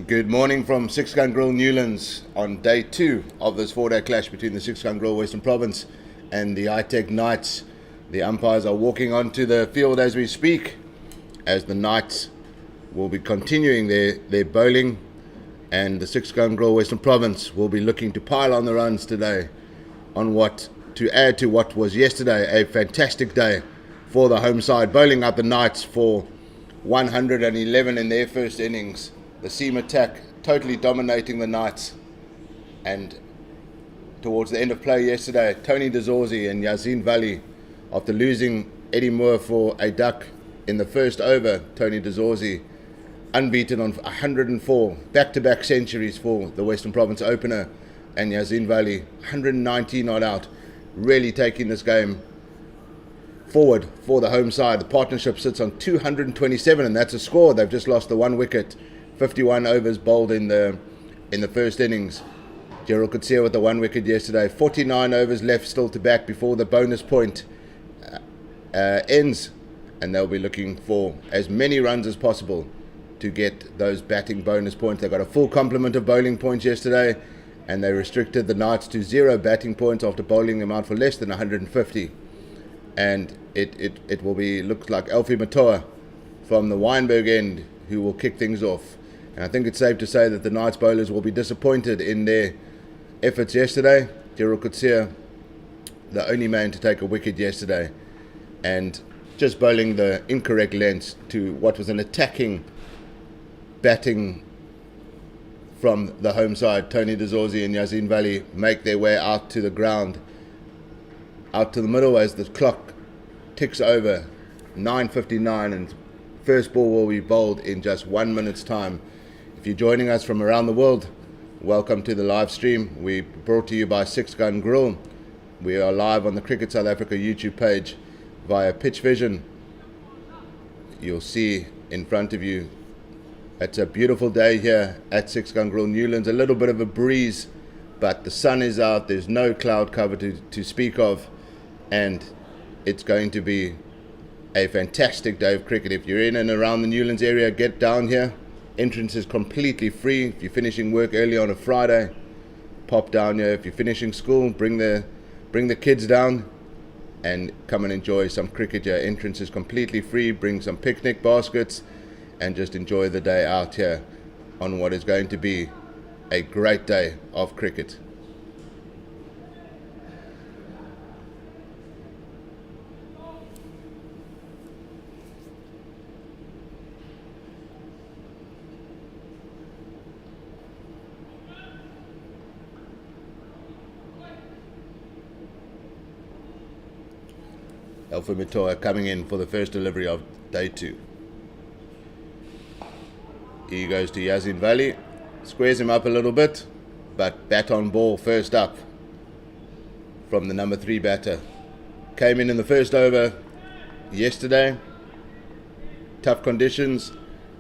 Good morning from Six Gun Grill Newlands on day 2 of this 4-day clash between the Six Gun Grill Western Province and the ITEC Knights. The umpires are walking onto the field as we speak, as the Knights will be continuing their bowling, and the Six Gun Grill Western Province will be looking to pile on the runs today on what to add to what was yesterday a fantastic day for the home side, bowling up the Knights for 111 in their first innings. The seam attack totally dominating the Knights, and towards the end of play yesterday, Tony Dezorzi and Yazin Valley, after losing Eddie Moore for a duck in the first over, Tony Dezorzi unbeaten on 104 back-to-back centuries for the Western Province opener, and Yazin Valley 119 not out, really taking this game forward for the home side. The partnership sits on 227, and that's a score. They've just lost the one wicket. 51 overs bowled in the first innings. Gerald Kutsia with the one wicket yesterday. 49 overs left still to bat before the bonus point ends, and they'll be looking for as many runs as possible to get those batting bonus points. They got a full complement of bowling points yesterday, and they restricted the Knights to 0 batting points after bowling them out for less than 150. And it will be, looks like Alfie Matoa from the Weinberg end who will kick things off. And I think it's safe to say that the Knights bowlers will be disappointed in their efforts yesterday. Gerald Kutsia, the only man to take a wicket yesterday, and just bowling the incorrect lengths to what was an attacking batting from the home side. Tony Dezorzi and Yazin Valley make their way out to the ground, out to the middle as the clock ticks over 9:59, and first ball will be bowled in just 1 minute's time. If you're joining us from around the world, welcome to the live stream. We're brought to you by Six Gun Grill. We are live on the Cricket South Africa YouTube page via Pitch Vision. You'll see in front of you, it's a beautiful day here at Six Gun Grill Newlands. A little bit of a breeze, but the sun is out. There's no cloud cover to speak of, and it's going to be a fantastic day of cricket. If you're in and around the Newlands area, get down here. Entrance is completely free. If you're finishing work early on a Friday, pop down here. If you're finishing school, bring the kids down and come and enjoy some cricket here. Entrance is completely free. Bring some picnic baskets and just enjoy the day out here on what is going to be a great day of cricket. Alfie Matoa coming in for the first delivery of day 2. He goes to Yazin Valley, squares him up a little bit, but bat on ball first up from the number 3 batter. Came in the first over yesterday. Tough conditions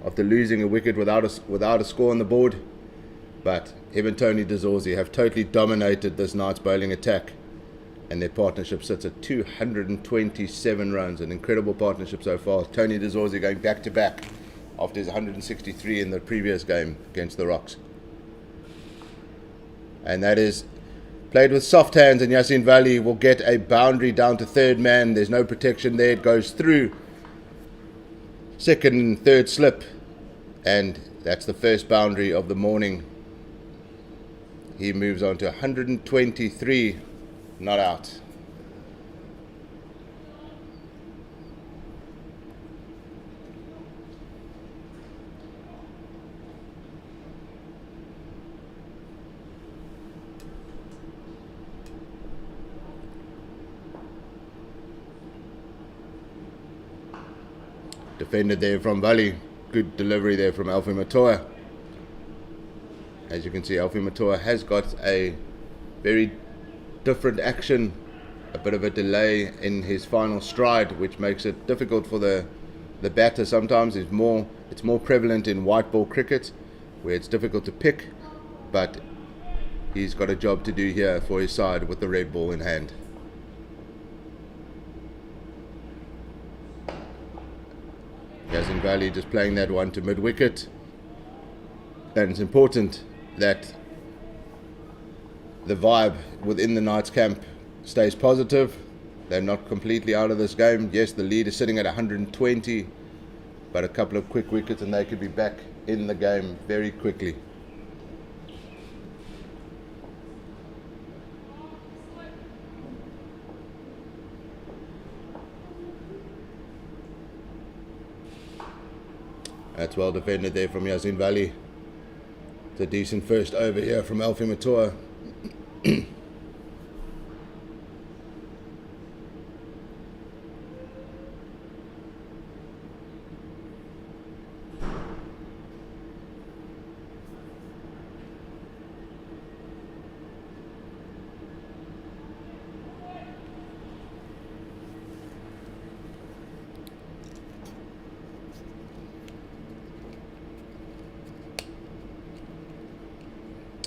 after losing a wicket without a score on the board, but him and Tony Dezorzi have totally dominated this night's bowling attack, and their partnership sits at 227 runs. An incredible partnership so far. Tony Dezorzi going back to back after his 163 in the previous game against the Rocks. And that is played with soft hands, and Yazin Valley will get a boundary down to third man. There's no protection there. It goes through second and third slip, and that's the first boundary of the morning. He moves on to 123 not out. Defended there from Valley. Good delivery there from Alfie Matoa. As you can see, Alfie Matoa has got a very different action, a bit of a delay in his final stride, which makes it difficult for the batter sometimes. It's more prevalent in white ball cricket, where it's difficult to pick, but he's got a job to do here for his side with the red ball in hand. Yazin Valley just playing that one to mid-wicket. And it's important that the vibe within the Knights camp stays positive. They're not completely out of this game. Yes, the lead is sitting at 120, but a couple of quick wickets and they could be back in the game very quickly. That's well defended there from Yasin Valley. It's a decent first over here from Alfie Matoa.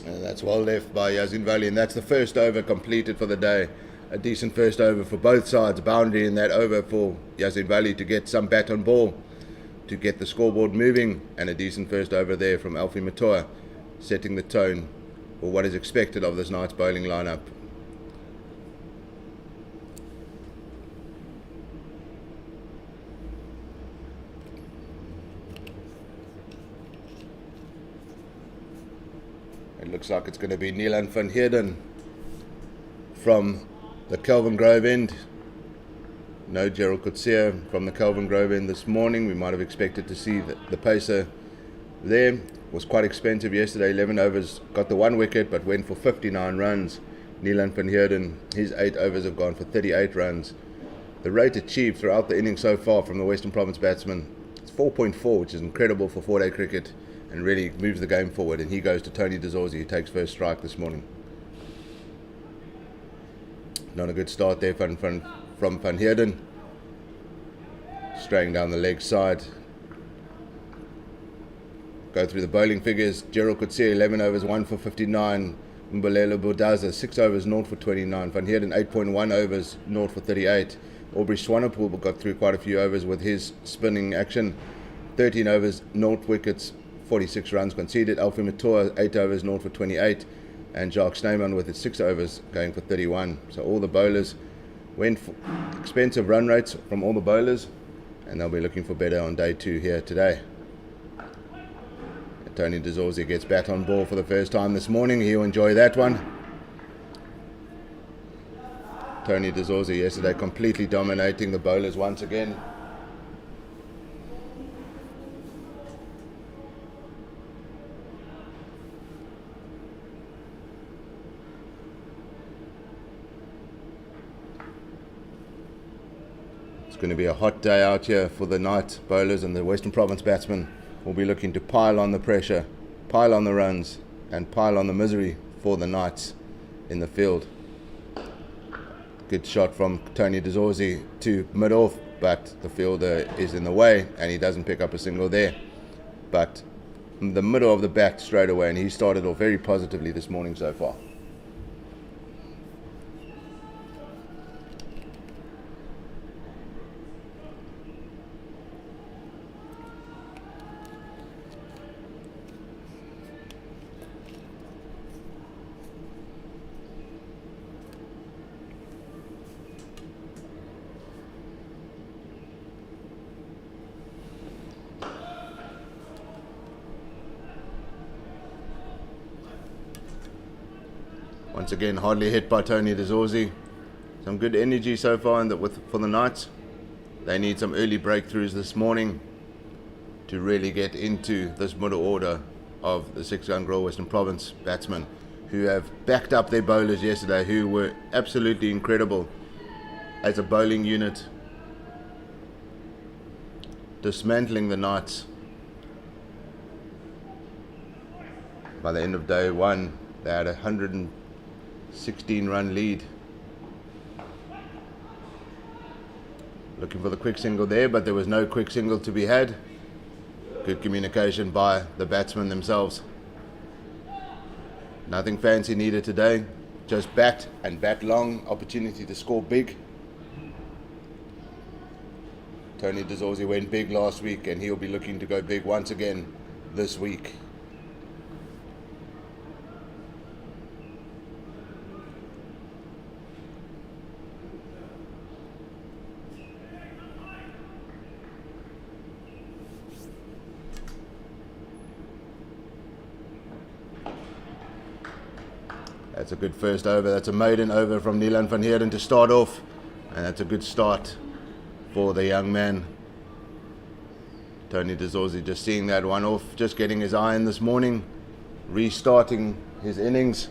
And that's well left by Yasin Valley, and that's the first over completed for the day. A decent first over for both sides. Boundary in that over for Yasin Valley to get some bat on ball, to get the scoreboard moving, and a decent first over there from Alfie Matoa, setting the tone for what is expected of this night's bowling lineup. It looks like it's going to be Nilan van Heerden from the Kelvin Grove end. No Gerald Coetzee from the Kelvin Grove end this morning. We might have expected to see the pacer there. Was quite expensive yesterday. 11 overs, got the 1 wicket, but went for 59 runs. Nilan van Heerden, his 8 overs have gone for 38 runs. The rate achieved throughout the innings so far from the Western Province batsman, it's 4.4, which is incredible for 4-day cricket, and really moves the game forward. And he goes to Tony DeZorzi, who takes first strike this morning. Not a good start there from Van Heerden. Straying down the leg side. Go through the bowling figures. Gerald Coetzee, 11 overs, 1 for 59. Mbalelo Bodaza, 6 overs, 0 for 29. Van Heerden, 8.1 overs, 0 for 38. Aubrey Swanepoel got through quite a few overs with his spinning action. 13 overs, 0 wickets, 46 runs conceded. Alfie Matoa, 8 overs, 0 for 28. And Jacques Snyman with his 6 overs going for 31. So all the bowlers went for expensive run rates from all the bowlers, and they'll be looking for better on day 2 here today. And Tony DeZorzi gets bat on ball for the first time this morning. He'll enjoy that one. Tony DeZorzi yesterday completely dominating the bowlers once again. Going to be a hot day out here for the night bowlers, and the Western Province batsmen will be looking to pile on the pressure, pile on the runs, and pile on the misery for the Knights in the field. Good shot from Tony DeZorzi to mid-off, but the fielder is in the way and he doesn't pick up a single there. But the middle of the bat straight away, and he started off very positively this morning so far. Once again, hardly hit by Tony DeZorzi. Some good energy so far for the Knights. They need some early breakthroughs this morning to really get into this middle order of the 6-gun Grohl Western Province batsmen, who have backed up their bowlers yesterday, who were absolutely incredible as a bowling unit, dismantling the Knights. By the end of day 1, they had a 116-run lead. Looking for the quick single there, but there was no quick single to be had. Good communication by the batsmen themselves. Nothing fancy needed today. Just bat and bat long. Opportunity to score big. Tony DeZorzi went big last week, and he'll be looking to go big once again this week. That's a good first over. That's a maiden over from Nilan van Heerden to start off. And that's a good start for the young man. Tony Dezorzi just seeing that one off, just getting his eye in this morning, restarting his innings.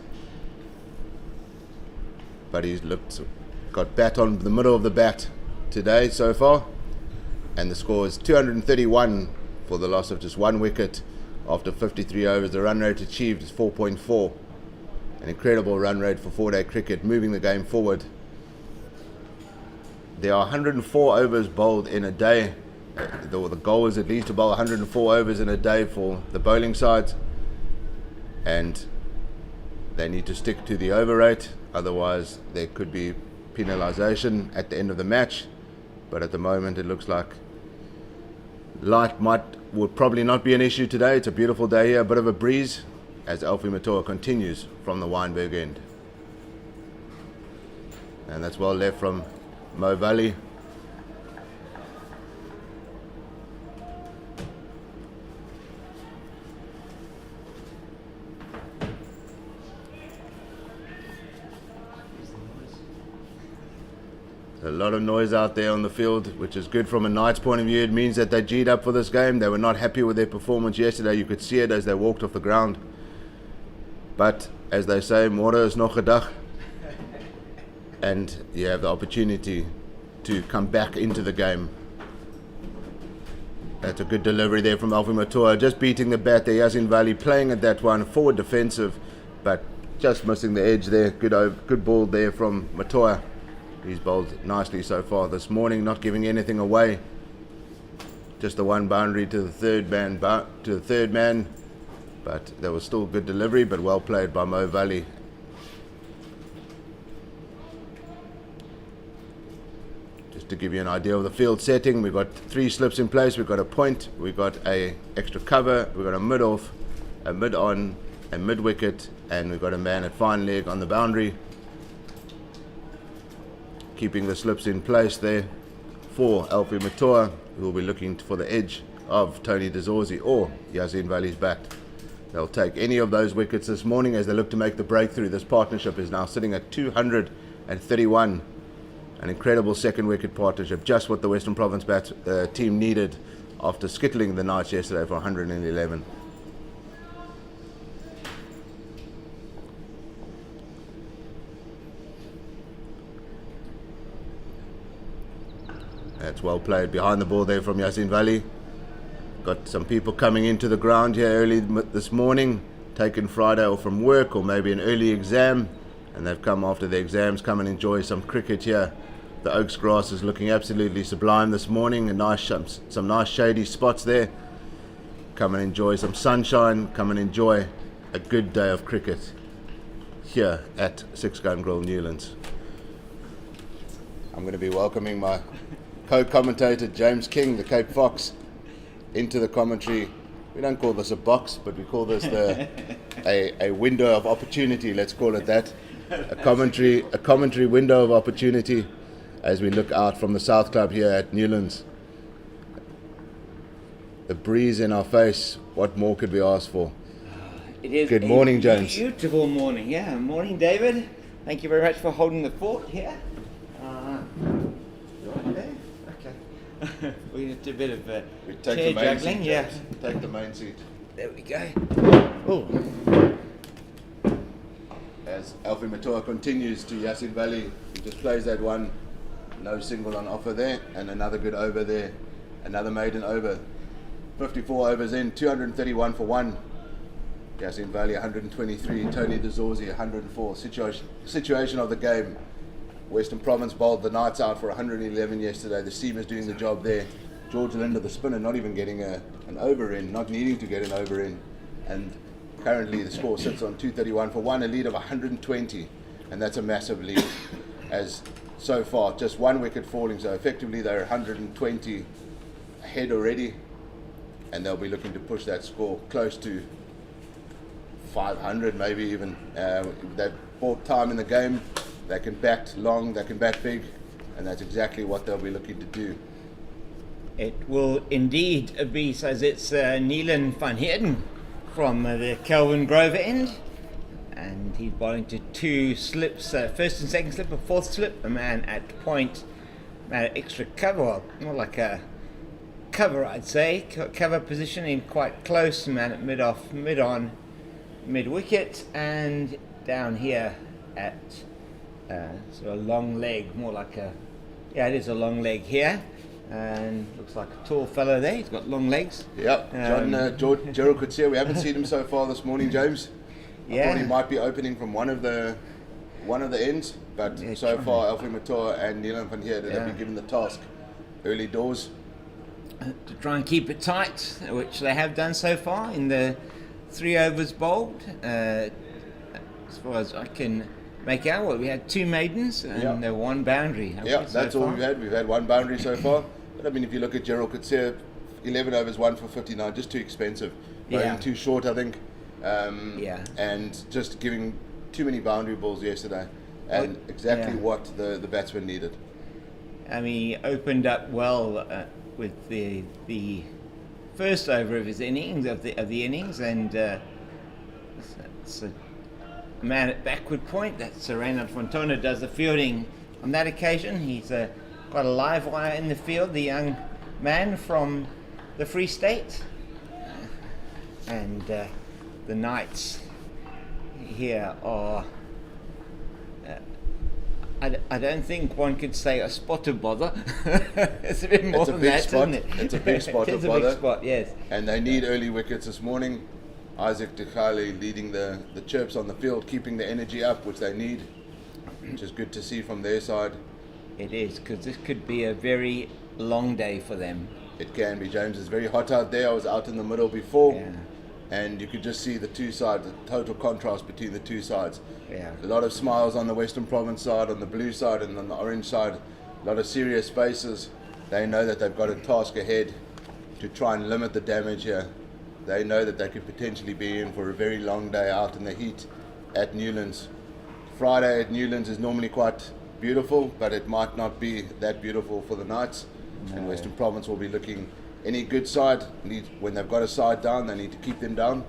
But he's got bat on the middle of the bat today so far. And the score is 231 for the loss of just one wicket after 53 overs. The run rate achieved is 4.4. An incredible run rate for 4-day cricket, moving the game forward. There are 104 overs bowled in a day. The goal is at least to bowl 104 overs in a day for the bowling sides. And they need to stick to the over rate, otherwise there could be penalisation at the end of the match. But at the moment it looks like light would probably not be an issue today. It's a beautiful day here, a bit of a breeze as Alfie Matoa continues from the Wynberg end. And that's well left from Mo Valley. A lot of noise out there on the field, which is good from a Knights point of view. It means that they G'd up for this game. They were not happy with their performance yesterday. You could see it as they walked off the ground. But as they say, môre is nog 'n dag. And you have the opportunity to come back into the game. That's a good delivery there from Alfie Matoa. Just beating the bat there. Yasin Valley playing at that one. Forward defensive, but just missing the edge there. Good ball there from Matoa. He's bowled nicely so far this morning, not giving anything away. Just the one boundary to the third man, but there was still good delivery, but well played by Mo Valley. Just to give you an idea of the field setting, we've got 3 slips in place. We've got a point, we've got a extra cover, we've got a mid off, a mid on, a mid wicket, and we've got a man at fine leg on the boundary. Keeping the slips in place there for Alfie Matoa, who will be looking for the edge of Tony Dezorzi or Yasin Valley's bat. They'll take any of those wickets this morning as they look to make the breakthrough. This partnership is now sitting at 231. An incredible second wicket partnership, just what the Western Province team needed after skittling the Knights yesterday for 111. That's well played behind the ball there from Yasin Valley. Got some people coming into the ground here early this morning, taken Friday off from work or maybe an early exam, and they've come after the exams, come and enjoy some cricket here. The Oaks grass is looking absolutely sublime this morning. Some nice shady spots there. Come and enjoy some sunshine. Come and enjoy a good day of cricket here at Six Gun Grill Newlands. I'm going to be welcoming my co-commentator James King, the Cape Fox, into the commentary. We don't call this a box, but we call this a window of opportunity. Let's call it that. A commentary window of opportunity as we look out from the South Club here at Newlands. The breeze in our face. What more could we ask for? It is. Good morning, James. Beautiful morning. Yeah, morning, David. Thank you very much for holding the fort here. Right there. Okay. We did a bit of chair juggling. Seat, yeah. Take the main seat. There we go. Oh. As Alfie Matoa continues to Yasin Valley, he just plays that one. No single on offer there, and another good over there. Another maiden over. 54 overs in, 231 for 1. Yasin Valley 123, Tony Dezorzi 104. Situation of the game. Western Province bowled the Knights out for 111 yesterday. The seam is doing the job there. George Linder, the spinner, not even getting an over in, not needing to get an over in. And currently the score sits on 231 for 1, a lead of 120. And that's a massive lead. As so far, just one wicket falling, so effectively they're 120 ahead already. And they'll be looking to push that score close to 500, maybe even. They've bought time in the game. They can bat long, they can bat big, and that's exactly what they'll be looking to do. It will indeed be, so it's Nilan van Heerden from the Kelvin Grove end. and he's bowling to 2 slips, first and second slip, a fourth slip, a man at point, man extra cover, well, more like a cover I'd say, cover position in quite close, man at mid-off, mid-on, mid-wicket, and down here at sort of long leg, more like a, yeah, it is a long leg here, and looks like a tall fellow there, he's got long legs. Yep, Gerald Coetzee, we haven't seen him so far this morning, James. I thought he might be opening from one of the ends, but so far Alfie Matoa and Neelan van Heerden have been given the task early doors to try and keep it tight, which they have done so far in the 3 overs bowled. As far as I can make out, well, we had 2 maidens and 1 boundary. Yeah, that's all we've had. We've had 1 boundary so far. But I mean, if you look at Gerald Coetzee, 11 overs, 1 for 59, just too expensive. Too short, I think. And just giving too many boundary balls yesterday. And exactly what the batsman needed. I mean, he opened up well with the first over of his innings, of the innings, and it's a man at backward point. That's Reynald Fontana does the fielding on that occasion. He's got a live wire in the field, the young man from the Free State. And the Knights here are, I don't think one could say a spot of bother. It's a bit more than that, isn't it? It's a big spot of bother. It's a big spot, yes. And they need early wickets this morning. Isaac Dekhali leading the chirps on the field, keeping the energy up, which they need, which is good to see from their side. It is, because this could be a very long day for them. It can be, James. It's very hot out there. I was out in the middle before, and you could just see the 2 sides, the total contrast between the 2 sides. Yeah. A lot of smiles on the Western Province side, on the blue side, and on the orange side. A lot of serious faces. They know that they've got a task ahead to try and limit the damage here. They know that they could potentially be in for a very long day out in the heat at Newlands. Friday at Newlands is normally quite beautiful, but it might not be that beautiful for the Knights. No. And Western Province will be looking, any good side, when they've got a side down, they need to keep them down.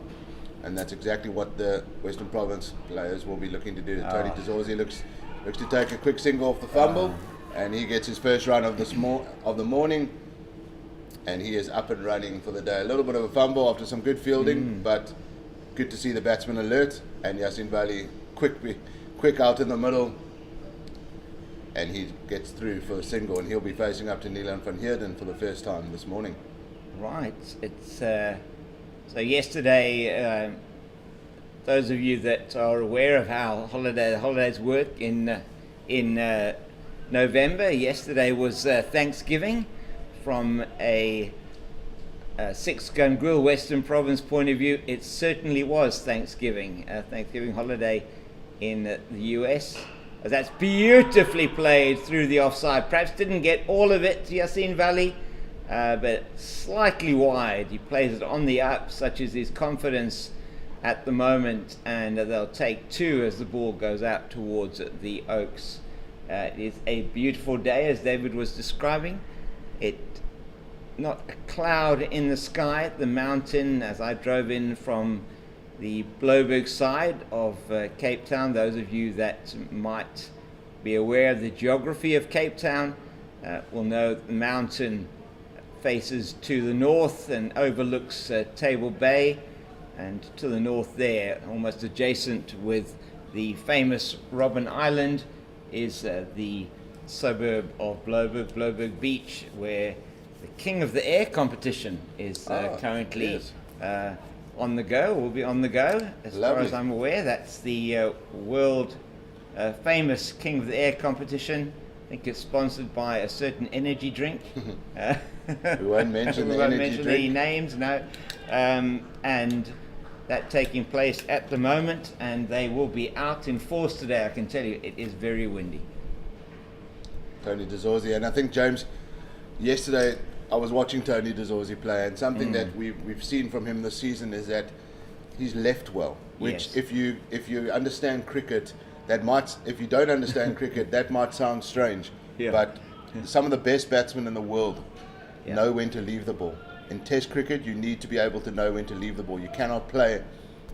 And that's exactly what the Western Province players will be looking to do. Tony Dezorzi looks to take a quick single off the fumble, and he gets his first run of the morning. And he is up and running for the day. A little bit of a fumble after some good fielding, but good to see the batsman alert. And Yasin Valley quick out in the middle, and he gets through for a single, and he'll be facing up to Neelan van Heerden for the first time this morning. Right. It's so yesterday. Those of you that are aware of how holidays work in November, yesterday was Thanksgiving. From a 6-gun grill Western Province point of view, it certainly was Thanksgiving holiday in the US. That's beautifully played through the offside. Perhaps didn't get all of it, Yasin Valley, but slightly wide. He plays it on the up, such is his confidence at the moment, and they'll take 2 as the ball goes out towards the Oaks. It is a beautiful day, as David was describing. Not a cloud in the sky at the mountain as I drove in from the Blouberg side of Cape Town. Those of you that might be aware of the geography of Cape Town will know the mountain faces to the north and overlooks Table Bay, and to the north there, almost adjacent with the famous Robben Island, is the suburb of Blouberg Beach, where the King of the Air competition is currently on the go, will be on the go. As far as I'm aware, that's the world famous King of the Air competition. I think it's sponsored by a certain energy drink. We won't mention the energy drink. The names, no. And that taking place at the moment, and they will be out in force today. I can tell you, it is very windy. Tony Dezorzi, and I think, James, yesterday I was watching Tony Dezorzi play, and something that we've seen from him this season is that he's left well. Which, if you understand cricket, if you don't understand cricket, that might sound strange. Yeah. But some of the best batsmen in the world know when to leave the ball. In Test cricket, you need to be able to know when to leave the ball. You cannot play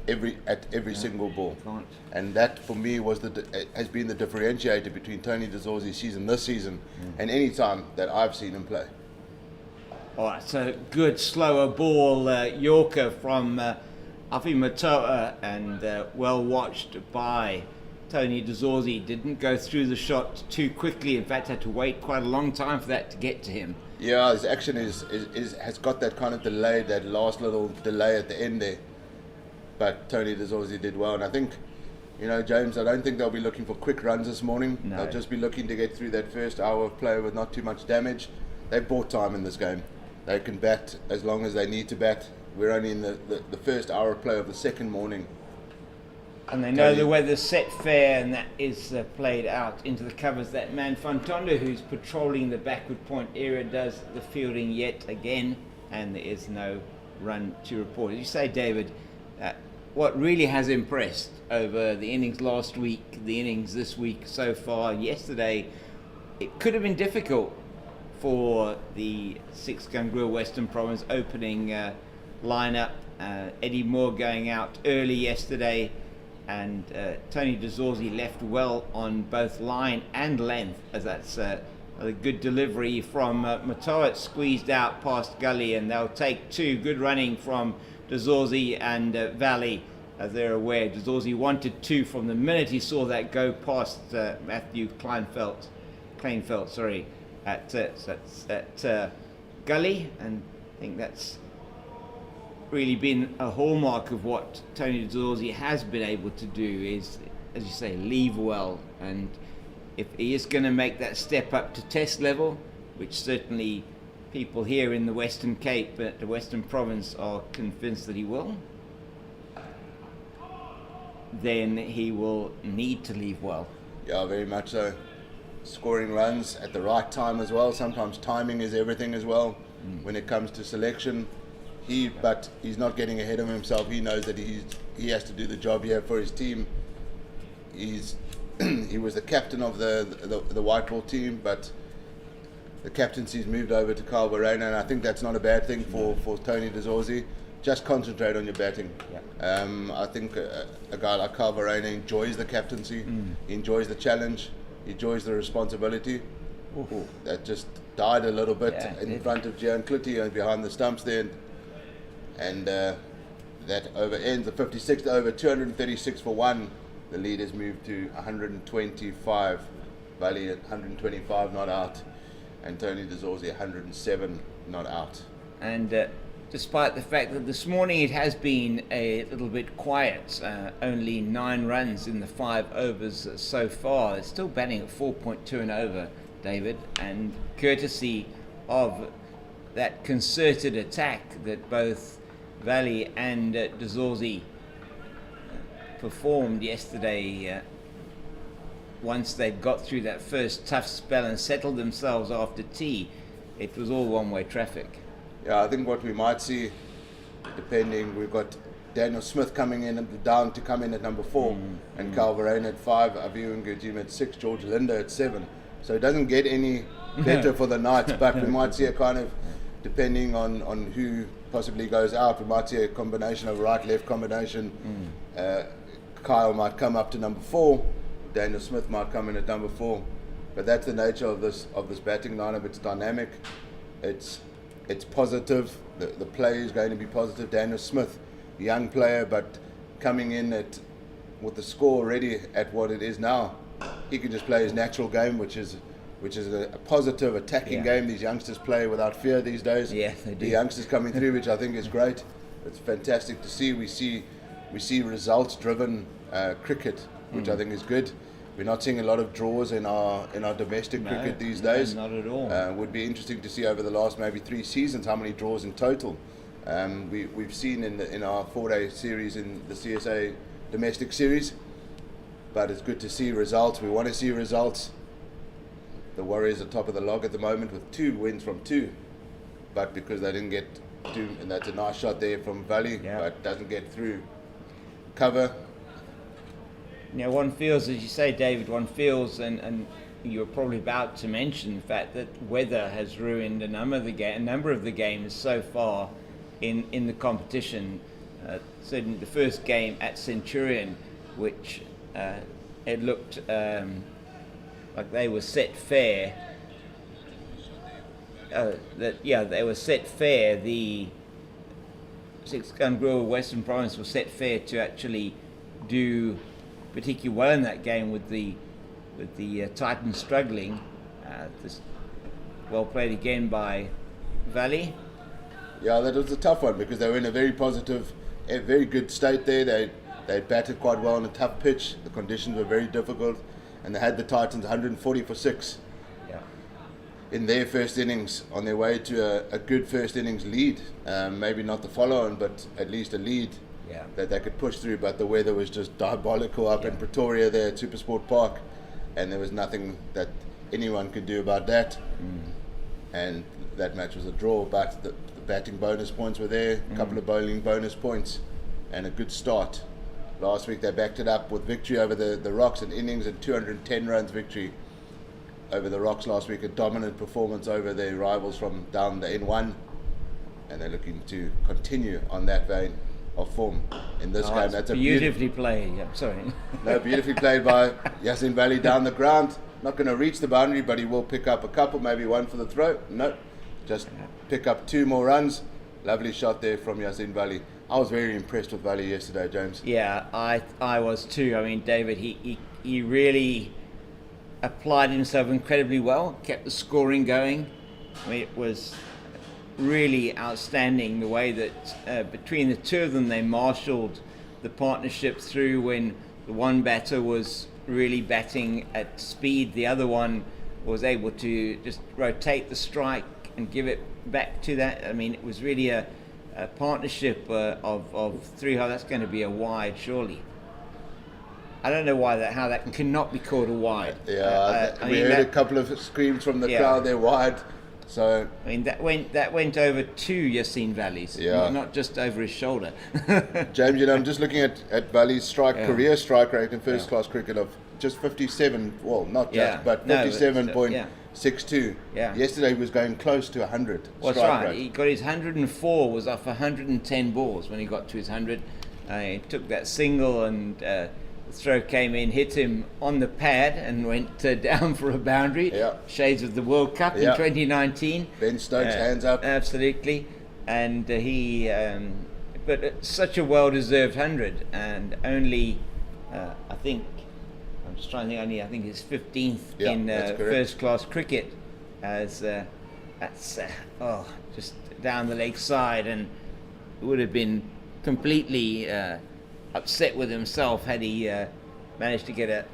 every single ball. Can't. And that for me has been the differentiator between Tony DeZorzi's season this season and any time that I've seen him play. All right, so good slower ball Yorker from Afi Matoa, and well watched by Tony DeZorzi. Didn't go through the shot too quickly. In fact, had to wait quite a long time for that to get to him. Yeah, his action has got that kind of delay, that last little delay at the end there. But Tony DeZorzi did well, and I think, James, I don't think they'll be looking for quick runs this morning. No. They'll just be looking to get through that first hour of play with not too much damage. They've bought time in this game. They can bat as long as they need to bat. We're only in the first hour of play of the second morning. And they know the weather's set fair, and that is played out into the covers. That man Fantondo, who's patrolling the backward point area, does the fielding yet again, and there is no run to report. As you say, David, what really has impressed over the innings last week, the innings this week so far, yesterday, it could have been difficult for the Six Gun Grill Western Province opening lineup. Eddie Moore going out early yesterday, and Tony DeZorzi left well on both line and length, as that's a good delivery from Matoa. It squeezed out past Gully, and they'll take two. Good running from DeZorzi and Valley, as they're aware. DeZorzi wanted two from the minute he saw that go past Matthew Kleinfeld, at Gully, and I think that's really been a hallmark of what Tony DeZorzi has been able to do, is, as you say, leave well. And if he is going to make that step up to test level, which certainly people here in the Western Cape, the Western Province, are convinced that he will, then he will need to leave well. Yeah, very much so. Scoring runs at the right time as well. Sometimes timing is everything as well when it comes to selection. But he's not getting ahead of himself. He knows that he has to do the job here for his team. He was the captain of the white ball team, but the captaincy's moved over to Kyle Verena, and I think that's not a bad thing for Tony DeZorzi. Just concentrate on your batting. Yeah. I think a guy like Kyle Verena enjoys the captaincy. He enjoys the challenge. He enjoys the responsibility. Ooh, that just died a little bit in front of Gian Clitty and behind the stumps there. And that over ends the 56th over, 236 for one. The lead has moved to 125. Valley at 125 not out, and Tony DeZorzi 107 not out. And despite the fact that this morning it has been a little bit quiet, only 9 runs in the 5 overs so far, it's still batting at 4.2 and over, David, and courtesy of that concerted attack that both Valley and DeZorzi performed yesterday. Once they'd got through that first tough spell and settled themselves after tea, it was all one-way traffic. Yeah, I think what we might see, we've got Daniel Smith coming in down to come in at number 4, and Kyle Verena at 5, Aviu Ngujima at 6, George Linda at 7. So it doesn't get any better for the Knights, but we might see a kind of, depending on who possibly goes out, we might see a combination of right-left combination. Kyle might come up to number 4, Daniel Smith might come in at number 4, but that's the nature of this batting lineup. It's dynamic, it's positive. The play is going to be positive. Daniel Smith, young player, but coming in with the score already at what it is now, he can just play his natural game, which is a positive attacking game. These youngsters play without fear these days. Yeah, they do. The youngsters coming through, which I think is great. It's fantastic to see. We see results-driven cricket, which I think is good. We're not seeing a lot of draws in our domestic cricket these days. Not at all. Would be interesting to see over the last maybe 3 seasons how many draws in total. We've seen in our 4-day series in the CSA domestic series, but it's good to see results. We want to see results. The Warriors are top of the log at the moment with 2 wins from 2, but because they didn't get 2, and that's a nice shot there from Valley, but doesn't get through cover. Now, one feels, as you say, David, and you're probably about to mention the fact that weather has ruined a number of the games so far in the competition. certainly the first game at Centurion, which it looked like they were set fair. They were set fair. The Six Gun Grill Western Province was set fair to actually do particularly well in that game with the Titans struggling. This well played again by Valley. Yeah, that was a tough one because they were in a very positive, a very good state there. They batted quite well on a tough pitch. The conditions were very difficult, and they had the Titans 140 for 6 in their first innings on their way to a good first innings lead. Maybe not the follow-on, but at least a lead that they could push through. But the weather was just diabolical up in Pretoria there at Supersport Park, and there was nothing that anyone could do about that. And that match was a draw, but the batting bonus points were there, a couple of bowling bonus points, and a good start. Last week they backed it up with victory over the Rocks, an innings and 210 runs victory over the Rocks last week, a dominant performance over their rivals from down the N1, and they're looking to continue on that vein of form in this game. That's beautifully played. Yeah, sorry. No, beautifully played by Yasin Valley down the ground. Not going to reach the boundary, but he will pick up a couple, maybe one for the throw. No, just pick up 2 more runs. Lovely shot there from Yasin Valley. I was very impressed with Valley yesterday, James. Yeah, I was too. I mean, David, he really applied himself incredibly well, kept the scoring going. I mean, it was really outstanding the way that between the two of them they marshalled the partnership through. When the one batter was really batting at speed, the other one was able to just rotate the strike and give it back to that. I mean, it was really a partnership of 3. That's going to be a wide, surely. I don't know how that cannot be called a wide. Yeah, we heard a couple of screams from the crowd there, wide. So I mean, that went over 2 Yasin Valleys, not just over his shoulder. James, I'm just looking at Valley's career strike rate in first class cricket of just 57. Well, not just, but 57.62. Yesterday he was going close to 100. Well, that's right. Rate. He got his 104. Was off 110 balls when he got to his 100. He took that single and. The throw came in, hit him on the pad, and went down for a boundary. Shades of the World Cup in 2019. Ben Stokes, hands up. Absolutely. And but such a well-deserved 100, and only, I think his 15th in first-class cricket, as that's just down the leg side, and would have been completely upset with himself had he managed to get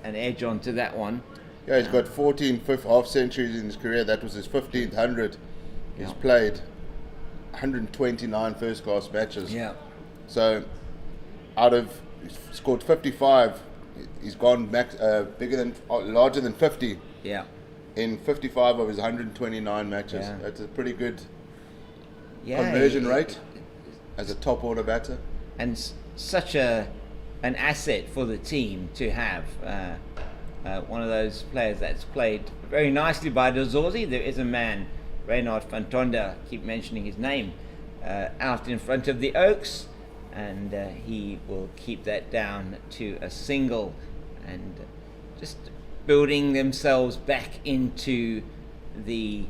an edge onto that one. Yeah, he's got 14 half centuries in his career. That was his 15th 100. He's played 129 first class matches. Yeah. So he's scored 55. He's gone larger than 50. Yeah. In 55 of his 129 matches. Yeah. That's a pretty good conversion rate as a top order batter. And such an asset for the team to have one of those players that's played very nicely by Dozorzi. There is a man, Reynard Fantonda, keep mentioning his name, out in front of the Oaks, and he will keep that down to a single, and just building themselves back into the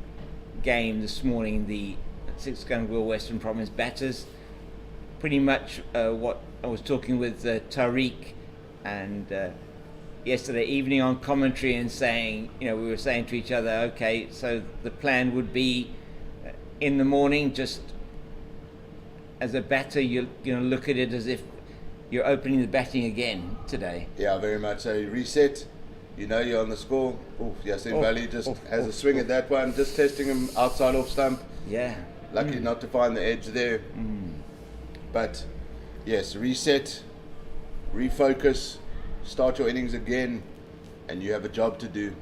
game this morning. The Six Gun Grill Western Province batters, pretty much what I was talking with Tariq and yesterday evening on commentary, and saying, we were saying to each other, okay, so the plan would be in the morning, just as a batter, you're going to look at it as if you're opening the batting again today. Yeah, very much so. Reset, you're on the score. Yasin Valley just has a swing at that one, just testing him outside off stump. Yeah. Lucky not to find the edge there. But yes, reset, refocus, start your innings again, and you have a job to do.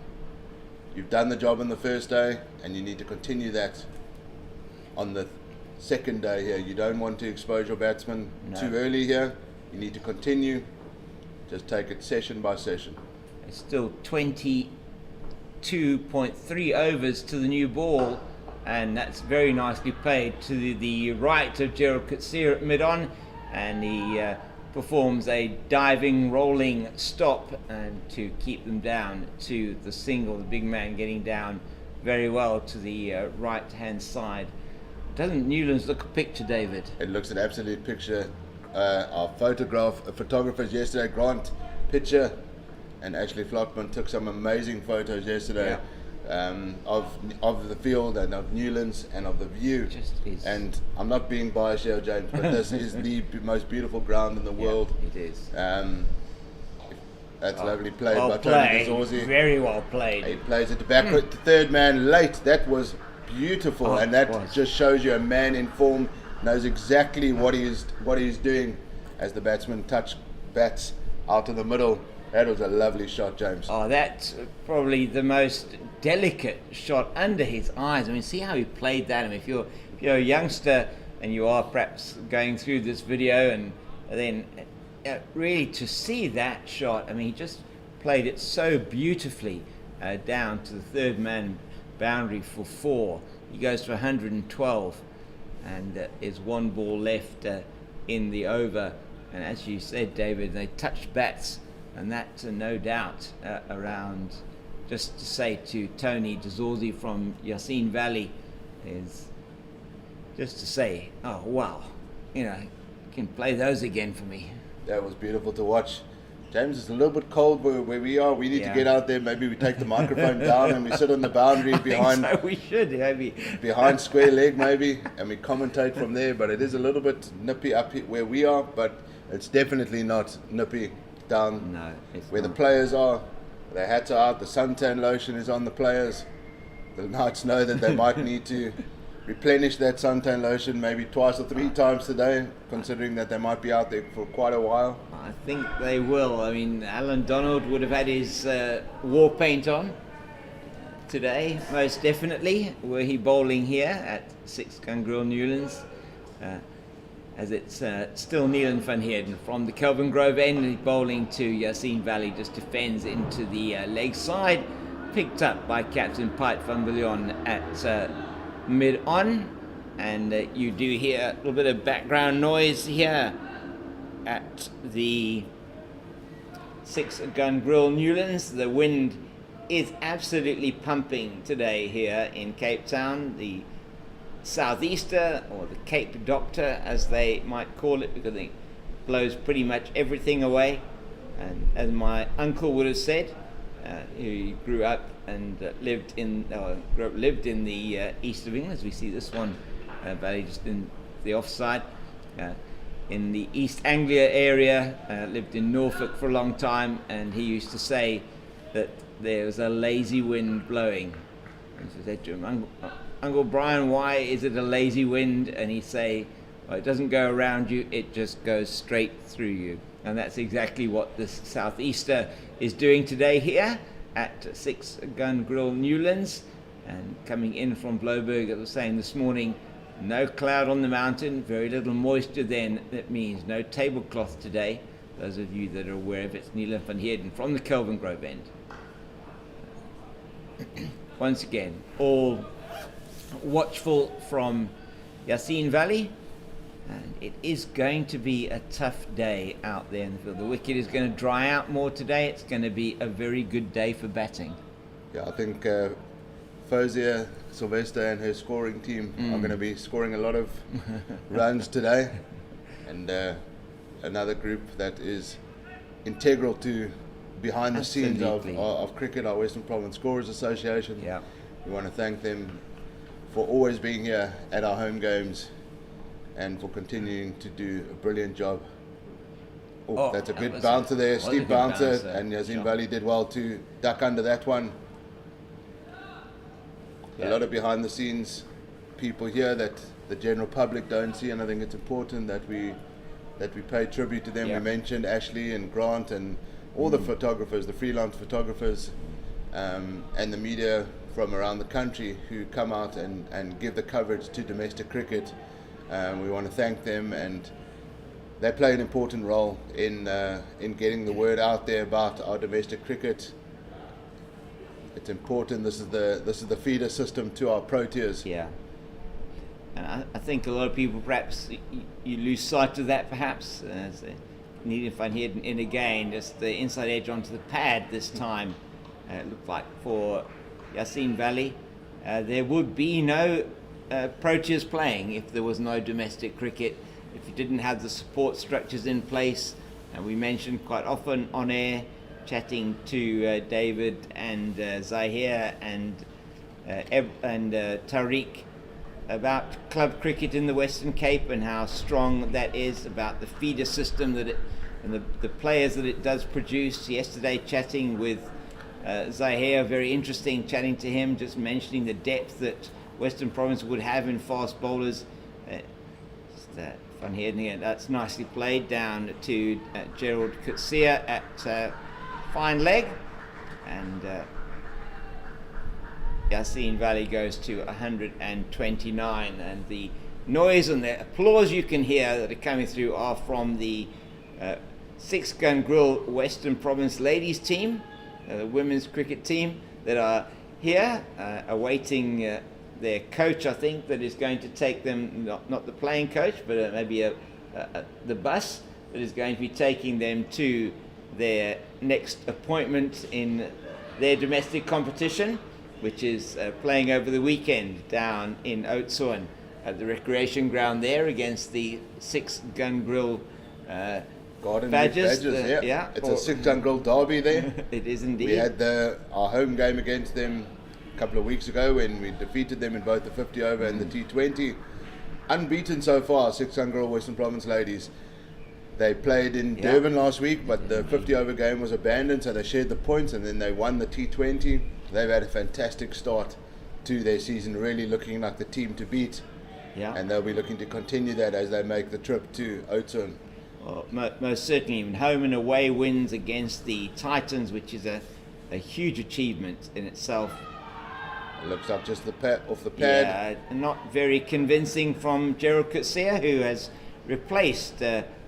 You've done the job on the first day, and you need to continue that on the second day here. You don't want to expose your batsmen too early here. You need to continue. Just take it session by session. It's still 22.3 overs to the new ball, and that's very nicely played to the right of Gerald Katsir at mid-on. and he performs a diving rolling stop and to keep them down to the single. The big man getting down very well to the right hand side. Doesn't Newlands look a picture, David? It looks an absolute picture. Our photographers yesterday, Grant Pitcher and Ashley Flockman, took some amazing photos yesterday. Of the field and of Newlands and of the view. And I'm not being biased here, James, but this is the most beautiful ground in the world. It is. That's lovely play well by played. Tony Dezorzi. Very well played. He plays at the back, the third man late. That was beautiful, and that just shows you a man in form, knows exactly what he's doing as the batsman bats out in the middle. That was a lovely shot, James. Oh, that's probably the most delicate shot under his eyes. I mean, see how he played that. I mean, if you're a youngster and you are perhaps going through this video, and then really to see that shot, I mean, he just played it so beautifully down to the third man boundary for 4. He goes for 112, and is 1 ball left in the over. And as you said, David, they touched bats. And that, no doubt, around, just to say to Tony Dezorzi from Yassine Valley, is just to say, oh, wow, you can play those again for me. That was beautiful to watch. James, it's a little bit cold where we are. We need to get out there. Maybe we take the microphone down and we sit on the boundary behind. So we should, maybe. Behind square leg, maybe, and we commentate from there. But it is a little bit nippy up here where we are, but it's definitely not nippy down where the players are. Their hats are out, the suntan lotion is on the players. The Knights know that they might need to replenish that suntan lotion maybe 2 or 3 times today, considering that they might be out there for quite a while. I think they will. I mean, Alan Donald would have had his war paint on today, most definitely, were he bowling here at 6 Gungril Newlands. As it's still Neelan van Heerden from the Kelvin Grove end, bowling to Yassine Valley, just defends into the leg side, picked up by Captain Piet van Biljon at mid-on, and you do hear a little bit of background noise here at the 6 Gungril Newlands. The wind is absolutely pumping today here in Cape Town. The southeaster, or the Cape Doctor as they might call it, because it blows pretty much everything away. And as my uncle would have said, he grew up and lived in the east of England, as we see this one valley just in the offside, in the East Anglia area, lived in Norfolk for a long time, and he used to say that there was a lazy wind blowing. And so I said to him, Uncle Brian, why is it a lazy wind? And he'd say, well, it doesn't go around you, it just goes straight through you. And that's exactly what this southeaster is doing today here at 6 Gungril Newlands. And coming in from Bloberg, as I was saying this morning, no cloud on the mountain, very little moisture then. That means no tablecloth today. Those of you that are aware of it, it's Neelan van Heerden from the Kelvin Grove end. Once again, all watchful from Yassine Valley, and it is going to be a tough day out there in the field. The wicket is going to dry out more today. It's going to be a very good day for batting. Yeah, I think Fozia Sylvester and her scoring team are going to be scoring a lot of runs today, and another group that is integral to behind the scenes of cricket, our Western Province Scorers Association. Yeah, we want to thank them for always being here at our home games and for continuing to do a brilliant job. That's a good bouncer there, steep bouncer, and Yassine Valley did well to duck under that one. A lot of behind the scenes people here that the general public don't see, and I think it's important that we pay tribute to them. We mentioned Ashley and Grant and all the photographers, the freelance photographers, and the media from around the country who come out and give the coverage to domestic cricket. We want to thank them, and they play an important role in getting the word out there about our domestic cricket. It's important. This is the feeder system to our Proteas. Yeah. And I think a lot of people, perhaps, you lose sight of that, perhaps. Needing Van Heerden in again, just the inside edge onto the pad this time. It looked like for Yassine Valley. There would be no Proteas playing if there was no domestic cricket, if you didn't have the support structures in place. And we mentioned quite often on air, chatting to David and Zahir and Tariq about club cricket in the Western Cape and how strong that is, about the feeder system that it and the players that it does produce. Yesterday, chatting with Zahir, very interesting, chatting to him, just mentioning the depth that Western Province would have in fast bowlers. Van Heerden, that's nicely played down to Gerald Kutsia at fine leg, and Yassine Valley goes to 129, and the noise and the applause you can hear that are coming through are from the Six Gun Grill Western Province ladies team, the women's cricket team that are here awaiting their coach, I think, that is going to take them, not the playing coach, but maybe the bus that is going to be taking them to their next appointment in their domestic competition, which is playing over the weekend down in Oudtshoorn at the recreation ground there against the Six Gun Grill Garden Badgers. Yeah. It's a Six Gun Grill derby there. It is indeed. We had our home game against them a couple of weeks ago when we defeated them in both the 50 over and the T20. Unbeaten so far, Six Gun Grill Western Province ladies. They played in Durban last week, but the 50 over game was abandoned, so they shared the points and then they won the T20. They've had a fantastic start to their season, really looking like the team to beat. Yeah. And they'll be looking to continue that as they make the trip to Oudtshoorn. Well, most certainly, even home and away wins against the Titans, which is a huge achievement in itself. It looks up just off the pad. Yeah, not very convincing from Gerald Kutsia, who has replaced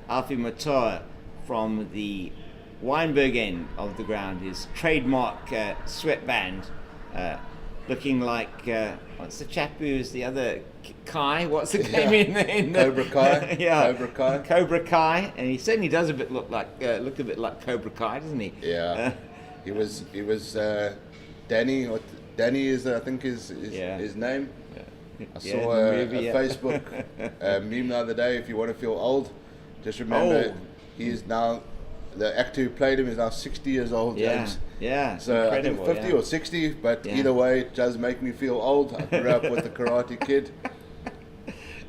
Alfie Matoa from the Weinberg end of the ground, his trademark sweatband, looking like what's the chap who's the other Kai? What's the name in the Cobra Kai? Yeah, Cobra Kai. Cobra Kai, and he certainly does look a bit like Cobra Kai, doesn't he? Yeah, he was Danny. What Danny is? I think is his name. Yeah. I saw a Facebook meme the other day. If you want to feel old, just remember he is now. The actor who played him is now 60 years old, James. Yeah. So I think 50 or 60, but either way, it does make me feel old. I grew up with the Karate Kid,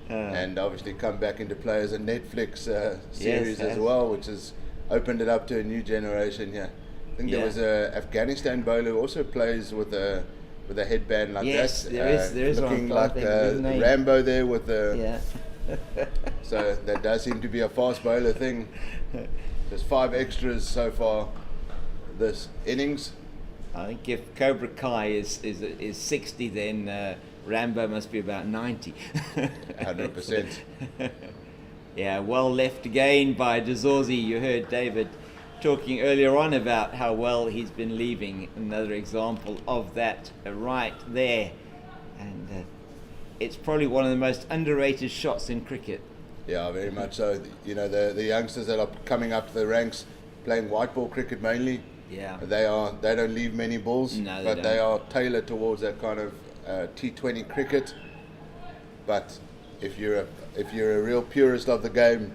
and obviously come back into play as a Netflix series as well, which has opened it up to a new generation. Yeah, I think there was a Afghanistan bowler who also plays with a headband like that. Yes, there is looking like Rambo there with the. So that does seem to be a fast bowler thing. There's 5 extras so far this innings. I think if Cobra Kai is 60, then Rambo must be about 90. 100%. Yeah, well left again by Dezorzi. You heard David talking earlier on about how well he's been leaving. Another example of that right there. And it's probably one of the most underrated shots in cricket. Yeah, very much so. You know, the youngsters that are coming up the ranks, playing white ball cricket mainly. Yeah. They don't leave many balls, no, but they are tailored towards that kind of T20 cricket. But if you're a real purist of the game,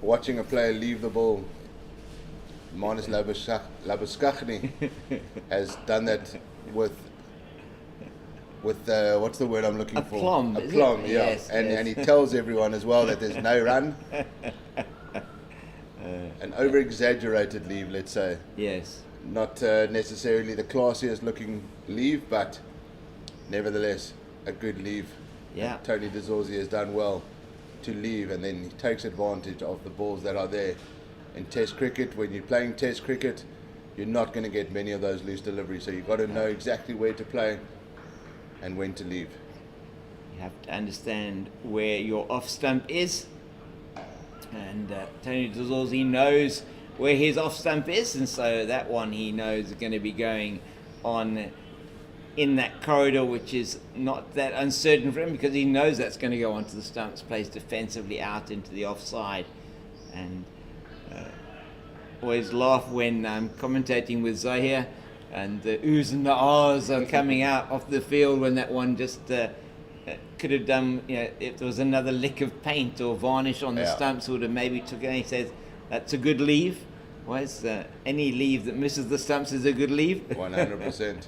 watching a player leave the ball, Manus Labuschagne has done that with what's the word I'm looking for? Aplomb, yeah. Yes, and he tells everyone as well that there's no run. An over-exaggerated leave, let's say. Yes. Not necessarily the classiest looking leave, but nevertheless a good leave. Yeah. And Tony Dezorzi has done well to leave, and then he takes advantage of the balls that are there. In Test cricket, when you're playing Test cricket, you're not going to get many of those loose deliveries, so you've got to know exactly where to play and when to leave. You have to understand where your off stump is, and Tony Dezorzi knows where his off stump is, and so that one he knows is going to be going on in that corridor, which is not that uncertain for him because he knows that's going to go onto the stumps, plays defensively out into the offside. And always laugh when I'm commentating with Zahir and the oohs and the ahs are coming out off the field when that one just could have done, if there was another lick of paint or varnish on the stumps, would have maybe took it. And he says, that's a good leave. Whereas any leave that misses the stumps is a good leave. 100%.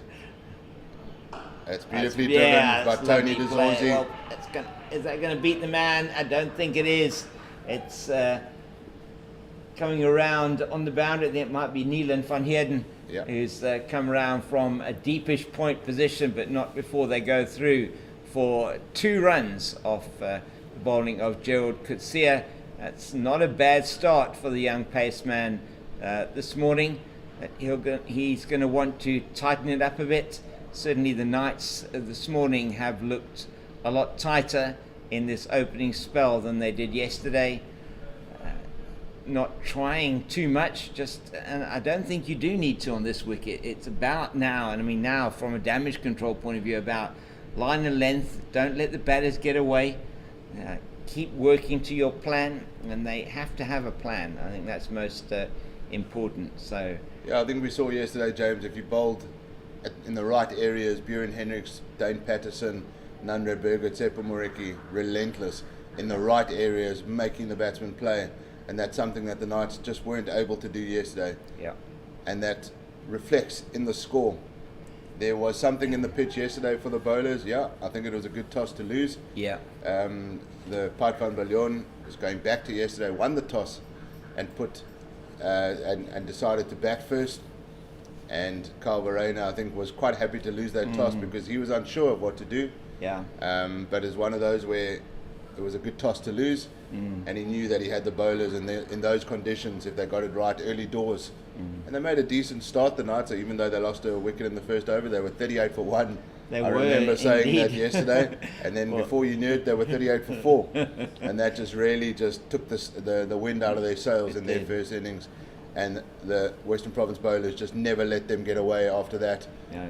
That's beautifully driven by Tony DeZorzi. Well, is that going to beat the man? I don't think it is. It's coming around on the boundary. I think it might be Nieland van Heerden, who's come around from a deepish point position, but not before they go through for 2 runs off the bowling of Gerald Coetzee. That's not a bad start for the young paceman this morning. He's going to want to tighten it up a bit. Certainly the Knights this morning have looked a lot tighter in this opening spell than they did yesterday. Not trying too much, and I don't think you do need to on this wicket. It's about now, and I mean now from a damage control point of view, about line and length. Don't let the batters get away. Keep working to your plan, and they have to have a plan. I think that's most important. So I think we saw yesterday, James, if you bowled in the right areas, Buren Hendricks, Dane Patterson, Nandre Berger, Tsepo Moreki, relentless in the right areas, making the batsman play. And that's something that the Knights just weren't able to do yesterday. Yeah. And that reflects in the score. There was something in the pitch yesterday for the bowlers. I think it was a good toss to lose. The Piet van Biljon was going back to yesterday, won the toss and put and decided to bat first. And Kyle Verreynne, I think, was quite happy to lose that toss because he was unsure of what to do. But it's one of those where it was a good toss to lose, and he knew that he had the bowlers, and in those conditions, if they got it right early doors, and they made a decent start the night. So even though they lost a wicket in the first over, they were 38 for 1. I remember saying that yesterday, and then before you knew it, they were 38 for 4, and that just really just took the wind out of their sails in their first innings. And the Western Province bowlers just never let them get away after that,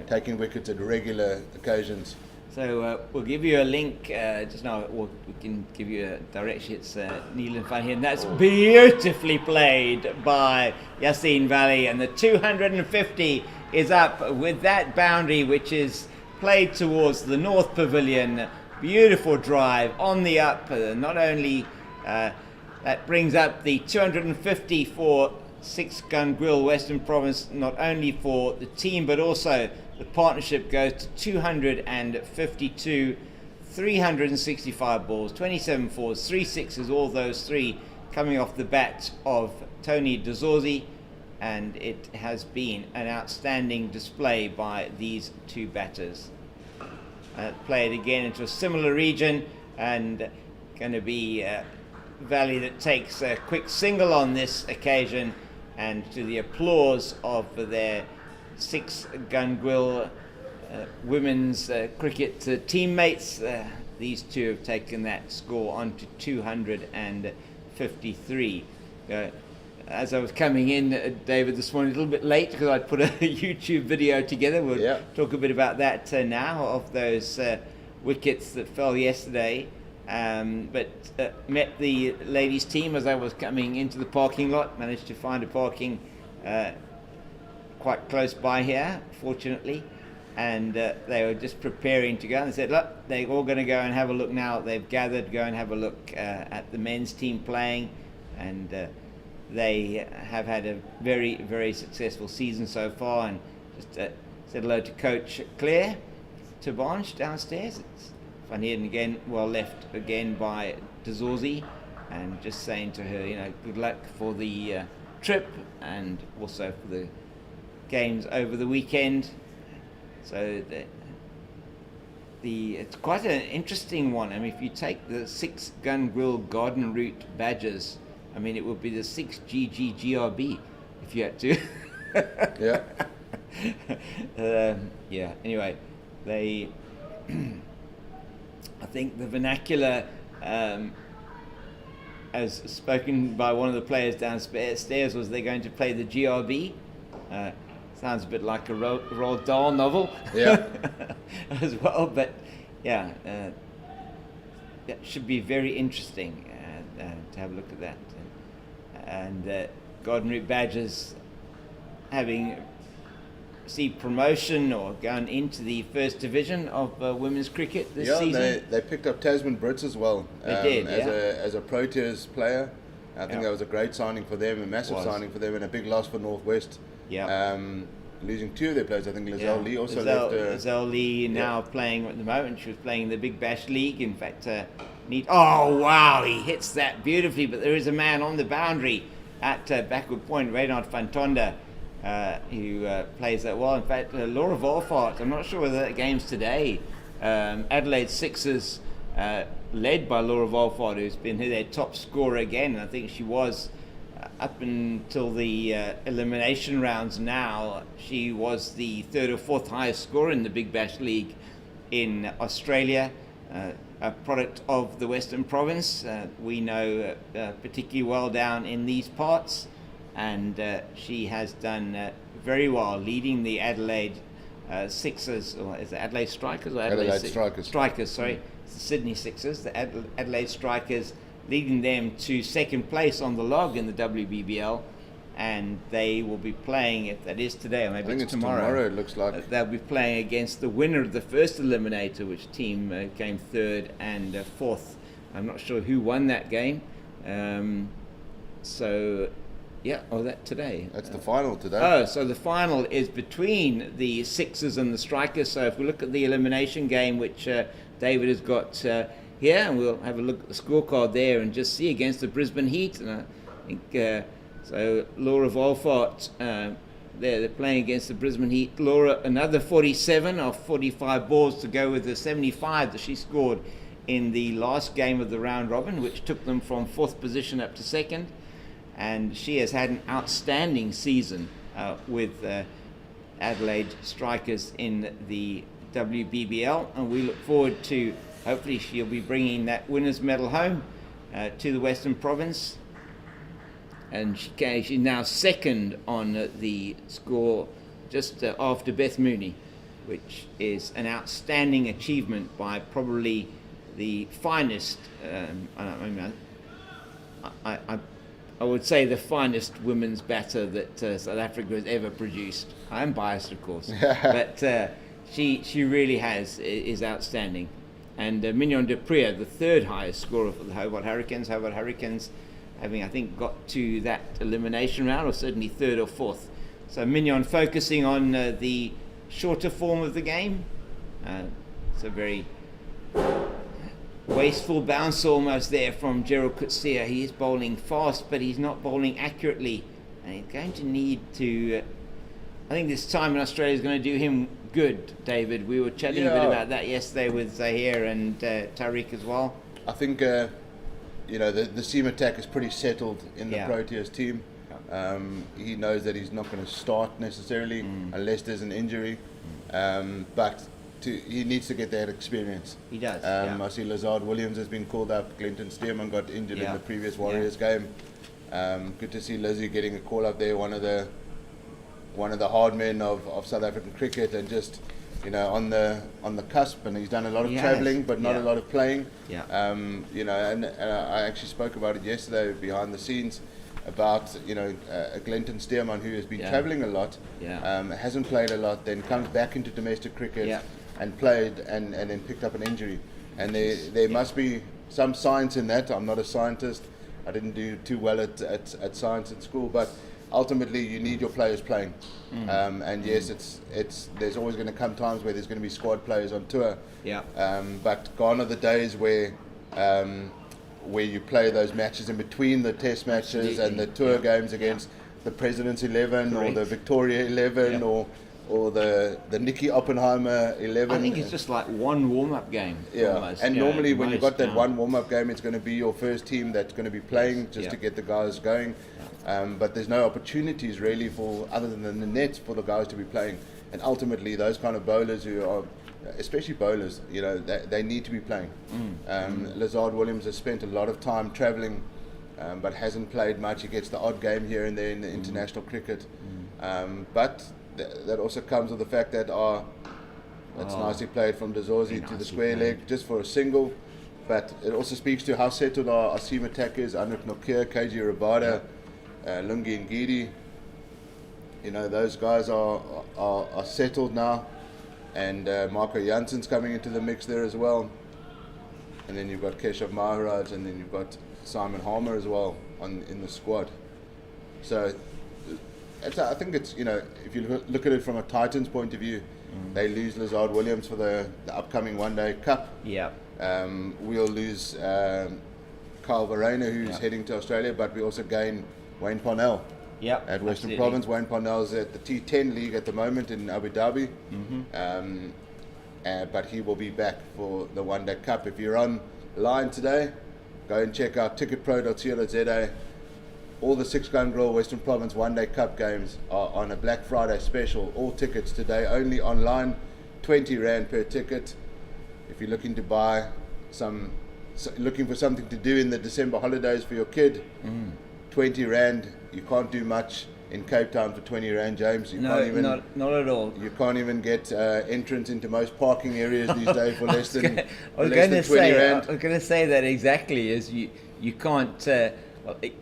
taking wickets at regular occasions. So we'll give you a link just now. We can give you a direction. It's Nieland van Heerden. That's beautifully played by Yassine Valley, and the 250 is up with that boundary, which is played towards the North Pavilion. Beautiful drive on the up. Not only that brings up the 250 for 6-gun grill Western Province, not only for the team but also the partnership goes to 252, 365 balls, 27 fours, 3 sixes, all those 3 coming off the bat of Tony DeZorzi, and it has been an outstanding display by these 2 batters. Played again into a similar region, and going to be Valley that takes a quick single on this occasion, and to the applause of their 6-gun grill women's cricket teammates, these 2 have taken that score on to 253. As I was coming in, David, this morning a little bit late because I'd put a YouTube video together. We'll talk a bit about that now, of those wickets that fell yesterday. But met the ladies team as I was coming into the parking lot. Managed to find a parking quite close by here, fortunately, and they were just preparing to go, and they said, look, they're all going to go and have a look now. They've gathered, go and have a look at the men's team playing, and they have had a very, very successful season so far. And just said hello to Coach Claire Tabanche downstairs. It's Van Heerden again, well left again by DeZorzi, and just saying to her, good luck for the trip and also for the games over the weekend. So it's quite an interesting one. I mean, if you take the 6-gun grill garden route badges, I mean, it would be the 6GGGRB if you had to. Anyway, they I think the vernacular, as spoken by one of the players downstairs, was they're going to play the GRB. Sounds a bit like a Roald Dahl novel. Yeah. As well, but yeah, that should be very interesting to have a look at that. And Garden Route Badgers having received promotion or gone into the first division of women's cricket this season. Yeah, they picked up Tasman Brits as well. They did, as a Proteas player. I think that was a great signing for them, a massive signing for them, and a big loss for Northwest. Yeah. Losing two of their players. I think Lizelle Lee also left. Lizelle Lee now playing at the moment. She was playing in the Big Bash League. In fact, oh wow, he hits that beautifully. But there is a man on the boundary at backward point, Reynard van Tonda, who plays that well. In fact, Laura Wolfhard, I'm not sure whether that game's today. Adelaide Sixers, led by Laura Wolfhard, who's been their top scorer again. I think she was up until the elimination rounds now. She was the third or fourth highest scorer in the Big Bash League in Australia, a product of the Western Province. We know particularly well down in these parts, and she has done very well, leading the Adelaide Sixers, or is it Adelaide Strikers? Or Adelaide Strikers. Strikers, sorry. It's the Sydney Sixers, the Adelaide Strikers, leading them to second place on the log in the WBBL, and they will be playing, if that is today, or maybe it's tomorrow. It looks like. They'll be playing against the winner of the first eliminator, which team came third and fourth. I'm not sure who won that game. That today. That's the final today. Oh, so the final is between the Sixers and the Strikers. So if we look at the elimination game, which David has got here, and we'll have a look at the scorecard there and just see against the Brisbane Heat. And I think so. Laura Wolfhard, they're playing against the Brisbane Heat. Laura, another 47 off 45 balls to go with the 75 that she scored in the last game of the round robin, which took them from fourth position up to second. And she has had an outstanding season with Adelaide Strikers in the WBBL, and we look forward to, hopefully she'll be bringing that winner's medal home to the Western Province. And she's now second on the score, just after Beth Mooney, which is an outstanding achievement by probably the finest, I would say the finest women's batter that South Africa has ever produced. I'm biased, of course, but she really is outstanding. And Mignon de Prier, the third highest scorer for the Hobart Hurricanes. Hobart Hurricanes having, I think, got to that elimination round, or certainly third or fourth. So Mignon focusing on the shorter form of the game. It's a very wasteful bounce almost there from Gerald Coetzee. He is bowling fast, but he's not bowling accurately. And he's going to need to... I think this time in Australia is going to do him good, David. We were chatting a bit about that yesterday with Zahir and Tariq as well. I think, the seam attack is pretty settled in the Proteas team. He knows that he's not going to start necessarily unless there's an injury. But he needs to get that experience. He does. I see Lazard Williams has been called up. Clinton Stearman got injured in the previous Warriors game. Good to see Lizzie getting a call up there. One of the hard men of South African cricket, and just on the cusp. And he's done a lot of travelling, but not a lot of playing. And I actually spoke about it yesterday behind the scenes about Clinton Stearman, who has been travelling a lot, hasn't played a lot, then comes back into domestic cricket. And played and then picked up an injury, and there must be some science in that. I'm not a scientist. I didn't do too well at science at school, but ultimately you need your players playing. And yes, it's there's always going to come times where there's going to be squad players on tour. But gone are the days where you play those matches in between the test matches and the tour games against the President's 11 or the Victoria 11 or the Nikki Oppenheimer 11. I think it's just like one warm-up game. Almost, and normally when you've got that one warm-up game, it's going to be your first team that's going to be playing just to get the guys going. But there's no opportunities really for, other than the nets, for the guys to be playing. And ultimately, those kind of bowlers who are, especially bowlers, they need to be playing. Lazard Williams has spent a lot of time travelling, but hasn't played much. He gets the odd game here and there in the international cricket. But that also comes with the fact that it's nicely played from Dazorzi to the square leg, just for a single. But it also speaks to how settled our seam attack is. Anuk Nokia, KG Rabada, Lungi Ngidi. You know, those guys are settled now. And Marco Janssen's coming into the mix there as well. And then you've got Keshav Maharaj, and then you've got Simon Harmer as well in the squad. So I think it's, you know, if you look at it from a Titans point of view, they lose Lazard Williams for the upcoming One-Day Cup. Yeah. We'll lose Kyle Verena, who's heading to Australia, but we also gain Wayne Parnell at Western Province. Wayne Parnell's at the T10 League at the moment in Abu Dhabi. But he will be back for the One-Day Cup. If you're online today, go and check out ticketpro.co.za. All the Six Gun Grill Western Province One-Day Cup games are on a Black Friday special. All tickets today, only online, 20 Rand per ticket. If you're looking to buy looking for something to do in the December holidays for your kid, 20 Rand, you can't do much in Cape Town for 20 Rand, James. Not at all. You can't even get entrance into most parking areas these days for less than 20 Rand. I was going to say that exactly, is you can't...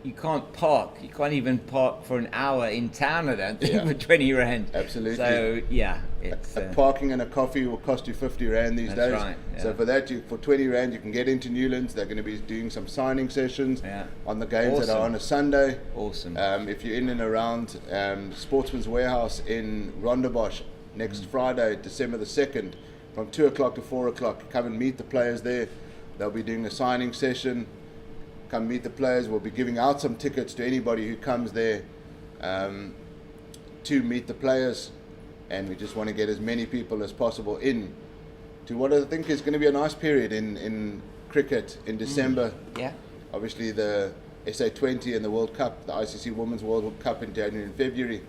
you can't park. You can't even park for an hour in town, I don't think, for 20 Rand. Absolutely. So, it's... parking and a coffee will cost you 50 Rand these days. Right, yeah. So for that, for 20 Rand, you can get into Newlands. They're going to be doing some signing sessions on the games that are on a Sunday. Awesome. If you're in and around Sportsman's Warehouse in Rondebosch next Friday, December the 2nd, from 2 o'clock to 4 o'clock, come and meet the players there. They'll be doing a signing session. Come meet the players. We'll be giving out some tickets to anybody who comes there to meet the players, and we just want to get as many people as possible in to what I think is going to be a nice period in cricket in December. Obviously the SA20 and the World Cup, the ICC Women's World Cup in January and February,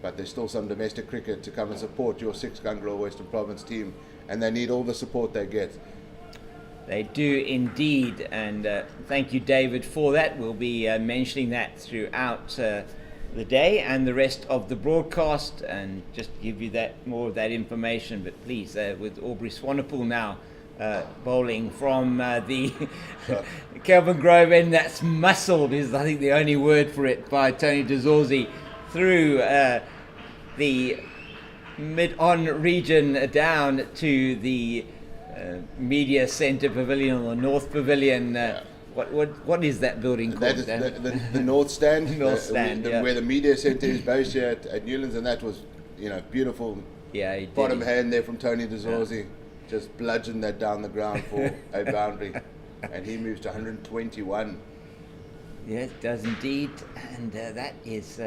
but there's still some domestic cricket to come and support your Six Gun Grill Western Province team, and they need all the support they get. They do indeed, and thank you, David, for that. We'll be mentioning that throughout the day and the rest of the broadcast, and just give you more of that information. But please, with Aubrey Swanepoel now bowling from the Kelvin Grove end, that's muscled is I think the only word for it, by Tony Dazorzi through the mid-on region down to the media centre pavilion, or North Pavilion. What is that building called? That is the North Stand. Where the media centre is based here at Newlands, and that was, beautiful. Bottom hand there from Tony Dazorzi, just bludgeoned that down the ground for a boundary, and he moves to 121. Yes, it does indeed, and that is.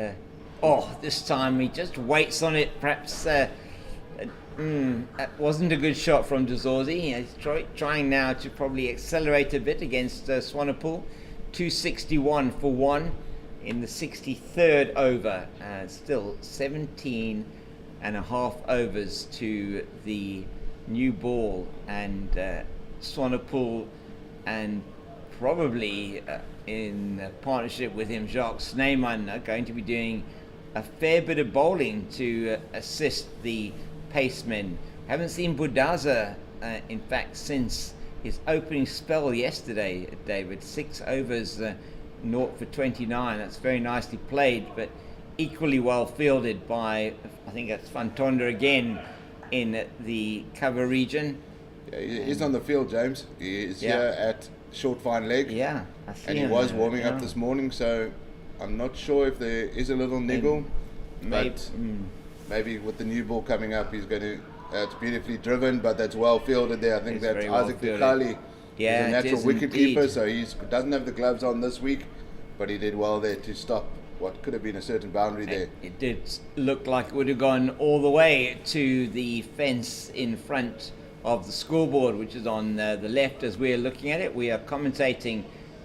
This time he just waits on it, perhaps. That wasn't a good shot from Dazorzi. He's trying now to probably accelerate a bit against Swanepoel. 261 for one in the 63rd over. Still 17 and a half overs to the new ball. And Swanepoel, and probably in partnership with him, Jacques Sneeman, are going to be doing a fair bit of bowling to assist the pacemen. Haven't seen Budaza, in fact, since his opening spell yesterday, David. 6 overs, 0 for 29. That's very nicely played, but equally well fielded by, I think that's Fantonda again in the cover region. He's on the field, James. He's here at short fine leg. I see and he was warming up this morning, so I'm not sure if there is a little niggle, but maybe with the new ball coming up, he's going to. It's beautifully driven, but that's well fielded there. I think that's Isaac Dikali. He's a natural wicket keeper, so he doesn't have the gloves on this week, but he did well there to stop what could have been a certain boundary there. It did look like it would have gone all the way to the fence in front of the scoreboard, which is on the left as we're looking at it. We are commentating,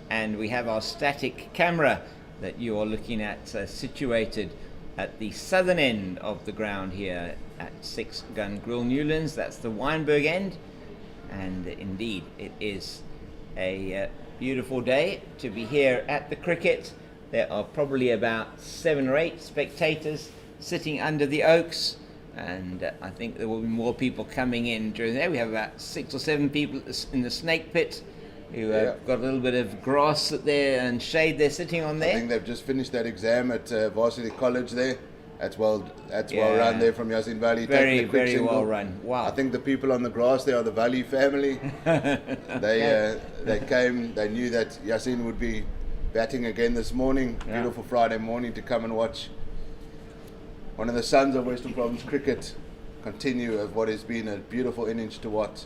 and we have our static camera that you are looking at situated at the southern end of the ground here at Six Gun Grill Newlands. That's the Weinberg end, and indeed it is a beautiful day to be here at the cricket. There are probably about 7 or 8 spectators sitting under the oaks, and I think there will be more people coming in during there. We have about 6 or 7 people in the snake pit who have got a little bit of grass there and shade they're sitting on there. I think they've just finished that exam at Varsity College there. That's well run there from Yasin Valley. Very well run. Wow. I think the people on the grass there are the Valley family. They came, they knew that Yasin would be batting again this morning. Yeah. Beautiful Friday morning to come and watch one of the sons of Western Province cricket continue of what has been a beautiful innings to watch.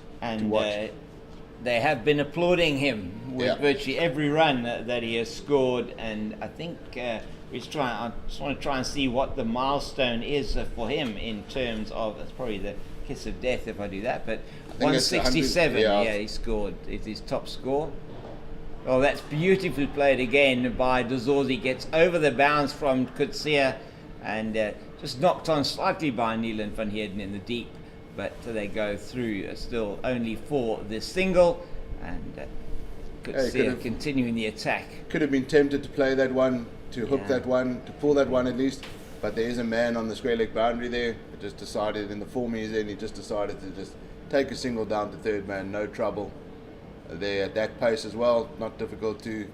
They have been applauding him with virtually every run that he has scored, and I think I just want to try and see what the milestone is for him in terms of, it's probably the kiss of death if I do that, but 167, he scored. It's his top score. Oh, that's beautifully played again by De Zorzi. Gets over the bounce from Coetzee and just knocked on slightly by Nieland van Heerden in the deep, but they go through still only for this single, and Coetzee continuing the attack. Could have been tempted to play that one, to hook that one, to pull that one at least, but there is a man on the square leg boundary there. He just decided in the form he's in, he just decided to just take a single down to third man, no trouble there at that pace as well. Not difficult to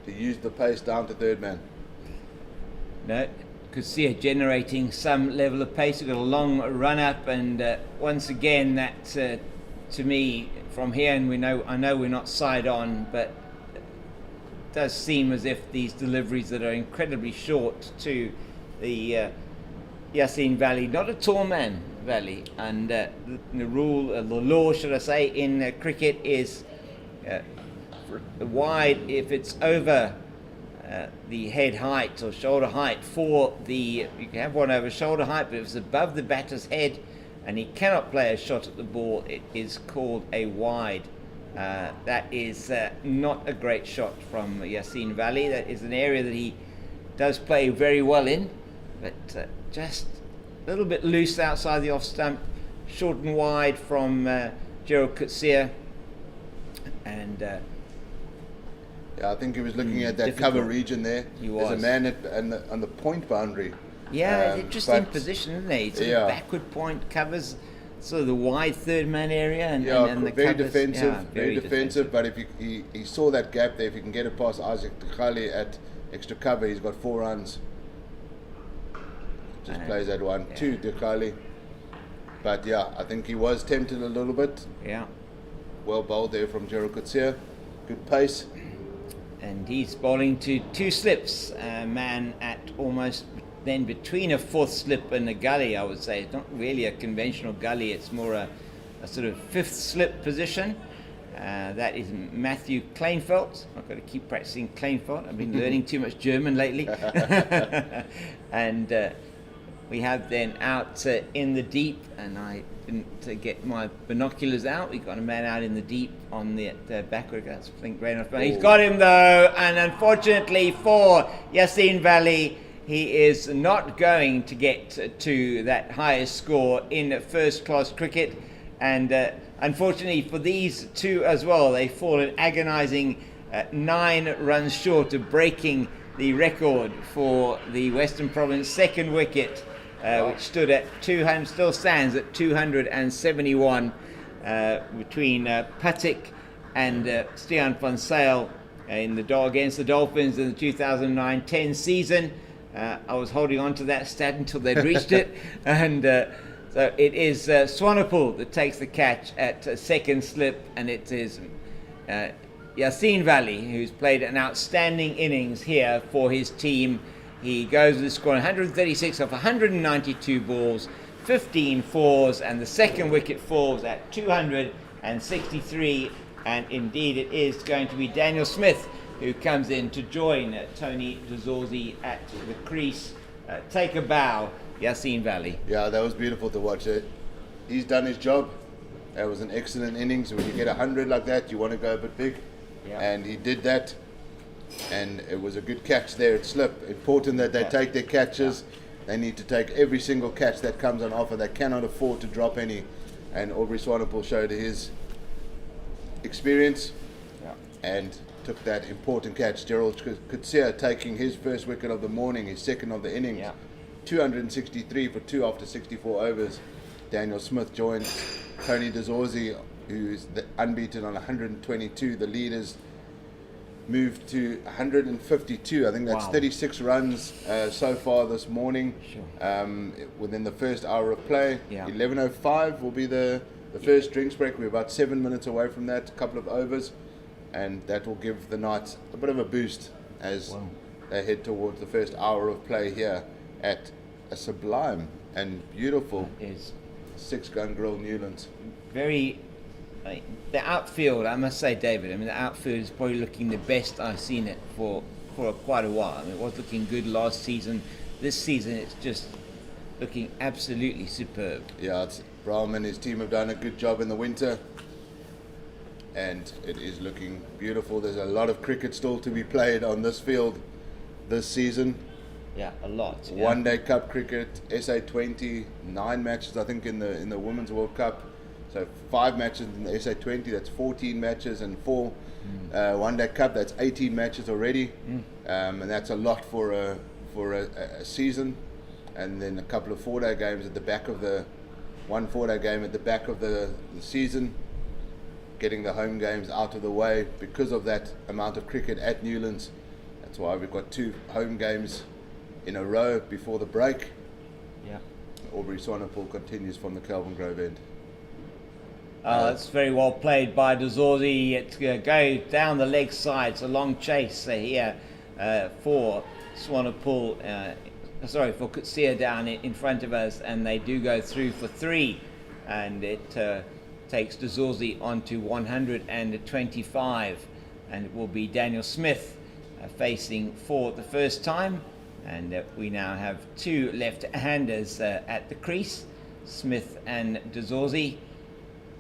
use the pace down to third man. No, Coetzee generating some level of pace. We've got a long run up, and once again that to me from here, and I know we're not side on, but it does seem as if these deliveries that are incredibly short to the Yasin Valley, not a tall man Valley, and the law should I say in cricket is wide if it's over the head height or shoulder height you can have one over shoulder height, but if it's above the batter's head and he cannot play a shot at the ball, it is called a wide. That is not a great shot from Yasin Valley. That is an area that he does play very well in, but just a little bit loose outside the off stump, short and wide from Gerald Coetzee, and I think he was looking at that difficult cover region there. He was. There's a man on the point boundary. Yeah, interesting position, isn't he? It's a backward point, covers sort of the wide third man area, and the very covers, defensive, very defensive. But if he saw that gap there, if he can get it past Isaac Tikhali at extra cover, he's got 4 runs. Just plays that one, 2 Tikhali. But I think he was tempted a little bit. Yeah. Well bowled there from Gerald Coetzee. Good pace. And he's bowling to 2 slips, man at almost then between a 4th slip and a gully, I would say. It's not really a conventional gully, it's more a sort of 5th slip position. That is Matthew Kleinfeldt. I've got to keep practicing Kleinfeldt. I've been learning too much German lately. And we have then out in the deep, and I didn't get my binoculars out. We've got a man out in the deep on the backward. That's great enough. He's got him though, and unfortunately for Yasin Valley, he is not going to get to that highest score in first class cricket. And unfortunately for these two as well, they fall an agonizing 9 runs short of breaking the record for the Western Province second wicket, which stood at 200, still stands at 271 between Patik and Stiaan van Zyl against the Dolphins in the 2009-10 season. I was holding on to that stat until they'd reached it, and so it is Swanepoel that takes the catch at second slip, and it is Yasin Valley who's played an outstanding innings here for his team. He goes with a score 136 off 192 balls, 15 fours, and the second wicket falls at 263, and indeed it is going to be Daniel Smith who comes in to join Tony De Zorzi at the crease. Take a bow, Yasin Valley. Yeah, that was beautiful to watch it. He's done his job. That was an excellent innings. When you get 100 like that, you want to go a bit big. Yeah. And he did that. And it was a good catch there at slip. Important that they take their catches. Yeah. They need to take every single catch that comes on offer. They cannot afford to drop any. And Aubrey Swanepoel showed his experience and took that important catch. Gerald Coetzee taking his first wicket of the morning, his second of the innings, 263 for 2 after 64 overs. Daniel Smith joined Tony DeZorzi, who is unbeaten on 122. The leaders moved to 152. I think that's 36 runs so far this morning. Sure. Within the first hour of play. Yeah. 11:05 will be the first drinks break. We're about 7 minutes away from that, a couple of overs, and that will give the Knights a bit of a boost as they head towards the first hour of play here at a sublime and beautiful 6-gun grill Newlands. Very, the outfield, I must say, David, I mean, the outfield is probably looking the best I've seen it for quite a while. I mean, it was looking good last season. This season, it's just looking absolutely superb. Yeah, Brahm and his team have done a good job in the winter, and it is looking beautiful. There's a lot of cricket still to be played on this field this season. Yeah, a lot. Yeah. One Day Cup cricket, SA 20, 9 matches I think in the Women's World Cup. So 5 matches in the SA 20, that's 14 matches, and 4 One Day Cup, that's 18 matches already. And that's a lot for a season. And then a couple of 4-day games at the back of one 4-day game at the back of the season, getting the home games out of the way because of that amount of cricket at Newlands. That's why we've got 2 home games in a row before the break. Yeah. Aubrey Swanepoel continues from the Kelvin Grove end. It's very well played by DeZorzi. It's going to go down the leg side. It's a long chase here for Swanepoel. For Kutsia down in front of us, and they do go through for 3, and it takes DeZorzi on to 125, and it will be Daniel Smith facing for the first time, and we now have 2 left-handers at the crease, Smith and DeZorzi.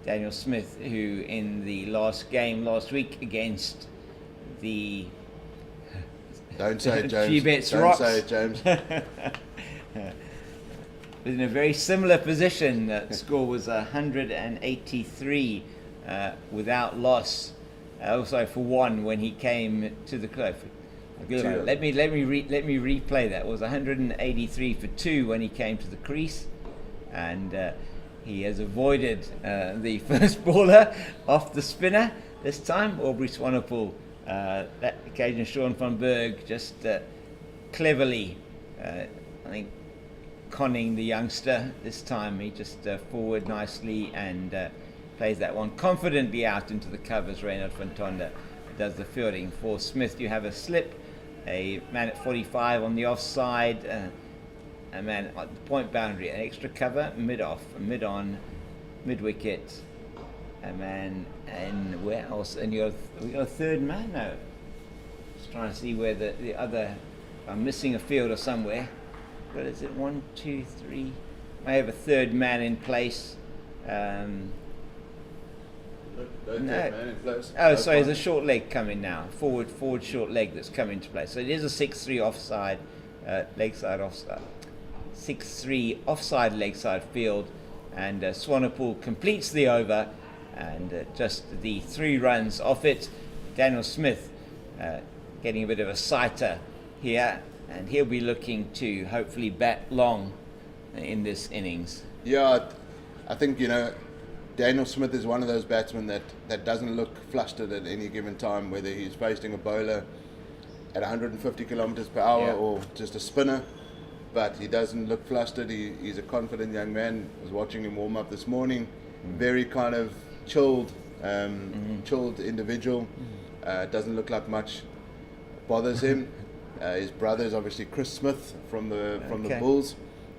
Daniel Smith, who in the last game last week against the Don't say it, James. G-Bets Don't Rocks. say it, James. Was in a very similar position. The score was 183 without loss. Also for 1 when he came to the club. Let me replay that. It was 183 for 2 when he came to the crease, and he has avoided the first baller off the spinner this time. Aubrey Swanepoel. That occasion, Sean van Berg just cleverly, I think, conning the youngster this time. He just forward nicely and plays that one confidently out into the covers. Reynard van Tonda does the fielding. For Smith, you have a slip, a man at 45 on the offside, a man at the point boundary, an extra cover, mid-off, mid-on, mid-wicket, a man, and where else? And we got a third man now. Just trying to see where the other. I'm missing a fielder somewhere. But is it 1, 2, 3? I have a third man in place. No. Oh, sorry. There's a short leg coming now. Forward short leg that's come into play. So it is a 6-3 offside, leg side offside. 6-3 offside leg side field, and Swanepoel completes the over. And just the 3 runs off it. Daniel Smith getting a bit of a sighter here, and he'll be looking to hopefully bat long in this innings. Yeah, I think, Daniel Smith is one of those batsmen that doesn't look flustered at any given time, whether he's facing a bowler at 150 kilometers per hour or just a spinner. But he doesn't look flustered. He's a confident young man. I was watching him warm up this morning. Very kind of chilled individual. Doesn't look like much bothers him. His brother is obviously Chris Smith from the Bulls.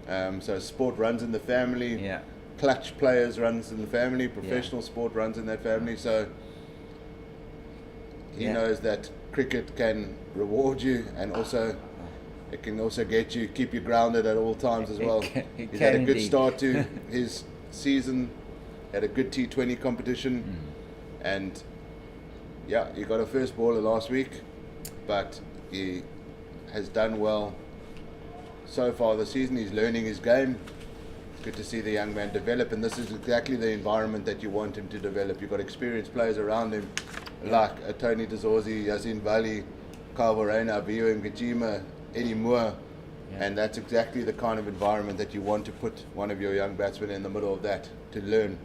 So sport runs in the family. Yeah. Clutch players runs in the family. Professional sport runs in that family. So he knows that cricket can reward you, and also it can also keep you grounded at all times as well. He's had a good start to his season. Had a good T20 competition, and he got a first baller last week, but he has done well so far this season. He's learning his game. It's good to see the young man develop, and this is exactly the environment that you want him to develop. You've got experienced players around him, like Tony DeZorzi, Yazin Vali, Carl Varena, Abio Ngajima, Eddie Moore, Yeah. And that's exactly the kind of environment that you want to put one of your young batsmen in the middle of that to learn.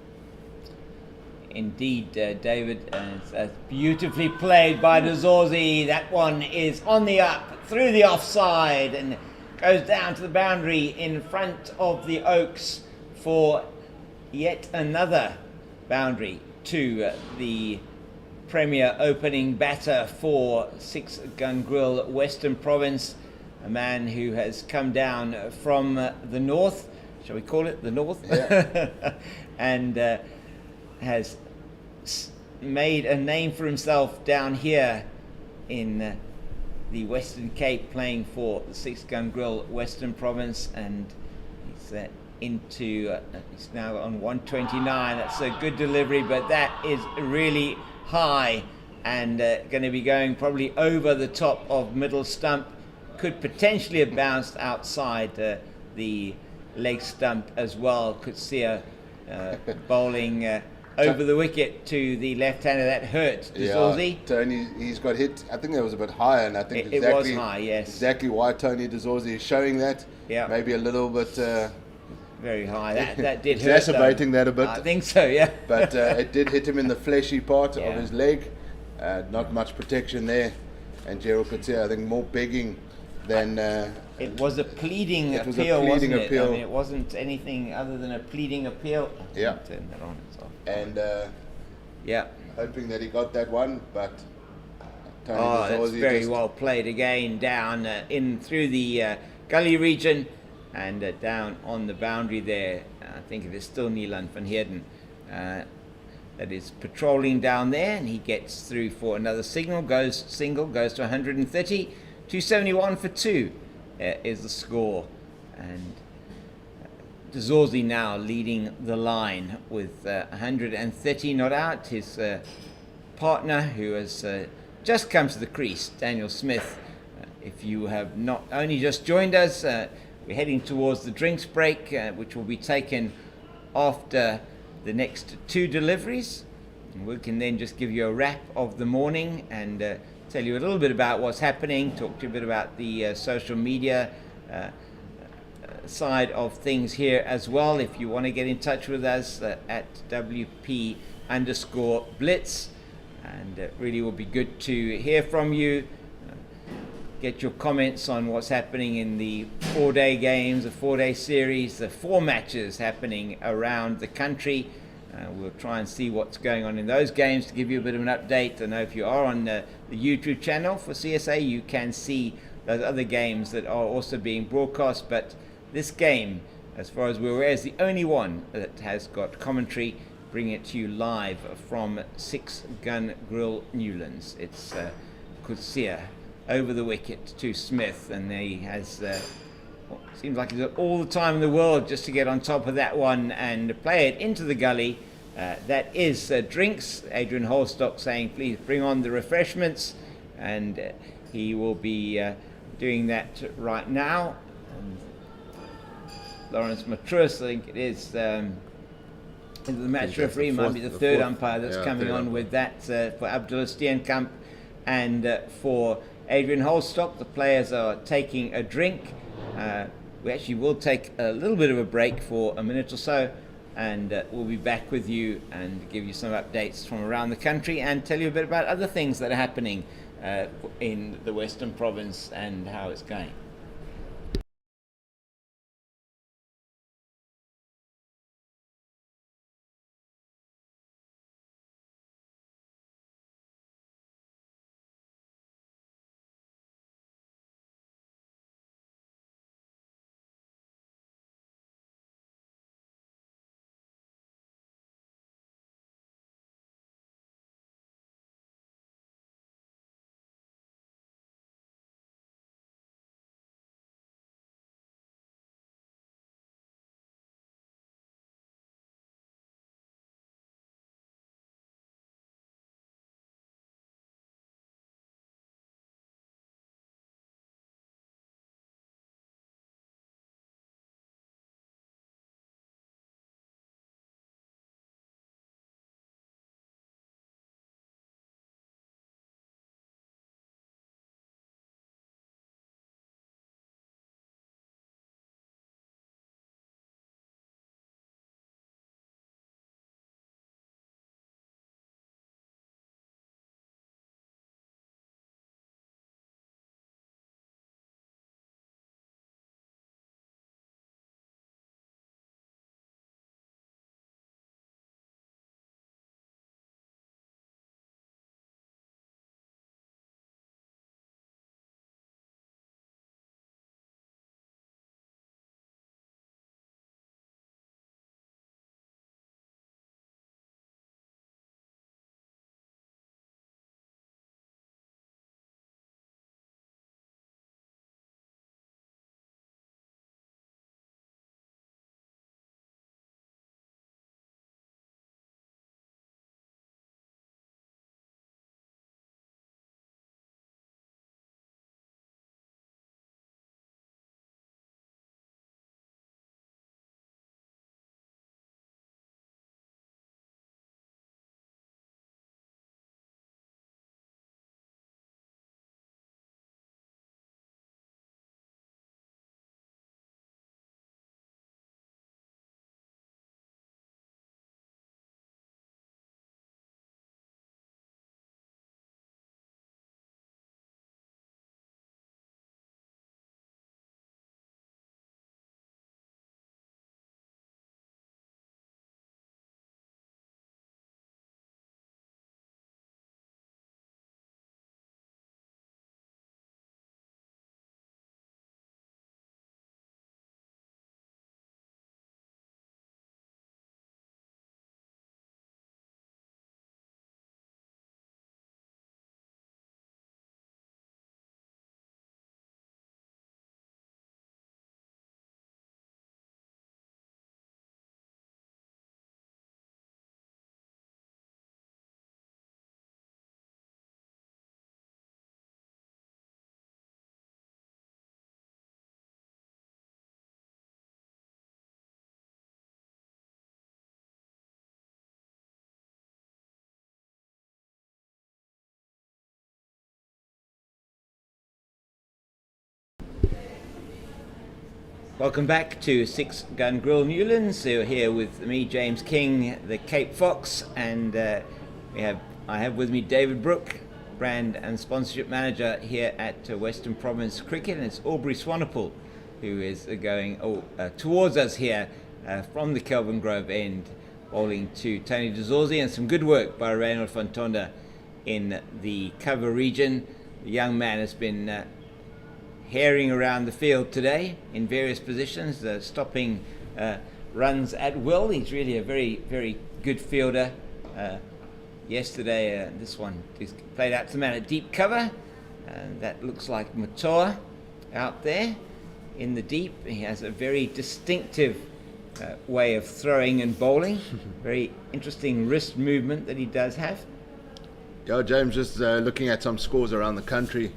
Indeed, David, it's beautifully played by De Zorzi. That one is on the up, through the offside, and goes down to the boundary in front of the Oaks for yet another boundary to the Premier opening batter for Six Gun Grill Western Province, a man who has come down from the north, shall we call it the north, Yeah. and has made a name for himself down here in the Western Cape, playing for the Six Gun Grill Western Province, and he's he's now on 129. That's a good delivery, but that is really high and going to be going probably over the top of middle stump. Could potentially have bounced outside the leg stump as well. Could see a bowling over the wicket to the left-hander. That hurt De Zorzi. Tony, he's got hit. I think that was a bit higher, and I think it was high, yes. Exactly why Tony De Zorzi is showing that. Yeah. Maybe a little bit... very high. That did hurt. Exacerbating that a bit. I think so, yeah. But it did hit him in the fleshy part Yeah. of his leg. Not much protection there. And Gerald could see, I think, more begging than... it was a pleading it appeal, was a pleading wasn't it? appeal. I mean, it wasn't anything other than a pleading appeal. Yeah. Turn that on. It's off. And Yeah. hoping that he got that one, but... Tony Oh, De that's Zorzi very just- well played again, down in through the gully region and down on the boundary there. I think it is still Nilan van Heerden that is patrolling down there, and he gets through for another single, goes to 130. 271 for 2 is the score, and De Zorzi now leading the line with 130 not out. His partner, who has just come to the crease, Daniel Smith. If you have not only just joined us, we're heading towards the drinks break, which will be taken after the next 2 deliveries. And we can then just give you a wrap of the morning and tell you a little bit about what's happening, talk to you a bit about the social media side of things here as well. If you want to get in touch with us at WP_Blitz, and it really will be good to hear from you. Get your comments on what's happening in the 4-day games, the 4-day series, the 4 matches happening around the country. We'll try and see what's going on in those games to give you a bit of an update. I know if you are on the YouTube channel for CSA, you can see those other games that are also being broadcast, but this game, as far as we're aware, is the only one that has got commentary, bringing it to you live from Six Gun Grill Newlands. It's Kutsia over the wicket to Smith, and he has seems like he's got all the time in the world just to get on top of that one and play it into the gully. That is drinks. Adrian Holstock saying please bring on the refreshments, and he will be doing that right now. And Lawrence Matruss, I think it is the match referee, might be the third umpire that's coming on with that for Abdullah Steenkamp, and for Adrian Holstock. The players are taking a drink. We actually will take a little bit of a break for a minute or so, and we'll be back with you and give you some updates from around the country and tell you a bit about other things that are happening in the Western Province and how it's going. Welcome back to Six Gun Grill Newlands. So here with me, James King, the Cape Fox, and I have with me David Brooke, brand and sponsorship manager here at Western Province Cricket, and it's Aubrey Swanepoel who is going towards us here from the Kelvin Grove end, bowling to Tony DeZorzi, and some good work by Reynald Fontonda in the cover region. The young man has been herring around the field today in various positions, stopping runs at will. He's really a very, very good fielder. Yesterday, this one is played out to the man at deep cover. That looks like Matoa out there in the deep. He has a very distinctive way of throwing and bowling. Very interesting wrist movement that he does have. Yeah, James, just looking at some scores around the country.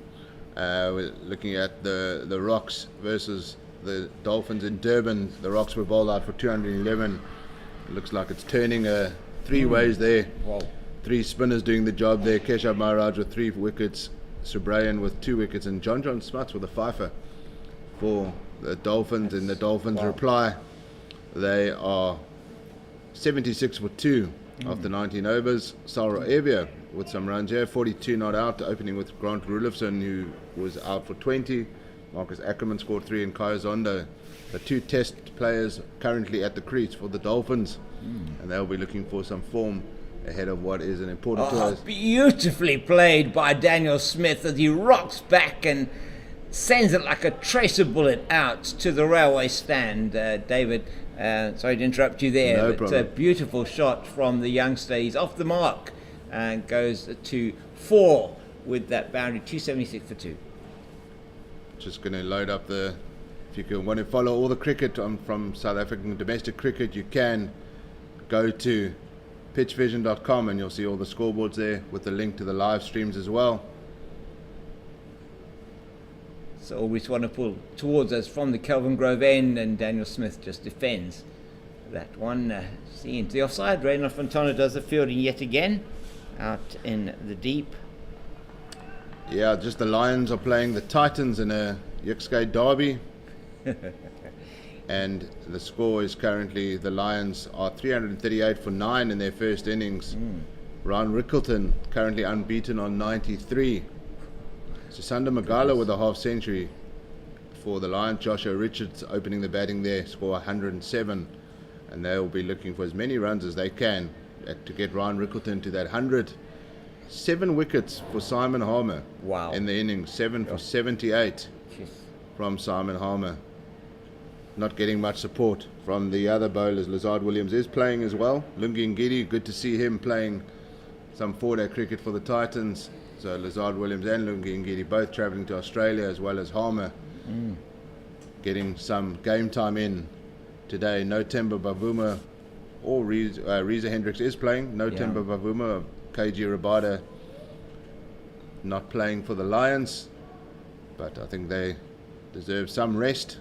We're looking at the Rocks versus the Dolphins in Durban. The Rocks were bowled out for 211. It looks like it's turning three ways there. Wow. Three spinners doing the job there. Keshav Maharaj with 3 wickets, Subrayan with 2 wickets, and John Smuts with a fifer for the Dolphins. In the Dolphins' reply, they are 76 for 2 after 19 overs. Sal Evia with some runs here, 42 not out, opening with Grant Rulofson, who was out for 20. Marcus Ackerman scored 3, and Kaya Zondo, the 2 test players currently at the crease for the Dolphins, and they'll be looking for some form ahead of what is an important tour. Beautifully played by Daniel Smith as he rocks back and sends it like a tracer bullet out to the railway stand. David, sorry to interrupt you there, no but problem. A beautiful shot from the youngster. He's off the mark and goes to 4 with that boundary, 276 for 2. Just going to load up if you want to follow all the cricket from South African domestic cricket, you can go to pitchvision.com and you'll see all the scoreboards there with the link to the live streams as well. So we want to pull towards us from the Kelvin Grove end, and Daniel Smith just defends that one. See into the offside. Reynald Fontana does the fielding yet again out in the deep. Yeah, just the Lions are playing the Titans in a Yixgate derby. And the score is currently, the Lions are 338 for 9 in their first innings. Ryan Rickleton currently unbeaten on 93. Sisanda Magala with a half century for the Lions. Joshua Richards opening the batting there, score 107. And they'll be looking for as many runs as they can to get Ryan Rickleton to that 100. 7 wickets for Simon Harmer. Wow. In the innings, 7 for 78 Jeez. from Simon Harmer. Not getting much support from the other bowlers. Lazard Williams is playing as well. Lungi Ngidi, good to see him playing some 4-day cricket for the Titans. So Lazard Williams and Lungi Ngidi both travelling to Australia, as well as Harmer getting some game time in today. No Temba Bavuma or Reza Hendricks is playing. No Temba Bavuma. KG Rabada not playing for the Lions, but I think they deserve some rest.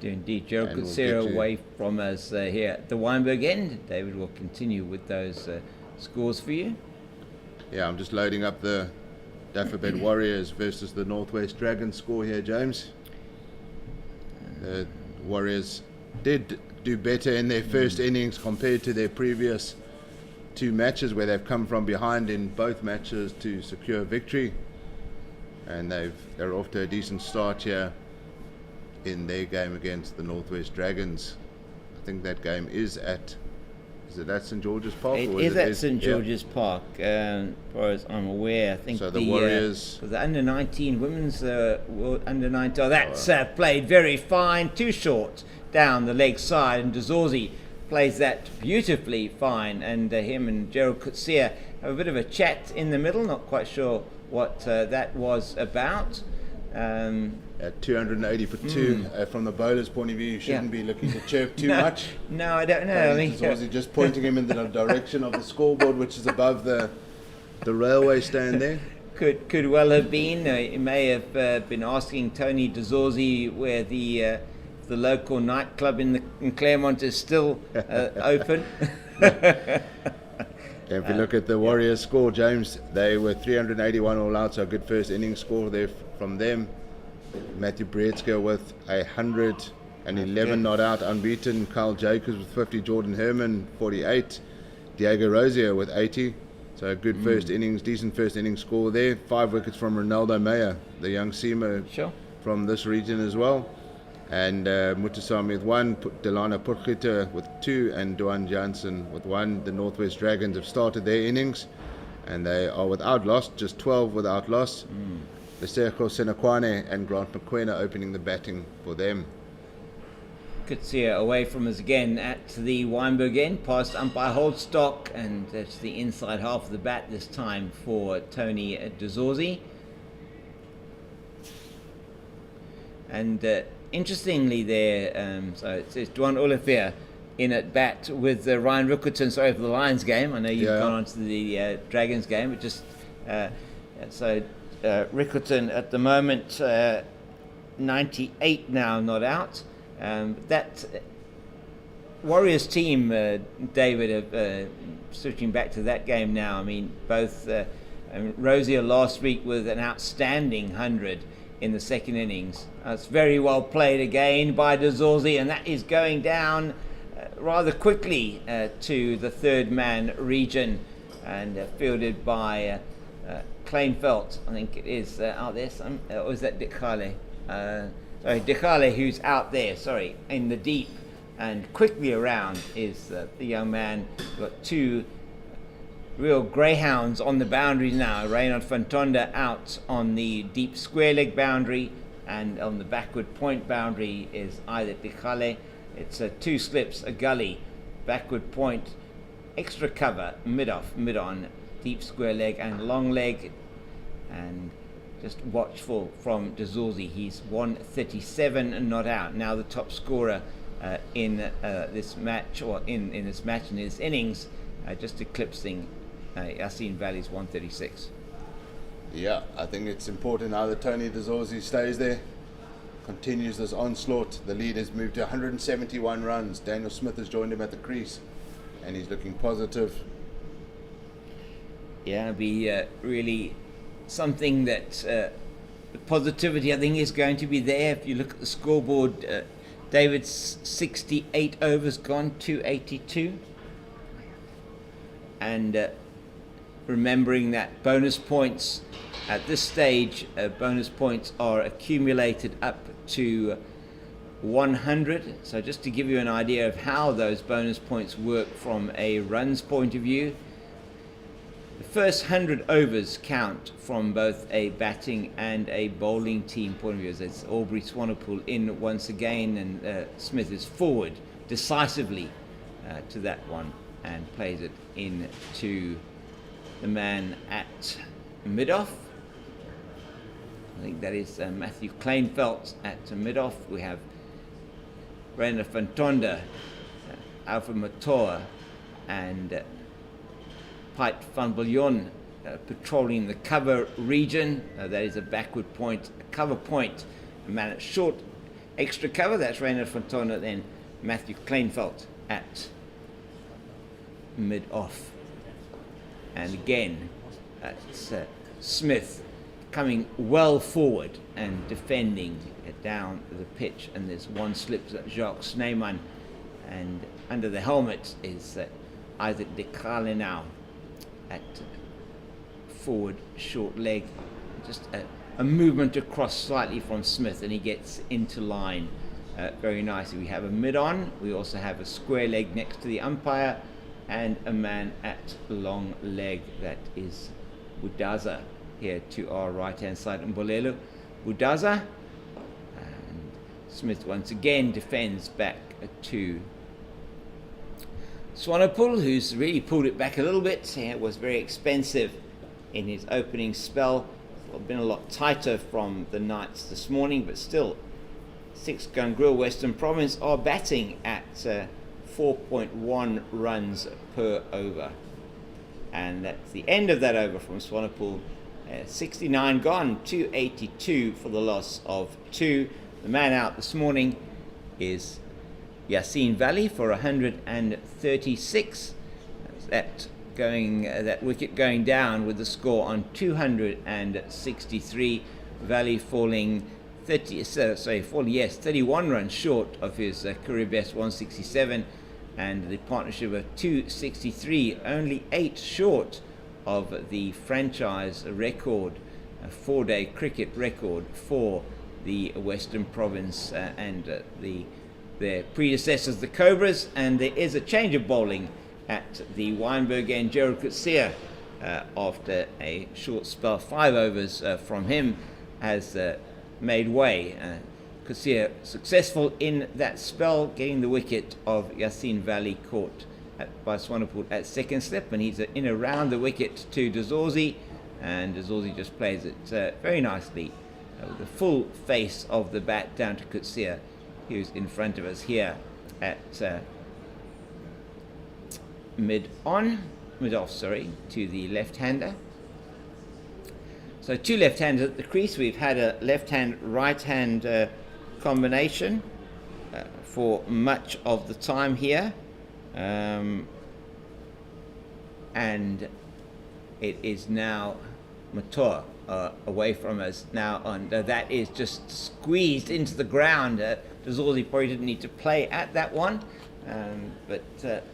Do indeed. Gerald And Kutsera away from us here at the Weinberg end. David will continue with those scores for you. Yeah, I'm just loading up the Dapperbed Warriors versus the Northwest Dragons score here, James. The Warriors did do better in their first innings compared to their previous 2 matches, where they've come from behind in both matches to secure victory, and they're off to a decent start here in their game against the Northwest Dragons. I think that game is at St George's Park? It is at St George's Park, as far as I'm aware. I think so. The Warriors, the under-19 women's under-19. Oh, that's played very fine, too short down the leg side, and DeZorzi plays that beautifully fine, and him and Gerald Kutsia have a bit of a chat in the middle. Not quite sure what that was about. At 280 for 2, from the bowler's point of view, you shouldn't be looking to chirp too much. No, I don't know. Was he just pointing him in the direction of the scoreboard, which is above the railway stand there? Could well have been. He may have been asking Tony DeZorzi where the local nightclub in Claremont is still open. If you look at the Warriors score, James, they were 381 all out, so a good first innings score there from them. Matthew Breetzker with 100, And 11 not out, unbeaten. Kyle Jacobs with 50, Jordan Herman 48, Diego Rosier with 80. So a good first innings, decent first innings score there. 5 wickets from Ronaldo Meyer, the young seamer from this region as well. And Mutusami with 1, Delano Purkita with 2, and Duan Jansen with 1. The Northwest Dragons have started their innings, and they are without loss, just 12 without loss. Lesego Senekwane and Grant McQueen are opening the batting for them. Kutsia away from us again at the Weinberg end, past umpire Holdstock, and that's the inside half of the bat this time for Tony DeZorzi. And interestingly there, so it says Duan Olivier in at bat with Ryan Rickerton, sorry for the Lions game. I know you've gone on to the Dragons game, but just so Rickerton at the moment 98 now, not out. That Warriors team, David, switching back to that game now, I mean, both Rosier last week with an outstanding 100 in the second innings. It's very well played again by DeZorzi, and that is going down rather quickly to the third man region, and fielded by Kleinfeld, I think it is out there. Or is that Dick Harley? Sorry, Dekale, who's out there, in the deep, and quickly around is the young man. Got 2 real greyhounds on the boundaries now. Reynard Fantonda out on the deep square leg boundary, and on the backward point boundary is either Dekale. It's 2 slips, a gully, backward point, extra cover, mid-off, mid-on, deep square leg and long leg, and just watchful from DeZorzi. He's 137 and not out. Now the top scorer in this match, or in this match, in his innings, just eclipsing Yassine Valley's 136. Yeah, I think it's important now that Tony DeZorzi stays there, continues this onslaught. The lead has moved to 171 runs. Daniel Smith has joined him at the crease, and he's looking positive. Yeah, it'll be really something that the positivity, I think, is going to be there. If you look at the scoreboard, David's 68 overs gone, 282. And remembering that bonus points at this stage, bonus points are accumulated up to 100. So just to give you an idea of how those bonus points work from a runs point of view, the first 100 overs count from both a batting and a bowling team point of view. It's Aubrey Swanepoel in once again, and Smith is forward decisively to that one and plays it in to the man at mid-off. I think that is Matthew Kleinfeld at mid-off. We have Brenda Fantonda, Alfred Matoa, and Pite van Biljon patrolling the cover region. That is a backward point, a cover point, a man at short extra cover. That's Reynard Fantonda, then Matthew Kleinfeld at mid-off. And again, it's Smith coming well forward and defending it down the pitch. And there's one slip at Jacques Sneeman. And under the helmet is Isaac de Carle now at forward short leg. Just a movement across slightly from Smith, and he gets into line very nicely. We have a mid-on. We also have a square leg next to the umpire, and a man at long leg. That is Budaza here to our right-hand side. Mbolelo Budaza. And Smith once again defends back to Swanepoel, who's really pulled it back a little bit. It was very expensive in his opening spell. It's been a lot tighter from the Knights this morning, but still, 6 Gungril Western Province are batting at 4.1 runs per over. And that's the end of that over from Swanepoel. 69 gone, 282 for the loss of 2. The man out this morning is Yassine Valley for 136. That wicket going down with the score on 263. Valley falling 31 runs short of his career best 167, and the partnership of 263, only 8 short of the franchise record, a 4-day cricket record for the Western Province and their predecessors, the Cobras. And there is a change of bowling at the Weinberg and Gerald Coetzee after a short spell. 5 overs from him has made way. Coetzee successful in that spell, getting the wicket of Yassine Valley caught by Swanepoel at second slip, and he's in around the wicket to Dazorzi, and Dazorzi just plays it very nicely with the full face of the bat down to Coetzee, who's in front of us here at mid-off, to the left-hander. So 2 left-handers at the crease. We've had a left-hand, right-hand combination for much of the time here. And it is now Matoa away from us now, and that is just squeezed into the ground. Dazorzi probably didn't need to play at that one, but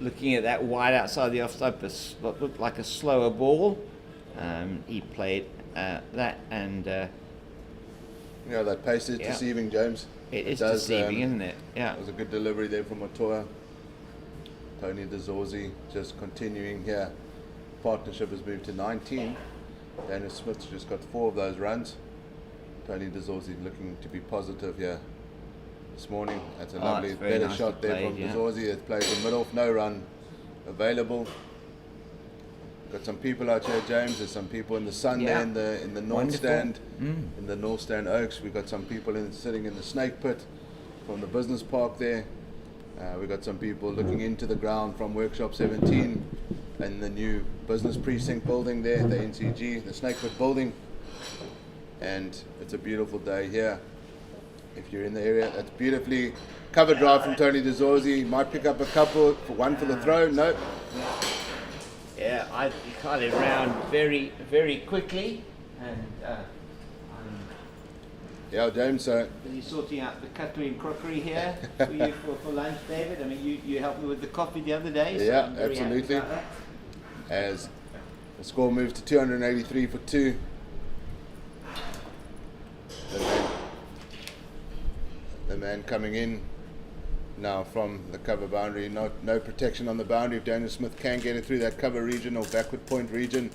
looking at that wide outside the offside, what looked like a slower ball, he played that, and that pace is deceiving, James. It is deceiving, isn't it? Yeah. It was a good delivery there from Matoa. Tony Dazorzi just continuing here. Partnership has moved to 19. Daniel Smith's just got 4 of those runs. Tony Dazorzi looking to be positive here this morning. That's a lovely better shot there from Dazorzi. It's played the middle, no run available. Got some people out here, James. There's some people in the sun there in the north stand, in the north stand Oaks. We got some people sitting in the snake pit from the business park there. We got some people looking into the ground from Workshop 17 and the new business precinct building there, the NCG, the snake pit building. And it's a beautiful day here. If you're in the area, that's beautifully cover drive from Tony Dazorzi. Might pick up a couple, one for the throw. Nope. Yeah, I cut it round very, very quickly, and James. So he's sorting out the cutlery and crockery here for you for lunch, David. I mean, you helped me with the coffee the other day. So yeah, absolutely. As the score moves to 283 for 2. The man coming in now from the cover boundary. No protection on the boundary. If Daniel Smith can get it through that cover region or backward point region,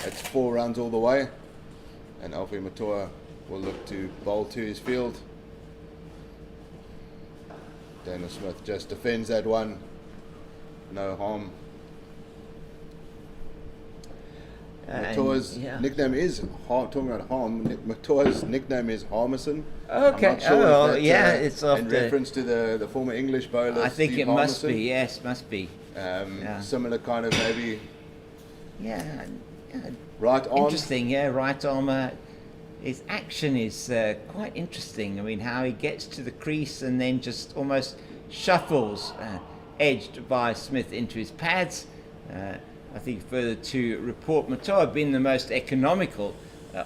it's 4 runs all the way. And Alfie Matoa will look to bowl to his field. Daniel Smith just defends that one. No harm. Matoa's nickname is talking about harm. Matoa's nickname is Harmison. Okay. Sure it's in reference to the former English bowler. I think Steve it must Harmison. be. Yes, must be. Similar kind of maybe. Yeah. Right arm. Interesting. Yeah, right arm. His action is quite interesting. I mean, how he gets to the crease and then just almost shuffles, edged by Smith into his pads. I think further to report, Matoa being the most economical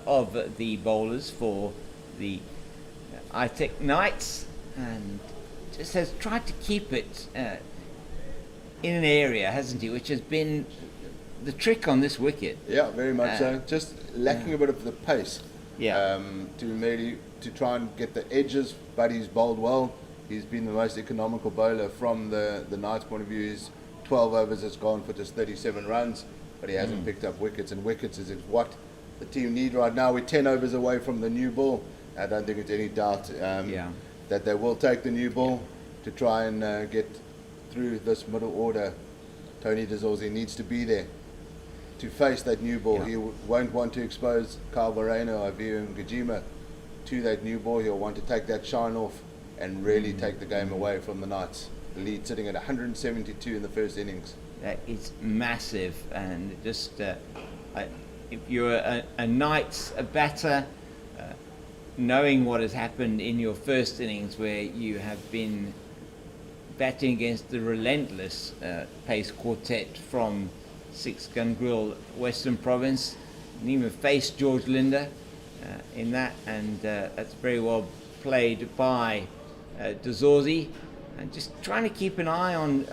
of the bowlers for the ITEC Knights, and just has tried to keep it in an area, hasn't he, which has been the trick on this wicket. Yeah, very much so. Just lacking a bit of the pace. Yeah. To try and get the edges, but he's bowled well. He's been the most economical bowler from the Knights' point of view. His 12 overs has gone for just 37 runs, but he hasn't picked up wickets, and wickets is what the team need right now. We're 10 overs away from the new ball. I don't think it's any doubt that they will take the new ball to try and get through this middle order. Tony Dazorzi needs to be there to face that new ball. He won't want to expose Kyle Varane or Aviu Ngajima to that new ball. He'll want to take that shine off and really take the game away from the Knights. The lead sitting at 172 in the first innings. That is massive, and just if you're a Knights batter, knowing what has happened in your first innings where you have been batting against the relentless pace quartet from Six Gun Grill Western Province, and even faced George Linder in that, and that's very well played by Dazorzi, and just trying to keep an eye on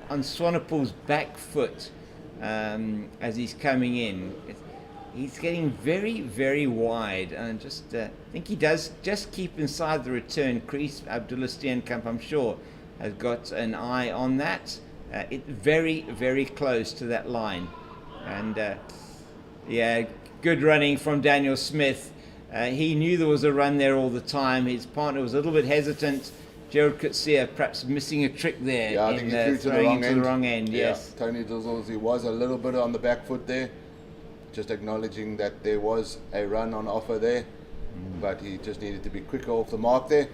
Swanepoel's back foot as he's coming in. He's getting very, very wide, and just I think he does just keep inside the return crease. Abdullah Steenkamp, I'm sure, has got an eye on that. It's very, very close to that line, and yeah, good running from Daniel Smith. He knew there was a run there all the time. His partner was a little bit hesitant. Gerald Coetzee perhaps missing a trick there. Yeah, I think he threw to the wrong end. Yes. Tony Dazorzi was a little bit on the back foot there, just acknowledging that there was a run on offer there, but he just needed to be quicker off the mark there.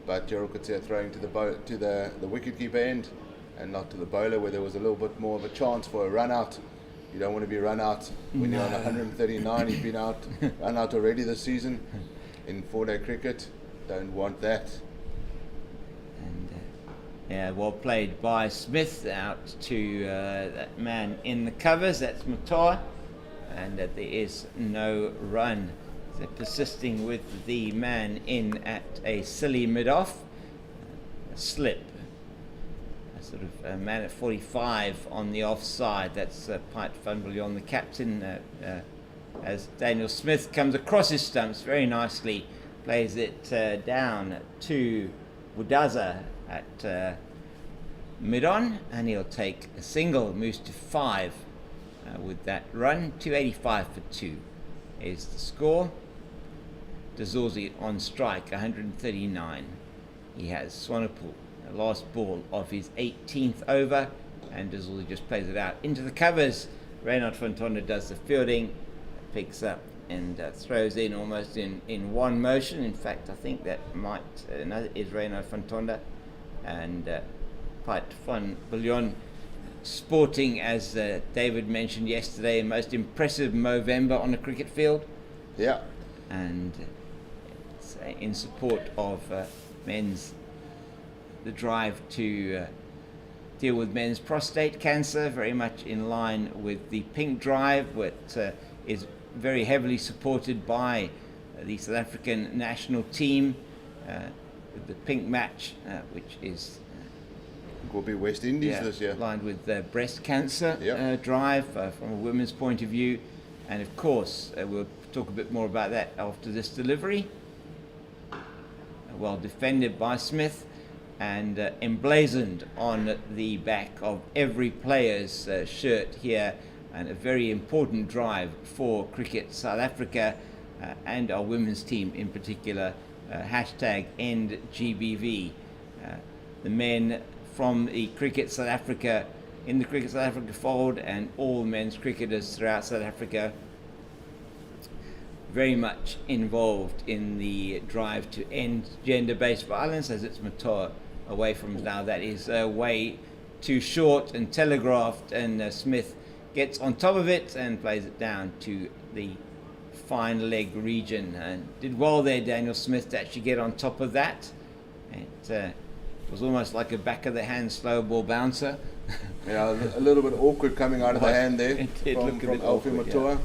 But Gerald Coetzee throwing to the wicketkeeper end and not to the bowler, where there was a little bit more of a chance for a run out. You don't want to be run out when you're on 139. He's been run out already this season in 4-day cricket. Don't want that. And yeah, well played by Smith out to that man in the covers. That's Matoa, and there is no run. So persisting with the man in at a silly mid-off, a slip. Sort of a man at 45 on the offside. That's Piet van Biljon, the captain, as Daniel Smith comes across his stumps very nicely, plays it down to Budaza at mid-on, and he'll take a single, moves to 5 with that run. 285 for 2 is the score. Dazorzi on strike, 139. He has Swanepoel, last ball of his 18th over, and Dazorzi just plays it out into the covers. Reynard van Tonder does the fielding, picks up and throws in almost in one motion. In fact, I think that is Reynard van Tonder, and Piet van Biljon sporting, as David mentioned yesterday, a most impressive Movember on a cricket field. Yeah. And it's in support of the drive to deal with men's prostate cancer, very much in line with the Pink Drive, which is very heavily supported by the South African national team. The Pink Match, which is will be West Indies this year, aligned with the breast cancer drive from a women's point of view. And of course, we'll talk a bit more about that after this delivery. Well defended by Smith, and emblazoned on the back of every player's shirt here, and a very important drive for Cricket South Africa and our women's team in particular. Hashtag End GBV. The men from the Cricket South Africa, in the Cricket South Africa fold, and all men's cricketers throughout South Africa, very much involved in the drive to end gender-based violence, as it's Matoa away from now. That is way too short and telegraphed, and Smith gets on top of it and plays it down to the fine leg region, and did well there, Daniel Smith, to actually get on top of that. It was almost like a back of the hand slow ball bouncer. Yeah, a little bit awkward coming out of the hand there from Alfie Matoa.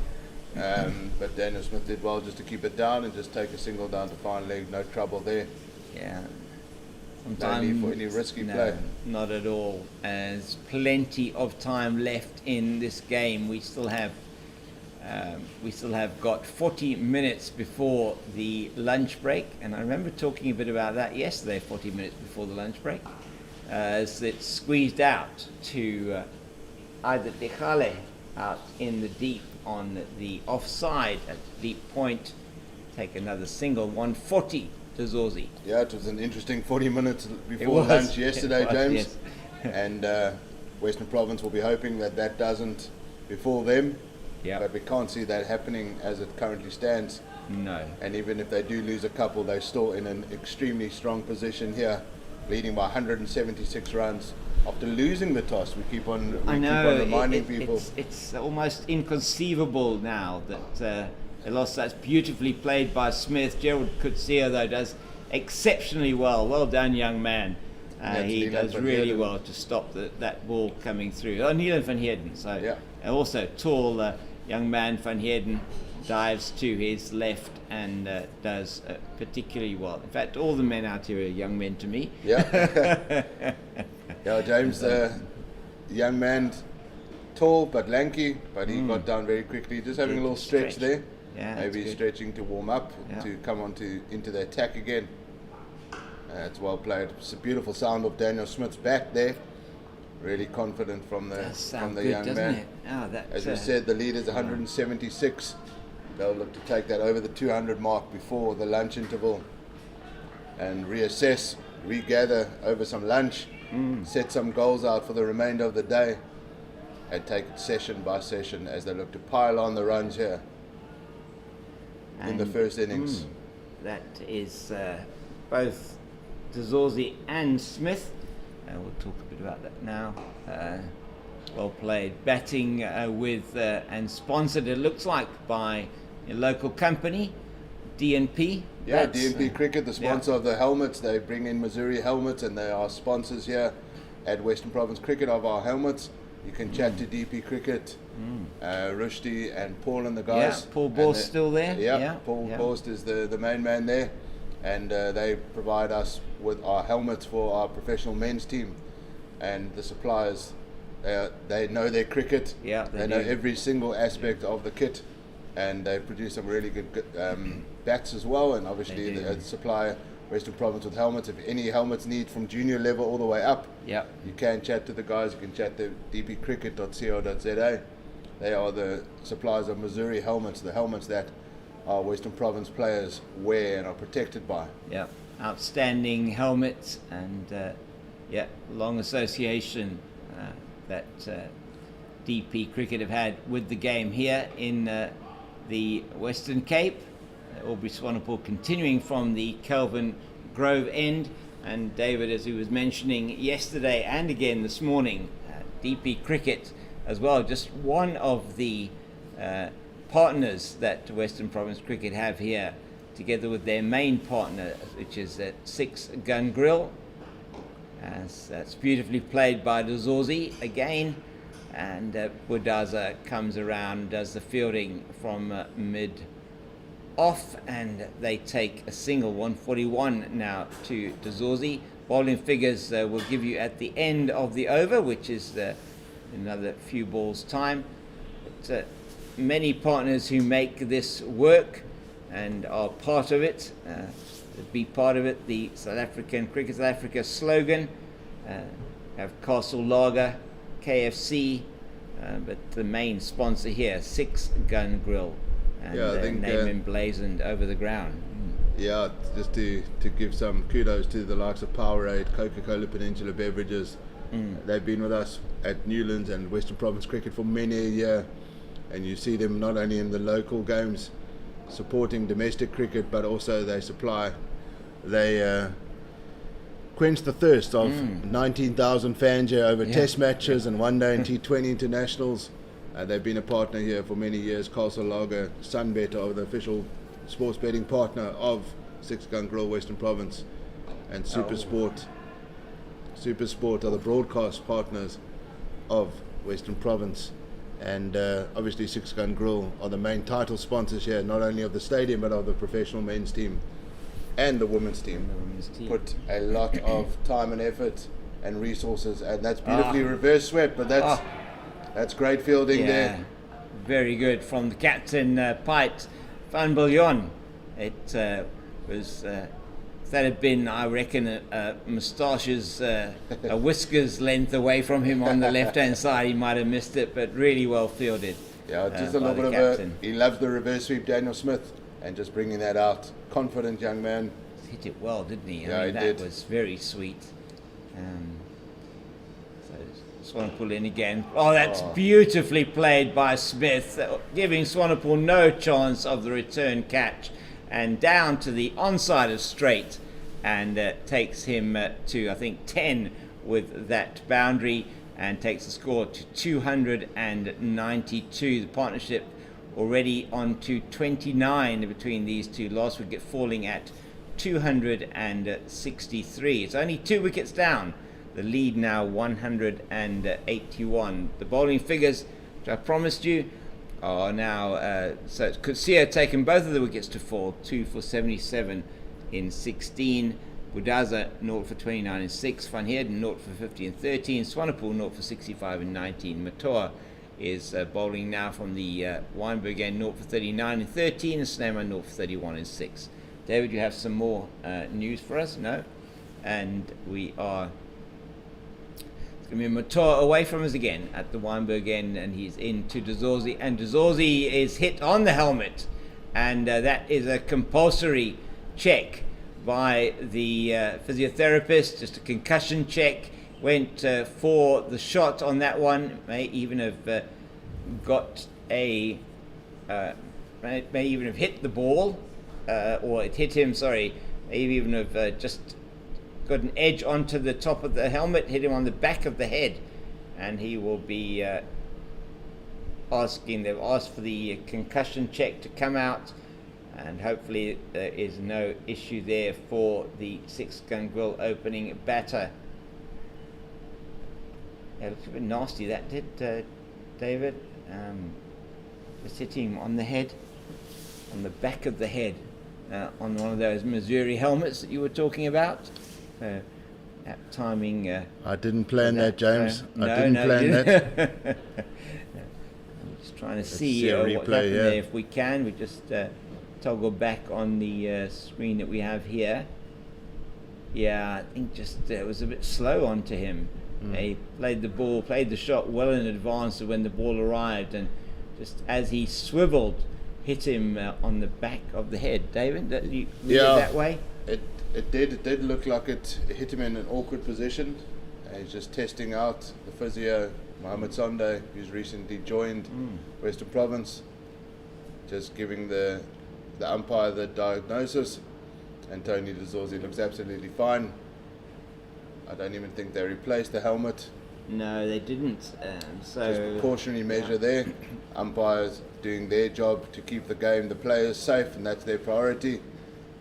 Yeah. But Daniel Smith did well just to keep it down and just take a single down to fine leg, no trouble there. Yeah. No need for any risky play. Not at all. There's plenty of time left in this game. We still have got 40 minutes before the lunch break, and I remember talking a bit about that yesterday. 40 minutes before the lunch break, as it's squeezed out to either Dechale out in the deep on the offside at deep point, take another single. 140 to Zorzi. Yeah, it was an interesting 40 minutes before lunch yesterday, James. Yes. And Western Province will be hoping that doesn't befall them. Yeah. But we can't see that happening as it currently stands. No. And even if they do lose a couple, they're still in an extremely strong position here, leading by 176 runs. After losing the toss, we keep on reminding people. It's almost inconceivable now that they lost. That's beautifully played by Smith. Gerald Coetzee, though, does exceptionally well. Well done, young man. He does really well to stop that ball coming through. Oh, Neelan van Heerden. So also tall young man Van Heerden dives to his left and does particularly well. In fact, all the men out here are young men to me. Yeah. Yeah, James, young man, tall but lanky, but he got down very quickly. Just having a little stretch there. Yeah, maybe stretching to warm up, to come into the attack again. It's well played. It's a beautiful sound of Daniel Smith's bat there. Really confident from the good, young man. It? Oh, as we said, the lead is 176. They'll look to take that over the 200 mark before the lunch interval and reassess, regather over some lunch, set some goals out for the remainder of the day, and take it session by session as they look to pile on the runs here in the first innings. That is both Dzorzi and Smith. We'll talk a bit about that now. Well played. Batting with and sponsored, it looks like, by a local company, DNP. Yeah, DNP Cricket, the sponsor of the helmets. They bring in Missouri helmets, and they are sponsors here at Western Province Cricket of our helmets. You can chat to DP Cricket, Rushdie and Paul and the guys. Yeah, Paul Borst still there. Yeah, Paul Borst is the main man there, and they provide us with our helmets for our professional men's team, and the suppliers. They know their cricket. Yeah, they know every single aspect of the kit, and they produce some really good bats as well. And obviously, they supply Western Province with helmets. If any helmets need from junior level all the way up, you can chat to the guys. You can chat to dpcricket.co.za. They are the suppliers of Missouri helmets, the helmets that our Western Province players wear and are protected by. Yeah, outstanding helmets, and long association that DP Cricket have had with the game here in the Western Cape. Aubrey Swanepoel continuing from the Kelvin Grove end, and David, as he was mentioning yesterday and again this morning, DP Cricket as well, just one of the partners that Western Province Cricket have here, together with their main partner, which is at Six Gun Grill. That's beautifully played by Dzorzi again, and Budaza comes around, does the fielding from mid off, and they take a single. 141 now to Dzorzi. Bowling figures will give you at the end of the over, which is another few balls time. But many partners who make this work and are part of it. Be part of it. The South African Cricket South Africa slogan, have Castle Lager, KFC, but the main sponsor here, Six Gun Grill, and I think, name emblazoned over the ground. Yeah, just to give some kudos to the likes of Powerade, Coca-Cola Peninsula Beverages. They've been with us at Newlands and Western Province Cricket for many a year, and you see them not only in the local games supporting domestic cricket, but also they quench the thirst of 19,000 fans here over test matches and one day and T20 internationals. They've been a partner here for many years. Castle Lager, Sunbet are the official sports betting partner of Six Gun Grill Western Province, and Supersport are the broadcast partners of Western Province. And obviously Six Gun Grill are the main title sponsors here, not only of the stadium but of the professional men's team and the women's team. Put a lot of time and effort and resources, and that's beautifully reverse swept, but that's great fielding there. Very good from the captain, Pite Van Biljon. It was if that had been, I reckon, moustaches, a whisker's length away from him on the left-hand side, he might have missed it, but really well fielded. Yeah, just a little bit of he loves the reverse sweep, Daniel Smith, and just bringing that out. Confident young man. Hit it well, didn't he? Yeah, he that did. was very sweet. So Swanepoel in again. Oh, that's beautifully played by Smith, giving Swanepoel no chance of the return catch, and down to the onside of straight, and takes him to, I think, 10 with that boundary, and takes the score to 292. The partnership already on to 29 between these two. Last wicket falling at 263. It's only 2 wickets down. The lead now 181. The bowling figures, which I promised you, are now, so CSA taken both of the wickets to fall, 2 for 77 in 16. Budaza 0 for 29 in 6. Van Heerden 0 for 50 in 13. Swanepoel 0 for 65 in 19. Matoa is bowling now from the Weinberg end, 0 for 39 in 13. And Sneema 0 for 31 in 6. David, you have some more news for us? No? And we are... It's going to be Matoa away from us again at the Weinberg end, and he's into de Zorzi, and de Zorzi is hit on the helmet, and that is a compulsory check by the physiotherapist, just a concussion check. Went for the shot on that one, may even have got a may even have hit the ball, or it hit him, sorry, maybe even have just got an edge onto the top of the helmet, hit him on the back of the head, and he will be they've asked for the concussion check to come out, and hopefully there is no issue there for the 6-gun grill opening batter. Yeah, it looks a bit nasty, that did, David. Just hitting him on the head, on the back of the head, on one of those Missouri helmets that you were talking about. That timing. I didn't plan that, James. No, I didn't plan that. I'm just trying to see a what's replay, happened yeah. there. If we can, we just toggle back on the screen that we have here. Yeah, I think just it was a bit slow onto him. He played the shot well in advance of when the ball arrived, and just as he swiveled, hit him on the back of the head. David, you read it that way? It did look like it hit him in an awkward position. He's just testing out the physio, Mohamed Sunday, who's recently joined Western Province, just giving the umpire the diagnosis, and Tony de Zorzi looks absolutely fine. I don't even think they replaced the helmet. No, they didn't. So Just precautionary measure there. Umpires doing their job to keep the game, the players safe, and that's their priority.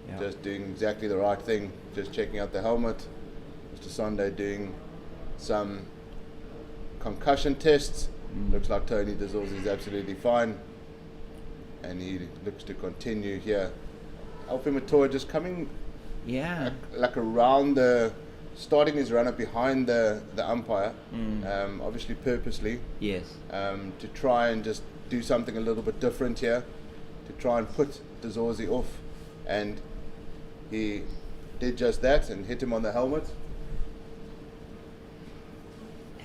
Yeah. Just doing exactly the right thing, just checking out the helmet. Mr. Sunday doing some concussion tests. Looks like Tony de Zorzi is absolutely fine, and he looks to continue here. Alfie Matoa just coming like around starting his runner behind the umpire, obviously purposely. Yes. To try and just do something a little bit different here, to try and put de Zorzi off, and he did just that and hit him on the helmet.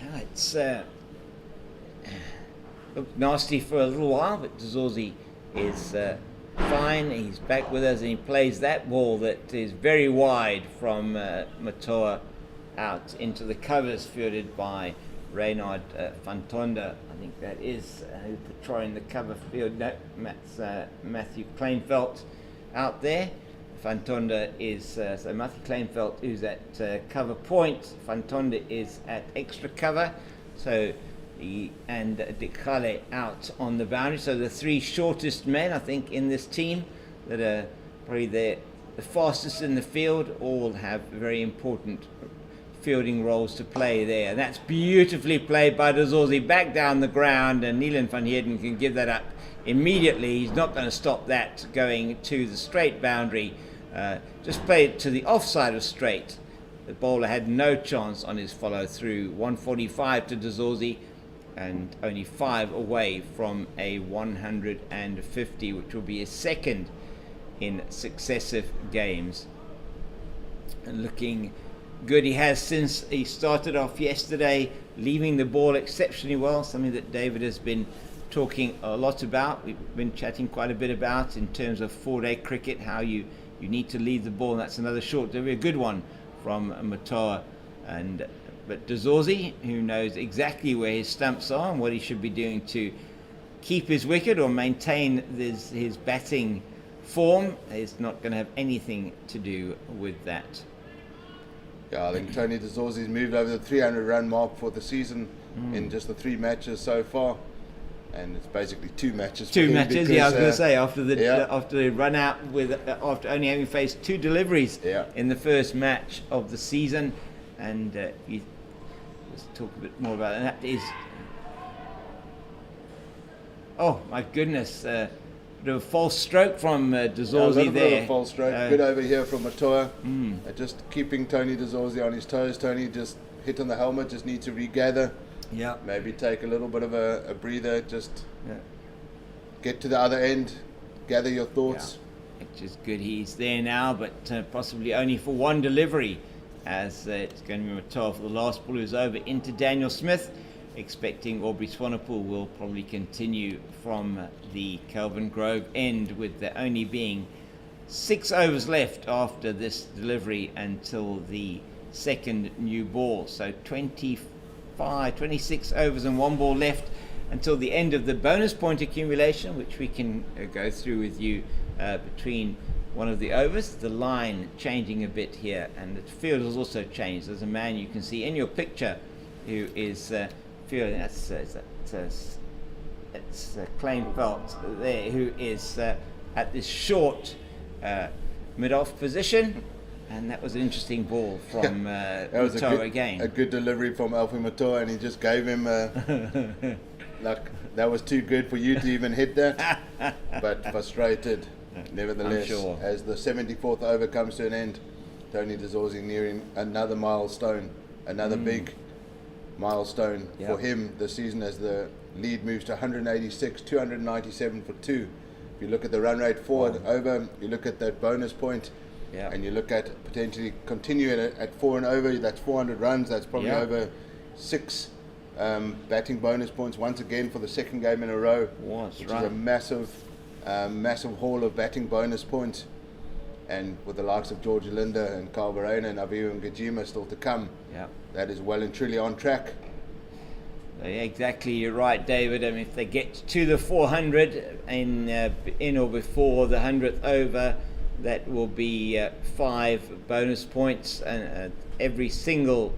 Yeah, it's looked nasty for a little while, but de Zorzi is fine. He's back with us, and he plays that ball that is very wide from Matoa out into the covers, fielded by Reynard van Tonder. I think that is who patrolling the cover field. No, Matthew Kleinveld out there. Van Tonder is so Matthew Kleinveld is at cover point. Van Tonder is at extra cover. So and Dikale out on the boundary. So the three shortest men, I think, in this team that are probably the fastest in the field, all have very important fielding roles to play there. And that's beautifully played by de Zorzi back down the ground, and Neelan van Heerden can give that up immediately. He's not going to stop that going to the straight boundary. Just play it to the offside of straight. The bowler had no chance on his follow through. 145 to de Zorzi, and only 5 away from a 150, which will be his second in successive games. And looking good. He has, since he started off yesterday, leaving the ball exceptionally well, something that David has been talking a lot about. We've been chatting quite a bit about in terms of 4-day cricket, how you need to leave the ball, and that's another short, a good one from Matoa. But de Zorzi, who knows exactly where his stumps are and what he should be doing to keep his wicket or maintain his batting form, is not going to have anything to do with that. Yeah, I think Tony de Zorzi's moved over the 300 run mark for the season in just the 3 matches so far, and it's basically 2 matches. Two matches, because, I was going to say, after the run out after only having faced 2 deliveries in the first match of the season, and let's talk a bit more about it. And that is Oh my goodness. Bit of a false stroke from A Dazorzi little there. bit of a false stroke. Good over here from Matoa. Just keeping Tony Dazorzi on his toes. Tony just hit on the helmet, just need to regather. Yeah. Maybe take a little bit of a breather, just get to the other end, gather your thoughts. Which is good. He's there now, but possibly only for one delivery, as it's going to be Matoa for the last ball who's over into Daniel Smith. Expecting Aubrey Swanepoel will probably continue from the Kelvin Grove end, with there only being 6 overs left after this delivery until the second new ball. So 26 overs and 1 ball left until the end of the bonus point accumulation, which we can go through with you between one of the overs. The line changing a bit here, and the field has also changed. There's a man you can see in your picture who is fielding. It's Kleinfeldt there, who is at this short mid-off position, and that was an interesting ball from Matoa again. A good delivery from Alfie Matoa, and he just gave him like that was too good for you to even hit that, but frustrated nevertheless. Sure. As the 74th over comes to an end, Tony Dazorzi nearing another milestone, another big milestone for him this season, as the lead moves to 186, 297 for 2. If you look at the run rate forward over, you look at that bonus point, and you look at potentially continuing at 4 and over, that's 400 runs, that's probably over 6 batting bonus points once again for the second game in a row, which is a massive haul of batting bonus points. And with the likes of George Linda and Carl Verena and Aviu Ngajima still to come, that is well and truly on track. Exactly, you're right, David. I mean, if they get to the 400 in or before the 100th over, that will be 5 bonus points, and every single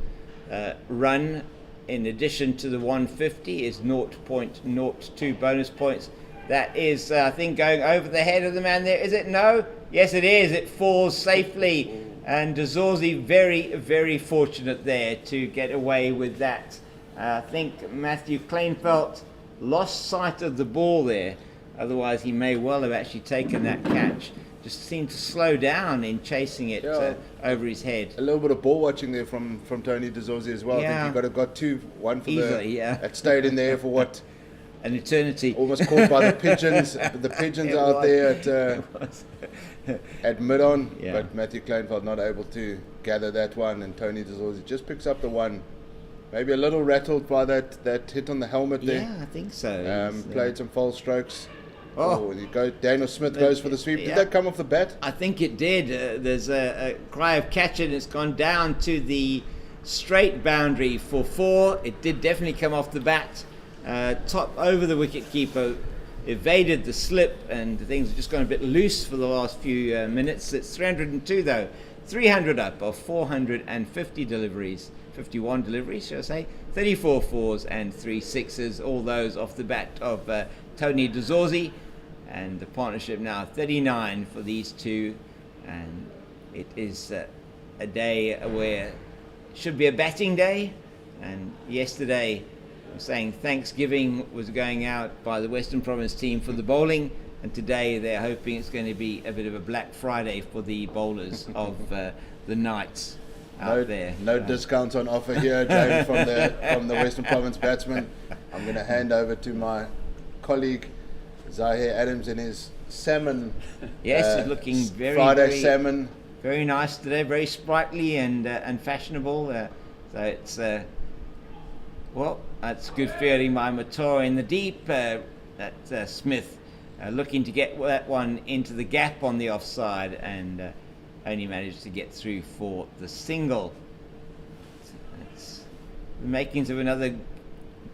run in addition to the 150 is 0.02 bonus points. That is, I think, going over the head of the man there. Is it? No? Yes, it is. It falls safely. And Dazorzi very, very fortunate there to get away with that. I think Matthew Kleinfeldt lost sight of the ball there. Otherwise, he may well have actually taken that catch. Just seemed to slow down in chasing it over his head. A little bit of ball watching there from Tony Dazorzi as well. I think he got 2, one for easily, that stayed in there for what? An eternity. Almost caught by the pigeons. The pigeons out there at mid-on, but Matthew Kleinfeldt not able to gather that one, and Tony Dazorzi just picks up the one. Maybe a little rattled by that hit on the helmet there. Yeah, I think so. Played some false strokes. Daniel Smith goes for the sweep. Did that come off the bat? I think it did. There's a cry of catch, and it's gone down to the straight boundary for 4. It did definitely come off the bat. Top over the wicket keeper, evaded the slip, and things have just gone a bit loose for the last few minutes. It's 302 though, 300 up of 450 deliveries, 51 deliveries shall I say, 34 4s and 3 6s, all those off the bat of Tony Dazorzi, and the partnership now 39 for these two, and it is a day where it should be a batting day. And yesterday I'm saying Thanksgiving was going out by the Western Province team for the bowling, and today they're hoping it's going to be a bit of a Black Friday for the bowlers of the Knights out there. No discounts on offer here, James, from the Western Province batsman. I'm going to hand over to my colleague Zahir Adams in his salmon. Yes, he's looking Friday salmon. Very nice today, very sprightly and fashionable. So it's that's good fielding by Matoa in the deep. That's Smith looking to get that one into the gap on the offside, and only managed to get through for the single. It's the makings of another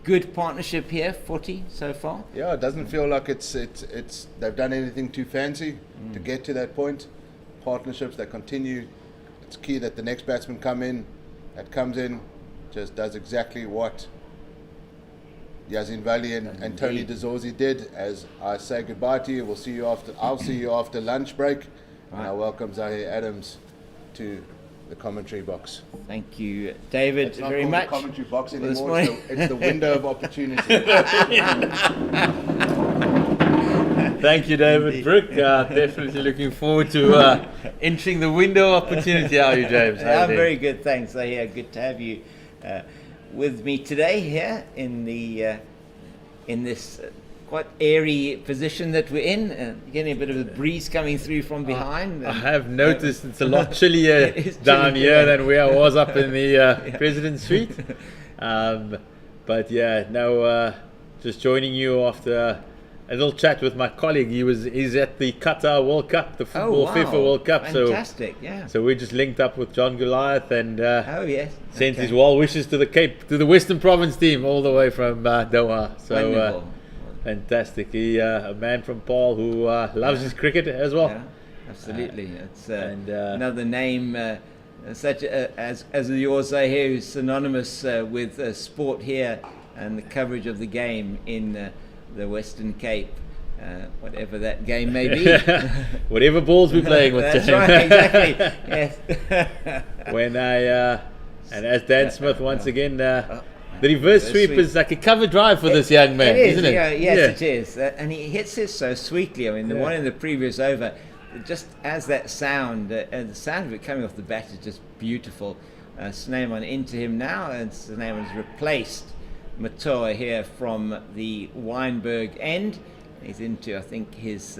good partnership here, 40 so far. Yeah, it doesn't feel like it's they've done anything too fancy to get to that point. Partnerships that continue. It's key that the next batsman comes in, just does exactly what Yazin Vali and Tony Dazorzi did. As I say goodbye to you, I'll see you after lunch break. And I welcome Zahir Adams to the commentary box. Thank you, David, very much. It's not the commentary box anymore. It's the window of opportunity. Thank you, David. Brooke, definitely looking forward to entering the window of opportunity. How are you, James? I'm very good, thanks. So, yeah, good to have you with me today here in this quite airy position that we're in. Getting a bit of a breeze coming through from behind. I have noticed it's a lot chillier down here than where I was up in the President's Suite. But yeah, now just joining you after a little chat with my colleague. He's at the Qatar World Cup, the football FIFA World Cup. Fantastic, yeah. So we just linked up with John Goliath and sent his well wishes to the Western Province team all the way from Doha. So fantastic. He a man from Paul who loves his cricket as well. Yeah, absolutely. It's another name such as you say here, who's synonymous with sport here and the coverage of the game in the Western Cape, whatever that game may be. Whatever balls we're playing with. That's right, exactly. Yes. When and as Dan Smith once again, the reverse sweep is like a cover drive for this young man, isn't it? Yes, it is. And he hits it so sweetly. I mean, the one in the previous over, just as that sound, and the sound of it coming off the bat is just beautiful. Snyman into him now, and Snyman has replaced Matoa here from the Weinberg end. He's into, I think, his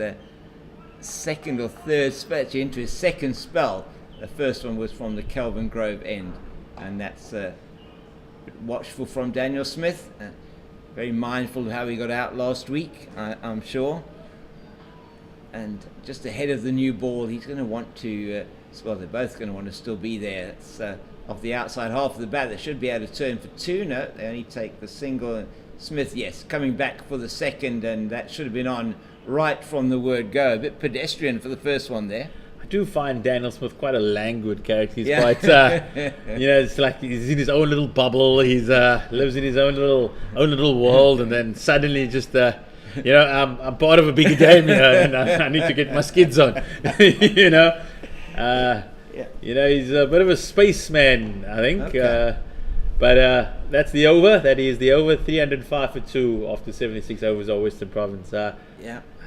second or third spell, actually into his second spell. The first one was from the Kelvin Grove end, and that's watchful from Daniel Smith. Very mindful of how he got out last week, I'm sure. And just ahead of the new ball, he's going to want to, well, they're both going to want to still be there. It's off the outside half of the bat. They should be able to turn for two. No, they only take the single. Smith, yes, coming back for the second, and that should have been on right from the word go. A bit pedestrian for the first one there. I do find Daniel Smith quite a languid character. He's quite, it's like he's in his own little bubble. He's lives in his own little world, and then suddenly just, I'm part of a bigger game, and I need to get my skids on, he's a bit of a spaceman, I think. Okay. But that's the over. That is the over. 305 for 2 after 76 overs of Western Province. I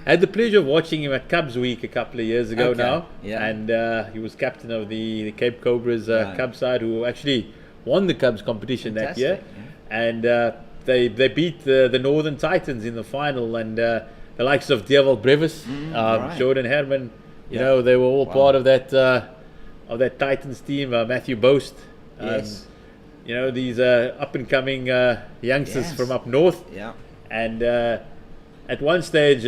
had the pleasure of watching him at Cubs Week a couple of years ago now. Yeah. And he was captain of the Cape Cobras Cubs side, who actually won the Cubs competition that year. Yeah. And they beat the Northern Titans in the final. And the likes of Dieval Brevis, Jordan Herman, they were all part of that Titans team. Matthew Boast. Yes. These up-and-coming youngsters from up north. Yeah. And at one stage,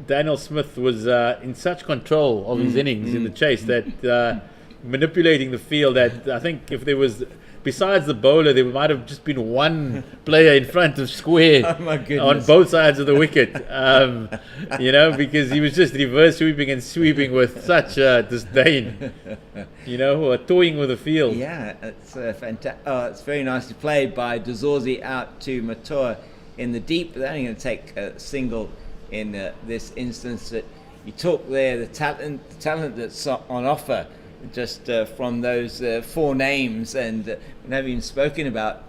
Daniel Smith was in such control of his innings in the chase that manipulating the field that I think if there was, besides the bowler, there might have just been one player in front of square on both sides of the wicket. Because he was just reverse sweeping and sweeping with such disdain, toying with the field. Yeah, it's fantastic. It's very nicely played by Dezorzi out to Matoa in the deep. They're only going to take a single in this instance. That you talk there, the talent that's on offer. Just from those four names, and we haven't even spoken about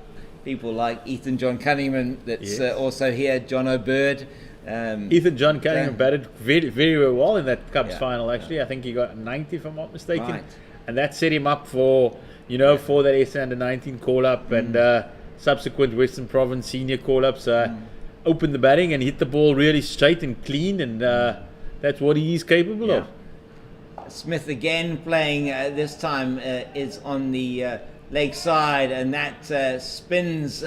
people like Ethan John Cunningham that's also here, John O'Bird. Ethan John Cunningham batted very, very well in that Cubs final, actually. I think he got 90 if I'm not mistaken. Right. And that set him up for, for that SA Under-19 call-up and subsequent Western Province senior call-ups. Opened the batting and hit the ball really straight and clean, and that's what he is capable of. Smith again playing this time is on the leg side, and that spins.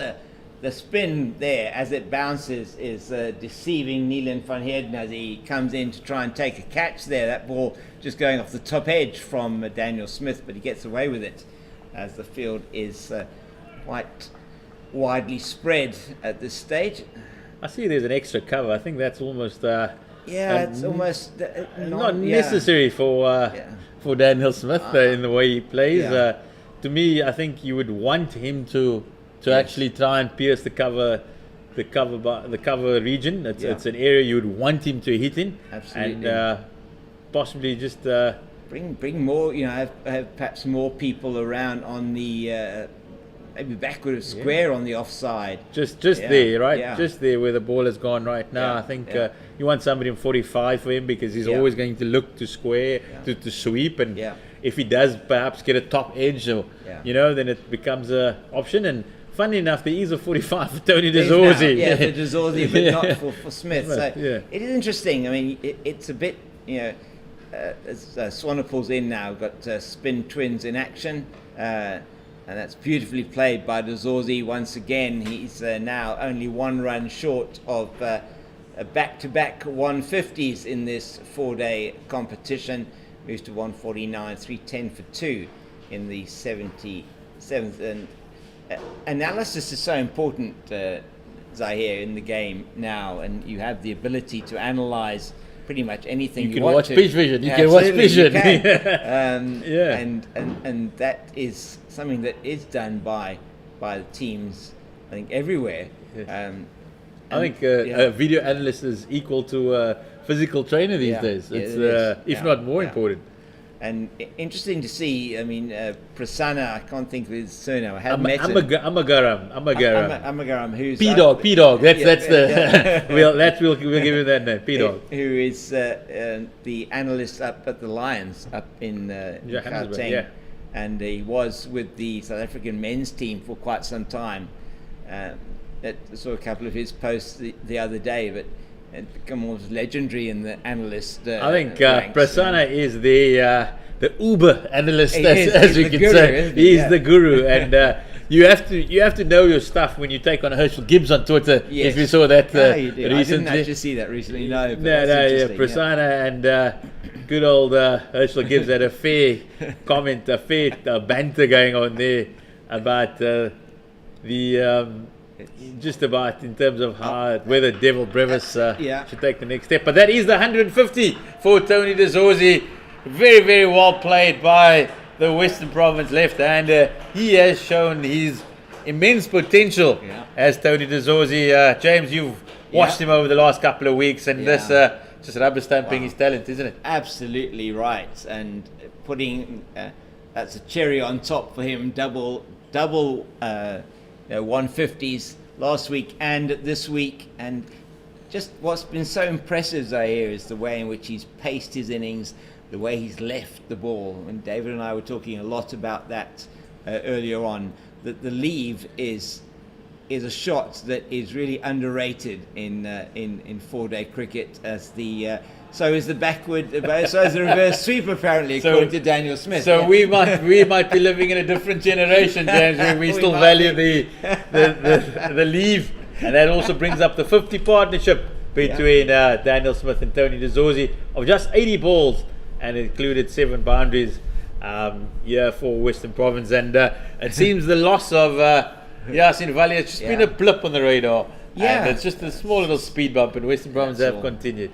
The spin there as it bounces is deceiving Neelan van Heerden as he comes in to try and take a catch there. That ball just going off the top edge from Daniel Smith, but he gets away with it as the field is quite widely spread at this stage. I see there's an extra cover. I think that's almost... it's almost not necessary for Daniel Smith in the way he plays. To me, I think you would want him to actually try and pierce the cover region. It's an area you would want him to hit in. Absolutely. And possibly just bring more. Have perhaps more people around on the maybe backward of square on the offside. Just there, right? Yeah. Just there where the ball has gone right now. Yeah, I think yeah. you want somebody in 45 for him because he's always going to look to square, to sweep, and if he does perhaps get a top edge, or then it becomes a option. And funny enough, there is a 45 for Tony De Zorzi. Yeah, for De Zorzi, but not for Smith. So it is interesting. I mean, it's a bit, as Swanepoel's in now, got spin twins in action. And that's beautifully played by De Zorzi once again. He's now only one run short of a back-to-back 150s in this 4-day competition. Moves to 149, 310 for 2 in the 77th. And analysis is so important, Zahir, in the game now, and you have the ability to analyze pretty much anything you can want watch to. pitch vision. You can watch vision. You can. And that is something that is done by the teams, I think, everywhere. I think a video analyst is equal to a physical trainer these days. It's if not more important. And interesting to see. I mean, Prasanna, I can't think of his surname. I have met him. Amagaram, who's P-Dog. That's the we'll give him that name. P-Dog, who is the analyst up at the Lions up in Gauteng, and he was with the South African men's team for quite some time. I saw a couple of his posts the other day, but it become almost legendary in the analyst. I think Prasanna is the Uber analyst, as we can say. He's the guru, and you have to know your stuff when you take on Herschel Gibbs on Twitter. Yes. If you saw that recently, I didn't actually see that recently. No, Prasanna and good old Herschel Gibbs had a fair comment, a fair banter going on there about just about in terms of whether Devil Brevis should take the next step. But that is the 150 for Tony De Zorzi. Very, very well played by the Western Province left-hander. He has shown his immense potential as Tony De Zorzi. James, you've watched him over the last couple of weeks, and this just rubber stamping his talent, isn't it? Absolutely right. And putting that's a cherry on top for him. Double 150s last week and this week, and just what's been so impressive, Zahir, is the way in which he's paced his innings, the way he's left the ball. And David and I were talking a lot about that earlier on, that the leave is a shot that is really underrated in 4-day cricket, as the so is the backward, so is the reverse sweep, apparently, according to Daniel Smith. So we might be living in a different generation, James, where we still value the leave, and that also brings up the 50 partnership between Daniel Smith and Tony De Zorzi of just 80 balls, and it included 7 boundaries for Western Province. And it seems the loss of Yasin Vali has just been a blip on the radar. And it's just a small little speed bump, and Western Province have continued.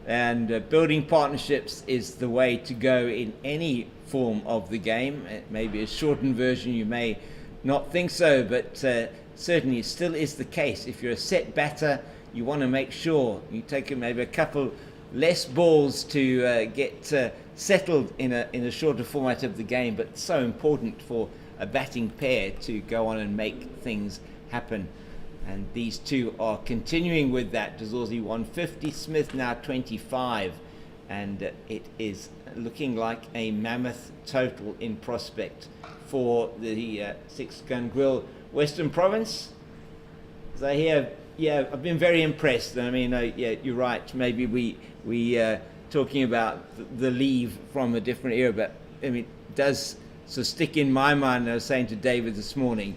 And building partnerships is the way to go in any form of the game. It may be a shortened version, you may not think so, but certainly it still is the case. If you're a set batter, you want to make sure you take maybe a couple less balls to get settled in a shorter format of the game, but it's so important for a batting pair to go on and make things happen. And these two are continuing with that. De Zorzi 150, Smith now 25, and it is looking like a mammoth total in prospect for the 6-gun grill Western Province. Zahir, I've been very impressed. I mean, you're right. Maybe we talking about the leave from a different era, but I mean, it does sort of stick in my mind. I was saying to David this morning,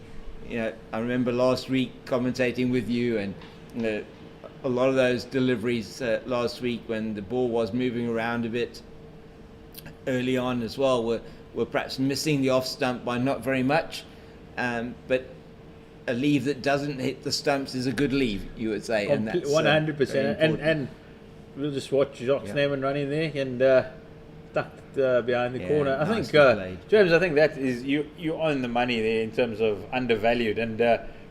I remember last week commentating with you, and a lot of those deliveries last week when the ball was moving around a bit early on as well were perhaps missing the off stump by not very much, but a leave that doesn't hit the stumps is a good leave, you would say. And that's 100%. And we'll just watch Jacques Neyman running there and tucked behind the corner. I think, James, I think that is you're on the money there in terms of undervalued. And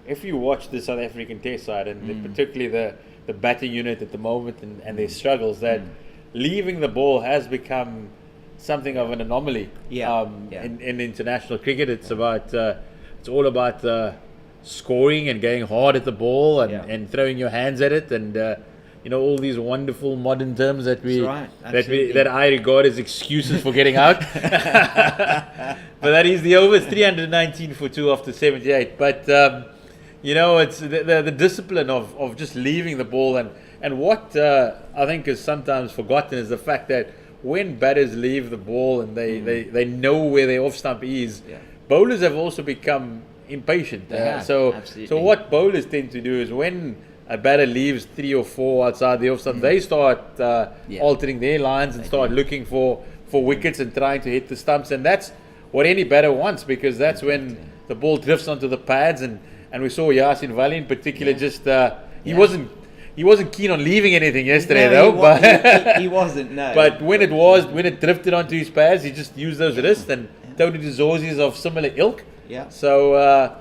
if you watch the South African Test side, and particularly the batting unit at the moment and their struggles, that leaving the ball has become something of an anomaly in international cricket. It's about it's all about scoring and going hard at the ball and throwing your hands at it, and all these wonderful modern terms that that I regard as excuses for getting out. But that is the over. It's 319 for 2 after 78. But it's the discipline of just leaving the ball, and what I think is sometimes forgotten is the fact that when batters leave the ball and they know where their off stump is, bowlers have also become impatient. So what bowlers tend to do is when a batter leaves 3 or 4 outside the off stump, they start altering their lines and start looking for wickets and trying to hit the stumps, and that's what any batter wants, because that's when the ball drifts onto the pads, and we saw Yasin Vali in particular he wasn't keen on leaving anything yesterday, he wasn't. No. But when it drifted onto his pads, he just used those wrists, and Tony DeZorzi is of similar ilk. Yeah. So.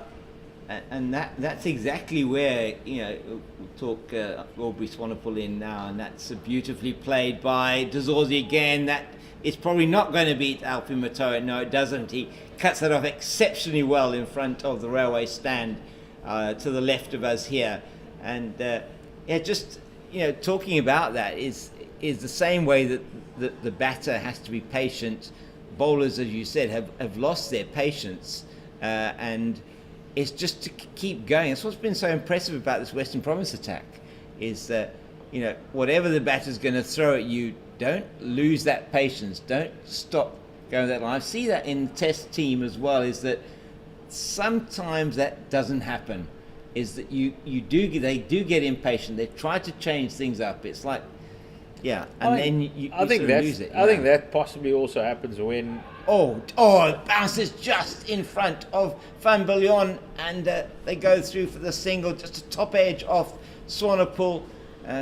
And that's exactly where we'll talk Aubrey Swanepoel in now, and that's beautifully played by DeZorzi again. That it's probably not going to beat Alfie Matoa. No, it doesn't. He cuts it off exceptionally well in front of the railway stand to the left of us here, and talking about that is the same way that the batter has to be patient. Bowlers, as you said, have lost their patience, and it's just to keep going. That's what's been so impressive about this Western Province attack, is that whatever the batter's going to throw at you, don't lose that patience. Don't stop going that line. I see that in the Test team as well. Is that sometimes that doesn't happen. Is that they do get impatient. They try to change things up. It's like, then you lose it. I think that possibly also happens when. It bounces just in front of Van Biljon, and they go through for the single, just a top edge off Swanepoel,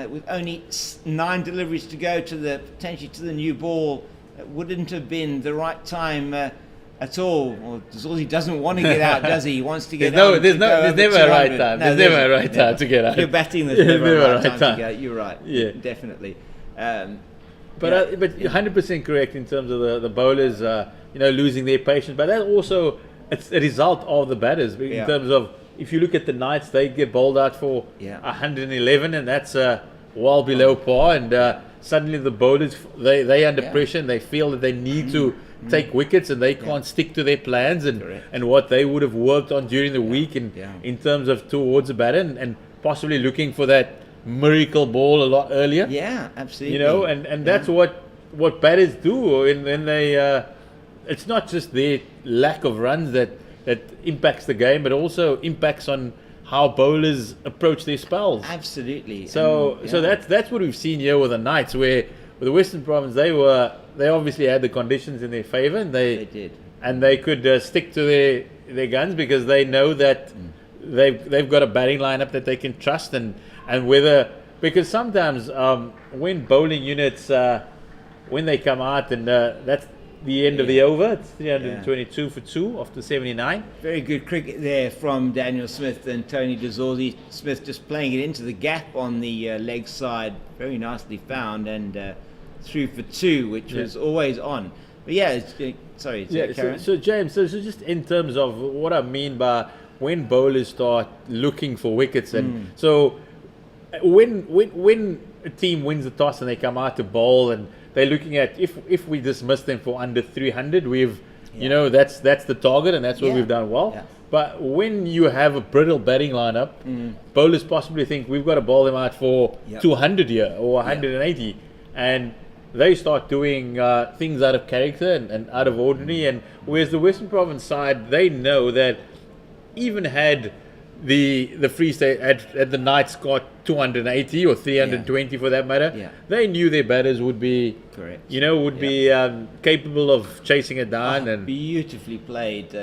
with only 9 deliveries to go potentially to the new ball. It wouldn't have been the right time at all. Well, DeZorzi doesn't want to get out, does he? He wants to get out. There's never a right time. There's never a right time to get out. You're batting, there's never a right time to get out. You're right. Yeah, definitely. But 100% correct in terms of the bowlers, losing their patience. But that also it's a result of the batters in terms of, if you look at the Knights, they get bowled out for 111, and that's well below par. And suddenly the bowlers, they under pressure, and they feel that they need to take wickets, and they can't stick to their plans and what they would have worked on during the week in terms of towards the batter, and possibly looking for that miracle ball a lot earlier. Yeah, absolutely. And that's what batters do, and they it's not just their lack of runs that impacts the game, but also impacts on how bowlers approach their spells. Absolutely. So that's what we've seen here with the Knights, where with the Western Province they obviously had the conditions in their favour, and they did, and they could stick to their guns, because they know that they've got a batting lineup that they can trust, and because sometimes when bowling units when they come out, and that's the end of the over. It's 322 for 2 after 79. Very good cricket there from Daniel Smith and Tony DeZorzi. Smith just playing it into the gap on the leg side, very nicely found, and through for 2, which was always on. But so James, so just in terms of what I mean by when bowlers start looking for wickets, and so when a team wins the toss and they come out to bowl, and they're looking at, if we dismiss them for under 300, we've that's the target, and that's what we've done well. Yeah. But when you have a brittle batting lineup, bowlers possibly think we've got to bowl them out for 200 here or 180, and they start doing things out of character and out of ordinary. And whereas the Western Province side, they know that even had the Free State at the Knights got 280 or 320 for that matter, they knew their batters would be correct. Be capable of chasing it down. And beautifully played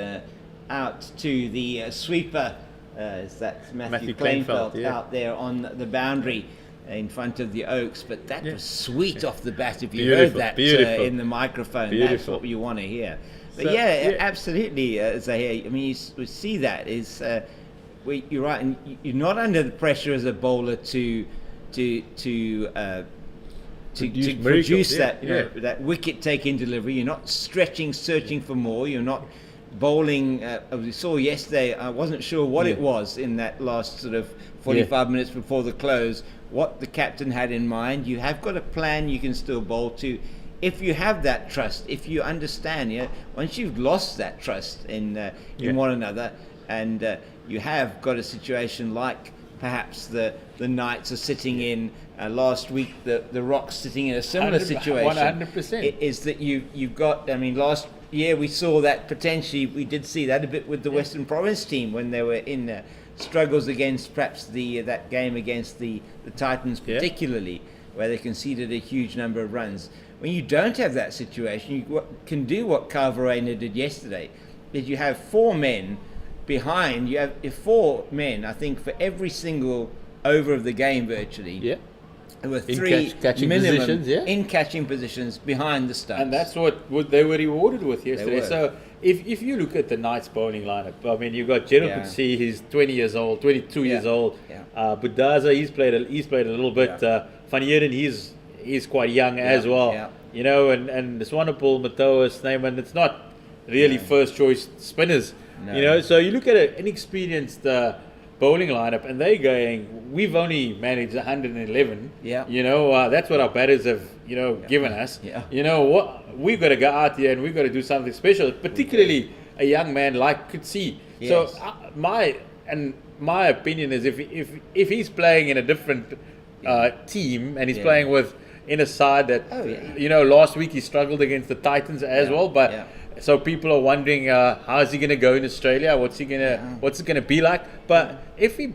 out to the sweeper. Is that Matthew Kleinfeld out there on the boundary in front of the Oaks? But that was sweet off the bat. If you heard that in the microphone, that's what you want to hear. But absolutely, Zahir. I mean, you see that is. You're right, and you're not under the pressure as a bowler to produce that that wicket taking delivery. You're not stretching, searching for more. You're not bowling, as we saw yesterday, I wasn't sure what it was in that last sort of 45 minutes before the close, what the captain had in mind. You have got a plan you can still bowl to. If you have that trust, if you understand, once you've lost that trust in one another, and you have got a situation like perhaps the Knights are sitting in, last week the Rocks sitting in a similar situation. 100%. Is that you've got, last year we saw that potentially, we did see that a bit with the Western Province team when they were in struggles against perhaps that game against the Titans particularly, where they conceded a huge number of runs. When you don't have that situation, you can do what Carvarena did yesterday, is you have 4 men behind. You have 4 men, I think, for every single over of the game virtually. Yeah. There were 3 catching minimum positions, in catching positions behind the stumps. And that's what they were rewarded with yesterday. So if you look at the Knights bowling lineup, I mean, you've got Gerald Coetzee, he's 20 years old, 22 years old. Budaza, he's played a little bit. Van Heerden, he's quite young as well. And the Swanepoel, Matoa, Snyman, it's not really first choice spinners. No. So you look at an inexperienced bowling lineup, and they're going, we've only managed 111. That's what our batters have given us. What we've got to go out here and we've got to do something special, particularly a young man like Coetzee. So my opinion is if he's playing in a different team, and he's playing with in a side that last week he struggled against the Titans as well, but so people are wondering how is he going to go in Australia? What's it going to be like? But if he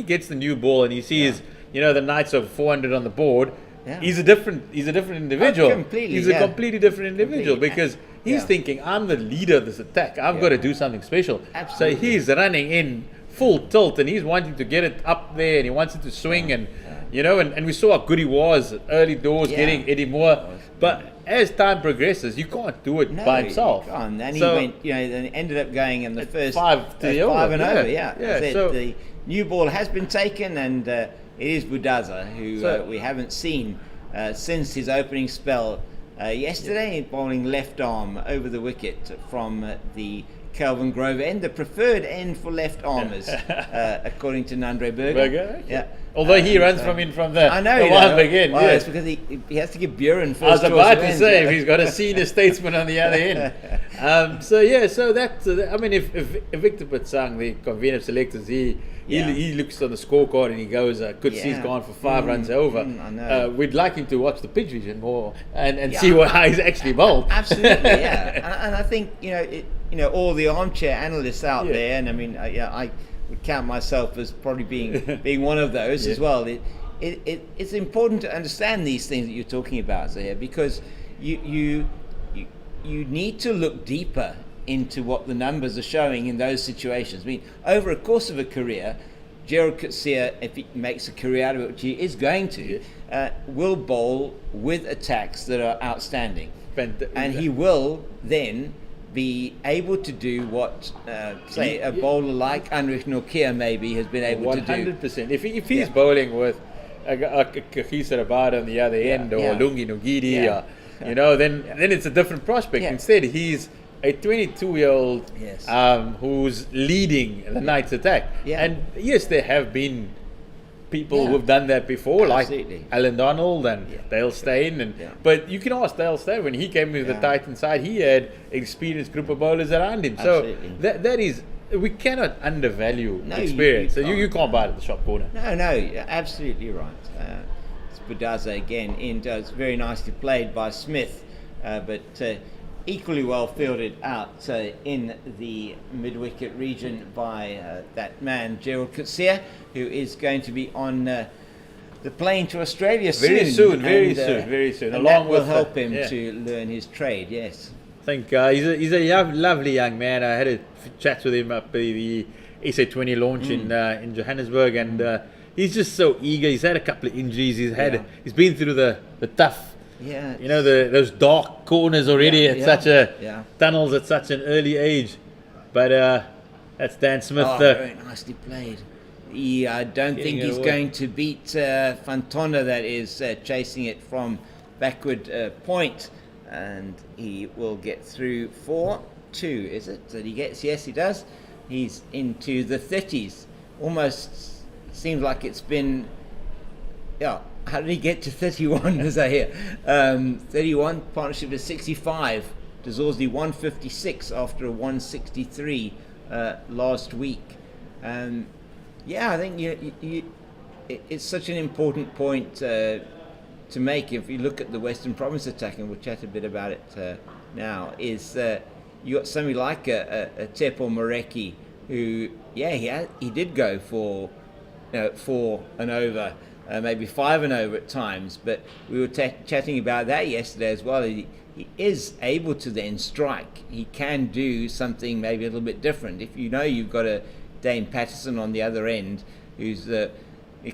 gets the new ball and he sees the Knights of 400 on the board, he's a different individual. He's a completely different individual because he's thinking, I'm the leader of this attack. I've got to do something special. Absolutely. So he's running in full tilt and he's wanting to get it up there and he wants it to swing and we saw how good he was early doors getting Eddie Moore. But as time progresses, you can't do it by himself. You can't. And he went, then ended up going in the first 5 to the over. 5 and over. So the new ball has been taken, and it is Budaza, who we haven't seen since his opening spell yesterday, bowling left arm over the wicket from the Kelvin Grove end, the preferred end for left armers, according to Nandre Berger. Although he runs from the one again. Well, it's because he has to give Buren first. I was about to say, if he's got a senior statesman on the other end. So that's, if Victor Patsang, the convener of selectors, he looks on the scorecard and he goes, Coetzee's gone for 5 runs over. I know. We'd like him to watch the pitch vision more and see how he's actually bowled. Absolutely, and I think, all the armchair analysts out there, and I would count myself as probably being one of those as well. It's important to understand these things that you're talking about, Zahir, because you need to look deeper into what the numbers are showing in those situations. Over a course of a career, Gerald Coetzee, if he makes a career out of it, which he is going to, will bowl with attacks that are outstanding, and he will then be able to do what, say, a bowler like Heinrich Nokia maybe has been able to do. 100%. If he's bowling with a Kagiso Rabada on the other end, or Lungi Nogiri, then it's a different prospect. Instead, he's a 22-year-old who's leading the Knights attack. And yes, there have been people who've done that before, like Alan Donald and Dale Steyn, but you can ask Dale Steyn, when he came into the Titan side, he had an experienced group of bowlers around him. So that is, we cannot undervalue experience. You can't buy it at the shop corner. No, you're absolutely right. It's Budaza again, and it's very nicely played by Smith, but equally well fielded out in the mid-wicket region by that man, Gerald Coetzee, who is going to be on the plane to Australia very soon. And that will help him to learn his trade, yes. I think he's a lovely young man. I had a chat with him up at the SA20 launch in Johannesburg, and he's just so eager. He's had a couple of injuries. He's been through the tough, those dark corners already at such a tunnels at such an early age. But that's Dan Smith. Very nicely played. I don't think he's going to beat Fantona, that is chasing it from backward point, and he will get through for 2, is it, that he gets? Yes, he does. He's into the 30s. Almost seems like it's been, how did he get to 31, as I hear? 31, partnership is 65. Dzorzy 156 after a 163 last week. I think it's such an important point to make. If you look at the Western Province attack, and we'll chat a bit about it now, is you got somebody like a Teppo Morecki who, he did go for 4 and over, maybe 5 and over at times, but we were chatting about that yesterday as well. He is able to then strike. He can do something maybe a little bit different. If you've got a Dane Patterson on the other end who's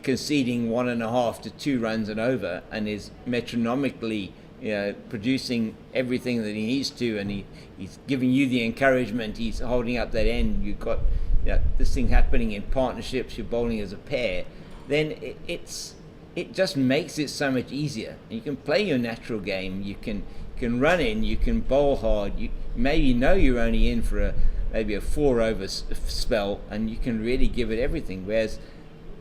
conceding 1.5 to 2 runs and over, and is metronomically producing everything that he needs to, and he's giving you the encouragement, he's holding up that end, you've got this thing happening in partnerships, you're bowling as a pair, then it just makes it so much easier. You can play your natural game, you can run in, you can bowl hard, you're only in for maybe a 4 over spell, and you can really give it everything, whereas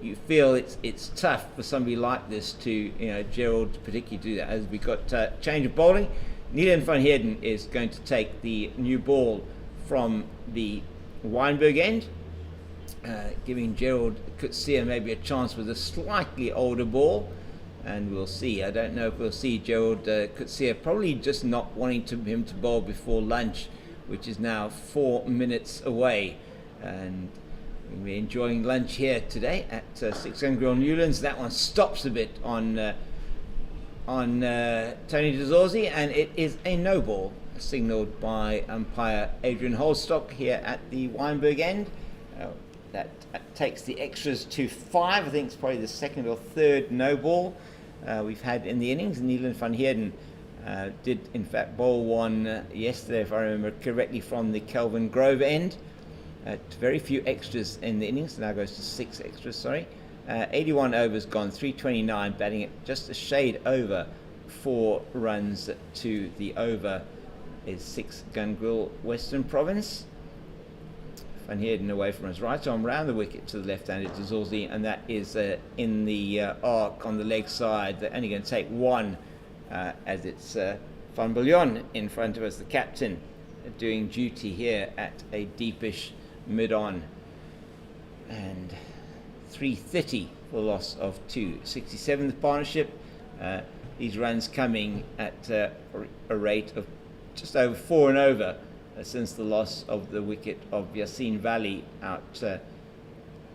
you feel it's tough for somebody like this to, Gerald particularly, do that. As we got change of bowling, Nielen van Heerden is going to take the new ball from the Wynberg end, giving Gerald Coetzee maybe a chance with a slightly older ball, and we'll see. I don't know if we'll see Gerald Coetzee, probably just not wanting him to bowl before lunch, which is now 4 minutes away, and we're enjoying lunch here today at 6 Grill Newlands. That one stops a bit on Tony Dzorzy, and it is a no ball, signalled by umpire Adrian Holstock here at the Wynberg end. That takes the extras to 5. I think it's probably the second or third no ball we've had in the innings. Nielen van Heerden did in fact bowl one yesterday, if I remember correctly, from the Kelvin Grove end. Very few extras in the innings, now goes to 6 extras, 81 overs gone, 329, batting it just a shade over 4 runs to the over is 6 Gungrill Western Province. Van Heerden away from his right arm, round the wicket to the left-handed Dzorzy, and that is in the arc on the leg side. They're only going to take 1 as it's Van Biljon in front of us, the captain, doing duty here at a deepish mid-on, and 330 for the loss of 2. 67th partnership. These runs coming at a rate of just over 4 and over since the loss of the wicket of Yassine Valley out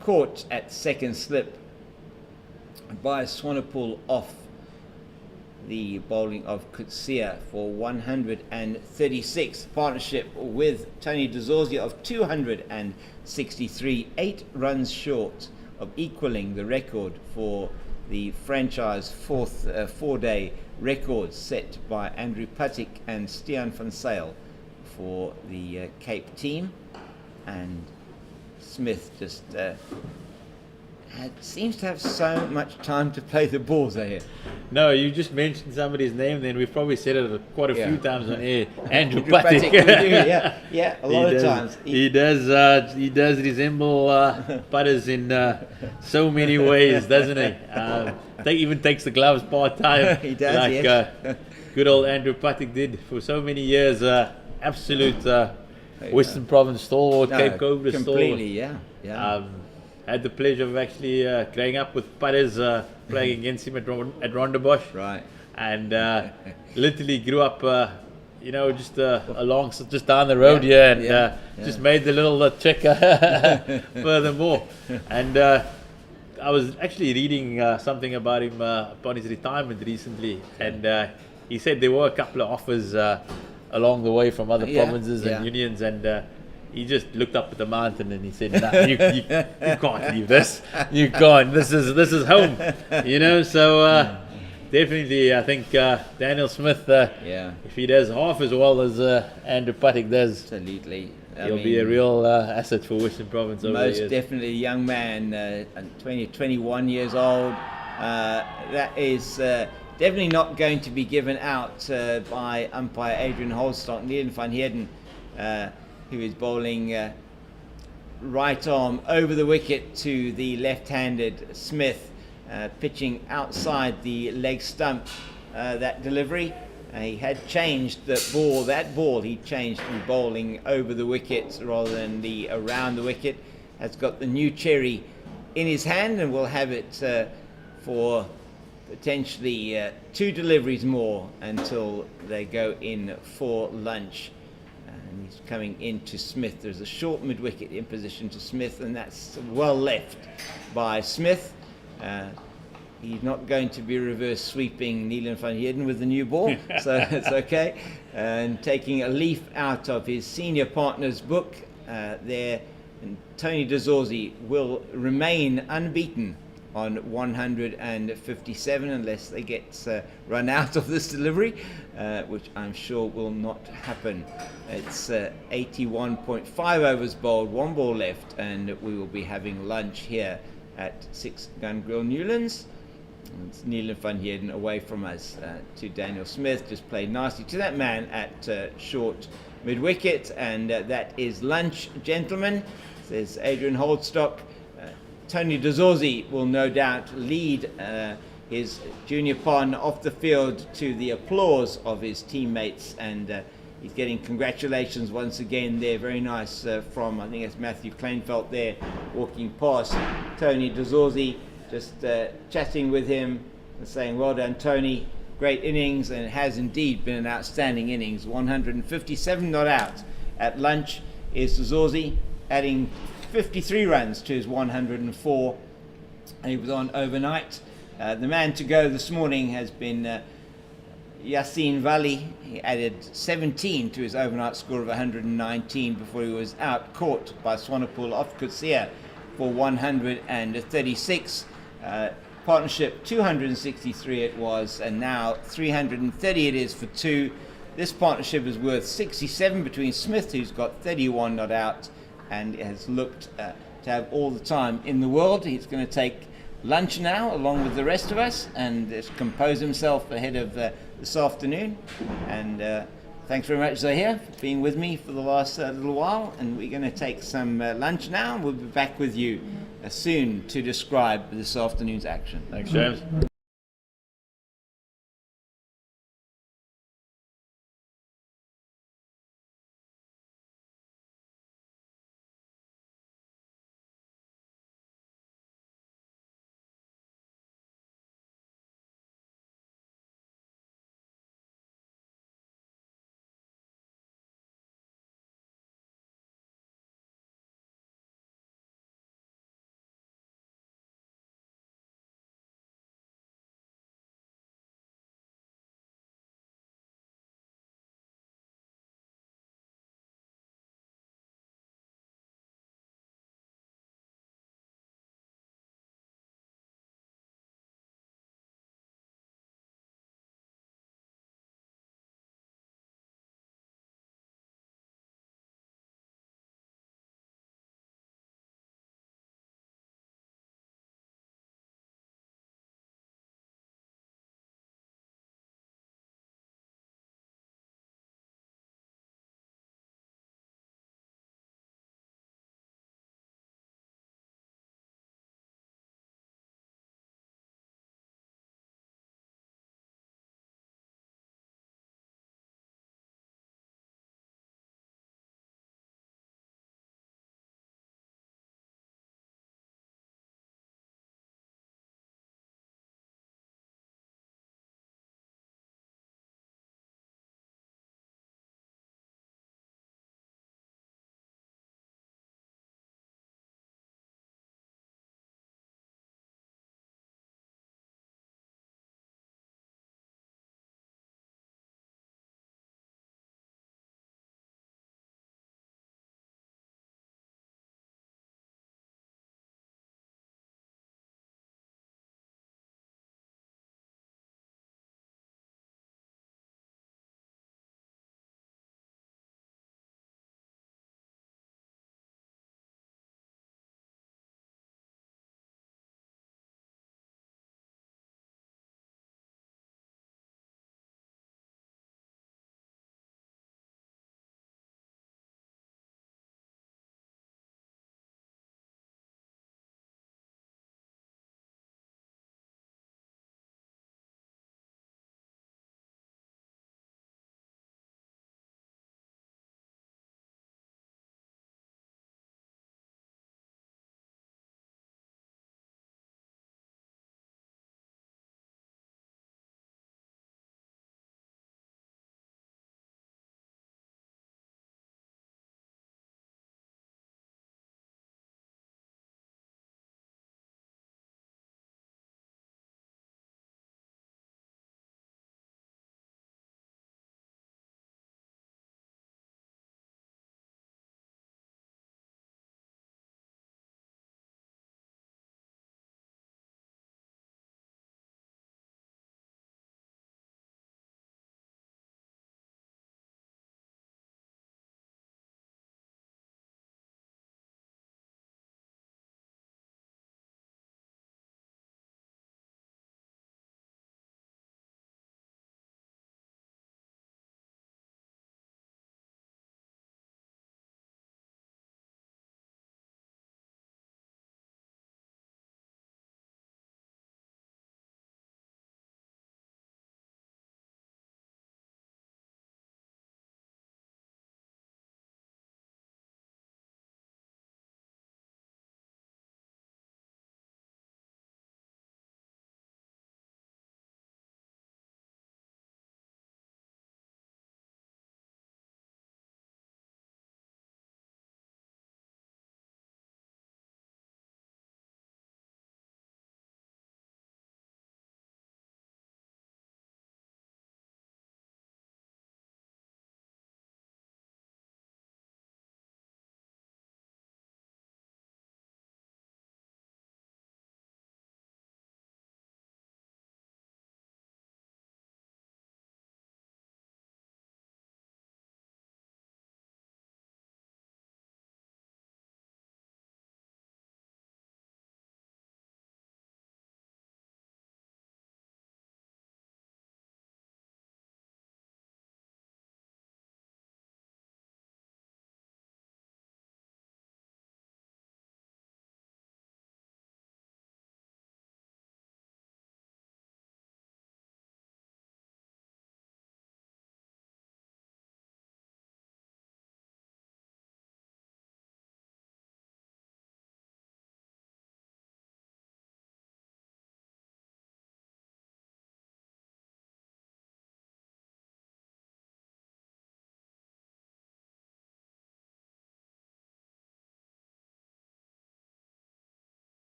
caught at second slip by Swanepoel off the bowling of Coetzee for 136. Partnership with Tony Dzorzy of 263, 8 runs short of equaling the record for the franchise 4-day record set by Andrew Puttick and Stiaan van Zyl for the Cape team. And Smith just seems to have so much time to play the balls, I hear. No, you just mentioned somebody's name, then we've probably said it quite a few times on air. Andrew Puttick. Yeah, a lot of times. He does resemble putters in so many ways, doesn't he? He even takes the gloves part-time. He does, like yes. Good old Andrew Puttick did for so many years. Absolute Western Province stalwart, Cape Cobra stalwart. Completely, yeah. Had the pleasure of actually growing up with putters, playing against him at Rondebosch. Right. And literally grew up, just just down the road here, and just made the little checker furthermore. And I was actually reading something about him upon his retirement recently, and he said there were a couple of offers along the way from other provinces and unions, and he just looked up at the mountain and he said, "No, you can't leave this. You can't. This is home." So definitely, I think Daniel Smith, if he does half as well as Andrew Puttick does, absolutely, he'll be a real asset for Western Province over the years. Most definitely, a young man, 21 years old. That is definitely not going to be given out by umpire Adrian Holstock. Nielen van Heerden who is bowling right arm over the wicket to the left-handed Smith, pitching outside the leg stump. That delivery, he had changed the ball. That ball he changed from bowling over the wicket rather than the around the wicket. Has got the new cherry in his hand and will have it for potentially 2 deliveries more until they go in for lunch. And he's coming into Smith. There's a short mid-wicket in position to Smith, and that's well left by Smith. He's not going to be reverse sweeping Neelan van Heerden with the new ball, so it's okay. And taking a leaf out of his senior partner's book there, and Tony de Zorzi will remain unbeaten on 157 unless they get run out of this delivery, which I'm sure will not happen. It's 81.5 overs bowled, 1 ball left, and we will be having lunch here at 6 Gun Grill Newlands. It's Neelan van Heerden away from us to Daniel Smith, just played nicely to that man at short mid-wicket, and that is lunch, gentlemen, says Adrian Holdstock. Tony de Zorzi will no doubt lead his junior partner off the field to the applause of his teammates, and he's getting congratulations once again there. Very nice from, I think it's Matthew Kleinfeld there, walking past Tony de Zorzi, just chatting with him and saying, well done, Tony, great innings, and it has indeed been an outstanding innings. 157 not out. At lunch is de Zorzi, adding 53 runs to his 104. And he was on overnight. The man to go this morning has been Yassine Vali. He added 17 to his overnight score of 119 before he was out, caught by Swanepoel off Kutsia for 136. Partnership 263 it was, and now 330 it is for 2. This partnership is worth 67 between Smith, who's got 31 not out, and has looked to have all the time in the world. He's going to take lunch now along with the rest of us and just compose himself ahead of this afternoon. And thanks very much, Zahir, for being with me for the last little while. And we're going to take some lunch now, and we'll be back with you soon to describe this afternoon's action. Thanks, James.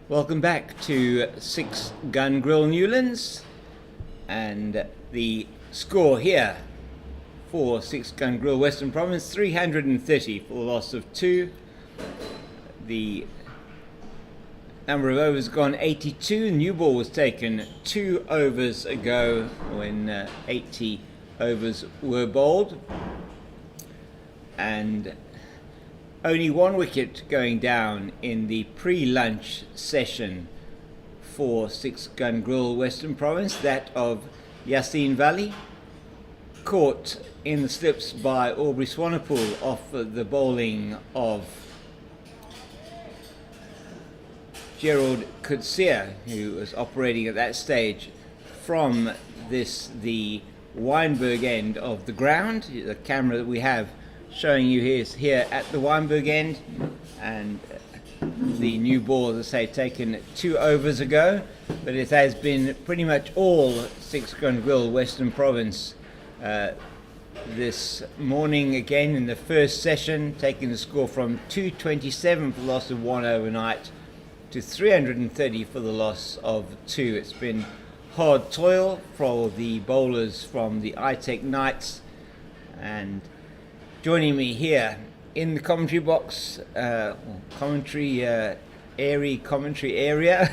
Welcome back to Six Gun Grill Newlands, and the score here for Six Gun Grill Western Province, 330 for a loss of 2. The number of overs gone 82. New ball was taken 2 overs ago when 80 overs were bowled, and only 1 wicket going down in the pre-lunch session for Six Gun Grill Western Province, that of Yassine Valley, caught in the slips by Aubrey Swanepoel off the bowling of Gerald Kutsia, who was operating at that stage from the Weinberg end of the ground. The camera that we have showing you here at the Weinberg end, and the new ball, as I say, taken 2 overs ago, but it has been pretty much all Six Gun Grill Western Province this morning. Again in the first session, taking the score from 227 for the loss of 1 overnight to 330 for the loss of 2. It's been hard toil for the bowlers from the ITEC Knights, and joining me here in the commentary box, commentary area,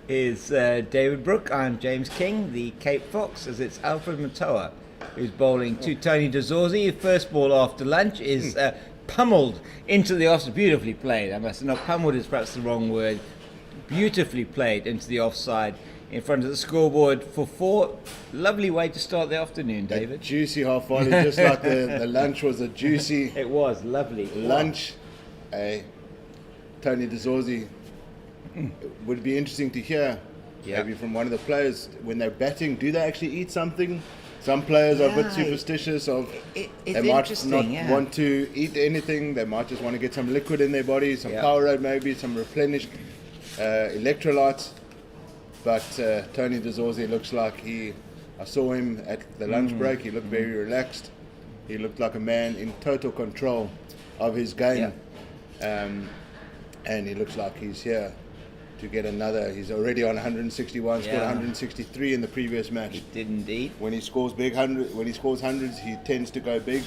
is David Brooke. I'm James King, the Cape Fox, as it's Alfred Matoa who's bowling to Tony DeZorzi. First ball after lunch is pummeled into the offside. Beautifully played, I must say. Not pummeled is perhaps the wrong word. Beautifully played into the offside in front of the scoreboard for 4. Lovely way to start the afternoon, David. A juicy half volley, just like the lunch was a juicy. It was lovely lunch. Tony DeZorzi, would be interesting to hear maybe from one of the players when they're batting. Do they actually eat something? Some players are a bit superstitious of they might not want to eat anything. They might just want to get some liquid in their body, some Powerade maybe, some replenished electrolytes. But Tony DeZorzi looks like I saw him at the lunch break. He looked very relaxed. He looked like a man in total control of his game. And he looks like he's here to get another. He's already on 161, scored 163 in the previous match. He did indeed. When he scores hundreds, he tends to go big.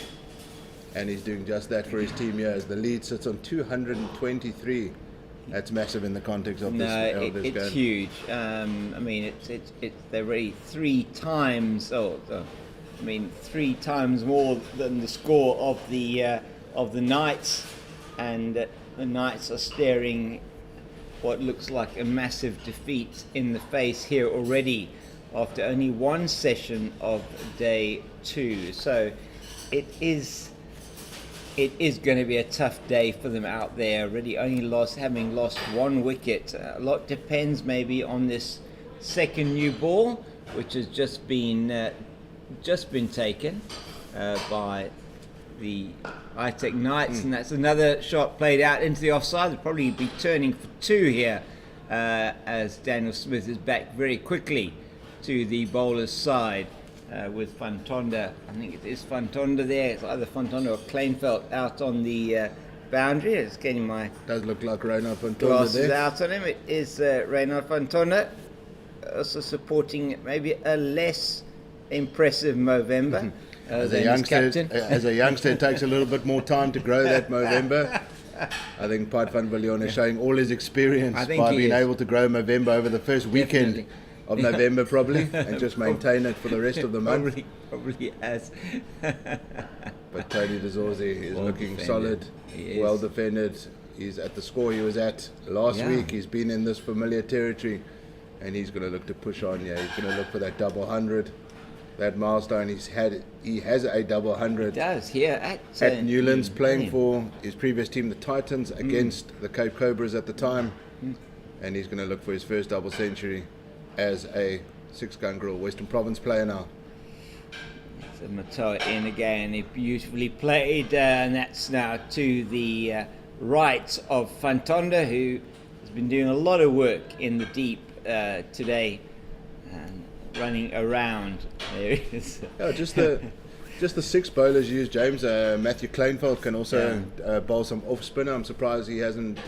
And he's doing just that for his team here as the lead sits on 223. That's massive in the context of this game. It's huge. I mean, they're really 3 times. 3 times more than the score of the Knights, and the Knights are staring what looks like a massive defeat in the face here already after only 1 session of day 2. So it is going to be a tough day for them out there. Really having lost 1 wicket. A lot depends maybe on this second new ball, which has just been taken by the ITEC Knights, and that's another shot played out into the offside. They'll probably be turning for 2 here as Daniel Smith is back very quickly to the bowler's side. With Fantonda, I think it is Fantonda there. It's either Fantonda or Kleinfeld out on the boundary. It's getting my does look like Reynard Fantonda glasses there. Out on him. It is Reynard Fantonda, also supporting maybe a less impressive Movember. As a youngster, it takes a little bit more time to grow that Movember. I think Piet van Viljoen is showing all his experience by being able to grow Movember over the first weekend of November probably, and just maintain it for the rest of the month. Probably has. But Tony DeZorzi is looking solid, well defended. He's at the score he was at last week. He's been in this familiar territory, and he's going to look to push on. He's going to look for that double 100, that milestone. He has a double 100. He does here at Newlands, playing for his previous team, the Titans, against the Cape Cobras at the time, and he's going to look for his first double century as a Six Gun Grill Western Province player now. So Matoa in again, he beautifully played, and that's now to the right of Fantonda, who has been doing a lot of work in the deep today, running around. There he is. Just the 6 bowlers used, James. Matthew Kleinfeld can also bowl some off spinner. I'm surprised he hasn't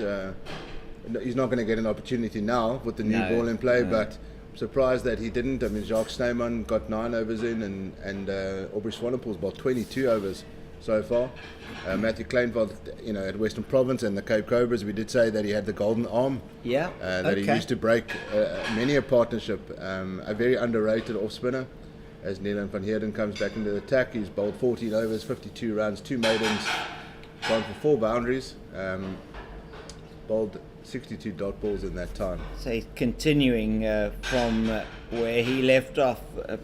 he's not going to get an opportunity now with the new ball in play, but I'm surprised that he didn't. I mean, Jacques Snyman got 9 overs in, and Aubrey Swanepoel's about 22 overs so far. Matthew Kleinveld, at Western Province and the Cape Cobras, we did say that he had the golden arm. Yeah. That he used to break many a partnership. A very underrated off spinner. As Neelan van Heerden comes back into the attack, he's bowled 14 overs, 52 runs, 2 maidens, gone for 4 boundaries, bowled 62 dot balls in that time. So he's continuing from where he left off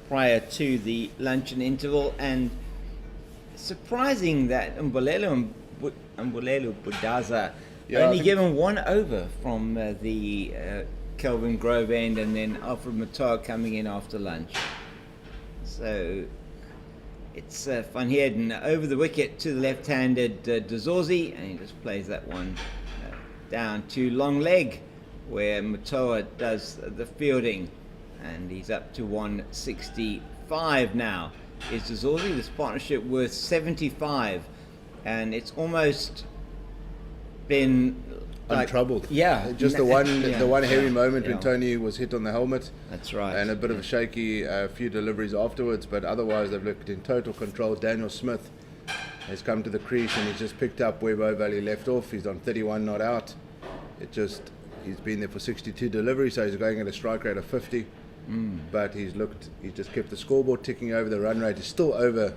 prior to the luncheon interval, and surprising that Mbulelo Budaza only given 1 over from the Kelvin Grove end, and then Alfred Matoa coming in after lunch. So it's Van Heerden over the wicket to the left-handed Dazorzi, and he just plays that one down to long leg, where Matoa does the fielding, and he's up to 165 now. Is Dazorzi, this partnership worth 75, and it's almost been untroubled. Yeah, just the one heavy moment when Tony was hit on the helmet. That's right. And a bit of a shaky few deliveries afterwards, but otherwise they've looked in total control. Daniel Smith has come to the crease and he's just picked up where Bow Valley left off. He's on 31 not out. He's been there for 62 deliveries, so he's going at a strike rate of 50. But he's just kept the scoreboard ticking over. The run rate is still over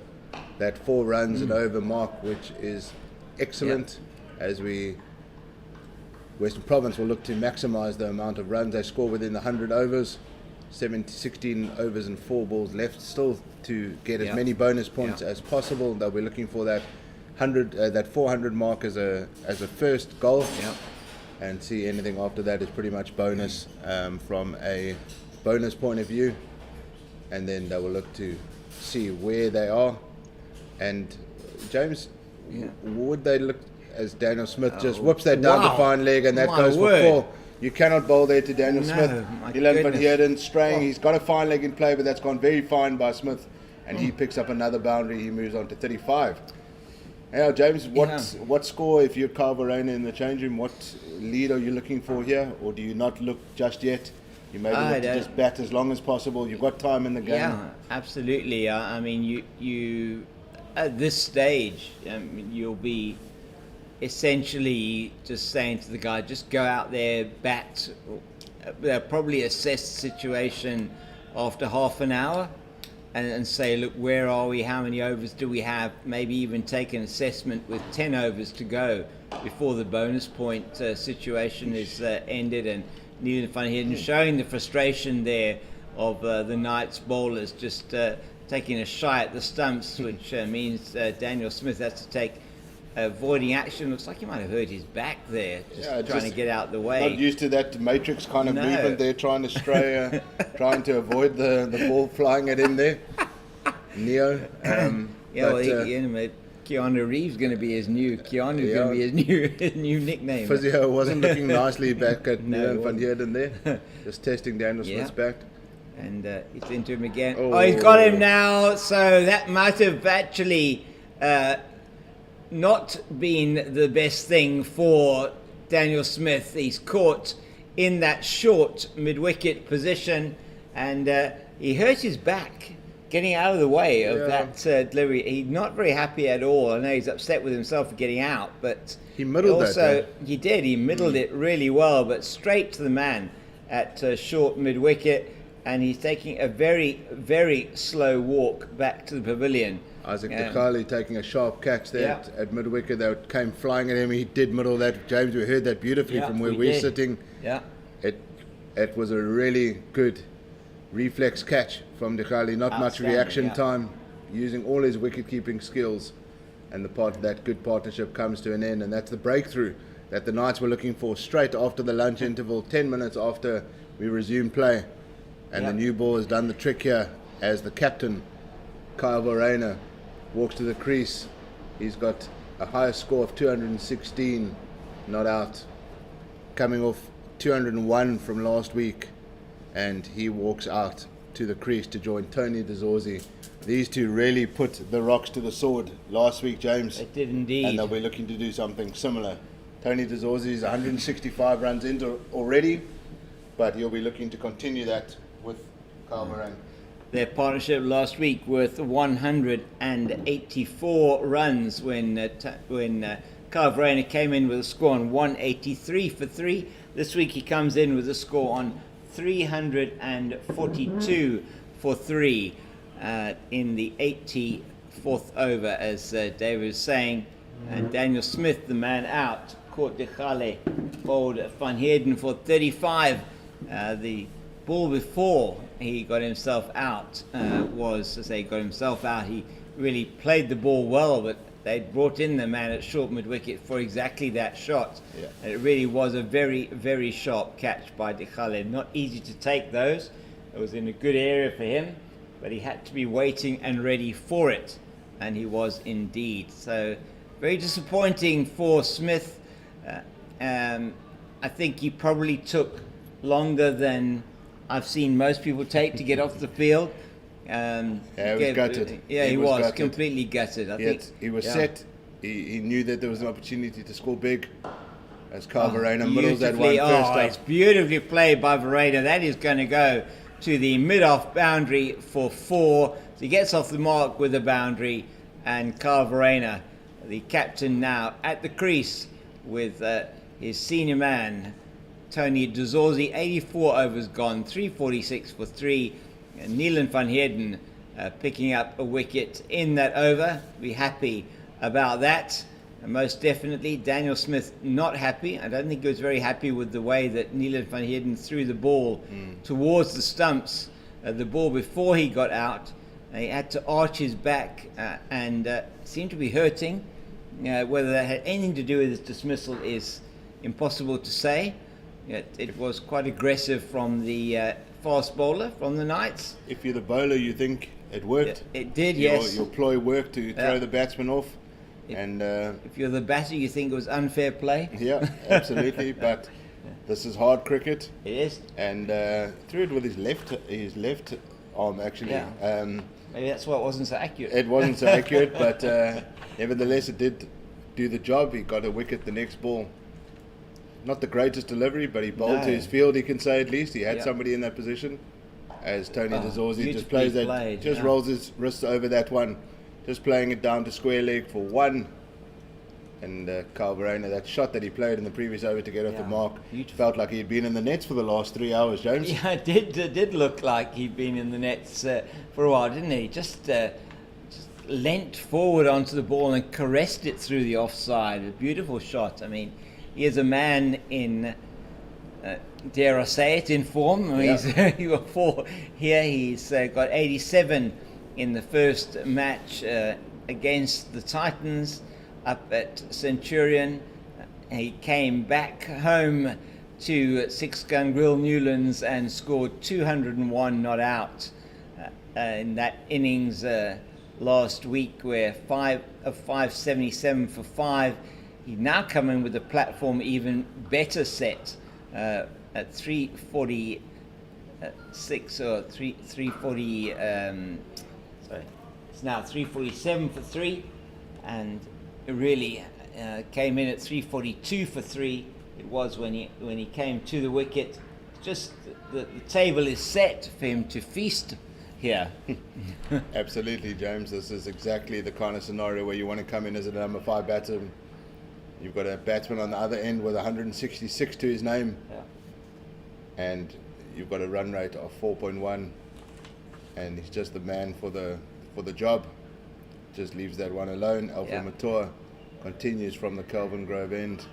that 4 runs and over mark, which is excellent. As Western Province will look to maximise the amount of runs they score within the 100 overs. 16 overs and 4 balls left still to get as many bonus points as possible. They'll be looking for that 400 mark as a first goal, and see anything after that is pretty much bonus from a bonus point of view, and then they will look to see where they are. And James, would they look as Daniel Smith just whips that down the fine leg, and that goes for 4. You cannot bowl there to Daniel Smith. Dylan van Heerden straying. He's got a fine leg in play, but that's gone very fine by Smith, and he picks up another boundary. He moves on to 35. Now, James, what score, if you're Kyle Verreynne in the change room, what lead are you looking for here, or do you not look just yet? You maybe look to just bat as long as possible. You've got time in the game. Yeah, absolutely. I mean, you at this stage, you'll be essentially just saying to the guy, just go out there, bat. They'll probably assess the situation after half an hour and say, look, where are we? How many overs do we have? Maybe even take an assessment with 10 overs to go before the bonus point situation is ended. And Neelan van Heerden showing the frustration there of the Knights bowlers just taking a shy at the stumps, which means Daniel Smith has to take avoiding action. Looks like he might have hurt his back there, trying to get out the way. Not used to that matrix kind of movement there, trying to stray, trying to avoid the ball flying at him there. Neo. Keanu Reeves going to be his new going to be his new nickname. Physio wasn't looking nicely back at Neelan van Heerden there, just testing Daniel Smith's back. And it's into him again. Oh, he's got him now. So that might have actually not been the best thing for Daniel Smith. He's caught in that short mid-wicket position, and he hurt his back getting out of the way of that delivery. He's not very happy at all. I know he's upset with himself for getting out, but he middled he did. He middled it really well, but straight to the man at short mid-wicket, and he's taking a very, very slow walk back to the pavilion. Isaac Dekali taking a sharp catch there at mid-wicket. That came flying at him. He did middle that. James, we heard that beautifully from where we're sitting. Yeah. It was a really good reflex catch from Dekali. Not much reaction time, using all his wicket-keeping skills. And that good partnership comes to an end. And that's the breakthrough that the Knights were looking for straight after the lunch interval, 10 minutes after we resumed play. And the new ball has done the trick here as the captain, Kyle Verreynne, walks to the crease. He's got a higher score of 216 not out, coming off 201 from last week, and he walks out to the crease to join Tony Dazorzi. These two really put the rocks to the sword last week, James. It did indeed. And they'll be looking to do something similar Tony DeZorzi is 165 runs into already, but he'll be looking to continue that with Kyle Verreynne. Their partnership last week with 184 runs when Kyle Verreynne came in with a score on 183 for 3. This week he comes in with a score on 342 for 3 in the 84th over, as David was saying. And Daniel Smith, the man out, caught De Gale, bowled Van Heerden for 35. The ball before he got himself out was, as he got himself out, he really played the ball well, but they brought in the man at short mid-wicket for exactly that shot. Yeah. And it really was a very, very sharp catch by De Gale. Not easy to take those. It was in a good area for him, but he had to be waiting and ready for it, and he was indeed. So very disappointing for Smith. I think he probably took longer than I've seen most people take to get off the field. He was gutted. Yeah, he was gutted. completely gutted. I think he was set. He knew that there was an opportunity to score big. As Kyle Verreynne middles that one first up. It's beautifully played by Verreynne. That is going to go to the mid-off boundary for 4. So he gets off the mark with a boundary, and Kyle Verreynne, the captain now at the crease with his senior man, Tony DeZorzi. 84 overs gone, 346 for 3. And Neelan van Heerden picking up a wicket in that over. Be happy about that. And most definitely, Daniel Smith not happy. I don't think he was very happy with the way that Neelan van Heerden threw the ball towards the stumps. The ball before he got out, he had to arch his back and seemed to be hurting. Whether that had anything to do with his dismissal is impossible to say. It was quite aggressive from the fast bowler from the Knights. If you're the bowler, you think it worked. It did, yes. Your ploy worked to throw the batsman off. If you're the batter, you think it was unfair play. Yeah, absolutely. But this is hard cricket. It is. And threw it with his left arm, actually. Yeah. Maybe that's why it wasn't so accurate. It wasn't so accurate, but nevertheless, it did do the job. He got a wicket the next ball. Not the greatest delivery, but he bowled to his field, he can say at least. He had somebody in that position. As Tony DeZorzi just plays that, rolls his wrists over that one. Just playing it down to square leg for 1. And Kyle Verreynne, that shot that he played in the previous over to get off the mark, felt like he had been in the nets for the last 3 hours, James. Yeah, it did look like he'd been in the nets for a while, didn't he? Just leant forward onto the ball and caressed it through the offside. A beautiful shot. I mean, he is a man in, dare I say it, in form. I mean, he's got 4 here. He's got 87 in the first match against the Titans up at Centurion. He came back home to 6 Gun Grill Newlands and scored 201 not out in that innings last week, where 5 of 577 for 5. He's now coming with a platform even better set at 346 or 340. Sorry, it's now 347 for 3, and it really came in at 342 for 3. It was when he came to the wicket. Just the table is set for him to feast here. Absolutely, James. This is exactly the kind of scenario where you want to come in as a number 5 batter. You've got a batsman on the other end with 166 to his name, and you've got a run rate of 4.1, and he's just the man for the job. Just leaves that one alone. Alpha Matoa continues from the Kelvin Grove end,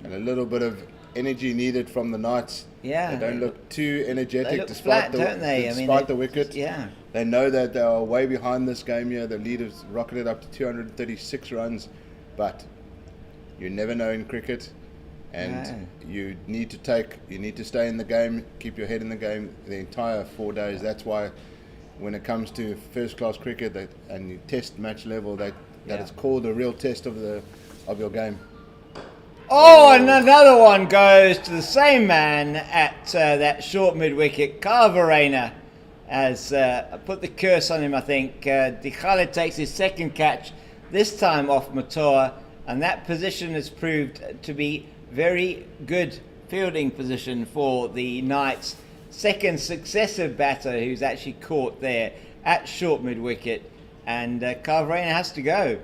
and a little bit of energy needed from the Knights. Yeah, they don't look too energetic, they look despite flat, don't they? Despite the wicket. Yeah, they know that they are way behind this game here. The lead has rocketed up to 236 runs, but you never know in cricket, and you need to stay in the game, keep your head in the game the entire 4 days. That's why when it comes to first class cricket and you test match level, that is called a real test of your game. Oh, and another one goes to the same man at that short mid-wicket, Kyle Verreynne, has put the curse on him, I think. De Gale takes his second catch, this time off Matoa, And that position has proved to be very good fielding position for the Knights. Second successive batter who's actually caught there at short mid-wicket, and Carl Verreynne has to go.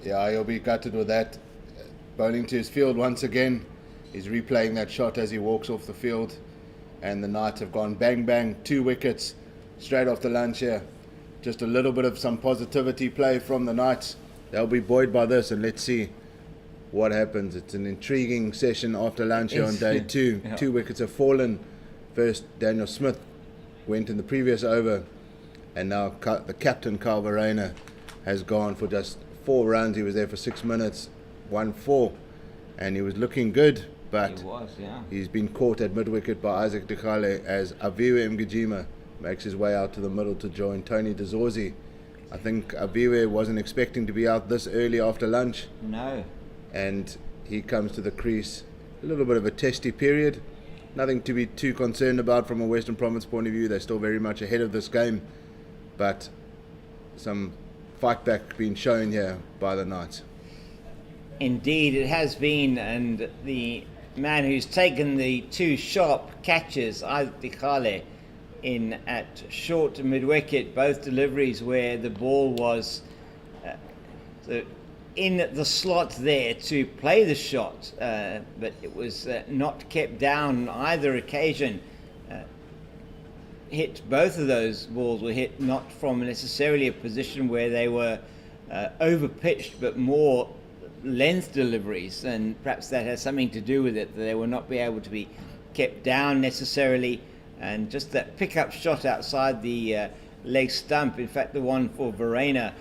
Yeah, he'll be gutted with that. Bowling to his field once again. He's replaying that shot as he walks off the field, and the Knights have gone bang bang, 2 wickets straight after lunch here. Just a little bit of some positivity play from the Knights. They'll be buoyed by this, and let's see what happens. It's an intriguing session after lunch here on day 2. Yeah. 2 wickets have fallen. First, Daniel Smith went in the previous over, and now the captain, Carl Verreynne, has gone for just 4 runs. He was there for 6 minutes, 1-4, and he was looking good, but He was, yeah. he's been caught at mid-wicket by Isaac Dikhale as Aviwe Mgijima makes his way out to the middle to join Tony DeZorzi. I think Aviwe wasn't expecting to be out this early after lunch, No. and he comes to the crease. A little bit of a testy period. Nothing to be too concerned about from a Western Province point of view. They're still very much ahead of this game, but some fight back being shown here by the Knights. Indeed, it has been, and the man who's taken the 2 sharp catches, Isaac Dikhale, in at short to mid-wicket, both deliveries where the ball was in the slot there to play the shot, but it was not kept down on either occasion. Hit both of those balls were hit not from necessarily a position where they were over pitched, but more length deliveries, and perhaps that has something to do with it, that they will not be able to be kept down necessarily. And just that pickup shot outside the leg stump, in fact the one for Verreynne,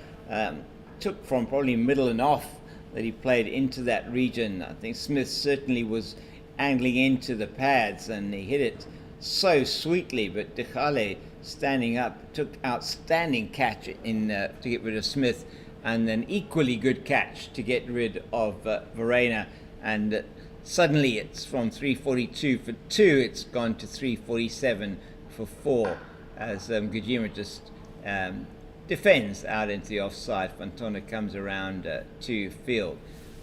took from probably middle and off that he played into that region. I think Smith certainly was angling into the pads and he hit it so sweetly, but Dikhale standing up took outstanding catch in to get rid of Smith, and an equally good catch to get rid of Verreynne, and suddenly it's from 342 for 2, it's gone to 347 for 4 as Gujima just defends out into the offside. Fantona comes around to field.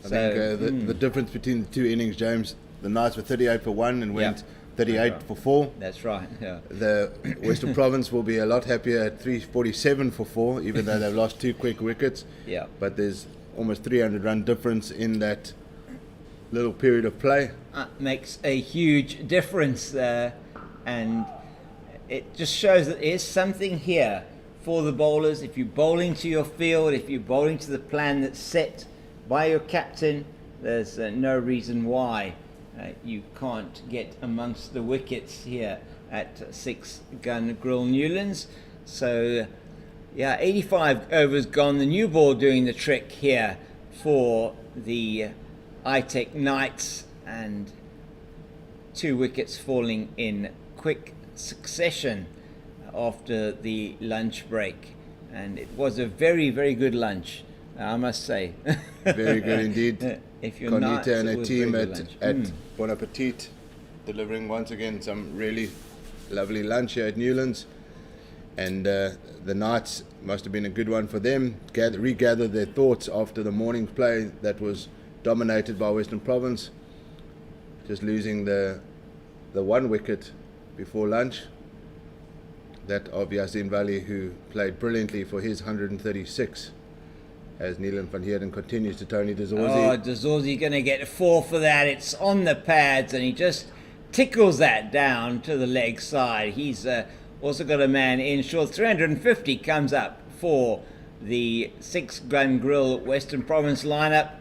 I think the difference between the 2 innings, James, the Knights were 38 for 1 and went 38 for 4. That's right, yeah. The Western Province will be a lot happier at 347 for 4, even though they've lost 2 quick wickets. Yeah. But there's almost 300 run difference in that little period of play. Makes a huge difference, and it just shows that there's something here for the bowlers. If you're bowling to your field, if you're bowling to the plan that's set by your captain, there's no reason why you can't get amongst the wickets here at 6 Gun Grill Newlands. So 85 overs gone, the new ball doing the trick here for the ITEC Knights, and 2 wickets falling in quick succession after the lunch break, and it was a very, very good lunch, I must say. Very good indeed. If you're Conita and a team at Bon Appetit delivering once again some really lovely lunch here at Newlands, and the Knights must have been a good one for them. Regather their thoughts after the morning's play that was dominated by Western Province, just losing the 1 wicket before lunch, that of Yasin Valley, who played brilliantly for his 136, as Neelan van Heerden continues to Tony DeZorzi. Oh, DeZorzi going to get 4 for that. It's on the pads, and he just tickles that down to the leg side. He's also got a man in short. 350 comes up for the 6 Gun Grill Western Province lineup,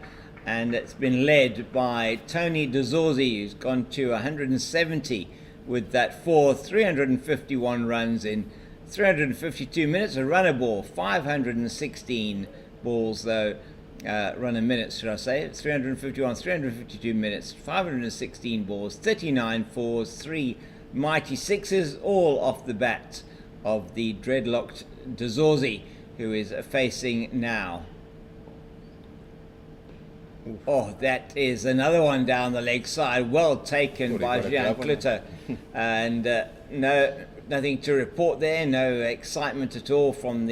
and it's been led by Tony DeZorzi, who's gone to 170 with that 351 runs in 352 minutes, a runner ball, 516 balls though, runner minutes should I say, 351, 352 minutes, 516 balls, 39 fours, 3 mighty sixes, all off the bat of the dreadlocked DeZorzi, who is facing now. Oh, that is another one down the leg side, well taken by Jean Klutter. And nothing to report there, no excitement at all from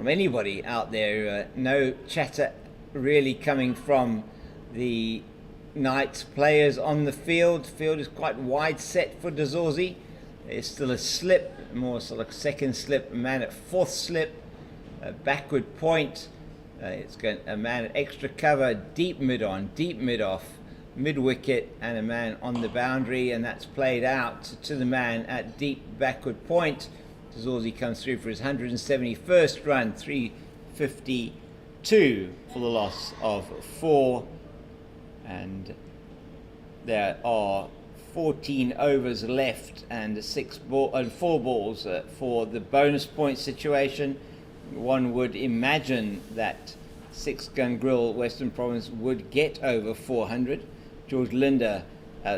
anybody out there, no chatter really coming from the Knights players on the field. Field is quite wide set for De Zorzi. There's still a slip, more sort of second slip, a man at fourth slip, a backward point. It's got a man at extra cover, deep mid on, deep mid off, mid wicket, and a man on the boundary, and that's played out to the man at deep backward point. De Zorzi comes through for his 171st run, 352 for the loss of 4, and there are 14 overs left and 4 balls for the bonus point situation. One would imagine that 6-gun grill Western Province would get over 400. George Linder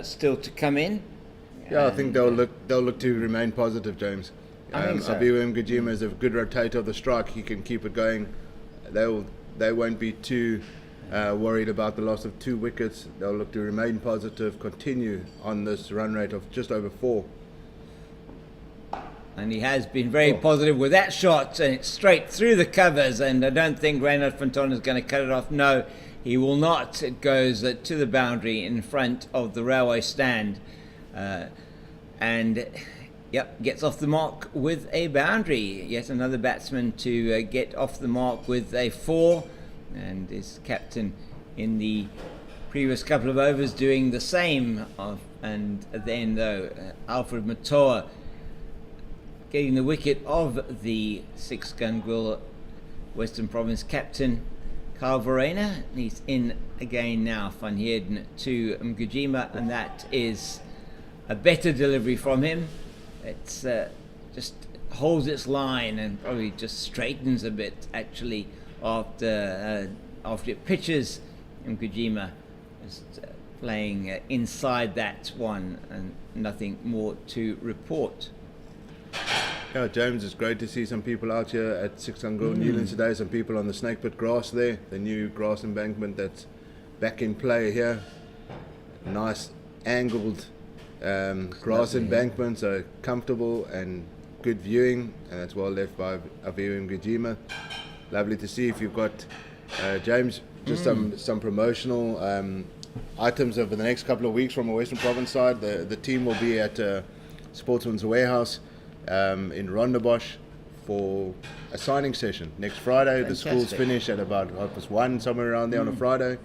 still to come in. Yeah, I think they'll look to remain positive, James. I think so. Abiu Mgijima is a good rotator of the strike. He can keep it going. They won't be too worried about the loss of 2 wickets. They'll look to remain positive, continue on this run rate of just over 4. And he has been very positive with that shot, and it's straight through the covers, and I don't think Reinhard Fontaine is going to cut it off. No, he will not. It goes to the boundary in front of the railway stand, and gets off the mark with a boundary. Yet another batsman to get off the mark with a 4, and his captain in the previous couple of overs doing the same. And then though Alfred Matoa getting the wicket of the 6-gun grill Western Province captain Kyle Verreynne. He's in again now, Van Heerden to Mgijima, and that is a better delivery from him. It's just holds its line and probably just straightens a bit actually after it pitches. Mgijima is playing inside that one, and nothing more to report. Yeah, James, it's great to see some people out here at 6-gun grill Newlands today. Some people on the snake pit grass there, the new grass embankment that's back in play here. Nice angled grass embankment, so comfortable and good viewing, and that's well left by Abiu Mgijima. Lovely to see. If you've got James, just some promotional items over the next couple of weeks from a Western Province side. The team will be at Sportsman's Warehouse in Rondebosch for a signing session next Friday. Fantastic. The schools finish at about 1:30, somewhere around there on a Friday.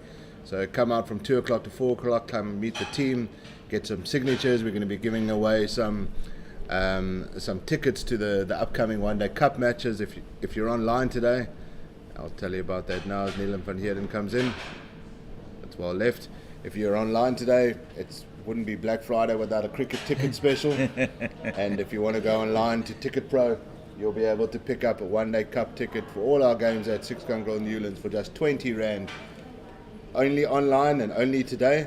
So come out from 2 o'clock to 4 o'clock, come meet the team, get some signatures. We're going to be giving away some tickets to the upcoming one-day cup matches. If you're online today, I'll tell you about that now as Neelam van Heerden comes in. That's well left. If you're online today, it wouldn't be Black Friday without a cricket ticket special. And if you want to go online to Ticket Pro, you'll be able to pick up a one-day cup ticket for all our games at 6-gun grill Newlands for just 20 Rand. Only online and only today.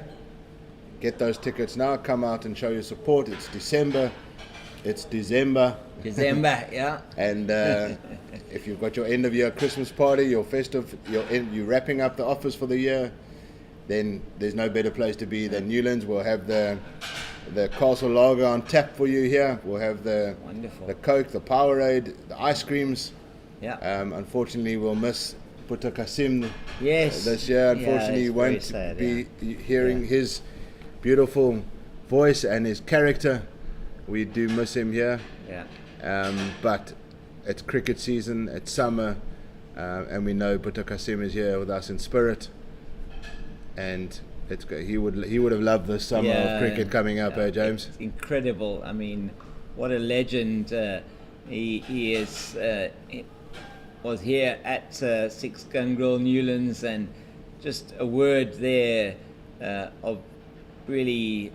Get those tickets now. Come out and show your support. It's December. Yeah. And if you've got your end of year Christmas party, your festive, you're wrapping up the office for the year, then there's no better place to be than Newlands. We'll have the Castle Lager on tap for you here. We'll have the Coke, the Powerade, the ice creams. Yeah. Unfortunately, we'll miss Puta Kasim this year. Yeah, Unfortunately, you won't sad, be hearing his beautiful voice and his character. We do miss him here. Yeah. But it's cricket season, it's summer, and we know Puta Kasim is here with us in spirit. And he would have loved this summer of cricket coming up, James? It's incredible. I mean, what a legend he is. Was here at 6-gun grill Newlands, and just a word there of really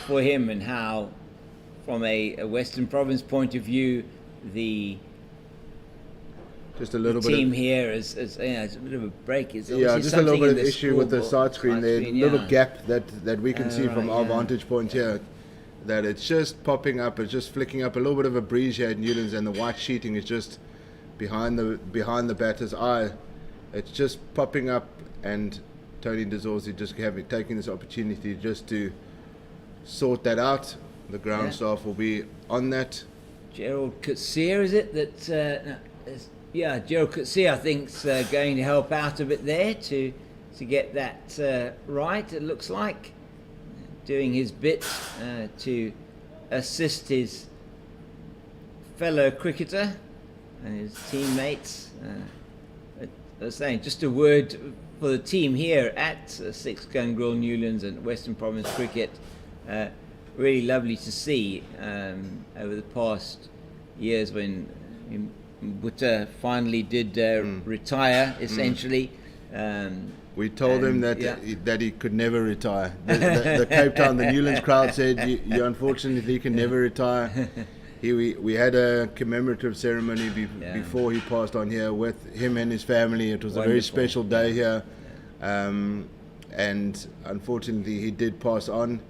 for him, and how from a Western Province point of view just a little the bit team of, here is it's a bit of a break. It's just a little bit of issue with the side screen there. Screen, little gap that we can see from our vantage point here, that it's just popping up, it's just flicking up a little bit of a breeze here at Newlands, and the white sheeting is just behind the batter's eye. It's just popping up, and Tony De Zorzi just taking this opportunity just to sort that out. The ground staff will be on that. Gerald Katsir, is it that Yeah, Joe Coetzee, I think, is going to help out a bit there to get that right, it looks like. Doing his bit to assist his fellow cricketer and his teammates. I was saying, just a word for the team here at Six Gun Grill Newlands and Western Province Cricket. Really lovely to see over the past years when Butter finally did retire, essentially. We told him that he could never retire. The Cape Town, the Newlands crowd said, you unfortunately can never retire. We had a commemorative ceremony before he passed on here with him and his family. It was a very special day here. And unfortunately he did pass on.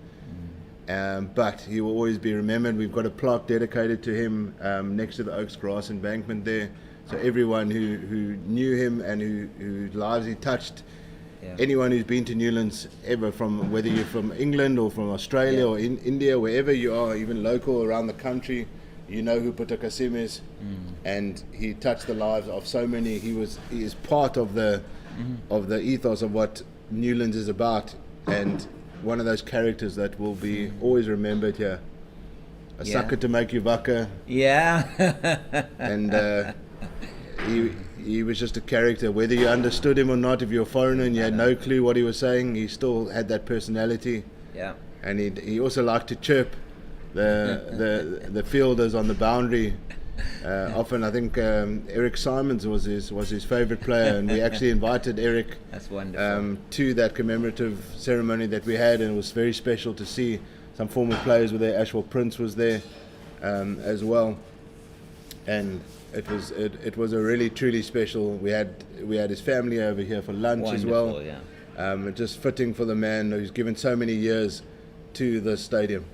But he will always be remembered. We've got a plaque dedicated to him next to the Oaks Grass embankment there. So everyone who knew him and whose lives he touched, anyone who's been to Newlands ever, from whether you're from England or from Australia or in India, wherever you are, even local around the country, you know who Butter Kasim is. And he touched the lives of so many. He is part of the ethos of what Newlands is about, and one of those characters that will be always remembered here. A sucker to make you wakker. And he was just a character. Whether you understood him or not, if you're a foreigner and you had no clue what he was saying, he still had that personality. And he also liked to chirp the fielders on the boundary. Often, I think Eric Simons was his favourite player, and we actually invited Eric to that commemorative ceremony that we had, and it was very special to see. Some former players were there. Ashwell Prince was there as well, and it was a really truly special. We had his family over here for lunch as well. Just fitting for the man who's given so many years to the stadium.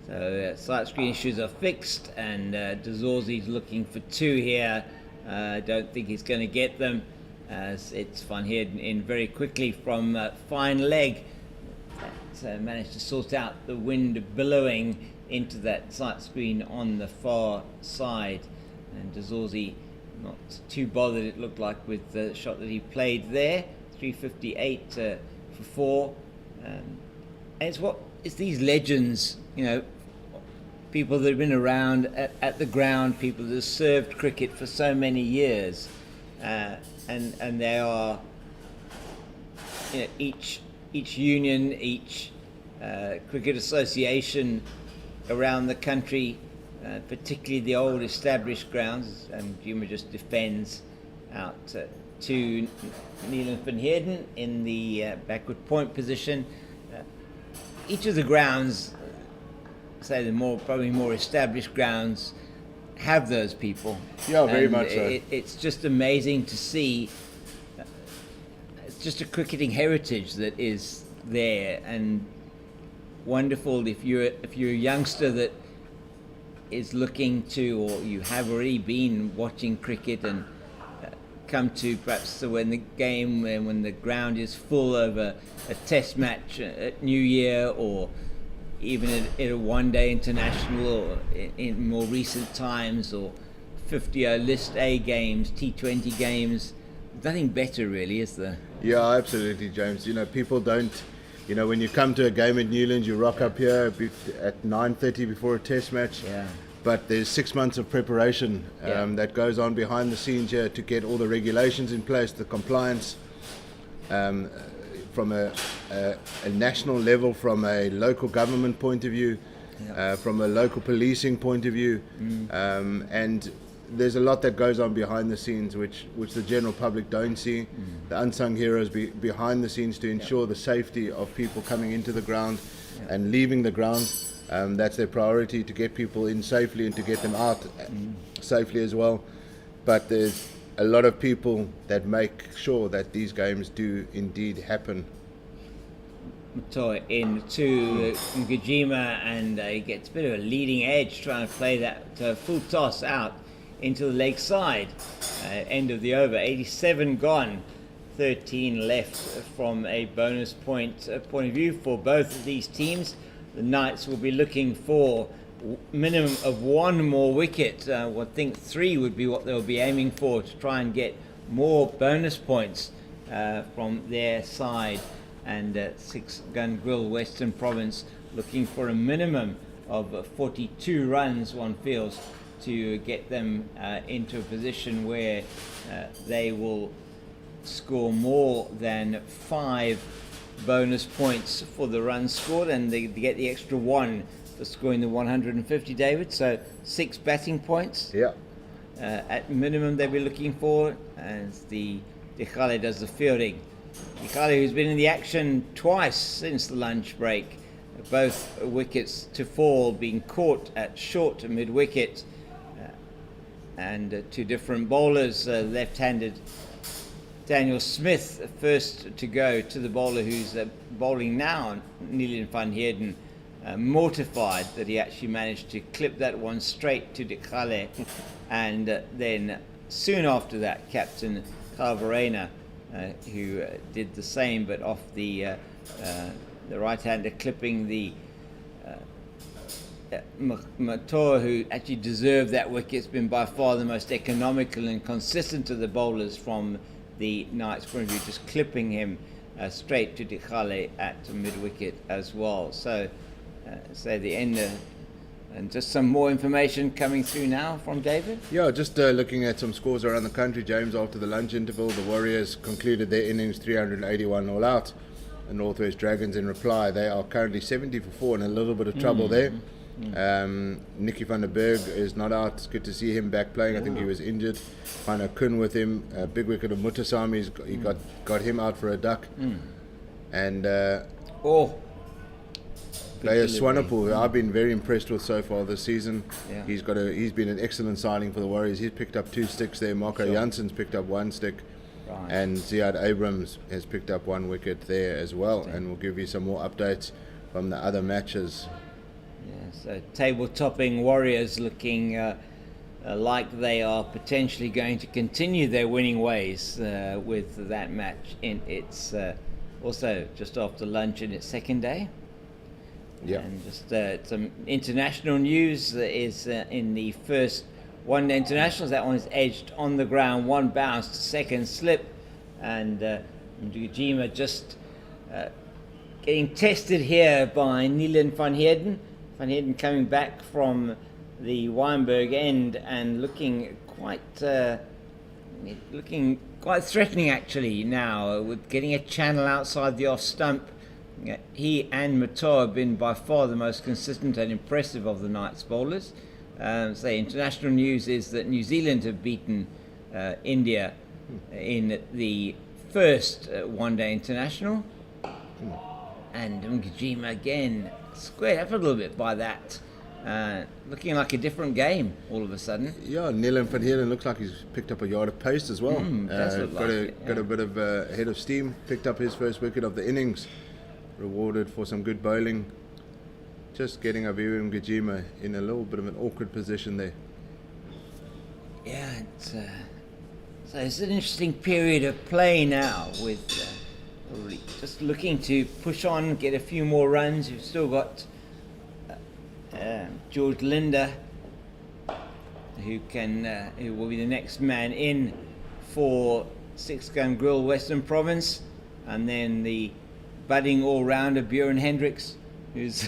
So sight screen issues are fixed, and Dazorzi's looking for 2 here. I don't think he's going to get them, as it's Van Heerden in very quickly from fine leg. That managed to sort out the wind billowing into that sight screen on the far side. And Dazorzi not too bothered, it looked like, with the shot that he played there. 358 for 4. And it's these legends, people that have been around at the ground, people that have served cricket for so many years, and they are, each union, each cricket association around the country, particularly the old established grounds, and Juma just defends out to Neil Van Heerden in the backward point position. Each of the grounds, say the probably more established grounds, have those people. Very much so. It's just amazing to see. It's just a cricketing heritage that is there, and wonderful if you're a youngster that is looking to, or you have already been watching cricket and come to perhaps when the ground is full over a test match at New Year, or even at a one-day international, or in more recent times, or 50 List A games, T20 games. Nothing better, really, is there? Yeah, absolutely, James. People don't, when you come to a game at Newlands, you rock up here at 9:30 before a test match. But there's 6 months of preparation that goes on behind the scenes here to get all the regulations in place, the compliance, from a national level, from a local government point of view, from a local policing point of view, and there's a lot that goes on behind the scenes which the general public don't see. The unsung heroes behind the scenes to ensure the safety of people coming into the ground and leaving the ground. That's their priority, to get people in safely and to get them out safely as well. But there's a lot of people that make sure that these games do indeed happen. Matoa into Ngajima, and he gets a bit of a leading edge trying to play that full toss out into the leg side. End of the over, 87 gone, 13 left from a bonus point of view for both of these teams. The Knights will be looking for minimum of one more wicket. I think 3 would be what they'll be aiming for, to try and get more bonus points from their side. And 6 Gun Grill Western Province looking for a minimum of 42 runs, one feels, to get them into a position where they will score more than 5 bonus points for the runs scored, and they get the extra 1 for scoring the 150, David. So 6 batting points. Yeah. At minimum they'll be looking for, as the Dikhale does the fielding. Dikhale, who's been in the action twice since the lunch break, both wickets to fall, being caught at short to mid-wicket, and 2 different bowlers, left-handed Daniel Smith first to go to the bowler who's bowling now, Nilan van Heerden, mortified that he actually managed to clip that one straight to Dikhale. And then soon after that, Captain Calvarena, who did the same, but off the right-hander, clipping the Matoa, who actually deserved that wicket. It's been by far the most economical and consistent of the bowlers from the Knights' point of view, just clipping him straight to Dikhale at mid-wicket as well. So the end, and just some more information coming through now from David. Yeah, just looking at some scores around the country, James. After the lunch interval, the Warriors concluded their innings 381 all out. The Northwest Dragons, in reply, they are currently 70 for 4 and a little bit of trouble there. Nicky van der Berg is not out. It's good to see him back playing. I think he was injured. Pano Kun with him. Big wicket of Mutasamy. He got him out for a duck. And player Swanepoel, who I've been very impressed with so far this season. Yeah. He's been an excellent signing for the Warriors. He's picked up 2 sticks there. Marco Jansen's picked up 1 stick. Right. And Ziad Abrams has picked up 1 wicket there as well. And we'll give you some more updates from the other matches. Yeah, so table-topping Warriors looking like they are potentially going to continue their winning ways with that match in its also just after lunch in its second day. Yeah. And just some international news is in the first one-day internationals. That one is edged on the ground, 1 bounced, second slip, and Ndujima just getting tested here by Nilan van Heerden. Van Heerden coming back from the Wynberg end and looking quite threatening actually now, with getting a channel outside the off stump. He and Matoa have been by far the most consistent and impressive of the Knights bowlers. International news is that New Zealand have beaten India in the first one-day international, and Ndujima again squared up a little bit by that, looking like a different game all of a sudden. Yeah, Nilan van Heerden looks like he's picked up a yard of pace as well. Got a bit of head of steam, picked up his first wicket of the innings, rewarded for some good bowling. Just getting Abiru Ndujima in a little bit of an awkward position there. Yeah, it's an interesting period of play now, with just looking to push on, get a few more runs. You've still got George Linder, who will be the next man in for 6 Gun Grill Western Province, and then the budding all-rounder Bjorn Hendricks, who's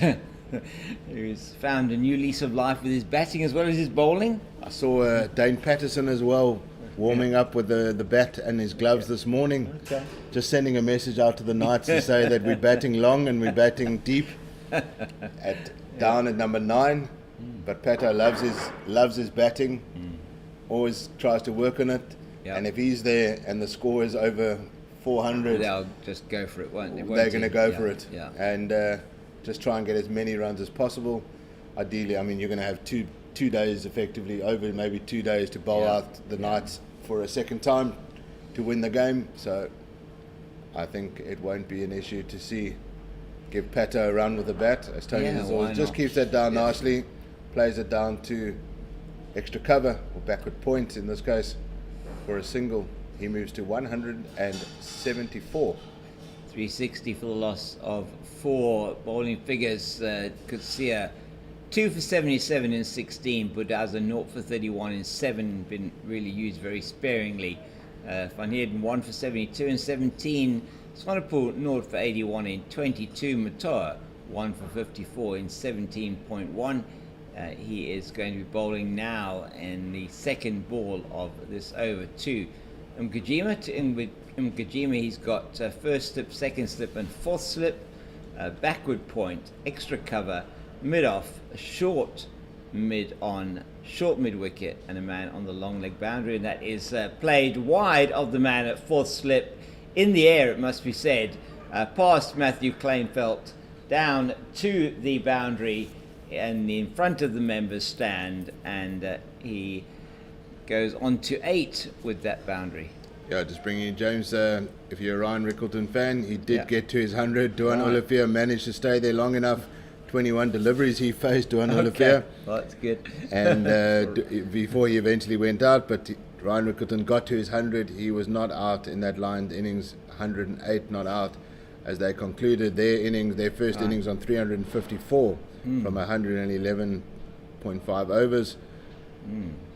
found a new lease of life with his batting as well as his bowling. I saw Dane Patterson as well, warming up with the bat and his gloves this morning. Okay. Just sending a message out to the Knights to say that we're batting long and we're batting deep down at number 9. But Pato loves his batting, always tries to work on it. Yep. And if he's there and the score is over 400, they'll just go for it, won't they? They're going to go for it. Yeah. And just try and get as many runs as possible. Ideally, I mean, you're going to have two days effectively, over maybe 2 days to bowl out the Knights for a second time to win the game. So I think it won't be an issue to give Pato a run with the bat, as Tony has always just keeps that down nicely, plays it down to extra cover or backward point in this case for a single. He moves to 174. 360 for the loss of 4 bowling figures. Could see 2 for 77 in 16, but as a 0 for 31 in 7, been really used very sparingly. Van Heerden 1 for 72 in 17, Swanepoel 0 for 81 in 22, Matoa 1 for 54 in 17.1. He is going to be bowling now in the second ball of this over to Mgijima. To Mgijima, he's got first slip, second slip and fourth slip, backward point, extra cover, mid off, short mid on, short mid wicket, and a man on the long leg boundary, and that is played wide of the man at fourth slip, in the air it must be said, past Matthew Kleinfeldt, down to the boundary and in front of the members stand, and he goes on to 8 with that boundary. Yeah, just bringing in James, if you're a Ryan Rickleton fan, he did get to his 100. Duan Olivier managed to stay there long enough. 21 deliveries he faced, Duan Olivier. Well, that's good. And before he eventually went out, but Ryan Rickleton got to his 100. He was not out in that lined innings, 108 not out, as they concluded their innings, their first innings on 354 from 111.5 overs.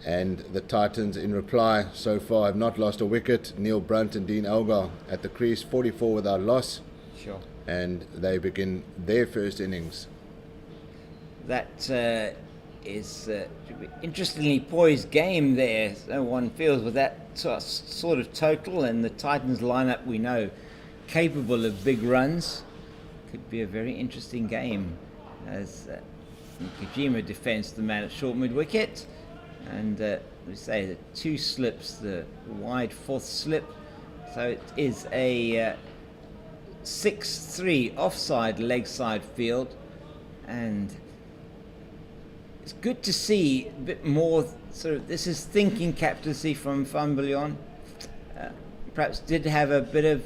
And the Titans, in reply, so far have not lost a wicket. Neil Brunt and Dean Elgar at the crease, 44 without loss. Sure. And they begin their first innings. That is interestingly poised game there. No one feels with that sort of total, and the Titans lineup we know capable of big runs. Could be a very interesting game as Kojima defends the man at short mid wicket, and we say the 2 slips, the wide fourth slip, so it is a 6-3 offside leg side field, and it's good to see a bit more sort of, this is thinking captaincy from Van Biljon. Perhaps did have a bit of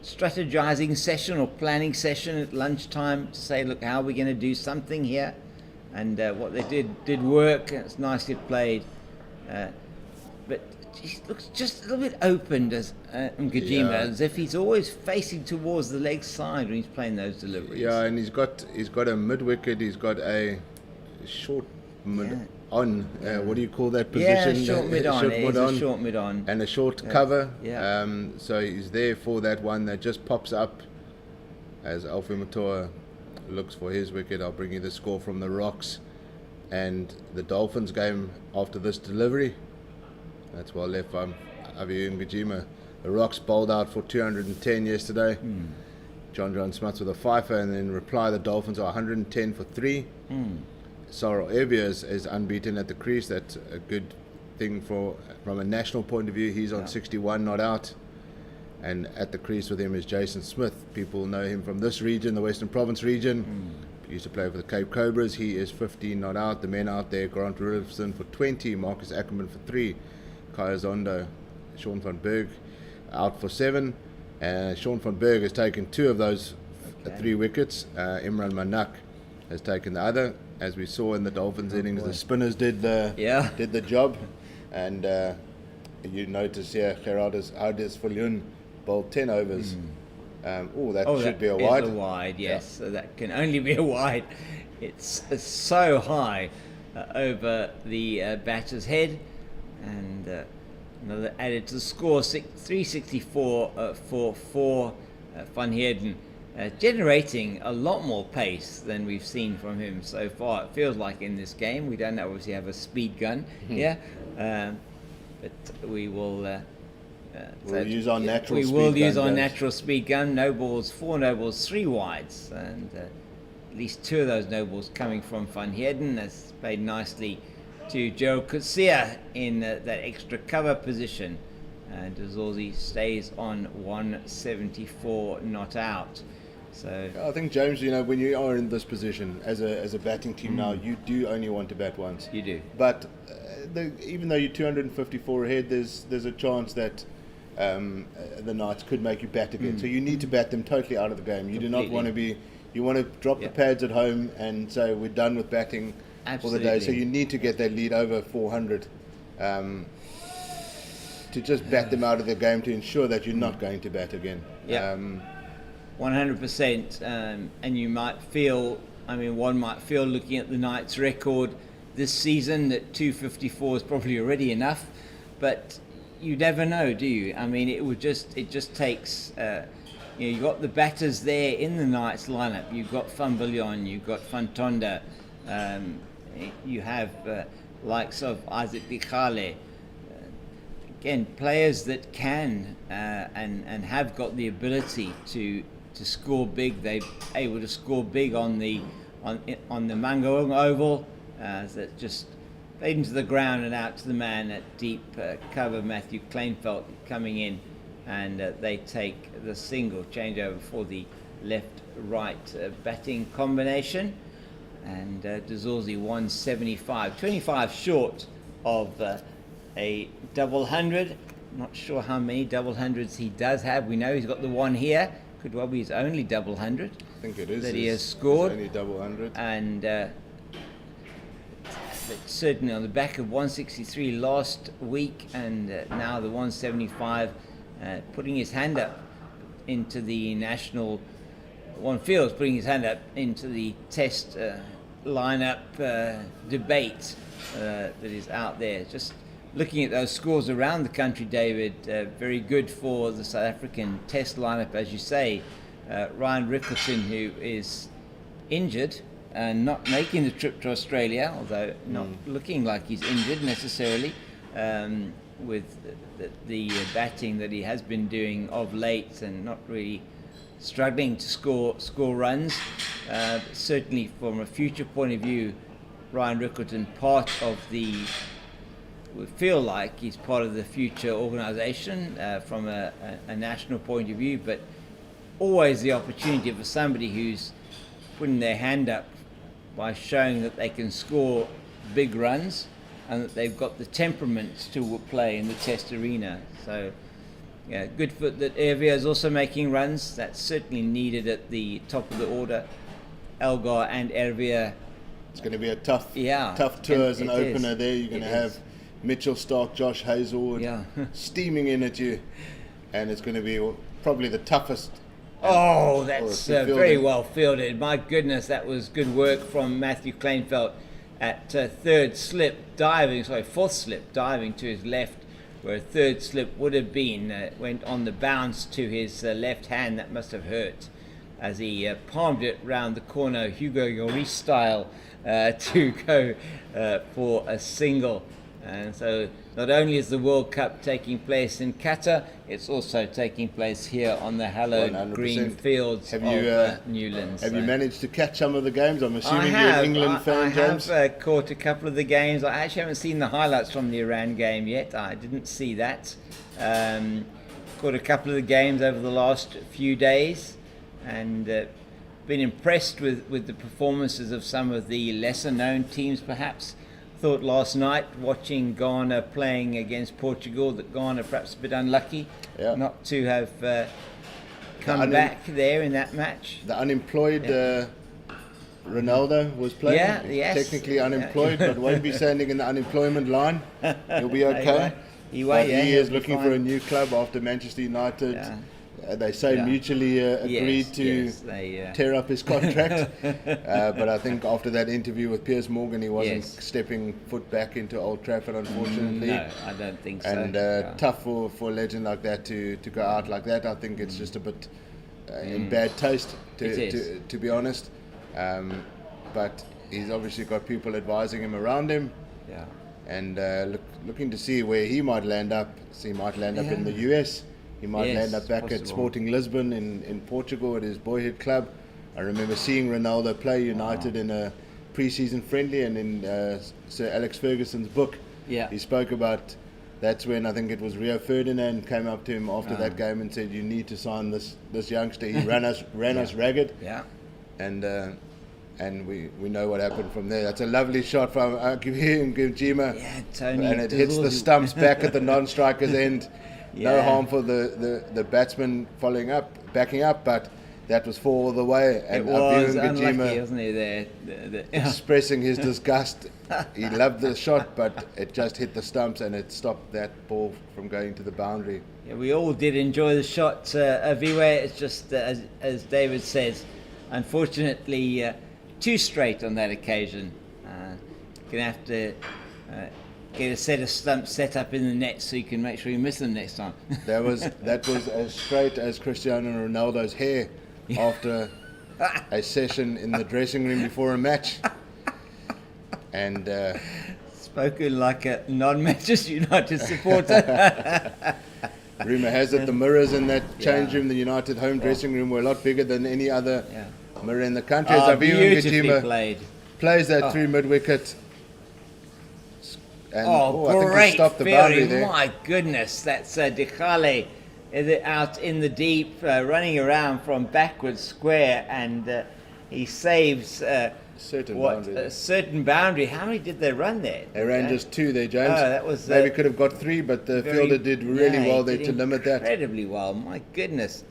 strategizing session or planning session at lunchtime to say, look, how are we going to do something here? And what they did work. It's nicely played, but he looks just a little bit opened as Mgijima, as if he's always facing towards the leg side when he's playing those deliveries. Yeah, and he's got a mid wicket. He's got a short mid on. What do you call that position? Yeah, short mid on. Short mid on and a short cover. Yeah. So he's there for that one that just pops up as Alfie Matoa looks for his wicket. I'll bring you the score from the Rocks and the Dolphins game after this delivery. That's well left by Avi Mgijima. The Rocks bowled out for 210 yesterday. John Smuts with a fifer, and then reply the Dolphins are 110 for 3. Sarel Erbier is unbeaten at the crease. That's a good thing from a national point of view. He's on 61 not out. And at the crease with him is Jason Smith. People know him from this region, the Western Province region. He used to play for the Cape Cobras. He is 15 not out. The men out there, Grant Rudolphson for 20, Marcus Ackerman for 3, Kaya Zondo, Sean van Berg out for 7. Sean van Berg has taken 2 of those 3 wickets. Imran Manak has taken the other. As we saw in the Dolphins innings, the spinners did the job. And you notice here, Gerardus Viljoen bowled 10 overs. That should be a wide. Is a wide, yes. So that can only be a wide. It's so high over the batter's head, and another added to the score. 364 for Van Heerden, generating a lot more pace than we've seen from him so far. It feels like in this game. We don't obviously have a speed gun, but we will. We'll use our natural. We will use our natural speed gun. No balls, 4 no balls, 3 wides, and at least 2 of those no balls coming from Van Heerden. That's played nicely to Gerald Coetzee in that extra cover position, and Dazorzi stays on 174 not out. So I think, James, when you are in this position as a batting team now, you do only want to bat once. You do. But even though you're 254 ahead, there's a chance that the Knights could make you bat again. So you need to bat them totally out of the game. You do not want to be. You want to drop the pads at home and say we're done with batting for the day. So you need to get that lead over 400 to just bat them out of the game to ensure that you're not going to bat again. 100%, and you might feel I mean, one might feel, looking at the Knights' record this season, that 254 is probably already enough, but you never know, do you? I mean, it just takes. You've got the batters there in the Knights lineup. You've got Van Biljon, you've got Fantonda, you have likes of Isaac Dikhale. Again, players that can and have got the ability to score big. They're able to score big on the Mangaung Oval. That just played into the ground and out to the man at deep cover. Matthew Kleinfeldt coming in, and they take the single changeover for the left-right batting combination. And Dzorzi 175, 25 short of a double hundred. Not sure how many double hundreds he does have. We know he's got the one here. Could well be his only double hundred. I think it is that he has scored. Only double hundred. And but certainly on the back of 163 last week, and now the 175, putting his hand up into the national. One feels putting his hand up into the Test lineup debate that is out there. Just looking at those scores around the country, David, very good for the South African Test lineup, as you say. Ryan Rickerton, who is injured and not making the trip to Australia, although not looking like he's injured necessarily, with the batting that he has been doing of late, and not really struggling to score runs. Certainly from a future point of view, Ryan Rickerton, part of the, we feel like he's part of the future organisation from a national point of view, but always the opportunity for somebody who's putting their hand up by showing that they can score big runs and that they've got the temperament to play in the Test arena. So yeah, good for that. Ervia is also making runs. That's certainly needed at the top of the order. Elgar and Ervia. It's going to be a tough tour as an opener there. You're going to have Mitchell Stark, Josh Hazelwood steaming in at you, and it's going to be probably the toughest. Oh, that's very well fielded. My goodness, that was good work from Matthew Kleinfeldt at fourth slip diving to his left, where a third slip would have been. Went on the bounce to his left hand. That must have hurt as he palmed it round the corner, Hugo Lloris style, to go for a single. And so not only is the World Cup taking place in Qatar, it's also taking place here on the hallowed 100%. Green fields of Newlands. Have you managed to catch some of the games? I'm assuming you're an England fan, James. I have caught a couple of the games. I actually haven't seen the highlights from the Iran game yet. I didn't see that. Caught a couple of the games over the last few days, and been impressed with the performances of some of the lesser known teams perhaps. Thought last night, watching Ghana playing against Portugal, that Ghana perhaps a bit unlucky not to have come back there in that match. The unemployed Ronaldo was playing. Technically unemployed, but won't be standing in the unemployment line. He'll be okay. He is looking for a new club after Manchester United. They say mutually agreed to tear up his contract. But I think after that interview with Piers Morgan, he wasn't stepping foot back into Old Trafford, unfortunately. No, I don't think so. And tough for a legend like that to go out like that. I think it's just a bit in bad taste, to be honest. But he's obviously got people advising him around him. Yeah. And looking to see where he might land up. So he might land up in the US. He might land up back at Sporting Lisbon in Portugal at his boyhood club. I remember seeing Ronaldo play United in a pre-season friendly, and in Sir Alex Ferguson's book, he spoke about that's when I think it was Rio Ferdinand came up to him after that game and said, "You need to sign this youngster. He ran us ragged." Yeah. And we know what happened from there. That's a lovely shot from Gimjima. Yeah, Tony. And it hits the stumps back at the non-striker's end. No harm for the batsman backing up, but that was 4 all the way. And it was unlucky, wasn't he, there? Expressing his disgust. He loved the shot, but it just hit the stumps and it stopped that ball from going to the boundary. Yeah, we all did enjoy the shot, Aviwe. It's just, as David says, unfortunately, too straight on that occasion. Gonna have to get a set of stumps set up in the net so you can make sure you miss them next time. That was as straight as Cristiano Ronaldo's hair after a session in the dressing room before a match. And spoken like a non-Manchester United supporter. Rumour has it the mirrors in that change room, the United home dressing room, were a lot bigger than any other mirror in the country. As beautifully Gajima plays that through mid-wicket. And, I think he stopped the boundary fielding. there. My goodness, that's Dechale out in the deep, running around from backwards square, and he saves a certain boundary. How many did they run there? They ran just 2 there, James. That was maybe could have got 3, but the fielder did really well there to limit that. Incredibly well, my goodness.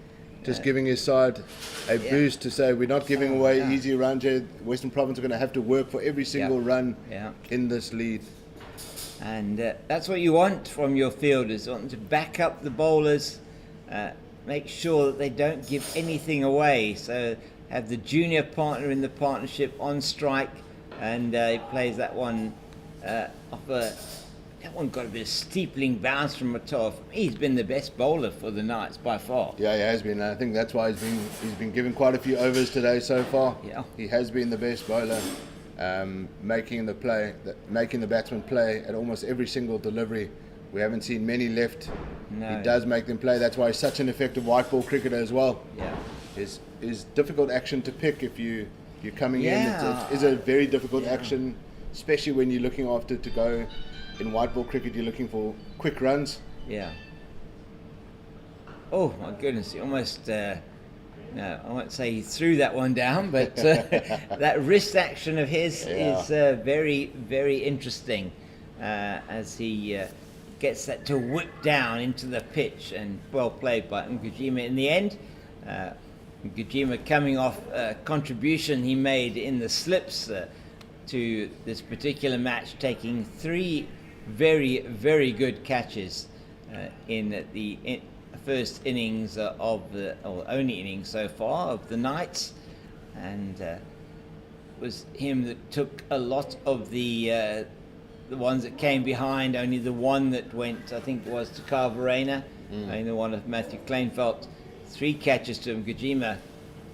Just giving his side a boost to say we're not giving away easy runs here. Western Province are going to have to work for every single run in this lead. And that's what you want from your fielders. You want them to back up the bowlers, make sure that they don't give anything away. So have the junior partner in the partnership on strike, and he plays that one off that one got a bit of steepling bounce from Matov. He's been the best bowler for the Knights by far. Yeah, he has been. I think that's why he's been given quite a few overs today so far. Yeah, he has been the best bowler. Making the batsman play at almost every single delivery. We haven't seen many left. No. He does make them play. That's why he's such an effective white ball cricketer as well. Yeah, is difficult action to pick if you're coming in. It is a very difficult action, especially when you're looking after to go in white ball cricket. You're looking for quick runs. Yeah. Oh my goodness! He almost. No, I won't say he threw that one down, but that wrist action of his is very, very interesting as he gets that to whip down into the pitch, and well played by Ngujima in the end. Ngujima coming off a contribution he made in the slips to this particular match, taking 3 very, very good catches in the first innings or only innings so far of the Knights, and it was him that took a lot of the ones that came behind. Only the one that went, I think, was to Carvarena, only the one of Matthew Kleinfeldt. 3 catches to Ngujima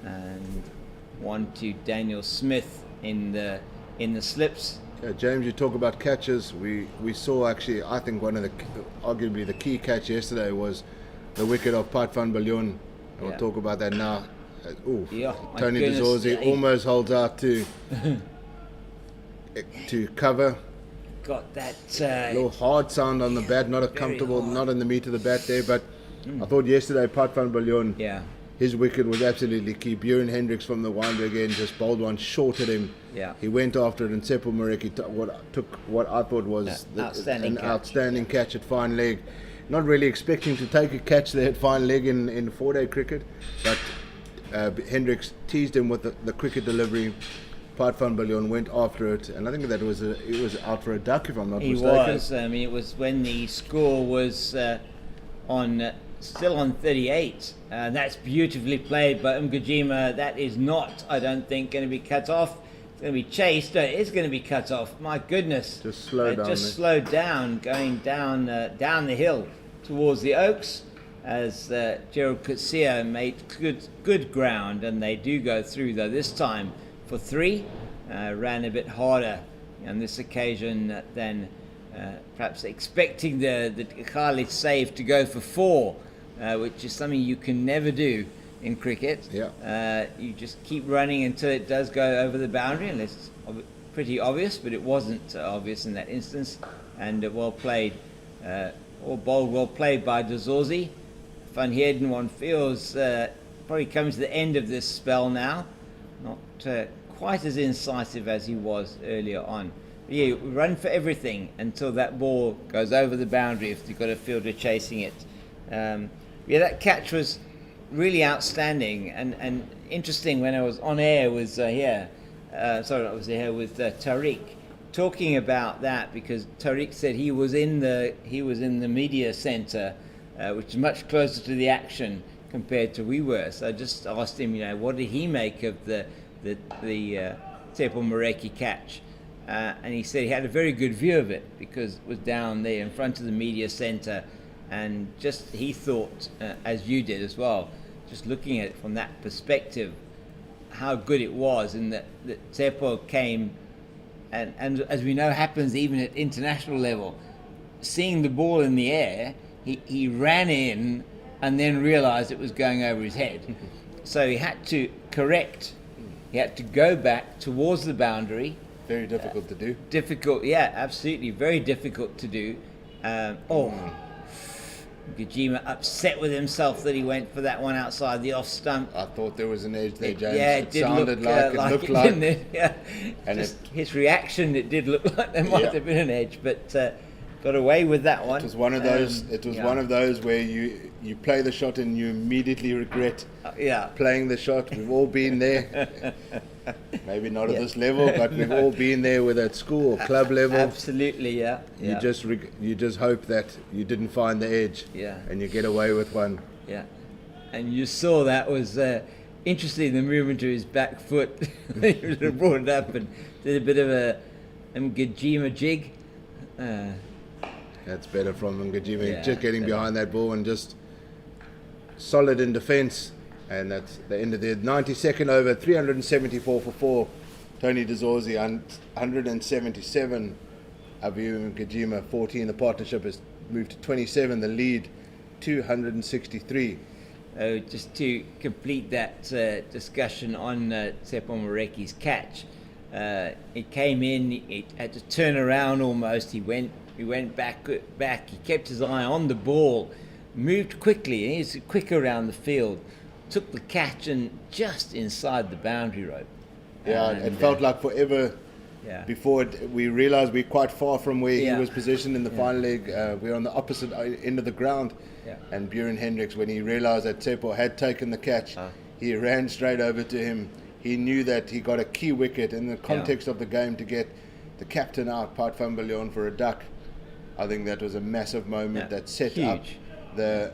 and 1 to Daniel Smith in the slips. James, you talk about catches. We saw actually, I think one of arguably the key catch yesterday was the wicket of Pat van Biljon. We'll talk about that now. Tony de Zorzi almost holds out to cover. Got that little hard sound on the bat, not a comfortable, not in the meat of the bat there. But I thought yesterday Pat van Biljon, his wicket was absolutely key. Björn Hendricks from the winder again just bowled one short at him. Yeah, he went after it, and Seppo Mareki took what I thought was an outstanding catch at fine leg. Not really expecting to take a catch there at fine leg in 4-day cricket, but Hendricks teased him with the cricket delivery. Pat van Biljon went after it, and I think that it was out for a duck, if I'm not mistaken. He was. I mean, it was when the score was still on 38. That's beautifully played by Ngujima. That is not, I don't think, going to be cut off. It's going to be chased. It is going to be cut off. My goodness. Just slow down. Just slowed down, going down the hill towards the Oaks, as Gerald Kutsia made good ground, and they do go through, though this time for 3. Ran a bit harder on this occasion than perhaps expecting the Khalid save to go for 4, which is something you can never do in cricket. You just keep running until it does go over the boundary, and it's pretty obvious, but it wasn't obvious in that instance. And well played, or bowled well played by de Zorzi. Van Heerden, one feels probably coming to the end of this spell now, not quite as incisive as he was earlier on. But yeah, run for everything until that ball goes over the boundary if you've got a fielder chasing it. That catch was really outstanding and interesting. When I was on air with Tariq, talking about that, because Tariq said he was in the media centre, which is much closer to the action compared to we were. So I just asked him, what did he make of the Tsepo Moreki catch. And he said he had a very good view of it because it was down there in front of the media center, and just he thought, as you did as well, just looking at it from that perspective, how good it was, and that Tsepo came, and as we know happens even at international level, seeing the ball in the air, he ran in and then realized it was going over his head. So he had to correct, he had to go back towards the boundary. Very difficult to do. Difficult, yeah, absolutely, very difficult to do. Gajima upset with himself that he went for that one outside the off stump. I thought there was an edge there, James. Yeah, it did sounded look like it, didn't it? Yeah. And just his reaction, it did look like there might have been an edge, but got away with that one. It was one of those. One of those where you play the shot and you immediately regret playing the shot. We've all been there. Maybe not at this level, but we've all been there, whether at school or club level. Absolutely, yeah. You just hope that you didn't find the edge, and you get away with one. Yeah, and you saw that was interesting, the movement of his back foot. He brought it up and did a bit of a Gajima jig. That's better from Ngajima, just getting behind that ball and just solid in defence. And that's the end of the 92nd over, 374 for 4. Tony DeZorzi, 177. Abiu Ngajima, 14. The partnership has moved to 27. The lead, 263. Just to complete that discussion on Tsepo Moreki's catch, it came in, it had to turn around almost. He went back. He kept his eye on the ball, moved quickly, and he's quick around the field. Took the catch and just inside the boundary rope. Yeah, it felt like forever before we realised we're quite far from where he was positioned in the final leg. We're on the opposite end of the ground. Yeah. And Buren Hendricks, when he realised that Tsepo had taken the catch, he ran straight over to him. He knew that he got a key wicket in the context of the game to get the captain out, Pat van Biljon, for a duck. I think that was a massive moment that set up the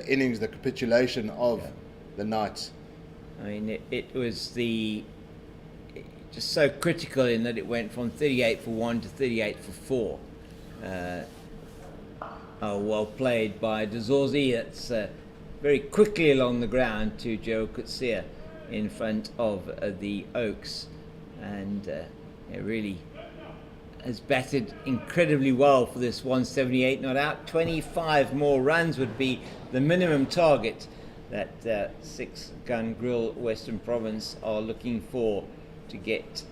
innings, the capitulation of the Knights. I mean, it was just so critical in that it went from 38 for 1 to 38 for 4. Well played by DeZorzi. It's very quickly along the ground to Joe Kutsia in front of the Oaks, and it really has batted incredibly well for this 178 not out. 25 more runs would be the minimum target that 6-gun Grill Western Province are looking for to get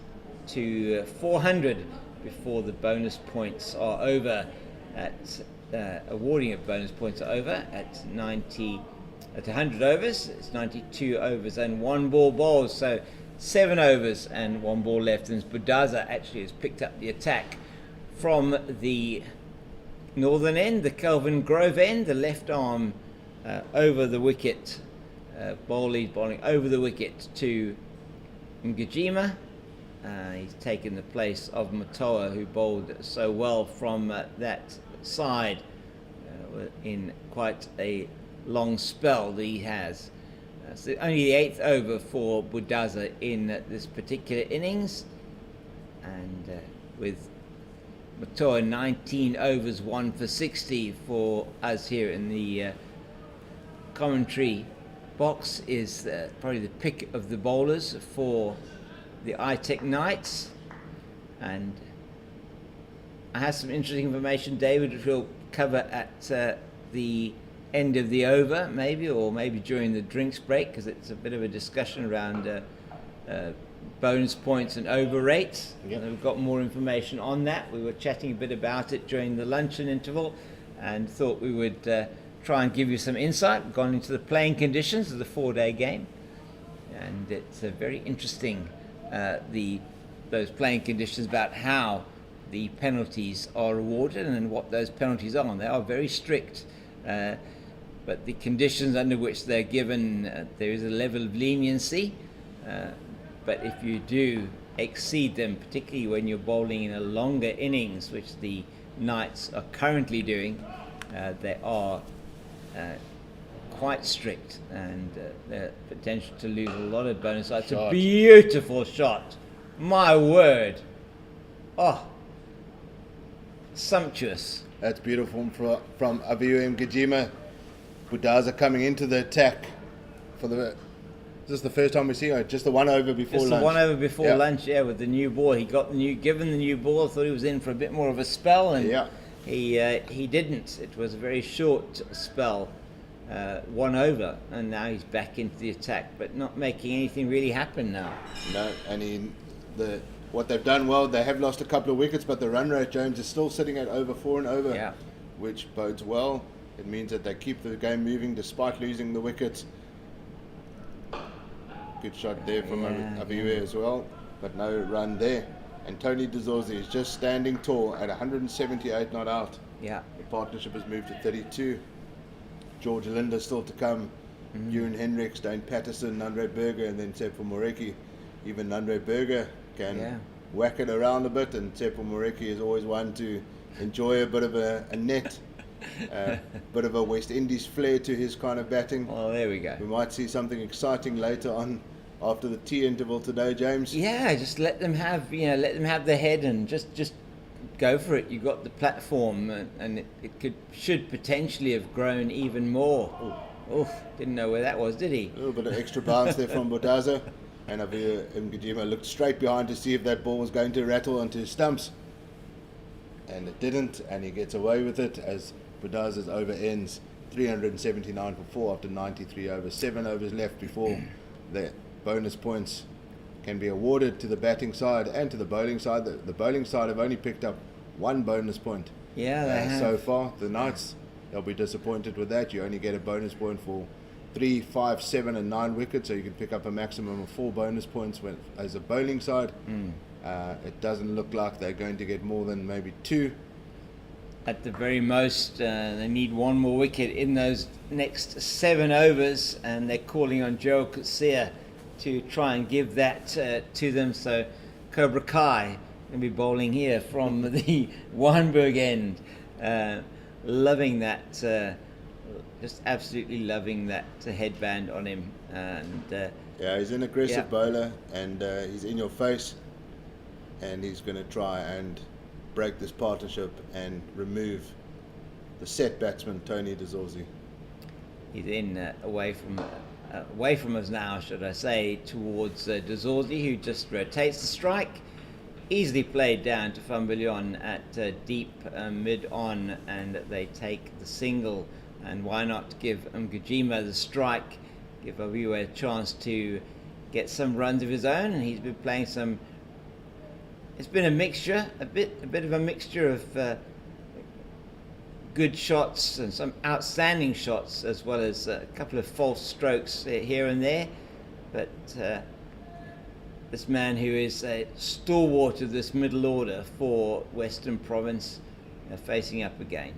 to 400 before the bonus points are over. Awarding of bonus points are over at 100 overs. It's 92 overs and 1 ball bowled, so 7 overs and 1 ball left. And Budaza actually has picked up the attack from the northern end, the Kelvin Grove end, the left arm over the wicket. Bowley bowling over the wicket to Ngajima. He's taken the place of Matoa, who bowled so well from that side in quite a long spell that he has. So only the 8th over for Budaza in this particular innings, and with Matoa 19 overs 1 for 60 for us here in the commentary box is probably the pick of the bowlers for the ITEC Knights. And I have some interesting information, David, which we'll cover at the end of the over, maybe during the drinks break, because it's a bit of a discussion around bonus points and over rates. Yep. And we've got more information on that. We were chatting a bit about it during the luncheon interval and thought we would try and give you some insight. We've gone into the playing conditions of the 4-day game, and it's very interesting, those playing conditions, about how the penalties are awarded and what those penalties are. And they are very strict, but the conditions under which they're given, there is a level of leniency, but if you do exceed them, particularly when you're bowling in a longer innings, which the Knights are currently doing, they are quite strict, and the potential to lose a lot of bonus. It's a beautiful shot My word. Oh, sumptuous. That's beautiful from Aviu Mgijima. Budaza coming into the attack for the. Is this the first time we see her? Just the one over before Just lunch. the one over before Yeah. lunch, yeah, with the new ball. He got given the new ball, thought he was in for a bit more of a spell, and Yeah. he didn't. It was a very short spell, one over, and now he's back into the attack, but not making anything really happen now. No, and what they've done well, they have lost a couple of wickets, but the run rate, James, is still sitting at over 4 and over, Yeah. which bodes well. It means that they keep the game moving despite losing the wickets. Good shot there from Aviu as well, but no run there. And Tony DeZorzi is just standing tall at 178 not out. Yeah. The partnership has moved to 32. George Linda still to come. Ewan Hendricks, Dane Patterson, Nandre Berger, and then Tsepo Moreki. Even Nandre Berger can whack it around a bit, and Tsepo Moreki is always one to enjoy a bit of a net, bit of a West Indies flair to his kind of batting. Well, there we go. We might see something exciting later on after the tea interval today, James. Yeah, just let them have the head and just go for it. You've got the platform, and it should potentially have grown even more. Oh, didn't know where that was, did he? A little bit of extra bounce there from Budaza, and Aviu Mgijima looked straight behind to see if that ball was going to rattle onto his stumps, and it didn't, and he gets away with it as Budaza's over ends 379 for 4 after 93 overs. 7 overs left before the bonus points can be awarded to the batting side and to the bowling side. The bowling side have only picked up 1 bonus point Yeah, they have. so far. The Knights, they'll be disappointed with that. You only get a bonus point for 3, 5, 7 and 9 wickets, so you can pick up a maximum of 4 bonus points as a bowling side. It doesn't look like they're going to get more than maybe 2. At the very most, they need 1 more wicket in those next 7 overs, and they're calling on Joe Kutsia to try and give that to them. So Cobra Kai going to be bowling here from the Weinberg end. Loving that, just absolutely loving that headband on him. And Yeah, he's an aggressive bowler, and he's in your face, and he's going to try and break this partnership and remove the set batsman Tony DeZorzi. he's in away from us now, should I say, towards DeZorzi, who just rotates the strike. Easily played down to Fambillion at deep mid-on, and they take the single. And why not give Mgijima the strike, give Aviu a chance to get some runs of his own. And he's been playing some. It's been a mixture, a bit of a mixture of good shots and some outstanding shots, as well as a couple of false strokes here and there. But this man, who is a stalwart of this middle order for Western Province, facing up again.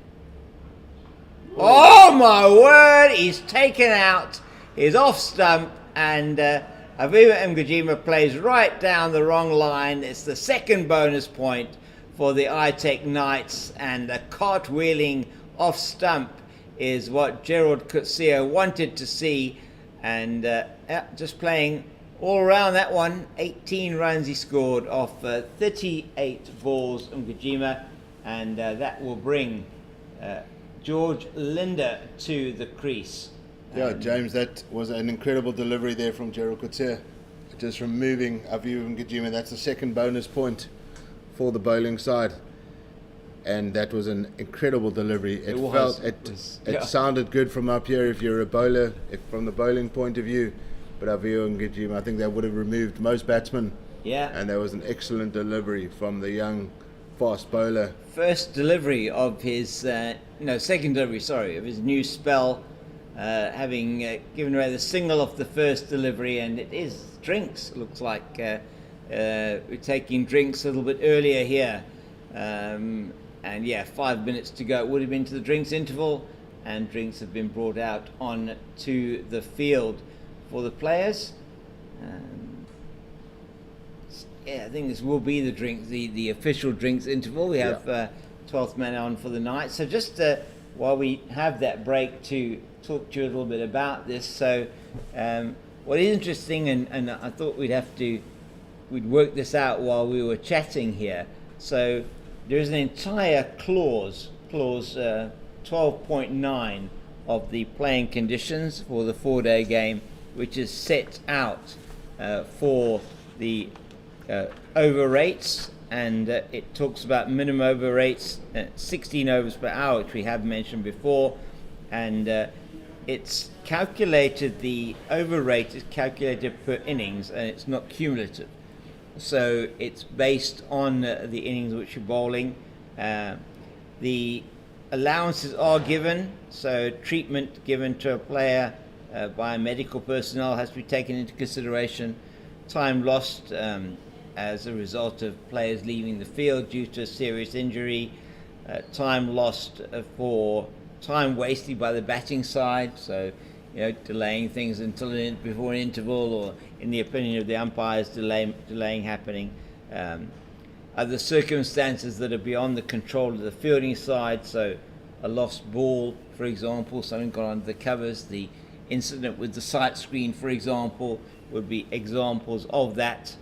Oh my word! He's taken out his off stump, and Aviu Mgijima plays right down the wrong line. It's the second bonus point for the ITEC Knights, and the cartwheeling off stump is what Gerald Kutsia wanted to see, and just playing all around that one. 18 runs he scored off 38 balls, Mgijima, and that will bring George Linda to the crease. Yeah, James, that was an incredible delivery there from Gerald Kutsia. Just removing Aviu Mgijima. That's the second bonus point for the bowling side. And that was an incredible delivery. It sounded good from up here if you're a bowler, from the bowling point of view. But Aviu Mgijima, I think that would have removed most batsmen. Yeah. And that was an excellent delivery from the young fast bowler. First delivery of his, second delivery, sorry, of his new spell, having given away the single off the first delivery, and it is drinks. It looks like we're taking drinks a little bit earlier here. And 5 minutes to go. It would have been to the drinks interval, and drinks have been brought out on to the field for the players. I think this will be the official drinks interval. We have 12th man on for the night. So just while we have that break to talk to you a little bit about this. So what is interesting, and I thought we'd have to we'd worked this out while we were chatting here. So there's an entire clause 12.9 of the playing conditions for the 4-day game, which is set out for the over rates, and it talks about minimum over rates, 16 overs per hour, which we have mentioned before, and it's calculated, the over rate is calculated per innings, and it's not cumulative. So it's based on the innings which you're bowling. The allowances are given, so treatment given to a player by medical personnel has to be taken into consideration. Time lost as a result of players leaving the field due to a serious injury. Time lost for time wasted by the batting side, so delaying things until before an interval, or in the opinion of the umpires, delaying happening. Other circumstances that are beyond the control of the fielding side, so a lost ball, for example, something got under the covers. The incident with the sight screen, for example, would be examples of that.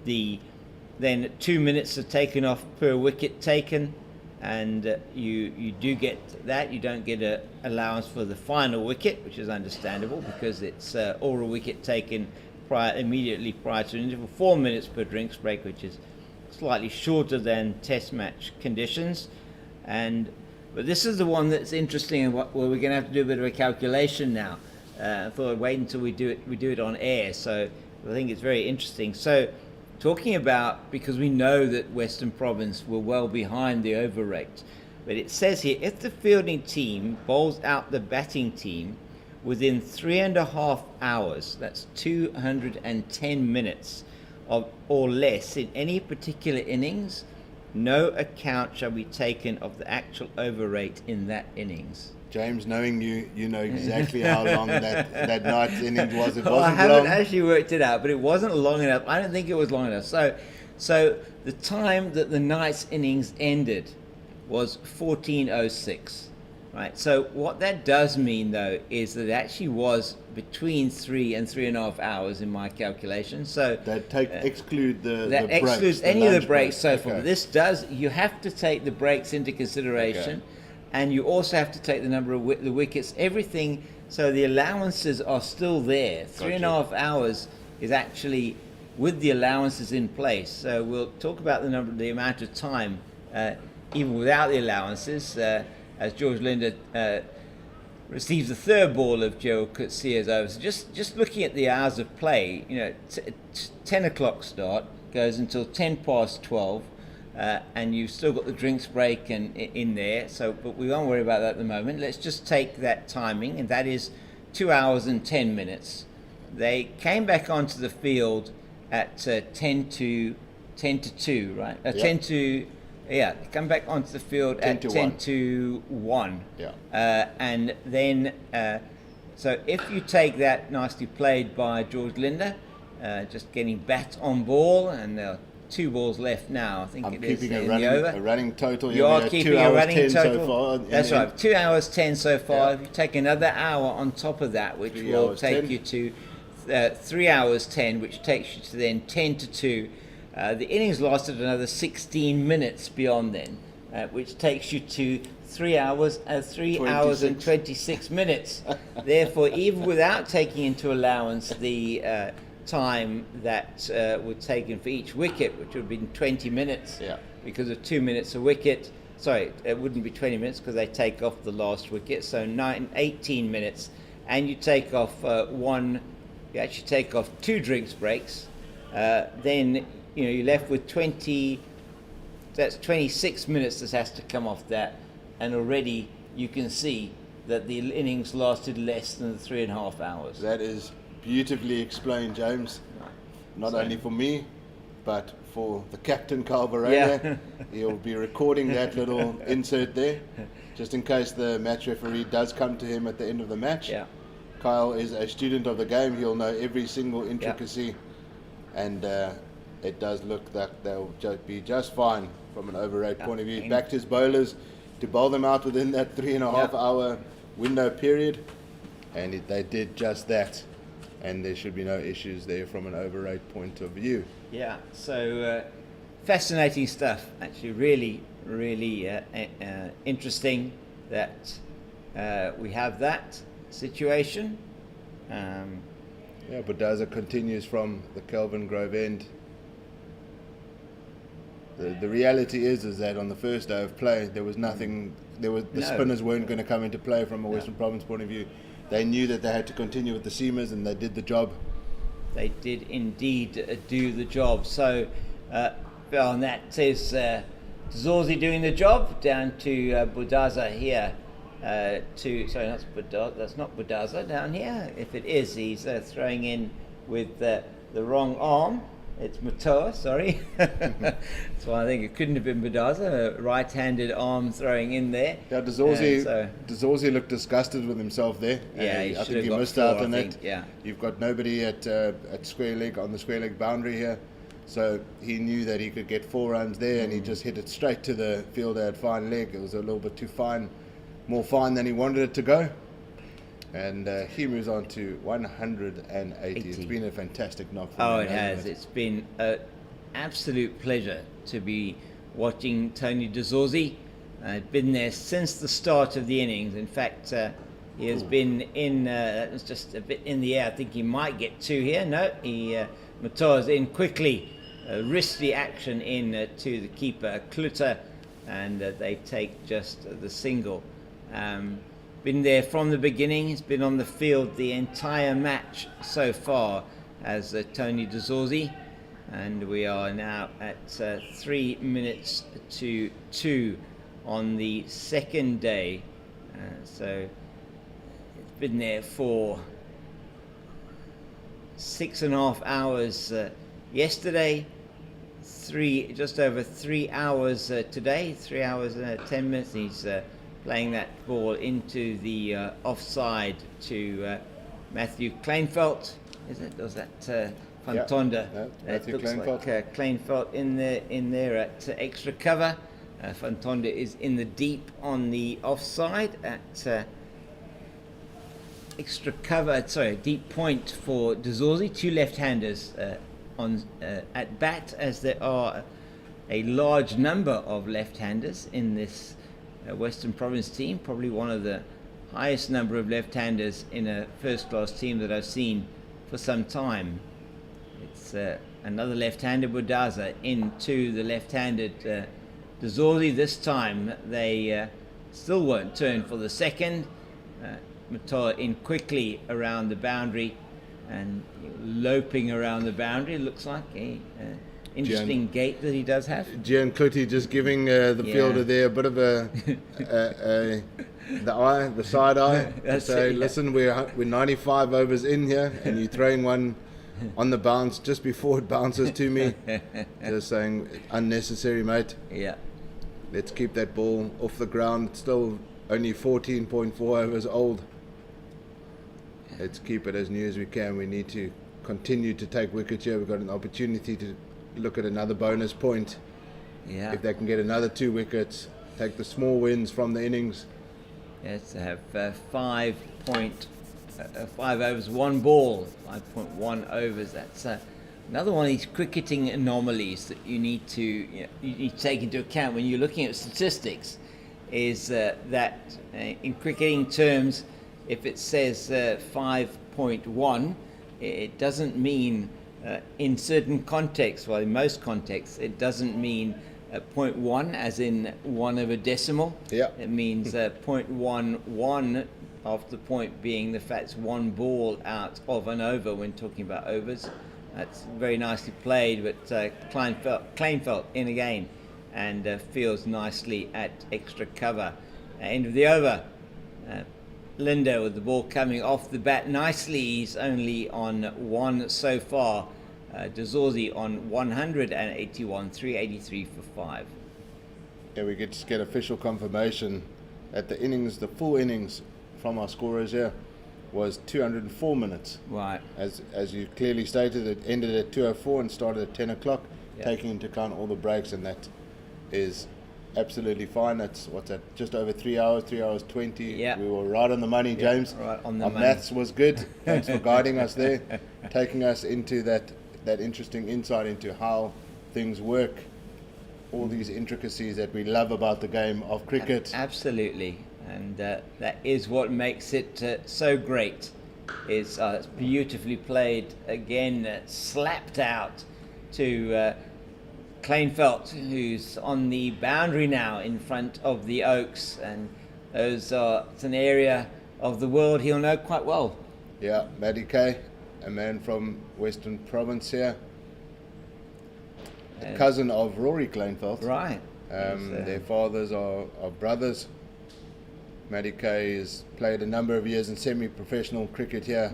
Then 2 minutes are taken off per wicket taken, and you do get that. You don't get an allowance for the final wicket, which is understandable because it's or a wicket taken immediately prior to an interval. 4 minutes per drinks break, which is slightly shorter than test match conditions. But this is the one that's interesting, and where we're going to have to do a bit of a calculation now. I thought I'd wait until we do it on air, so I think it's very interesting. So talking about, because we know that Western Province were well behind the over rate, but it says here, if the fielding team bowls out the batting team within 3.5 hours, that's 210 minutes or less in any particular innings, no account shall be taken of the actual over rate in that innings. James, knowing you know exactly how long that night's innings was. It wasn't long. I haven't actually worked it out, but it wasn't long enough. I don't think it was long enough. So the time that the night's innings ended was 14:06. Right. So what that does mean, though, is that it actually was between 3 and 3.5 hours in my calculation. So that exclude the that breaks, excludes the any of the lunch breaks so far. Okay. This does. You have to take the breaks into consideration, and you also have to take the number of the wickets, everything. So the allowances are still there. 3.5 hours is actually with the allowances in place. So we'll talk about the amount of time, even without the allowances. As George Linder receives the third ball of Gerald Coetzee's over. So just looking at the hours of play, 10 o'clock start, goes until 10 past 12, and you've still got the drinks break in there. So, but we won't worry about that at the moment. Let's just take that timing, and that is 2 hours and 10 minutes. They came back onto the field at 10 to 2, right? Yep. 10 to... Yeah, come back onto the field at 10 to 1. Yeah. And then, so if you take that, nicely played by George Linder, just getting bat on ball, and there are 2 balls left now, I think I'm it is keeping in the over. a running total. You are keeping a running total. So far That's right, 2 hours 10 so far. Yeah. If you take another hour on top of that, which will take 10. you to 3 hours 10, which takes you to then 10 to 2. The innings lasted another 16 minutes beyond then, which takes you to 3 hours and 26 minutes. Therefore, even without taking into allowance the time that was taken for each wicket, which would have been 20 minutes, because of 2 minutes a wicket. Sorry, it wouldn't be 20 minutes because they take off the last wicket. So 18 minutes, and you take off you actually take off 2 drinks breaks. Then you're left with 26 minutes that has to come off that, and already you can see that the innings lasted less than the 3.5 hours. That is beautifully explained, James. Not only for me, but for the captain, Carl Varela. Yeah. He'll be recording that little insert there, just in case the match referee does come to him at the end of the match. Yeah. Kyle is a student of the game. He'll know every single intricacy, and it does look that they'll be just fine from an over rate point of view. He backed his bowlers to bowl them out within that 3.5 hour window period, and they did just that. and there should be no issues there from an over rate point of view. Yeah, so fascinating stuff. Actually, really interesting that we have that situation. Yeah, Budaza continues from the Kelvin Grove end. The reality is that on the first day of play, there was nothing. The spinners weren't going to come into play from a Western Province point of view. They knew that they had to continue with the seamers, and they did the job. They did indeed do the job. So, and that says Zorzi doing the job down to Budaza here. That's not Budaza down here. If it is, he's throwing in with the wrong arm. It's Matoa, sorry. So I think it couldn't have been Budaza, a right-handed arm throwing in there. Yeah, Dzorzi looked disgusted with himself there. Yeah, I think he missed out on it. Yeah. You've got nobody at square leg on the square leg boundary here, so he knew that he could get 4 runs there, and he just hit it straight to the fielder at fine leg. It was a little bit too fine, more fine than he wanted it to go. And he moves on to 180. It's been a fantastic knock for him. Oh, it has. It's been an absolute pleasure to be watching Tony Dzorzi. I've been there since the start of the innings. In fact, he has been in, that was just a bit in the air. I think he might get 2 here. No, Matoa's in quickly. Risky action in to the keeper, Kluter, and they take just the single. Been there from the beginning. He's been on the field the entire match so far as Tony Dzorzi, and we are now at 3 minutes to 2 on the second day. So it's been there for 6.5 hours yesterday, just over 3 hours today, 3 hours and 10 minutes. He's playing that ball into the offside to Matthew Kleinfeldt, is it? Was that Van Tonder? Yeah, it looks like Kleinfeldt in there at extra cover. Van Tonder is in the deep on the offside at extra cover. Sorry, deep point for Dzorzi. 2 left-handers on at bat, as there are a large number of left-handers in this Western Province team, probably one of the highest number of left-handers in a first-class team that I've seen for some time. It's another left-handed Budaza into the left-handed Dzorzi. This time they still won't turn for the second. Matoa in quickly around the boundary and loping around the boundary. It looks like interesting gait that he does have. Gian Clutie just giving the fielder there a bit of the side eye. So listen, we're 95 overs in here, and you're throwing one on the bounce just before it bounces to me. Just saying, unnecessary, mate. Yeah. Let's keep that ball off the ground. It's still only 14.4 overs old. Let's keep it as new as we can. We need to continue to take wickets here. We've got an opportunity to look at another bonus point. Yeah. If they can get another 2 wickets, take the small wins from the innings. Yes, to have 5 overs, 1 ball, 5.1 overs. That's another one of these cricketing anomalies that you need to take into account when you're looking at statistics. Is that in cricketing terms, if it says 5.1, it doesn't mean in certain contexts, well, in most contexts, it doesn't mean 0.1 as in 1 over decimal. Yeah. It means 0.11 of the point being the fact it's 1 ball out of an over when talking about overs. That's very nicely played, but Kleinfeldt in again and feels nicely at extra cover. End of the over. Linder with the ball coming off the bat nicely. He's only on 1 so far. Dzorzi on 181, 383 for 5. Yeah, we get official confirmation that the innings, the full innings from our scorers here, was 204 minutes. Right. As you clearly stated, it ended at 2:04 and started at 10 o'clock, taking into account all the breaks, and that is absolutely fine. That's just over 3 hours, 3 hours 20. Yeah. We were right on the money, James. Right on the Our money. maths was good. Thanks for guiding us there, taking us into that interesting insight into how things work, all these intricacies that we love about the game of cricket. Absolutely, and that is what makes it so great. It's beautifully played again, slapped out to Kleinfeldt, who's on the boundary now in front of the Oaks, and it's an area of the world he'll know quite well. Yeah, Matty Kay, a man from Western Province here, the cousin of Rory Kleinfeldt. Right. Their fathers are brothers. Matty Kay has played a number of years in semi-professional cricket here.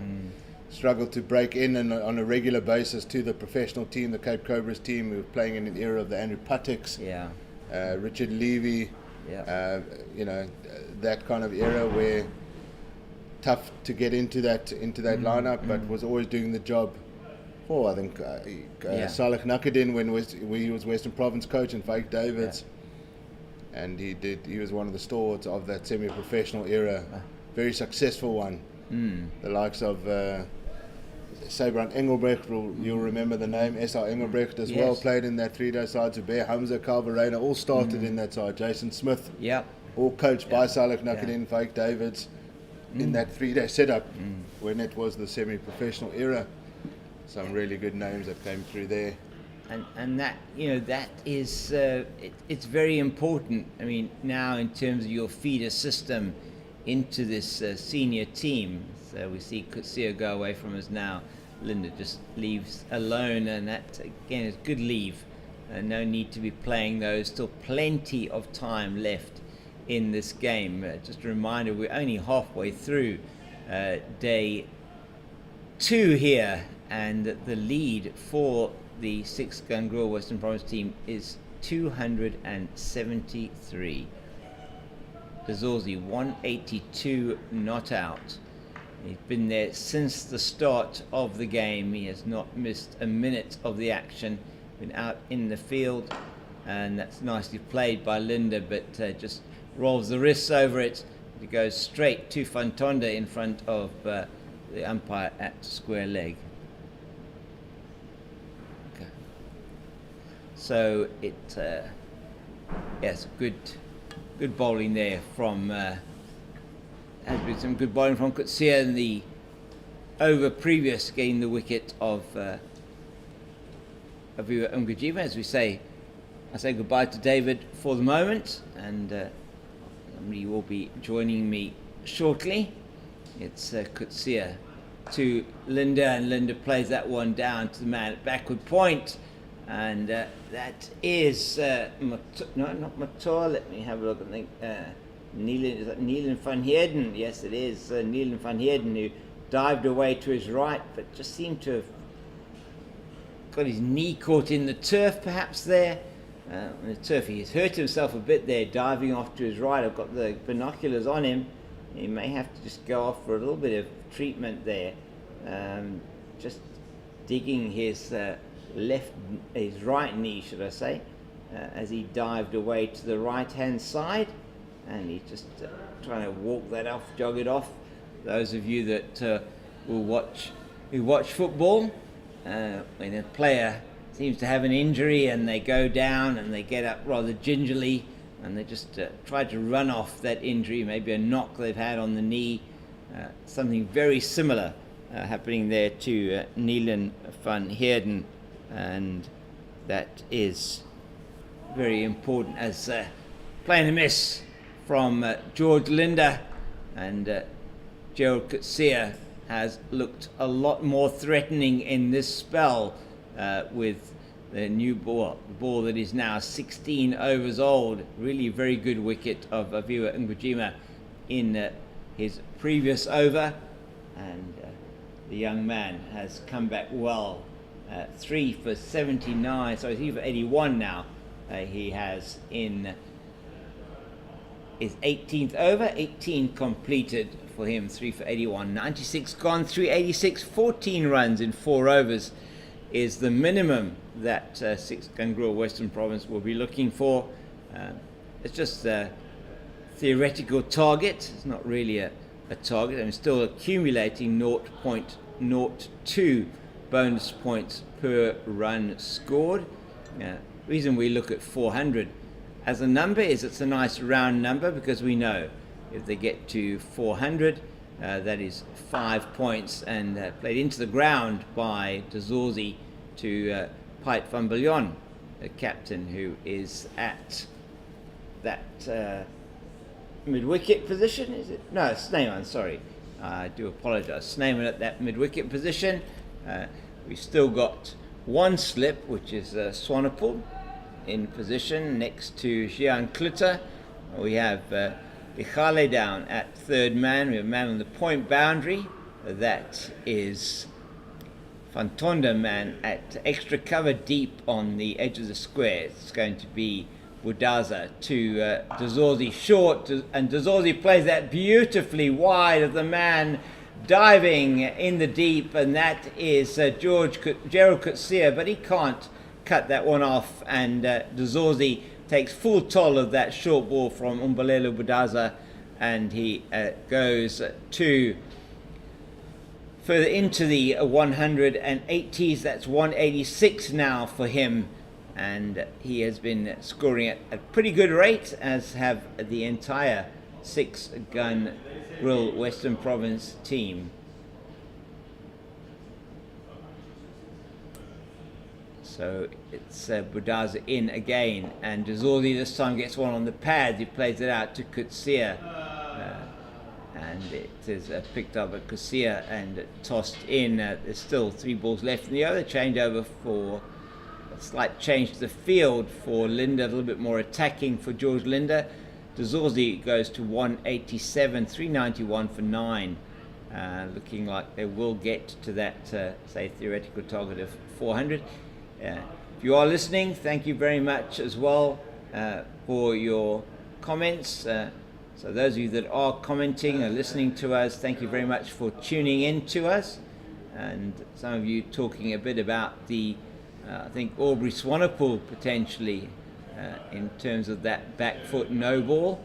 Struggled to break in and on a regular basis to the professional team, the Cape Cobras team, who were playing in an era of the Andrew Patek's, Yeah. Richard Levy, Yeah. that kind of era where tough to get into that lineup, but was always doing the job for, I think, Salih Nakadin when he was Western Province coach, and Fake Davids. And he was one of the stalwarts of that semi-professional era, very successful one. The likes of Sabrant Engelbrecht, you'll remember the name, S.R. Engelbrecht as well, played in that 3-day side. Zubair Hamza, Carl Verena, all started in that side. Jason Smith, all coached by Salih Nakadin, Fake Davids, in that 3-day setup when it was the semi-professional era. Some really good names that came through there. And that, that is, it's very important. I mean, now in terms of your feeder system into this senior team, so we see Kutsia go away from us now. Linda just leaves alone, and that, again, is good leave. No need to be playing those. Still plenty of time left in this game. Just a reminder, we're only halfway through day 2 here, and the lead for the 6-gun Grill Western Province team is 273. Dazorzi 182 not out. He's been there since the start of the game. He has not missed a minute of the action. Been out in the field, and that's nicely played by Linda, but just rolls the wrists over it. It goes straight to Fantonda in front of the umpire at square leg. Okay. So it, yes, good bowling there from. Has been some good bowling from Kutsia in the over previous, getting the wicket of Aviva Umgajima. As we say, I say goodbye to David for the moment, and somebody will be joining me shortly. It's Kutsia to Linda, and Linda plays that one down to the man at backward point, and that is not Mator. Let me have a look. I think Neelan van Heerden. Yes, it is Neelan van Heerden, who dived away to his right, but just seemed to have got his knee caught in the turf, perhaps there. The turf, he's hurt himself a bit there, diving off to his right. I've got the binoculars on him. He may have to just go off for a little bit of treatment there. Just digging his right knee, should I say, as he dived away to the right-hand side. And he's just trying to walk that off, jog it off. Those of you that who watch football, when a player seems to have an injury and they go down and they get up rather gingerly and they just try to run off that injury, maybe a knock they've had on the knee, something very similar happening there to Neelan van Heerden, and that is very important as playing a miss from George Linda, and Gerald Kutsia has looked a lot more threatening in this spell with the new ball, the ball that is now 16 overs old. Really very good wicket of Aviva Ngujima in his previous over, and the young man has come back well. 3 for 79, so 3 for 81 now. He has in his 18th over, 18 completed for him, 3 for 81, 96 gone, 386, 14 runs in 4 overs is the minimum that 6-gun Grill Western Province will be looking for. it's just a theoretical target. It's not really a target. I'm still accumulating 0.02 bonus points per run scored. Reason we look at 400 as a number is it's a nice round number, because we know if they get to 400, that is 5 points, and played into the ground by De Zorzi to Piet van Biljon, the captain, who is at that mid-wicket position, is it? No, Sneeman, sorry. I do apologise. Sneeman at that mid-wicket position. We've still got one slip, which is Swanepoel in position next to Jean Klutter. We have Ichale down at third man. We have a man on the point boundary. That is Van Tonder man at extra cover deep on the edge of the square. It's going to be Budaza to De Zorzi short, and De Zorzi plays that beautifully wide of the man diving in the deep, and that is Gerald Coetzee, but he can't cut that one off, and De Zorzi takes full toll of that short ball from Umbulelo Budaza, and he goes to further into the 180s. That's 186 now for him, and he has been scoring at a pretty good rate, as have the entire 6-gun Grill Western Province team. So it's Budaza in again, and De Zorzi this time gets one on the pads. He plays it out to Coetzee, and it is picked up at Coetzee and tossed in. There's still 3 balls left in the other. Changeover for a slight change to the field for Linde, a little bit more attacking for George Linde. De Zorzi goes to 187, 391 for 9. Looking like they will get to that, say, theoretical target of 400. If you are listening, thank you very much as well for your comments. So those of you that are commenting or listening to us, thank you very much for tuning in to us. And some of you talking a bit about the, I think, Aubrey Swanepoel potentially in terms of that back foot no ball,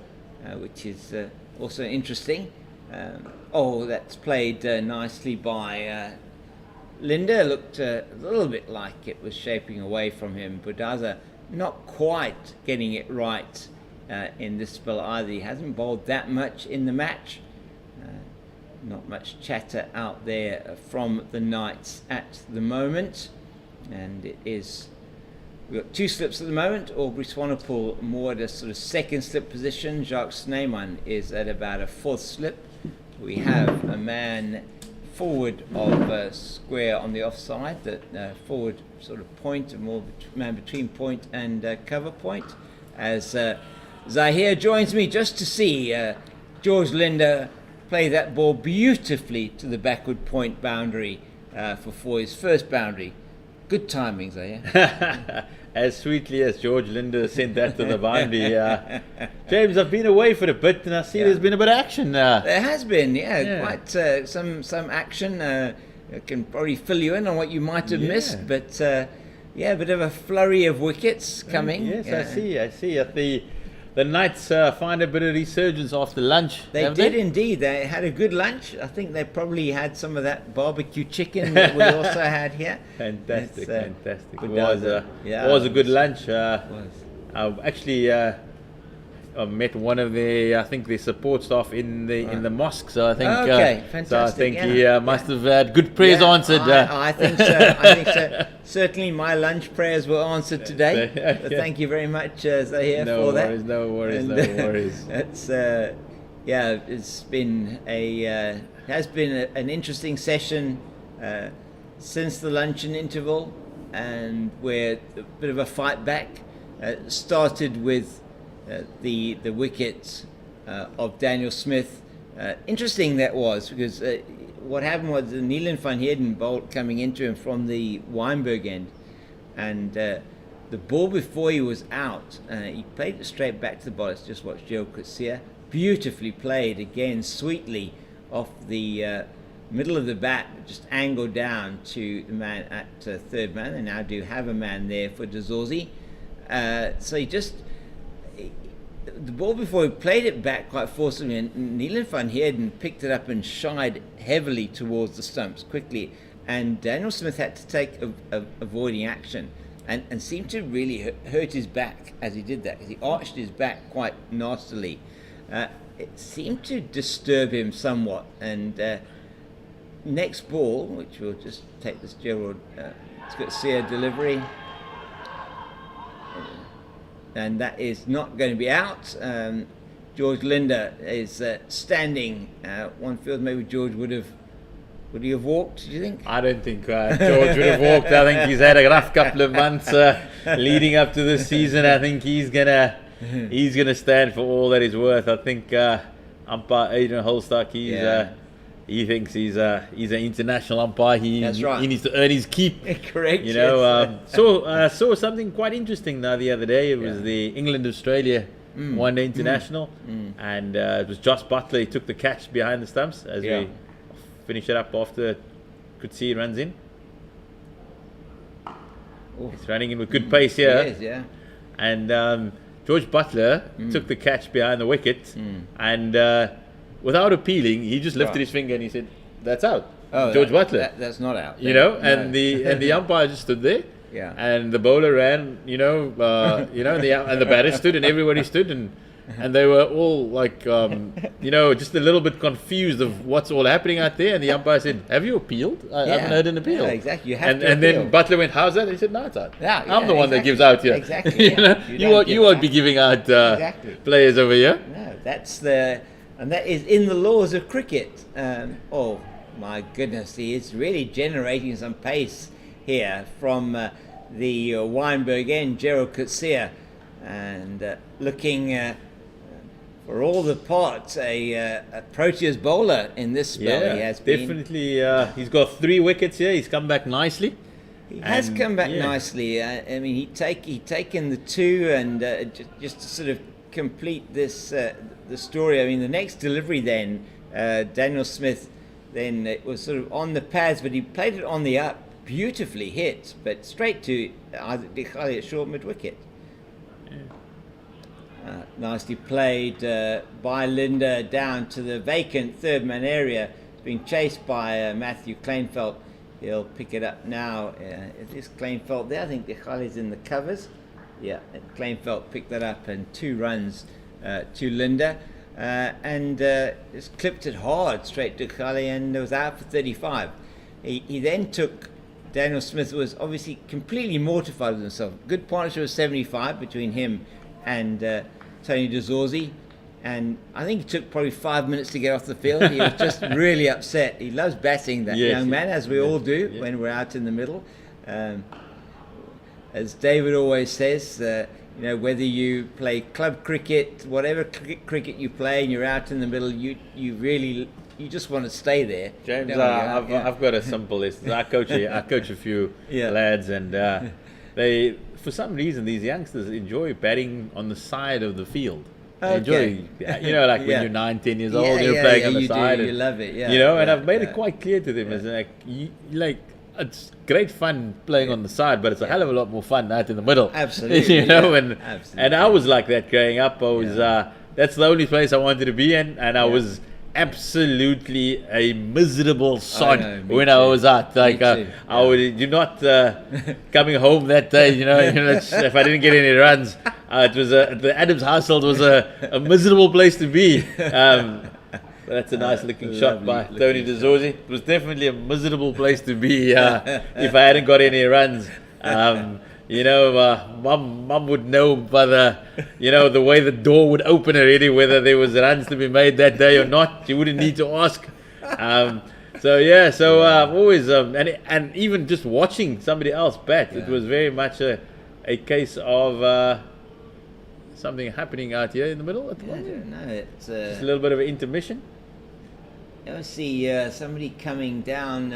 which is also interesting. That's played nicely by Linde. Looked a little bit like it was shaping away from him. Budaza not quite getting it right in this spell either. He hasn't bowled that much in the match. Not much chatter out there from the Knights at the moment, and it is, we've got 2 slips at the moment. Aubrey Swanepoel more at a sort of second slip position. Jacques Sneeman is at about a 4th slip. We have a man forward of square on the offside, that forward sort of point, more man between point and cover point, as Zahir joins me just to see George play that ball beautifully to the backward point boundary for his first boundary. Good timing, Zahir. As sweetly as George Linde sent that to the boundary. James, I've been away for a bit, and I see there's been a bit of action. There has been, quite some action. I can probably fill you in on what you might have missed, but a bit of a flurry of wickets coming. Yes, I see. The Knights find a bit of resurgence after lunch. They did indeed. They had a good lunch. I think they probably had some of that barbecue chicken that we also had here. Fantastic. It was a good lunch. I met one of the support staff in the mosque. So I think fantastic. So I think he must have had good prayers answered. I think so. Certainly my lunch prayers were answered today. Thank you very much, Zahir, for that. No worries. It's it's been an interesting session since the luncheon interval, and we're a bit of a fight back. Started with the wickets of Daniel Smith. Interesting that was, because what happened was Neelan van Heerden bowled coming into him from the Weinberg end, and the ball before he was out, he played it straight back to the ball. Let's just watch Joe Coetzee. Beautifully played again, sweetly off the middle of the bat, just angled down to the man at third man. They now do have a man there for De Zorzi. So he just, the ball before he played it back quite forcibly, and Neelan van Heerden picked it up and shied heavily towards the stumps quickly, and Daniel Smith had to take avoiding action and seemed to really hurt his back as he did that, because he arched his back quite nastily. It seemed to disturb him somewhat, and next ball, which we'll just take this Gerald Garcia delivery, and that is not going to be out. George Linder is standing one field. Maybe George would he have walked, do you think? I don't think George would have walked. I think he's had a rough couple of months leading up to this season. I think he's gonna stand for all that he's worth. I think umpire Adrian Holstock, he thinks he's an international umpire. That's right. He needs to earn his keep. Correct. You know, saw something quite interesting the other day. It was the England-Australia one-day international, and it was Josh Butler. He took the catch behind the stumps as we finish it up after Kutsi runs in. He's running in with good pace here. He is, yeah. And George Butler took the catch behind the wicket, and without appealing, he just lifted his finger and he said, "That's out." Oh, George Butler. That's not out. You know, and the umpire just stood there. Yeah. And the bowler ran. And the batter stood, and everybody stood, and they were all like, just a little bit confused of what's all happening out there. And the umpire said, "Have you appealed? I haven't heard an appeal." Yeah, exactly. You have to and appeal. then Butler went, "How's that?" And he said, "No, it's out. Yeah, I'm the one that gives out here." Exactly. You won't be giving out players over here. No, and that is in the laws of cricket. Oh my goodness, he is really generating some pace here from the Weinberg end, Gerald Coetzee, and looking for all the parts a Proteas bowler in this spell. Yeah, he has definitely. He's got 3 wickets here. He's come back nicely. He has come back nicely. I mean, he'd taken the 2, and just to sort of complete this the story. I mean, the next delivery then, Daniel Smith, then it was sort of on the pads, but he played it on the up, beautifully hit, but straight to Dikhali at short mid wicket. Nicely played by Linder down to the vacant third man area. It's being chased by Matthew Kleinfeld. He'll pick it up now. It is Kleinfeld there. I think Dikhali's in the covers. Yeah, Kleinfeld picked that up, and 2 runs to Linder. And just clipped it hard straight to Dikhali, and was out for 35. He then took, Daniel Smith was obviously completely mortified with himself. Good partnership of 75 between him and Tony DeZorzi, and I think it took probably 5 minutes to get off the field. He was just really upset. He loves batting, that young man, as we all do when we're out in the middle. As David always says, whether you play club cricket, whatever cricket you play, and you're out in the middle, you just want to stay there. James, I've got a simple list. I coach a few lads, and they, for some reason, these youngsters enjoy batting on the side of the field. They enjoy, like when you're 9, 10 years old, you're playing on the side. You love it, and I've made it quite clear to them, as it's great fun playing on the side, but it's a hell of a lot more fun out in the middle. Absolutely. Absolutely. And I was like that growing up. I was that's the only place I wanted to be in, and I was absolutely a miserable sod when I was out. Like I would, you're not coming home that day. If I didn't get any runs, it was the Adams household was a miserable place to be. That's a nice looking shot by Tony DeZorzi. It was definitely a miserable place to be if I hadn't got any runs. Mum would know by the way the door would open already whether there was runs to be made that day or not. She wouldn't need to ask. I've always and even just watching somebody else bat, it was very much a case of something happening out here in the middle at the moment. No, it's just a little bit of an intermission. I see somebody coming down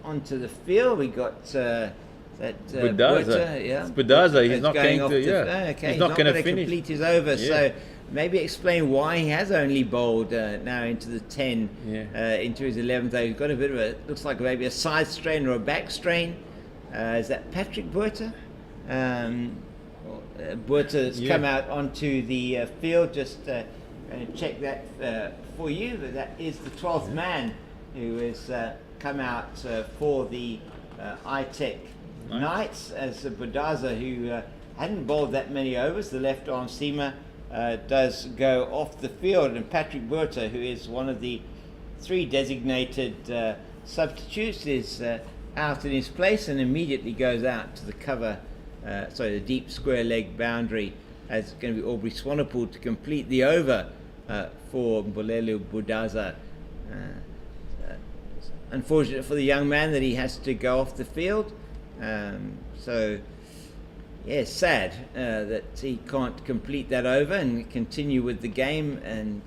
onto the field. We got that Budaza. It's Budaza. He's not going to. He's not going to complete his over. So maybe explain why he has only bowled now into the 10, into his 11th over. He's got a bit of looks like maybe a side strain or a back strain. Is that Patrick Buerta? Buerta's come out onto the field. Just going to check that for you. That is the 12th man who has come out for the ITEC Knights, as Budaza, who hadn't bowled that many overs, the left arm seamer, does go off the field, and Patrick Buerta, who is one of the 3 designated substitutes, is out in his place and immediately goes out to the cover, the deep square leg boundary, as it's going to be Aubrey Swanepoel to complete the over for Mbulelo Budaza. Unfortunate for the young man that he has to go off the field. Sad that he can't complete that over and continue with the game, and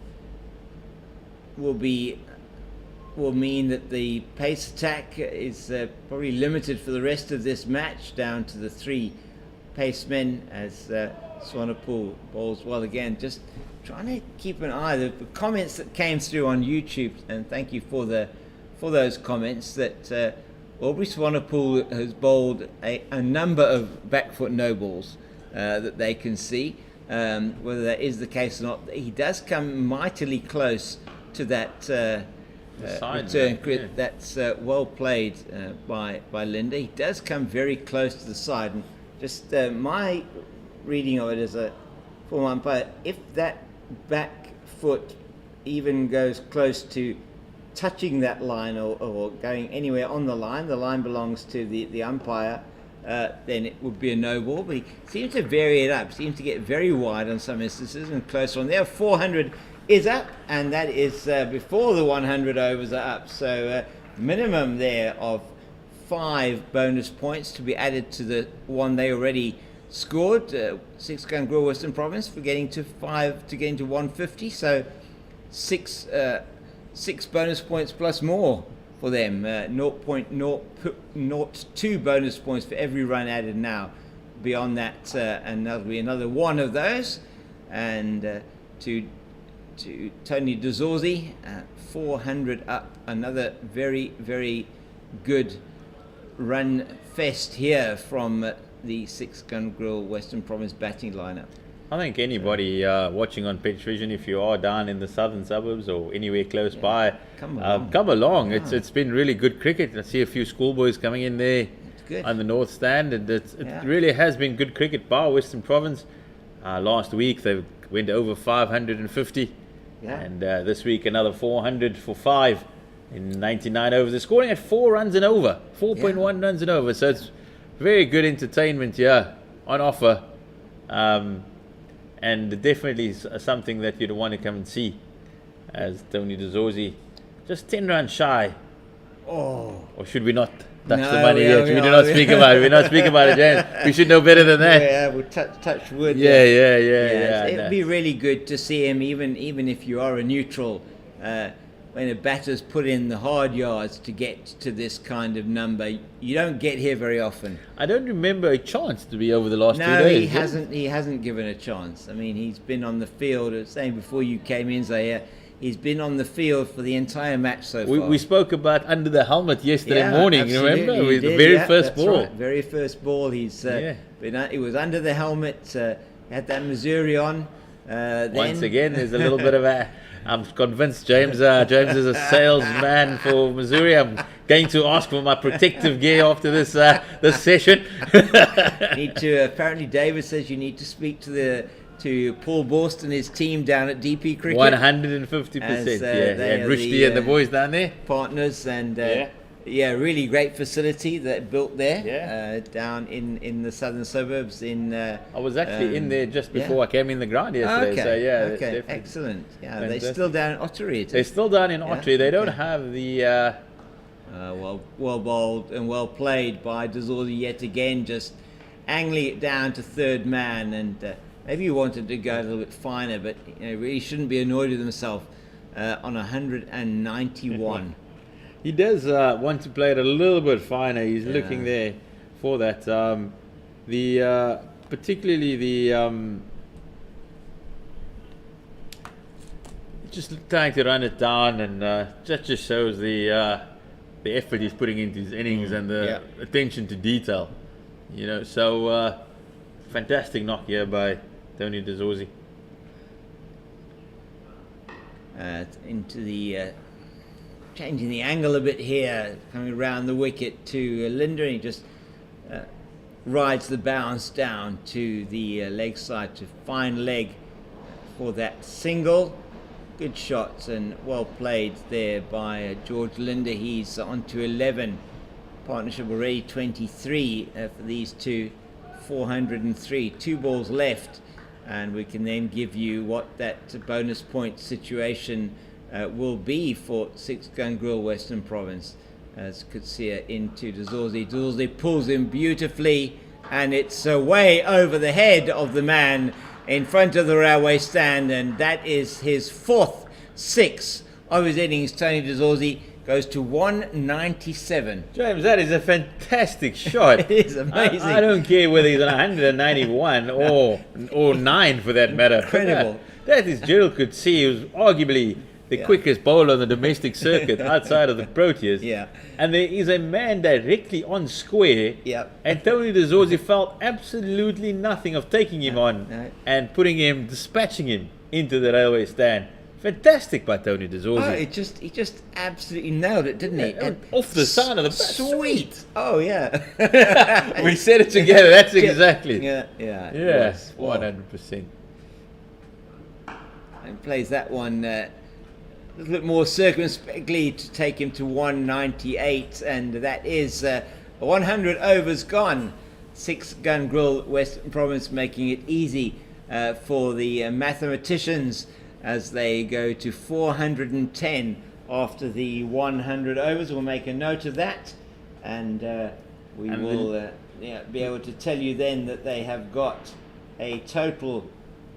will mean that the pace attack is probably limited for the rest of this match, down to the 3 pacemen, as Swanepoel bowls well again. Just trying to keep an eye. The comments that came through on YouTube, and thank you for those comments, that Aubrey Swanepoel has bowled a number of back foot no balls that they can see. Whether that is the case or not, he does come mightily close to that return. That's well played by Linda. He does come very close to the side, and just my reading of it as a former umpire, if that back foot even goes close to touching that line or going anywhere on the line belongs to the umpire, then it would be a no ball. But he seems to vary it up, seems to get very wide on some instances and closer on there. 400 is up, and that is before the 100 overs are up. So minimum there of 5 bonus points to be added to the one they already scored. 6 Gun Grill Western Province for getting to 5 to getting to 150. So 6 bonus points plus more for them. 0.02 bonus points for every run added now. Beyond that, and that'll be another one of those. And to Tony DeZorzi, 400 up. Another very, very good run fest here from the 6 Gun Grill Western Province batting lineup. I think anybody watching on Pitch Vision, if you are down in the southern suburbs or anywhere close by, come along. Yeah. It's been really good cricket. I see a few schoolboys coming in there on the north stand, and it really has been good cricket by Western Province. Last week they went over 550, and this week another 400 for 5 in 99 overs. They're scoring at 4 runs and over, 4.1 runs and over. So it's very good entertainment here on offer. And definitely something that you'd want to come and see, as Tony DeZorzi just 10 runs shy. Oh. Or should we not touch the money yet? We do not speak about it. We're not speaking about it, James. We should know better than that. Yeah, we'll touch wood. Yeah. It'd be really good to see him, even if you are a neutral, when a batter's put in the hard yards to get to this kind of number. You don't get here very often. I don't remember a chance to be over the last 2 days. No, he hasn't given a chance. I mean, he's been on the field, I was saying before you came in, Zaire, he's been on the field for the entire match so far. We spoke about under the helmet yesterday morning, remember? With the very first ball. Right. Very first ball. He was under the helmet, had that Missouri on. Once again, there's a little bit of a... I'm convinced James is a salesman for Missouri. I'm going to ask for my protective gear after this session. Apparently David says you need to speak to Paul Borst and his team down at DP Cricket. 150%. And Rushdie and the boys down there. Partners, and really great facility that built there down in the southern suburbs. I was actually in there just before I came in the ground yesterday. Okay, excellent. Yeah, they're still down in Ottery. They're still down in Ottery. They don't have the... well bowled and well played by DeZorzi yet again, just angling it down to 3rd man, and maybe he wanted to go a little bit finer, but really shouldn't be annoyed with himself on 191. He does want to play it a little bit finer. He's looking there for that. Particularly the just trying to run it down, and that just shows the effort he's putting into his innings and the attention to detail. So fantastic knock here by Tony De Zorzi. Into the changing the angle a bit here, coming around the wicket to Linder, and he just rides the bounce down to the leg side to fine leg for that single. Good shots and well played there by George Linder. He's on to 11. Partnership already 23 for these two. 403. 2 balls left, and we can then give you what that bonus point situation will be for 6 Gun Grill Western Province. As Kutsia into De Zorzi. De Zorzi pulls him beautifully, and it's way over the head of the man in front of the railway stand, and that is his 4th 6 of his innings. Tony De Zorzi goes to 197. James, that is a fantastic shot. It is amazing. I don't care whether he's on 191 or 9 for that matter. Incredible. That is Gerald Coetzee, he was arguably the quickest bowler on the domestic circuit outside of the Proteas. Yeah. And there is a man directly on square. Yeah. And Tony De Zorzi felt absolutely nothing of taking him on and dispatching him into the railway stand. Fantastic by Tony De Zorzi. Oh, he just absolutely nailed it, didn't he? And off the side of the bat. Sweet. Oh, yeah. We said it together. That's exactly. Yeah. Yes, 100%. And plays that one a little bit more circumspectly to take him to 198, and that is 100 overs gone. 6 Gun Grill Western Province making it easy for the mathematicians as they go to 410 after the 100 overs. We'll make a note of that, and we will be able to tell you then that they have got a total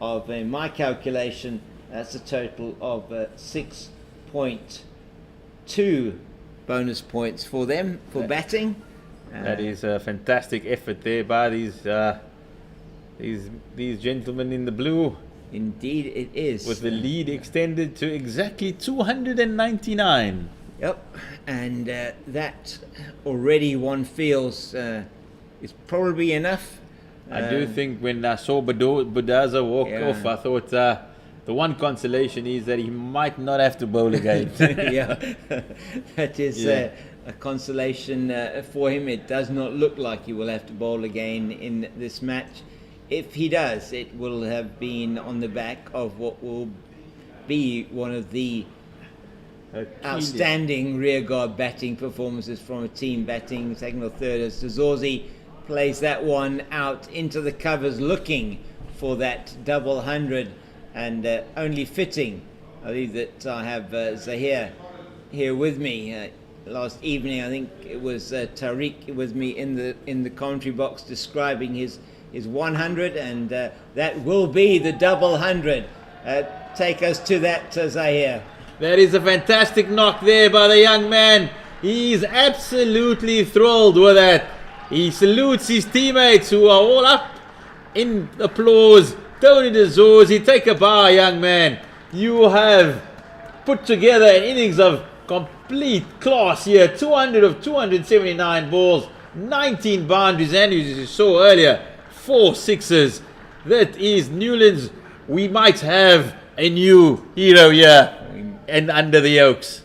of, in my calculation, that's a total of 6.2 bonus points for them for batting. That is a fantastic effort there by these gentlemen in the blue. Indeed it is. With the lead extended to exactly 299. Yep, and that already one feels is probably enough. I do think when I saw Budaza walk off, I thought the one consolation is that he might not have to bowl again. Yeah, that is a consolation for him. It does not look like he will have to bowl again in this match. If he does, it will have been on the back of what will be one of the outstanding rearguard batting performances from a team batting second or third, as De Zorzi plays that one out into the covers looking for that double 100, and only fitting, I believe, that I have Zahir here with me. Last evening, I think it was Tariq with me in the commentary box describing his 100, and that will be the double 100. Take us to that, Zahir. That is a fantastic knock there by the young man. He's absolutely thrilled with that. He salutes his teammates who are all up in applause. Tony De Zorzi, take a bow, young man. You have put together an innings of complete class here. 200 of 279 balls, 19 boundaries, and as you saw earlier, 4 sixes. That is Newlands. We might have a new hero here and under the Oaks.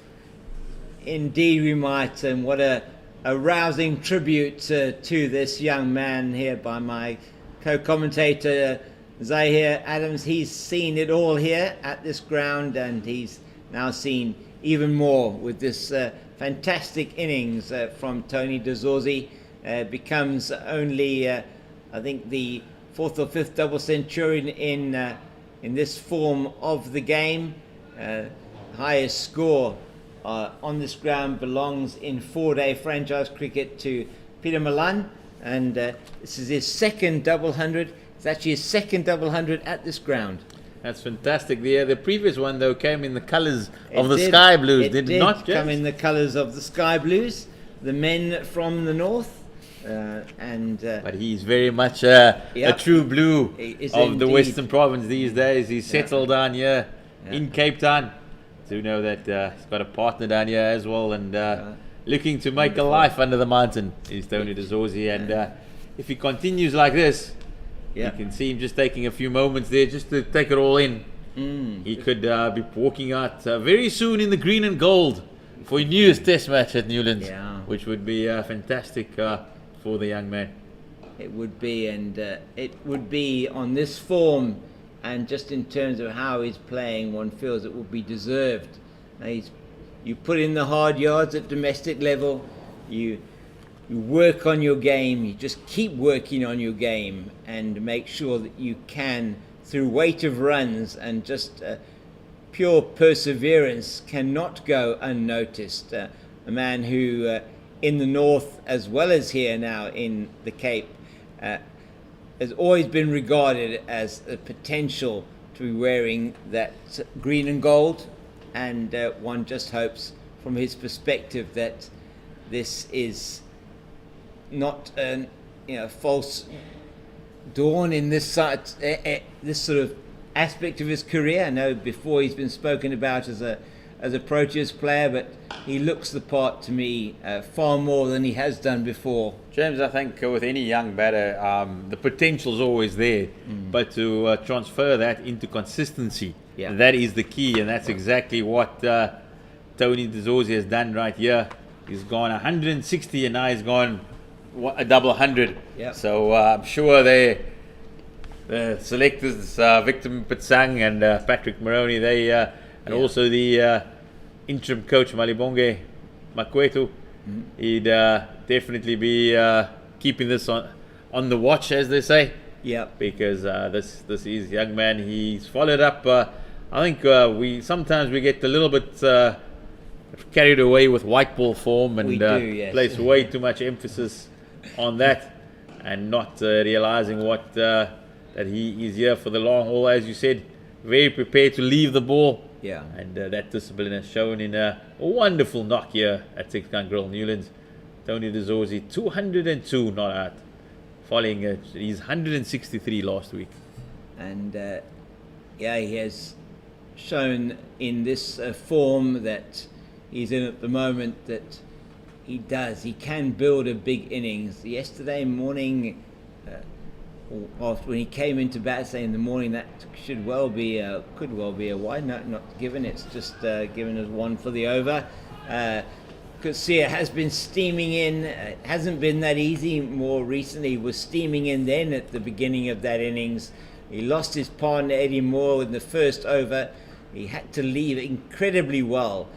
Indeed we might, and what a rousing tribute to this young man here by my co-commentator Zahir Adams. He's seen it all here at this ground, and he's now seen even more with this fantastic innings from Tony De Zorzi. Becomes only I think the 4th or 5th double centurion in this form of the game. Highest score on this ground belongs in 4-day franchise cricket to Peter Malan, and this is his 2nd double 100. It's actually his 2nd double 100 at this ground. That's fantastic. The previous one, though, came in the colours of the Sky Blues, did it not? Come in the colours of the Sky Blues, the men from the north. But he's very much a true blue of the Western Province these days. He's settled down here in Cape Town. Do know that he's got a partner down here as well, and looking to make a life under the mountain is Tony De Zorzi. And if he continues like this, Yeah. You can see him just taking a few moments there just to take it all in. He could be walking out very soon in the green and gold for his newest test match at Newlands, which would be fantastic for the young man. It would be, and it would be on this form, and just in terms of how he's playing, one feels it would be deserved. You put in the hard yards at domestic level, you work on your game, you just keep working on your game and make sure that you can, through weight of runs and just pure perseverance, cannot go unnoticed. A man who in the north as well as here now in the Cape has always been regarded as a potential to be wearing that green and gold, and one just hopes from his perspective that this is not a false dawn in this sort of aspect of his career. I know before he's been spoken about as a Proteas player, but he looks the part to me far more than he has done before. James, I think with any young batter, the potential is always there, but to transfer that into consistency, that is the key, and that's exactly what Tony De Zorzi has done right here. He's gone 160 and now he's gone a double 100. So I'm sure the selectors, Victor Pitsang and Patrick Moroney, and also the interim coach Malibonge Makwetu, he'd definitely be keeping this on the watch, as they say. Because this is young man. He's followed up. I think we sometimes get a little bit carried away with white ball form and place way too much emphasis on that, and not realizing what that he is here for the long haul. As you said, very prepared to leave the ball. And that discipline has shown in a wonderful knock here at Six Gun Grill Newlands. Tony De Zorzi 202 not out, following his 163 last week. And he has shown in this form that he's in at the moment that he can build a big innings. Yesterday morning, when he came into bat, say in the morning, that could well be a wide. No, not given. It's just given as one for the over. Sia has been steaming in. It hasn't been that easy. More recently, was steaming in then at the beginning of that innings. He lost his partner Eddie Moore in the first over. He had to leave incredibly well.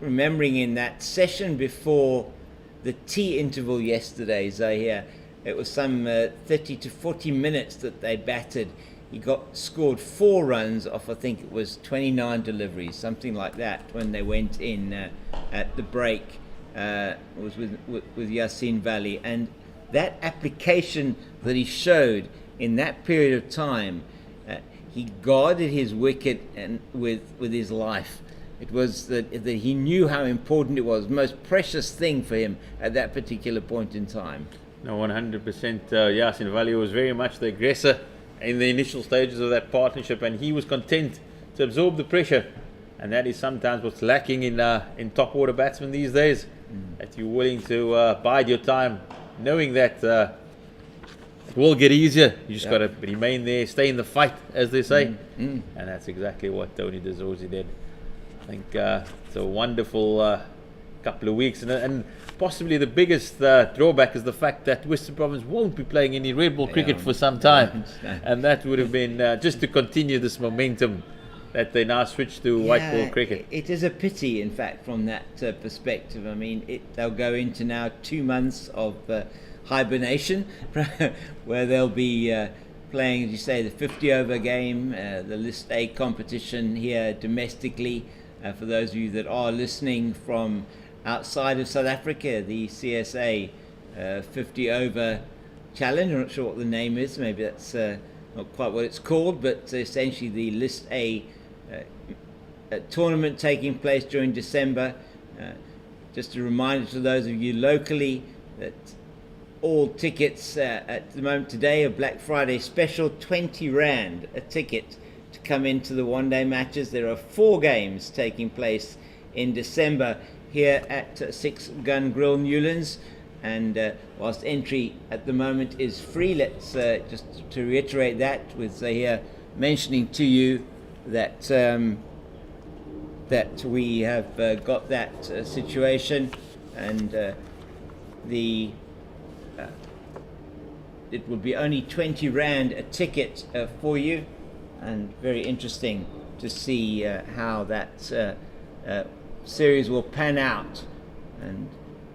Remembering in that session before the tea interval yesterday, Zahir, it was some 30 to 40 minutes that they batted. He scored 4 runs off, I think it was 29 deliveries, something like that, when they went in at the break. It was with Yassine Valley. And that application that he showed in that period of time, he guarded his wicket and with his life. It was that he knew how important it was, the most precious thing for him at that particular point in time. No, 100%. Yassine Valley was very much the aggressor in the initial stages of that partnership, and he was content to absorb the pressure. And that is sometimes what's lacking in top order batsmen these days. That you're willing to bide your time, knowing that it will get easier. You just got to remain there, stay in the fight, as they say. And that's exactly what Tony De Zorzi did. I think it's a wonderful couple of weeks, and possibly the biggest drawback is the fact that Western Province won't be playing any red ball cricket for some time, and that would have been just to continue this momentum that they now switch to white ball cricket. It is a pity, in fact, from that perspective. I mean, they'll go into now 2 months of hibernation, where they'll be playing, as you say, the 50 over game, the List A competition here domestically. For those of you that are listening from outside of South Africa, the CSA 50 over challenge. I'm not sure what the name is. Maybe that's not quite what it's called, but essentially the List A tournament taking place during December. Just a reminder to those of you locally that all tickets at the moment today, a Black Friday special, 20 Rand a ticket to come into the one-day matches. There are 4 games taking place in December here at Six Gun Grill Newlands, And whilst entry at the moment is free, let's just to reiterate that with Zahir mentioning to you that that we have got that situation, and it will be only 20 Rand a ticket for you, and very interesting to see how that series will pan out. And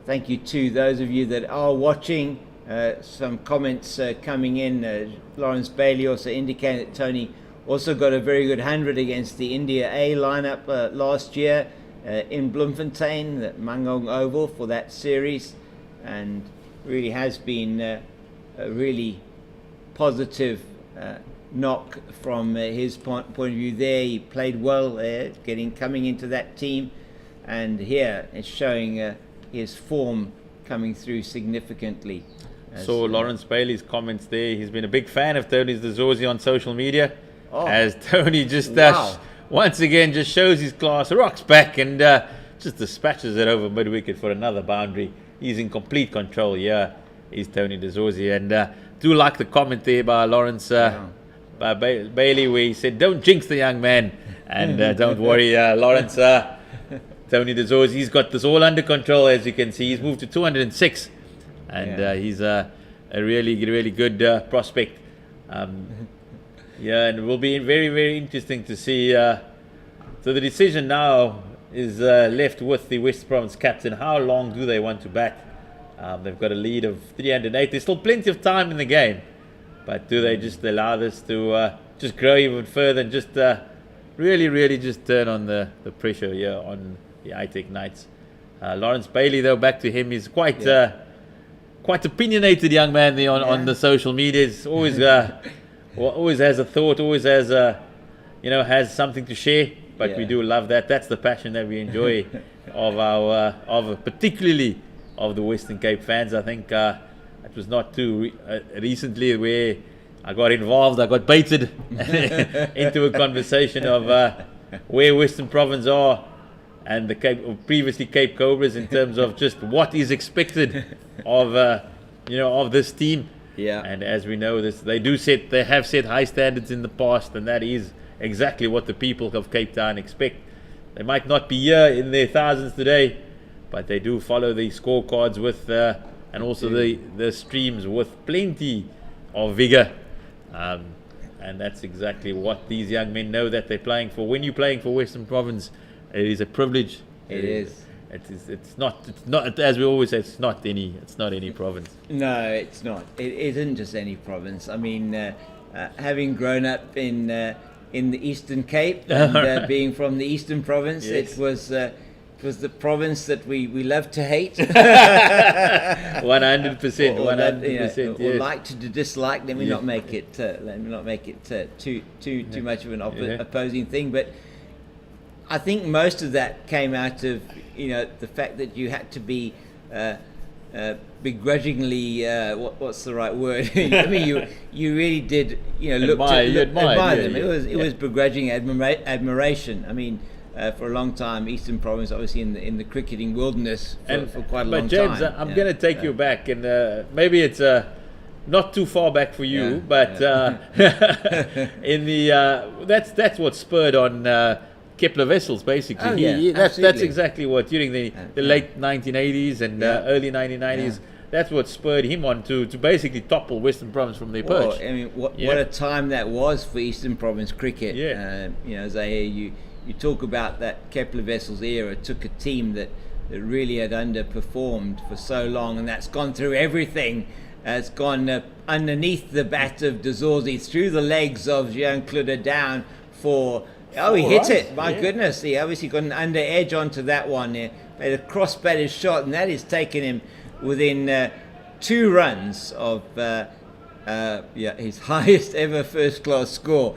thank you to those of you that are watching. Some comments coming in. Lawrence Bailey also indicated that Tony also got a very good 100 against the India A lineup last year in Bloemfontein, the Mangong Oval, for that series, and really has been a really positive knock from his point of view there. He played well there, coming into that team, and here it's showing his form coming through significantly. So Lawrence Bailey's comments there, he's been a big fan of Tony Dazorzi on social media, as Tony just once again just shows his class, rocks back and just dispatches it over mid-wicket for another boundary. He's in complete control here, is Tony Dazorzi. And do like the comment there by Lawrence by Bailey, where he said, don't jinx the young man, and don't worry, Lawrence, Tony Dazorzi, he's got this all under control. As you can see, he's moved to 206, and he's a really, really good prospect. And it will be very, very interesting to see. So the decision now is left with the Western Province captain. How long do they want to bat? They've got a lead of 308. There's still plenty of time in the game, but do they just allow this to just grow even further and just really, really just turn on the pressure here on the ITEC Knights? Lawrence Bailey, though, back to him, he's quite opinionated young man there on the social media. He's always always has a thought, always has has something to share. But we do love that. That's the passion that we enjoy of particularly of the Western Cape fans. I think it was not too recently where I got involved. I got baited into a conversation of where Western Province are and the previously Cape Cobras in terms of just what is expected of of this team. And as we know, they have set high standards in the past, and that is exactly what the people of Cape Town expect. They might not be here in their thousands today, but they do follow the scorecards with and also the streams with plenty of vigor, and that's exactly what these young men know that they're playing for. When you're playing for Western Province, it is a privilege. It is. It's not as we always say. It's not any province. No, it's not. It isn't just any province. I mean, having grown up in the Eastern Cape and being from the Eastern Province, it was the province that we love to hate. 100%. 100%. Or like to dislike. Let me not make it. Too much of an opposing thing. But I think most of that came out of the fact that you had to be begrudgingly what's the right word? I mean, you really did admire them. It was begrudging admiration. I mean, for a long time, Eastern Province, obviously in the cricketing wilderness for quite a long time. But James, I'm going to take you back, and maybe it's not too far back for you, but in the that's what spurred on. Kepler Wessels, basically. That's exactly what during the late 1980s and early 1990s. That's what spurred him on to basically topple Western Province from their perch. I mean, what a time that was for Eastern Province cricket. Zahir, you talk about that Kepler Wessels era. It took a team that really had underperformed for so long, and that's gone through everything. It's gone underneath the bat of Dazorzi, through the legs of Jean-Claude down for. Oh, he hit it! My goodness, he obviously got an under edge onto that one there. Made a cross-batted shot, and that has taken him within 2 runs of his highest ever first-class score.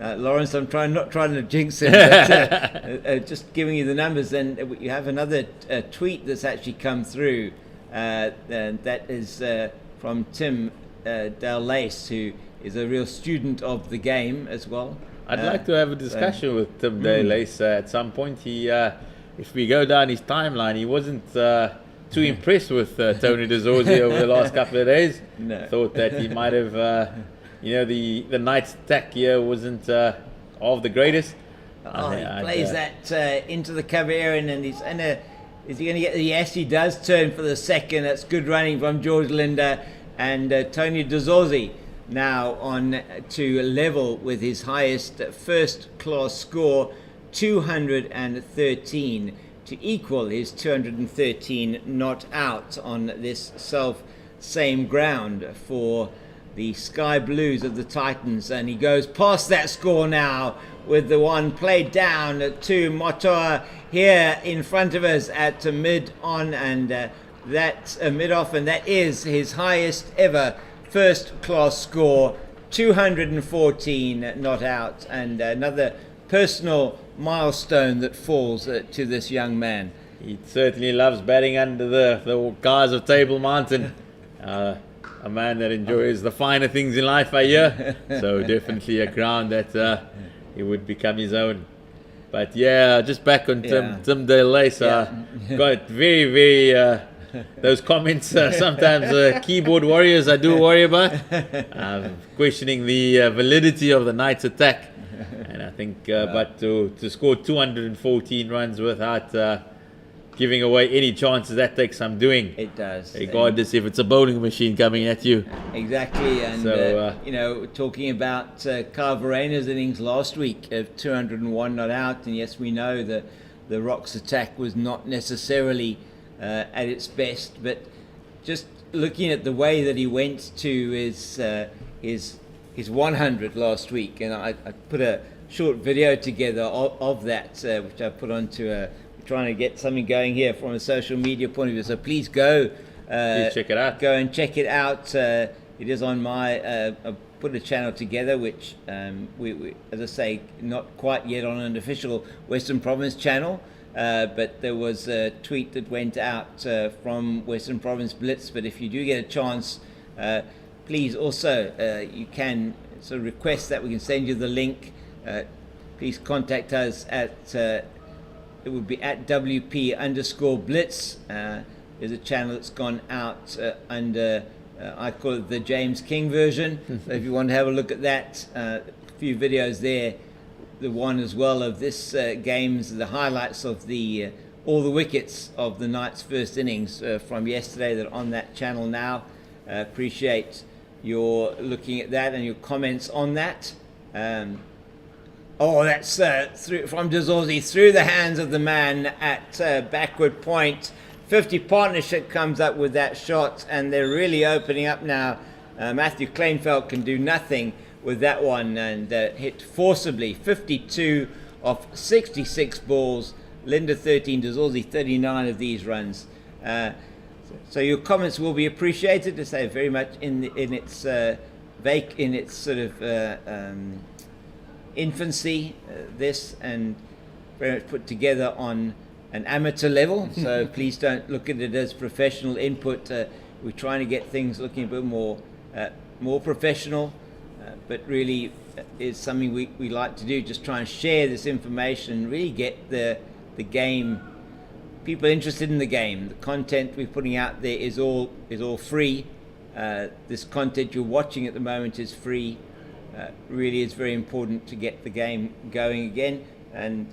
Lawrence, I'm not trying to jinx him, but just giving you the numbers. Then you have another tweet that's actually come through, and that is from Tim Dale Lace, who is a real student of the game as well. I'd like to have a discussion with Tim Dale Lace at some point. He, if we go down his timeline, he wasn't too impressed with Tony DeZorzi over the last couple of days. No. Thought that he might have, the Knights attack here wasn't of the greatest. He plays that into the cover area, and is he going to get? Yes, he does turn for the second. That's good running from George Linder, and Tony DeZorzi now on to level with his highest first class score, 213, to equal his 213 not out on this same ground for the Sky Blues of the Titans. And he goes past that score now with the one played down to Motoa here in front of us at mid-on, and that's mid-off, and that is his highest ever first class score, 214 not out, and another personal milestone that falls to this young man. He certainly loves batting under the guys of Table Mountain. A man that enjoys the finer things in life, I hear. So definitely a ground that he would become his own. But yeah, just back on Tim Delay, so got very, very those comments sometimes keyboard warriors I do worry about, questioning the validity of the Knights attack. And I think but to score 214 runs without giving away any chances, that takes some doing. It does, regardless if it's a bowling machine coming at you. Exactly. And so, talking about Kyle Verreyn's innings last week of 201 not out, and yes, we know that the Rocks attack was not necessarily at its best, but just looking at the way that he went to his 100 last week, and I put a short video together of that, which I put onto trying to get something going here from a social media point of view. So please go, please check it out. Go and check it out. It is on my. I put a channel together, which we, as I say, not quite yet on an official Western Province channel. But there was a tweet that went out from Western Province Blitz. But if you do get a chance, please also, you can sort of request that we can send you the link. Please contact us at, it would be at WP_Blitz. There's a channel that's gone out under, I call it the James King version. So if you want to have a look at that, a few videos there. The one as well of this game's, the highlights of the all the wickets of the Knights' first innings from yesterday that are on that channel now. Appreciate your looking at that and your comments on that. That's through from DeZorzi through the hands of the man at backward point. 50 Partnership comes up with that shot, and they're really opening up now. Matthew Kleinfeld can do nothing with that one, and hit forcibly 52 of 66 balls. Linda 13, DeZorzi 39 of these runs. So your comments will be appreciated. To say very much in its sort of infancy, this, and very much put together on an amateur level. So please don't look at it as professional input. We're trying to get things looking a bit more professional. But really is something we like to do, just try and share this information, really get the game, people interested in the game. The content we're putting out there is all free. This content you're watching at the moment is free. Really is very important to get the game going again. And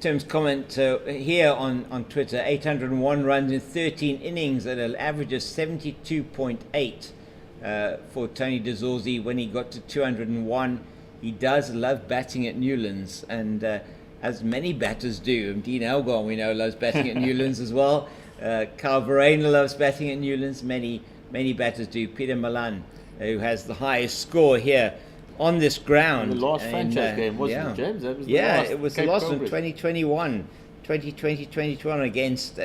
Tim's comment here on Twitter, 801 runs in 13 innings at an average of 72.8. For Tony DeZorzi when he got to 201. He does love batting at Newlands, and as many batters do. Dean Elgon, we know, loves batting at Newlands as well. Kyle Verreyn loves batting at Newlands. Many batters do. Peter Malan, who has the highest score here on this ground. The last franchise game, wasn't it, James? That was it was the last in 2021 against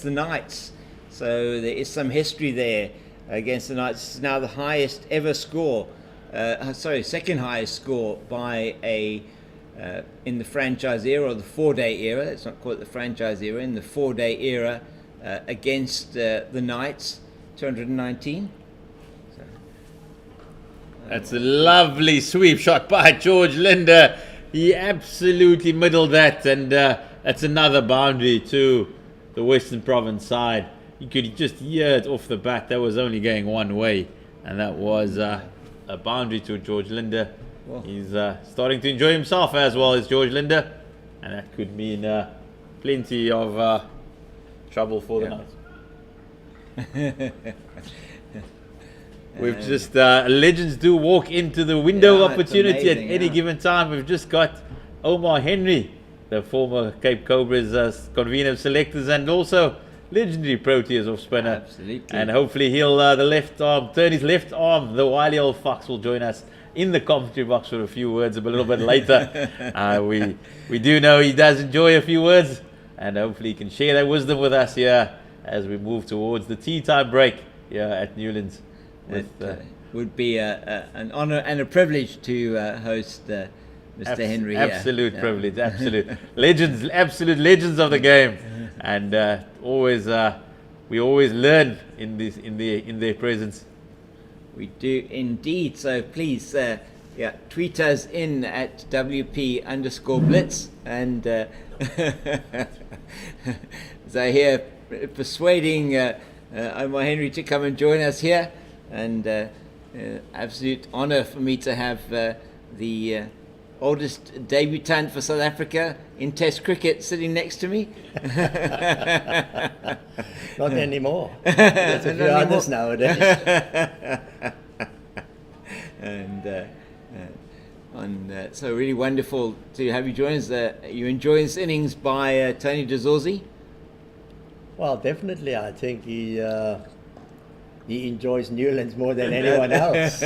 the Knights. So there is some history there. Against the Knights. This is now the highest ever score, second highest score by in the franchise era, or the 4-day era. Let's not call it the franchise era. In the 4-day era, against the Knights, 219. That's a lovely sweep shot by George Linder. He absolutely middled that, and that's another boundary to the Western Province side. You could just hear it off the bat. That was only going one way, and that was a boundary to George Linder. Whoa. He's starting to enjoy himself as well as George Linder, and that could mean plenty of trouble for the Knights. We've just legends do walk into the window opportunity at any given time. We've just got Omar Henry, the former Cape Cobras convener of selectors and also legendary Proteas off spinner. Absolutely. And hopefully he'll turn his left arm. The wily old fox will join us in the commentary box for a few words a little bit later. We do know he does enjoy a few words, and hopefully he can share that wisdom with us here as we move towards the tea time break here at Newlands. It would be an honour and a privilege to host Mr. Henry here. Absolute privilege, absolute legends, absolute legends of the game, and we always learn in their presence. We do indeed. So please, tweet us in at WP_Blitz, and so here persuading Omar Henry to come and join us here. And absolute honour for me to have the oldest debutant for South Africa in Test cricket sitting next to me. Not anymore. There's a few others nowadays. And so really wonderful to have you join us. You enjoying this innings by Tony de Zorzi? Well, definitely. I think he enjoys Newlands more than anyone else.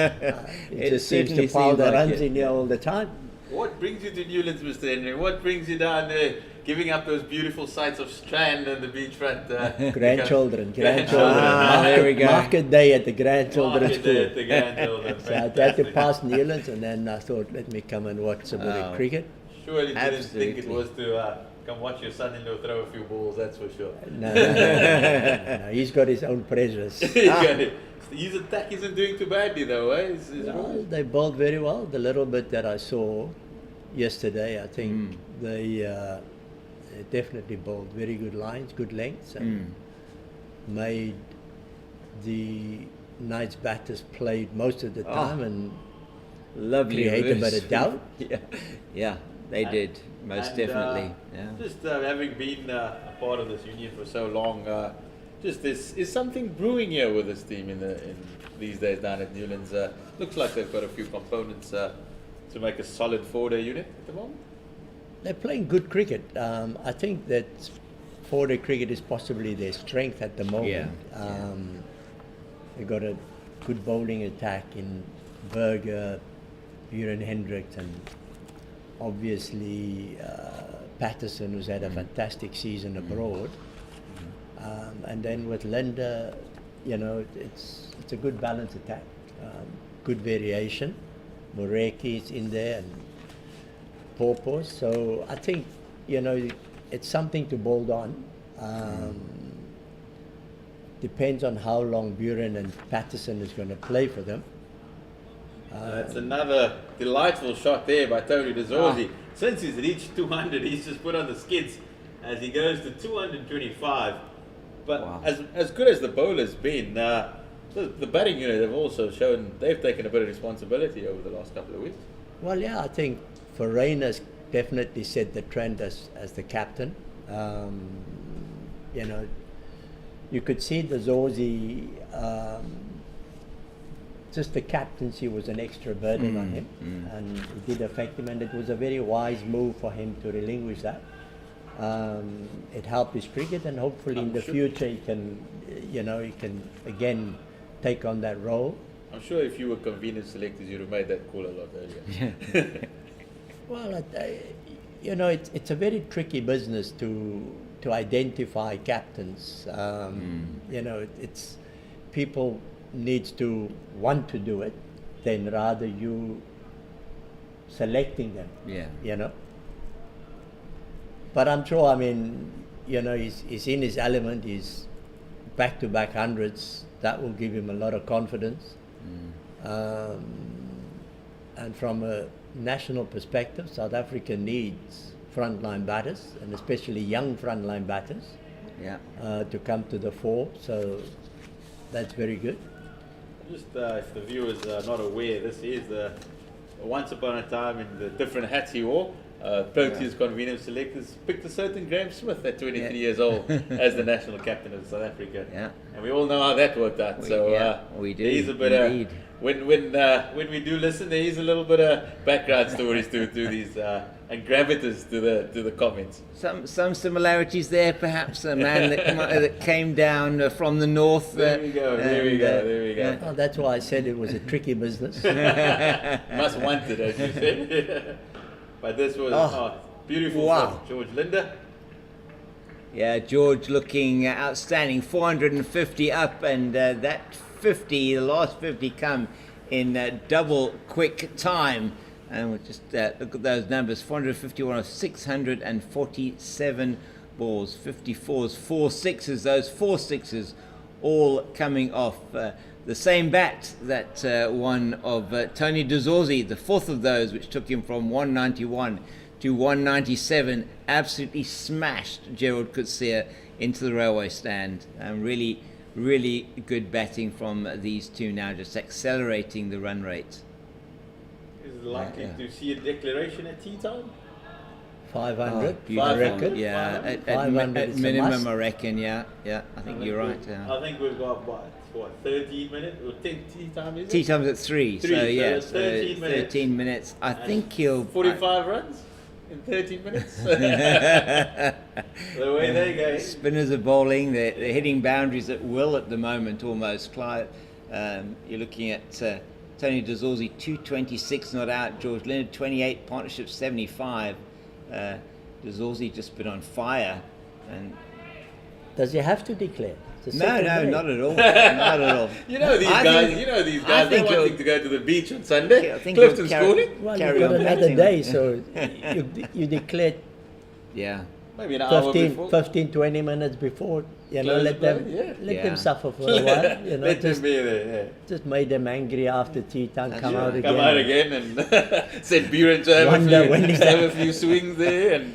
He just seems to pile the runs in here all the time. What brings you to Newlands, Mr. Henry? What brings you down there, giving up those beautiful sights of Strand and the beachfront? Grandchildren. There we go. Market day at the grandchildren's school. At the grandchildren. So I had to pass Newlands, and then I thought, let me come and watch a bit of cricket. Surely didn't think it was to come watch your son-in-law throw a few balls, that's for sure. No, he's got his own pleasures. His attack isn't doing too badly though, eh? Well, they bowled very well. The little bit that I saw yesterday, I think they definitely bowled very good lines, good lengths, and made the Knights batters played most of the time and lovely create a bit of doubt. Yeah, they did, most definitely. Just having been a part of this union for so long, just is something brewing here with this team in these days down at Newlands. Looks like they've got a few components to make a solid 4-day unit at the moment. They're playing good cricket. I think that 4-day cricket is possibly their strength at the moment. They've got a good bowling attack in Berger, Buren Hendricks, and obviously Patterson, who's had a fantastic season abroad. And then with Linder, it's a good balanced attack, good variation. Moreki is in there and Porpos. So I think, it's something to bowl on. Depends on how long Buren and Patterson is going to play for them. That's another delightful shot there by Tony de Zorzi. Since he's reached 200, he's just put on the skids as he goes to 225. But as good as the bowler's been, the batting unit have also shown they've taken a bit of responsibility over the last couple of weeks. Well, yeah, I think Farina's definitely set the trend as the captain. You could see the Zorzi, just the captaincy was an extra burden on him, and it did affect him, and it was a very wise move for him to relinquish that. It helped his cricket, and hopefully in the future he can again take on that role. I'm sure if you were convener selectors, you'd have made that call a lot earlier. Well, it's a very tricky business to identify captains. It's people needs to want to do it, then rather you selecting them. But I'm sure, he's in his element, he's back-to-back hundreds, that will give him a lot of confidence. And from a national perspective, South Africa needs frontline batters, and especially young frontline batters. to come to the fore. So that's very good. Just if the viewers are not aware, this is the once upon a time in the different hats he wore. Proteas Convenience Selectors picked a certain Graham Smith at 23 years old as the national captain of South Africa. And we all know how that worked out. We do. There is a bit of, when we do listen, there is a little bit of background stories to these and gravitas to the comments. Some similarities there, perhaps. A man that came down from the north. There we go. Well, that's why I said it was a tricky business. Must want it, as you said. But this was beautiful. Wow. George Linder. Yeah, George looking outstanding. 450 up, and that 50, the last 50 come in double quick time. And we'll just look at those numbers. 451 of 647 balls, 54s, 4 sixes. Those 4 sixes all coming off the same bat that one of Tony DeZorzi, the fourth of those, which took him from 191 to 197, absolutely smashed Gerald Coetzee into the railway stand. Really, really good batting from these two now, just accelerating the run rate. Is it likely to see a declaration at tea time? 500, I reckon. Yeah, at 500 is a minimum, must. I reckon. Yeah, I think you're right. I think we've got what 13 minutes or 10 tea time is it? Tea time's at 3, so yeah, it's 13 minutes. 13 minutes. I think he'll 45 runs in 13 minutes. The way they go. Spinners are bowling. They're hitting boundaries at will at the moment, almost. You're looking at Tony DeZorzi 226 not out. George Leonard 28. Partnership 75. DeZorzi just been on fire. And Does he have to declare? no, not at all. Not at all. You know these guys. They're wanting to go to the beach on Sunday. Clifton's calling. Well, you've got another day, so you declare Maybe an hour 15, 20 minutes before. Let them suffer for a while. Let them be there. Just made them angry after tea time. Come out again and send Buren to have a few swings there.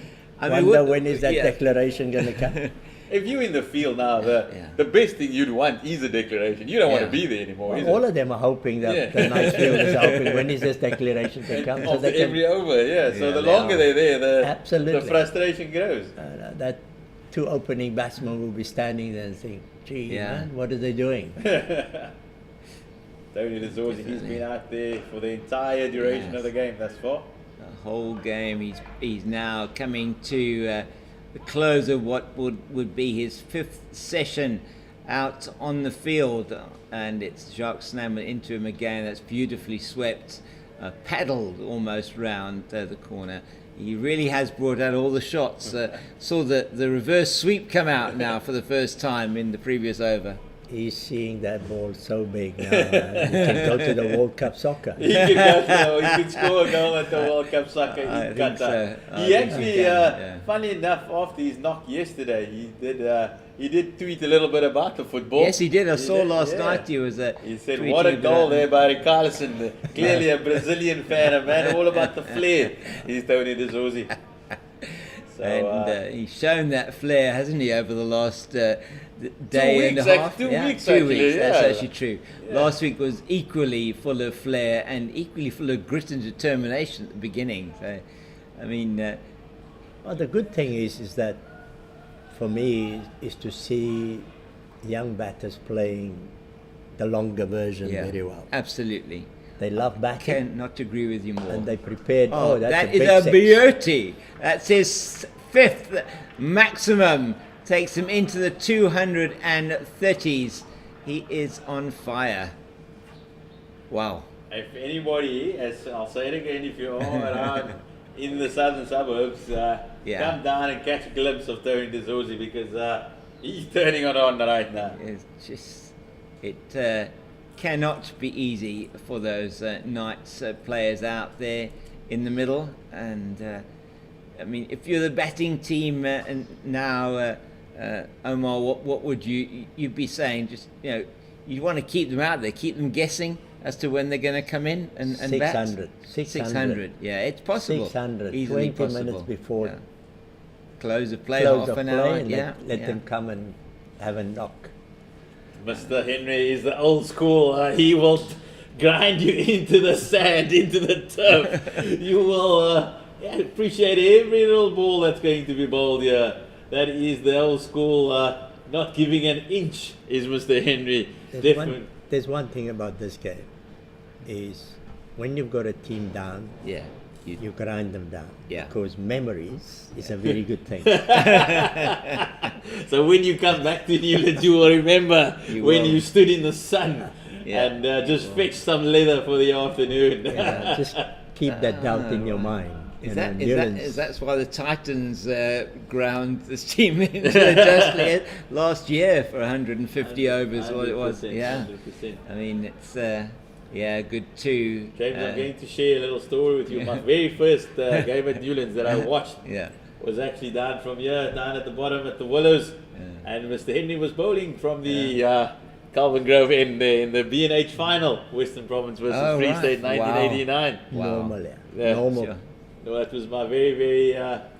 And when is that declaration going to come? If you're in the field now, the best thing you'd want is a declaration. You don't want to be there anymore. Well, all of them are hoping that the nice fielders are hoping when is this declaration to come. So they every over, So the longer they're there, the frustration grows. That 2 opening batsmen will be standing there and think, gee, man, what are they doing? Tony DeZorzi, he's been out there for the entire duration of the game thus far. The whole game. He's now coming to the close of what would be his 5th session out on the field, and it's Jacques Snammel into him again. That's beautifully swept, paddled almost round the corner. He really has brought out all the shots. Saw the reverse sweep come out now for the first time in the previous over. He's seeing that ball so big now. He can go to the World Cup soccer. He can score a goal at the World Cup soccer in Qatar. He actually, funny enough, after his knock yesterday, he did tweet a little bit about the football. Yes, he did. I saw last night he said, what a goal there by Richarlison. Clearly a Brazilian fan, a man all about the flair. He's Tony DeZorzi. And he's shown that flair, hasn't he, over the last day and a half? 2 weeks, 2 weeks. That's actually true. Last week was equally full of flair and equally full of grit and determination at the beginning. So, I mean, well, the good thing is that for me is to see young batters playing the longer version very well. Absolutely. They love batting. I cannot agree with you more. And they prepared. That is a beauty. That's his 5th maximum. Takes him into the 230s. He is on fire. Wow. If anybody, I'll say it again, if you're all around in the southern suburbs, come down and catch a glimpse of Tony DeZorzi, because he's turning it on right now. It cannot be easy for those Knights players out there in the middle. And I mean, if you're the batting team now, Omar, what would you'd be saying? Just you want to keep them out there, keep them guessing as to when they're going to come in and 600. bat. 600. Yeah, it's possible. 600. Easily 20 possible. minutes before close of play, close half of an play, hour. and Yeah, let yeah. them come and have a knock. Mr. Henry is the old school. He will grind you into the sand, into the turf. You will appreciate every little ball that's going to be bowled here. That is the old school. Not giving an inch is Mr. Henry. There's one thing about this game, is when you've got a team down, Yeah. you grind them down. Yeah. Because memories is a very good thing. So when you come back to Newlands, you will remember you stood in the sun and just fetched some leather for the afternoon. Just keep that doubt in your mind. Is that why the Titans ground this team into just last year for 150 overs? What it was? Yeah. 100%. I mean, it's good too. James, I'm going to share a little story with you. My very first game at Newlands that I watched was actually down from here, down at the bottom at the Willows, and Mr. Henry was bowling from the Calvin Grove in the B&H final, Western Province versus Free State, 1989. Wow. Normal, Yeah. normal. Sure. No, that was my very, very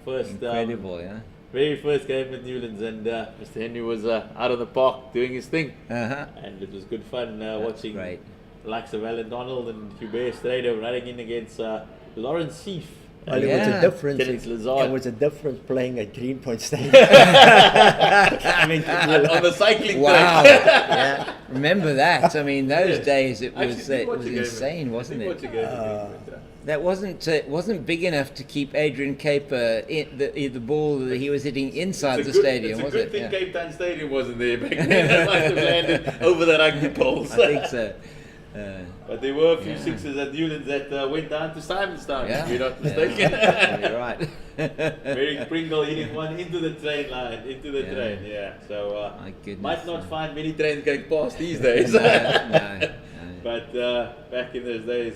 first Incredible, very first game at Newlands, and Mr. Henry was out on the park doing his thing, and it was good fun watching great. the likes of Alan Donald and Hubert Strader running in against Lawrence Seif. Well, it was a difference. Kenneth Lazard. It was a difference playing at Greenpoint Stadium. On the cycling Wow! track. Yeah, remember that? I mean, those days it Actually, was did watch a game insane, of- wasn't did watch a it? game of it. That wasn't big enough to keep Adrian Caper the ball that he was hitting inside the stadium, was It's a it? good thing Yeah. Cape Town Stadium wasn't there back then. It might have landed over the rugby poles. I think so. But there were a few sixes at Newlands that went down to Simonstown, Yeah. if you're not mistaken. You're right. Eric Pringle hitting one into the train line, into the train, So My goodness, might not find many trains going past these days. No. But back in those days,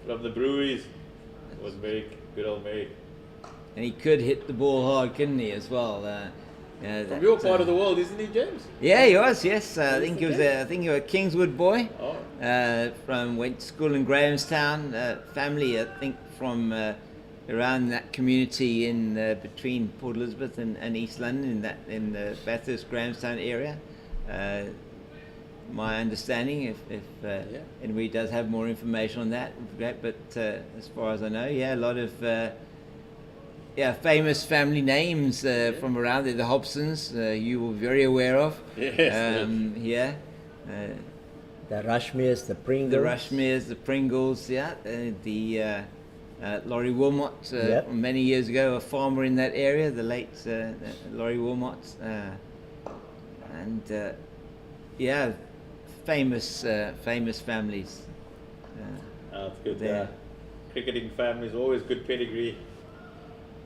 from the breweries, was very good old Mary. And he could hit the ball hard, couldn't he, as well? From your part of the world, isn't he, James? Yeah, he was. Yes, I think he was. I think he was a Kingswood boy. Oh. Went to school in Grahamstown. Family, I think, from around that community in between Port Elizabeth and East London, in the Bathurst Grahamstown area. My understanding, if anybody does have more information on that, great. But as far as I know, a lot of famous family names from around there. The Hobsons, you were very aware of. Yes. The Rushmeres, the Pringles. The Rushmeres, the Pringles, the Laurie Wilmot, many years ago, a farmer in that area, the late Laurie Wilmot, and famous families. It's good. There. Cricketing families, always good pedigree.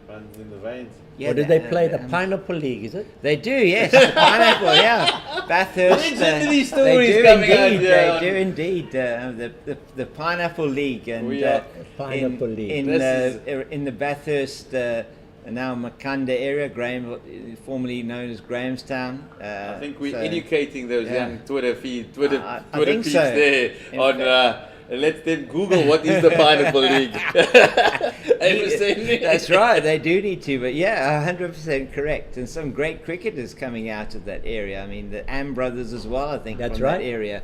Runs in the veins. Yeah, Or did they play the Pineapple League, is it? They do, yes. The Pineapple, Bathurst. Listen to these they stories do coming out indeed. here. They do indeed. The Pineapple League and Pineapple League. in the Bathurst, now Makanda area, formerly known as Grahamstown. I think we're educating those young Twitter I Twitter think peeps so. there on. Let them Google what is the Pineapple League. That's right, they do need to, but 100% correct. And some great cricketers coming out of that area. I mean, the Am brothers as well, I think, That's from right. that area.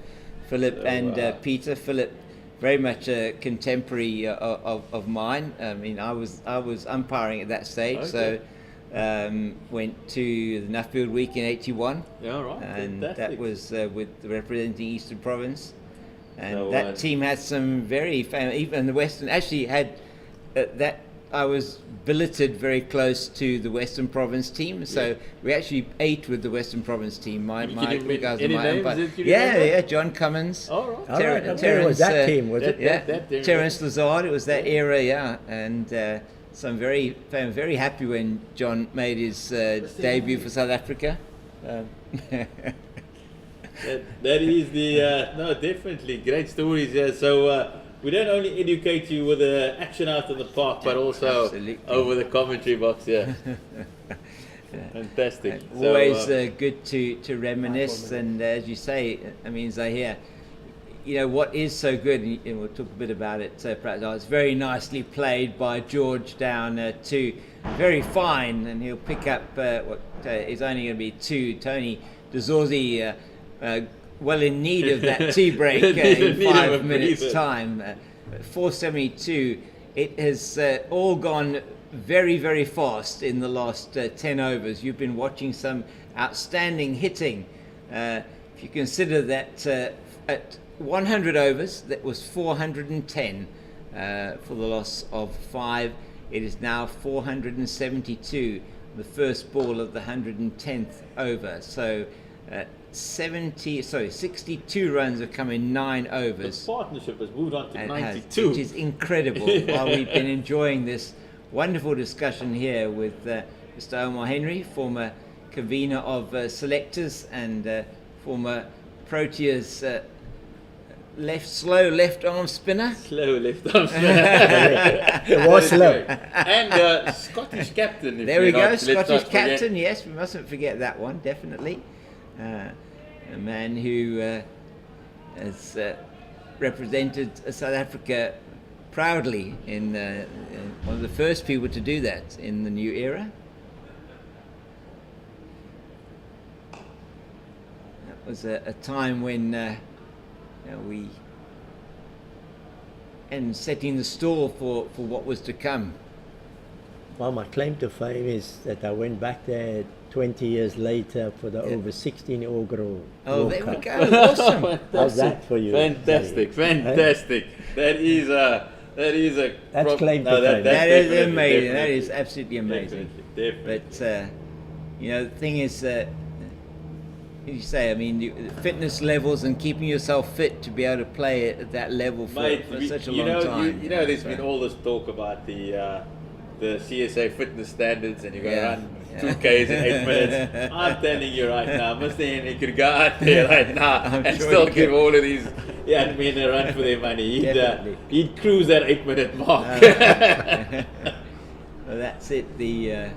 Philip and Peter. Philip, very much a contemporary of mine. I mean, I was umpiring at that stage, so went to the Nuffield Week in '81. Yeah, right. And Fantastic. that was with representing Eastern Province. And So, that team had some very famous, even the Western, actually had that, I was billeted very close to the Western Province team, so we actually ate with the Western Province team. My you guys were any my names umpire. that you remember? John Cummins. All right. All right, okay, it was that team, was it? That Terence Lazard, it was that era, and so I'm very happy when John made his debut for South Africa. That is the definitely great stories. Yeah. So we don't only educate you with the action out in the park, but also Absolutely. over the commentary box. Yeah. Fantastic. Always good to reminisce, and as you say, I mean, Zahir, what is so good, and we'll talk a bit about it. It's very nicely played by George down 2, very fine, and he'll pick up what is only going to be 2. Tony DeZorzi, well in need of that tea break in 5 minutes' time. 472. It has all gone very, very fast in the last 10 overs. You've been watching some outstanding hitting. If you consider that at 100 overs, that was 410 for the loss of 5. It is now 472, the first ball of the 110th over. So 62 runs have come in 9 overs. The partnership has moved on to 92. Which is incredible. While we've been enjoying this wonderful discussion here with Mr. Omar Henry, former convener of selectors and former Proteas slow left arm spinner. Slow left arm spinner. It was slow. And Scottish captain. There we go, Scottish captain. Yes, we mustn't forget that one, definitely. A man who has represented South Africa proudly in one of the first people to do that in the new era. That was a time when we and setting the stall for what was to come. Well, my claim to fame is that I went back there 20 years later for the over 16 inaugural World there Cup. we go. Awesome. How's that for you? Fantastic. That is a That's claim to fame. That is definitely, amazing. That definitely. is absolutely amazing. Definitely. But the thing is, you say, I mean, the fitness levels and keeping yourself fit to be able to play at that level for such a long time. There's been all this talk about the CSA fitness standards, and you're going to run 2Ks in 8 minutes. I'm telling you right now, Mr. Henry could go out there right now and sure still give all of these young men a run for their money. He'd cruise that 8 minute mark. Well, that's it. Is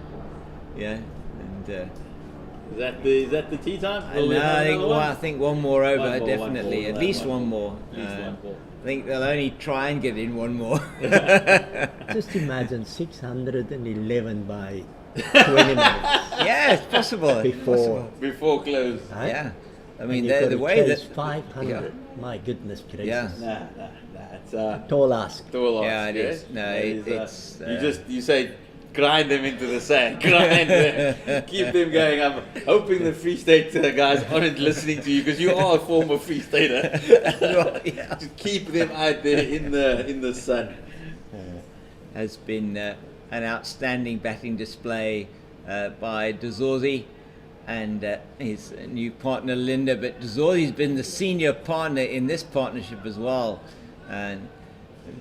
that the tea time? I think one more over, One more, definitely. At least one more. At least one more. I think they'll only try and get in one more. Just imagine 611 by 20 minutes. Yeah, it's possible. Before close. Right? Yeah. I And mean, you've got the to way chase that 500. My goodness gracious. Yeah. That's Tall ask. tall ask. Yeah, it yes? is. No, That it's you say grind them into the sand, grind them, keep them going. I'm hoping the Free State guys aren't listening to you, because you are a former Free Stater. Just keep them out there in the sun. has been an outstanding batting display by DeZorzi and his new partner Linda. But DeZorzi's been the senior partner in this partnership as well. And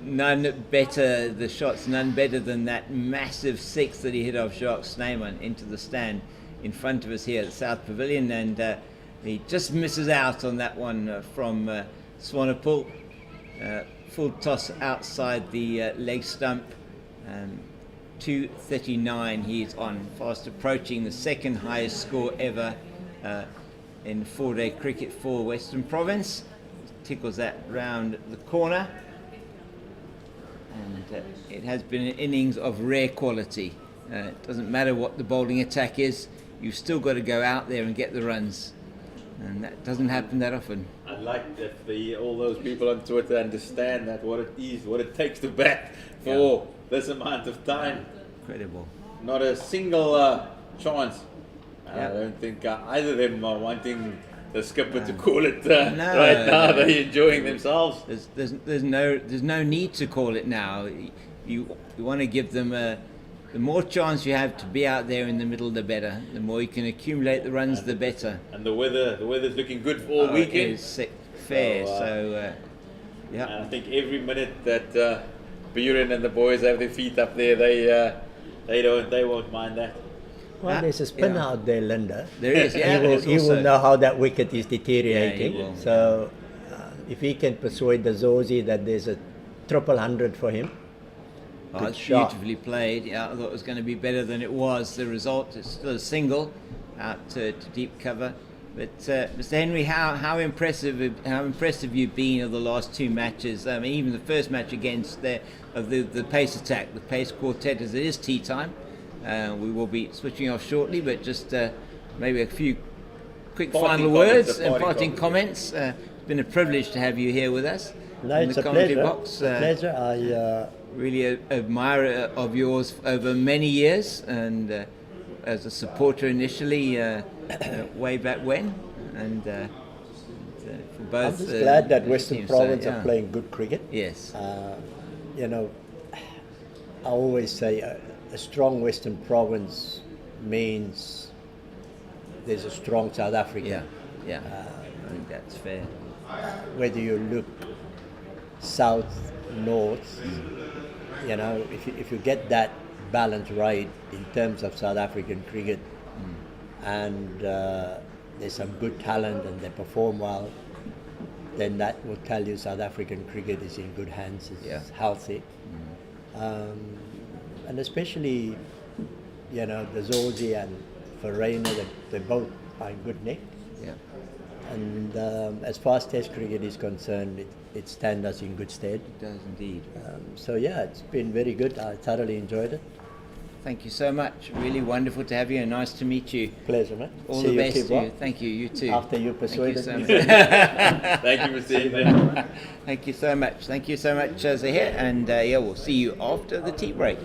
none better than that massive 6 that he hit off Jacques Snyman into the stand in front of us here at the South Pavilion, and he just misses out on that one from Swanepoel. Full toss outside the leg stump. 239 he's on, fast approaching the second highest score ever in 4-day cricket for Western Province. Tickles that round the corner. And it has been an innings of rare quality. It doesn't matter what the bowling attack is, you've still got to go out there and get the runs. And that doesn't happen that often. I like that all those people on Twitter understand that what it takes to bat for this amount of time. Incredible. Not a single chance. I don't think either of them are wanting the skipper to call it right now. They're enjoying themselves. There's no need to call it now. You want to give them the more chance you have to be out there in the middle, the better. The more you can accumulate the runs, the better. And the weather's looking good for all weekend. It is fair. And I think every minute that Buren and the boys have their feet up there, they won't mind that. Well, there's a spinner out there, Linda. There is, He will know how that wicket is deteriorating. Yeah, he will. So, if he can persuade the Zozi that there's a 100 for him. It's beautifully played. Yeah, I thought it was going to be better than it was. The result is still a single out to deep cover. But Mr. Henry, how impressive you've been of the last two matches. I mean, even the first match against the pace attack, the pace quartet, as it is tea time. We will be switching off shortly, but just maybe a few quick final words and parting comments. It's been a privilege to have you here with us. No, in it's the a commentary pleasure. box. It's a pleasure. I really admirer of yours over many years, and as a supporter initially way back when, and for both. I'm just glad that Western teams, Province yeah. are playing good cricket. Yes. You know, I always say a strong Western Province means there's a strong South Africa. Yeah. I think that's fair. Whether you look south, north, you know, if you get that balance right in terms of South African cricket, and there's some good talent and they perform well, then that will tell you South African cricket is in good hands, it's healthy. And especially, you know, the Zorzi and Farina, they both are in good nick. Yeah. And as far as Test cricket is concerned, it stands us in good stead. It does indeed. So yeah, it's been very good. I thoroughly enjoyed it. Thank you so much. Really wonderful to have you and nice to meet you. Pleasure, man. All See the you, best keep to well. you. Thank you. You too. After you persuaded Thank me. you so much. Thank you for seeing me. Thank you so much. Thank you so much, Zahir. And yeah, we'll see you after the tea break.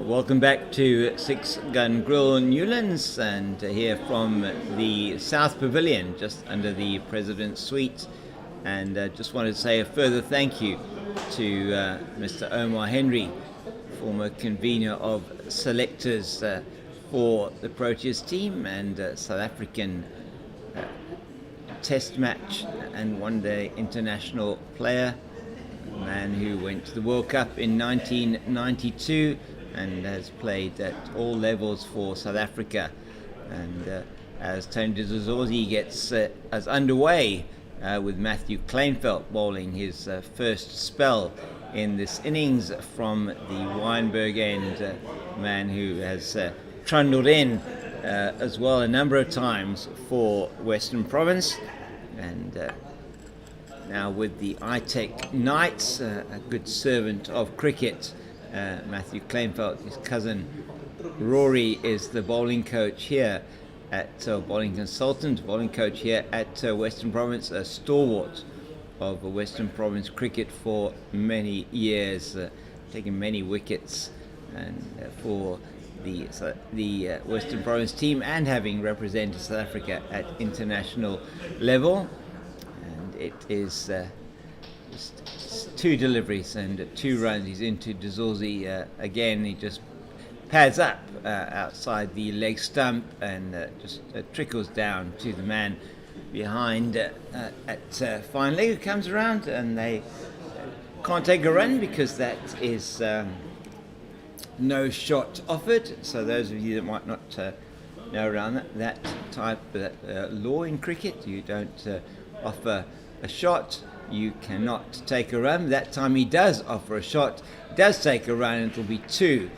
Welcome back to Six Gun Grill Newlands, and here from the South Pavilion, just under the President's Suite. And just wanted to say a further thank you to Mr. Omar Henry, former convener of selectors for the Proteas team and South African Test match and one-day international player, a man who went to the World Cup in 1992 and has played at all levels for South Africa. And as Tony Dezorzi gets as underway with Matthew Kleinveld bowling his first spell in this innings from the Wynberg end, man who has trundled in as well a number of times for Western Province. And now with the ITEC Knights, a good servant of cricket, Matthew Kleinveld, his cousin Rory, is the bowling coach here at bowling consultant, bowling coach here at Western Province, a stalwart of Western Province cricket for many years, taking many wickets and for the Western Province team, and having represented South Africa at international level. And it is just 2 deliveries and 2 runs. He's into Dezorzi again. He just pads up outside the leg stump and just trickles down to the man behind at finally, who comes around, and they can't take a run because that is no shot offered. So those of you that might not know around that type of law in cricket, you don't offer a shot, you cannot take a run. That time he does offer a shot, does take a run, and it'll be 2.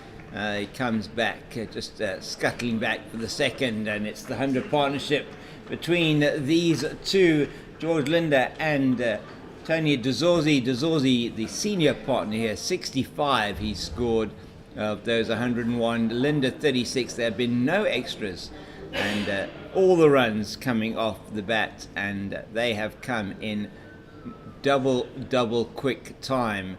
He comes back, just scuttling back for the second, and it's the 100 partnership between these 2, George Linder and Tony Dezorzi. Dezorzi, the senior partner here, 65 he scored of those 101. Linder 36. There have been no extras, and all the runs coming off the bat, and they have come in double quick time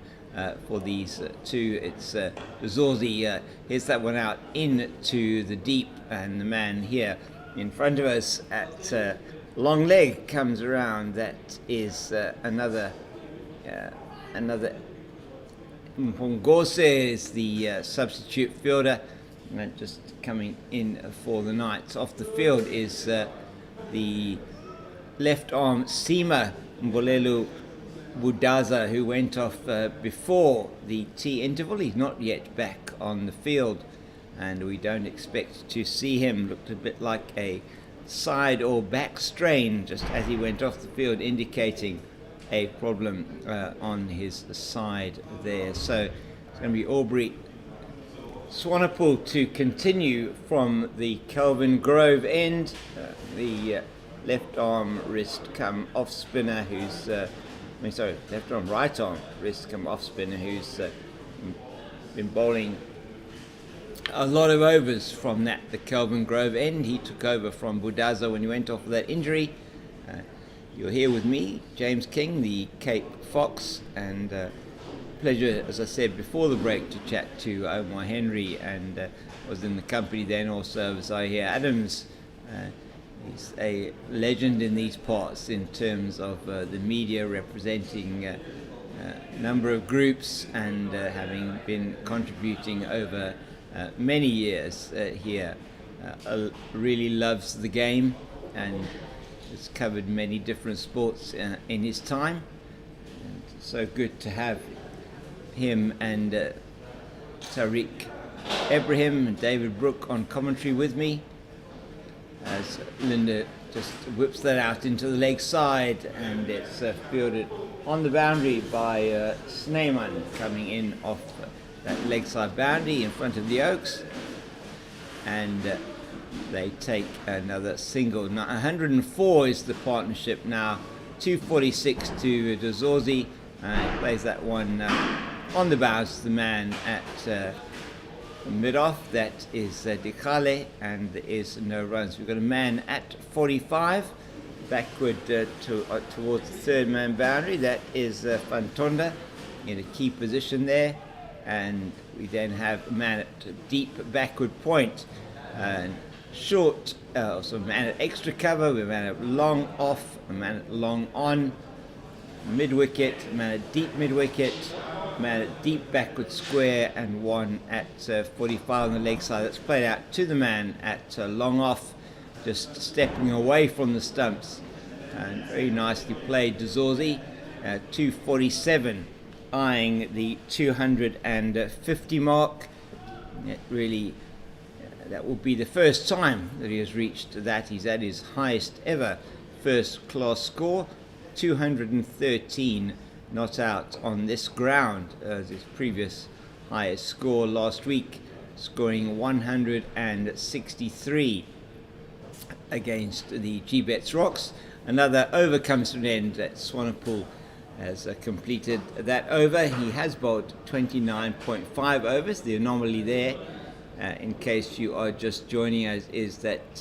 for these 2. It's Dezorzi hits that one out into the deep, and the man here in front of us at long leg comes around. That is another Mpongose is the substitute fielder, and just coming in for the Knights. Off the field is the left arm seamer Mbolelu Budaza, who went off before the tea interval. He's not yet back on the field, and we don't expect to see him. Looked a bit like a side or back strain just as he went off the field, indicating a problem on his side there. So it's going to be Aubrey Swanepoel to continue from the Kelvin Grove end. The left arm wrist come off spinner who's left arm right arm wrist come off spinner who's been bowling a lot of overs from the Kelvin Grove end. He took over from Budaza when he went off with that injury. You're here with me, James King, the Cape Fox, and pleasure, as I said before the break, to chat to Omar Henry, and was in the company then also of Zahir Adams. He's a legend in these parts in terms of the media, representing a number of groups and having been contributing over many years here. Really loves the game and has covered many different sports in his time. And it's so good to have him and Tariq Ibrahim and David Brooke on commentary with me, as Linda just whips that out into the leg side, and it's fielded on the boundary by Snyman, coming in off that leg side boundary in front of the Oaks, and they take another single. 104 is the partnership now, 246 to Dezorzi. Plays that one on the bounce, the man at mid-off. That is Dikale, and there is no runs. We've got a man at 45, backward towards the third man boundary. That is Fantonda in a key position there. and we then have a man at deep backward point, short, so a man at extra cover, we have a man at long off, a man at long on, mid wicket, a man at deep mid wicket, a man at deep backward square, and one at 45 on the leg side. That's played out to the man at long off, just stepping away from the stumps, and very nicely played. Dzorzi, 247, eyeing the 250 mark. It really, that will be the first time that he has reached that. He's at his highest ever first class score, 213 not out on this ground, as his previous highest score last week, scoring 163 against the G-Bets Rocks. Another over comes to an end. That Swanepoel has completed that over. He has bowled 29.5 overs. The anomaly there, in case you are just joining us, is that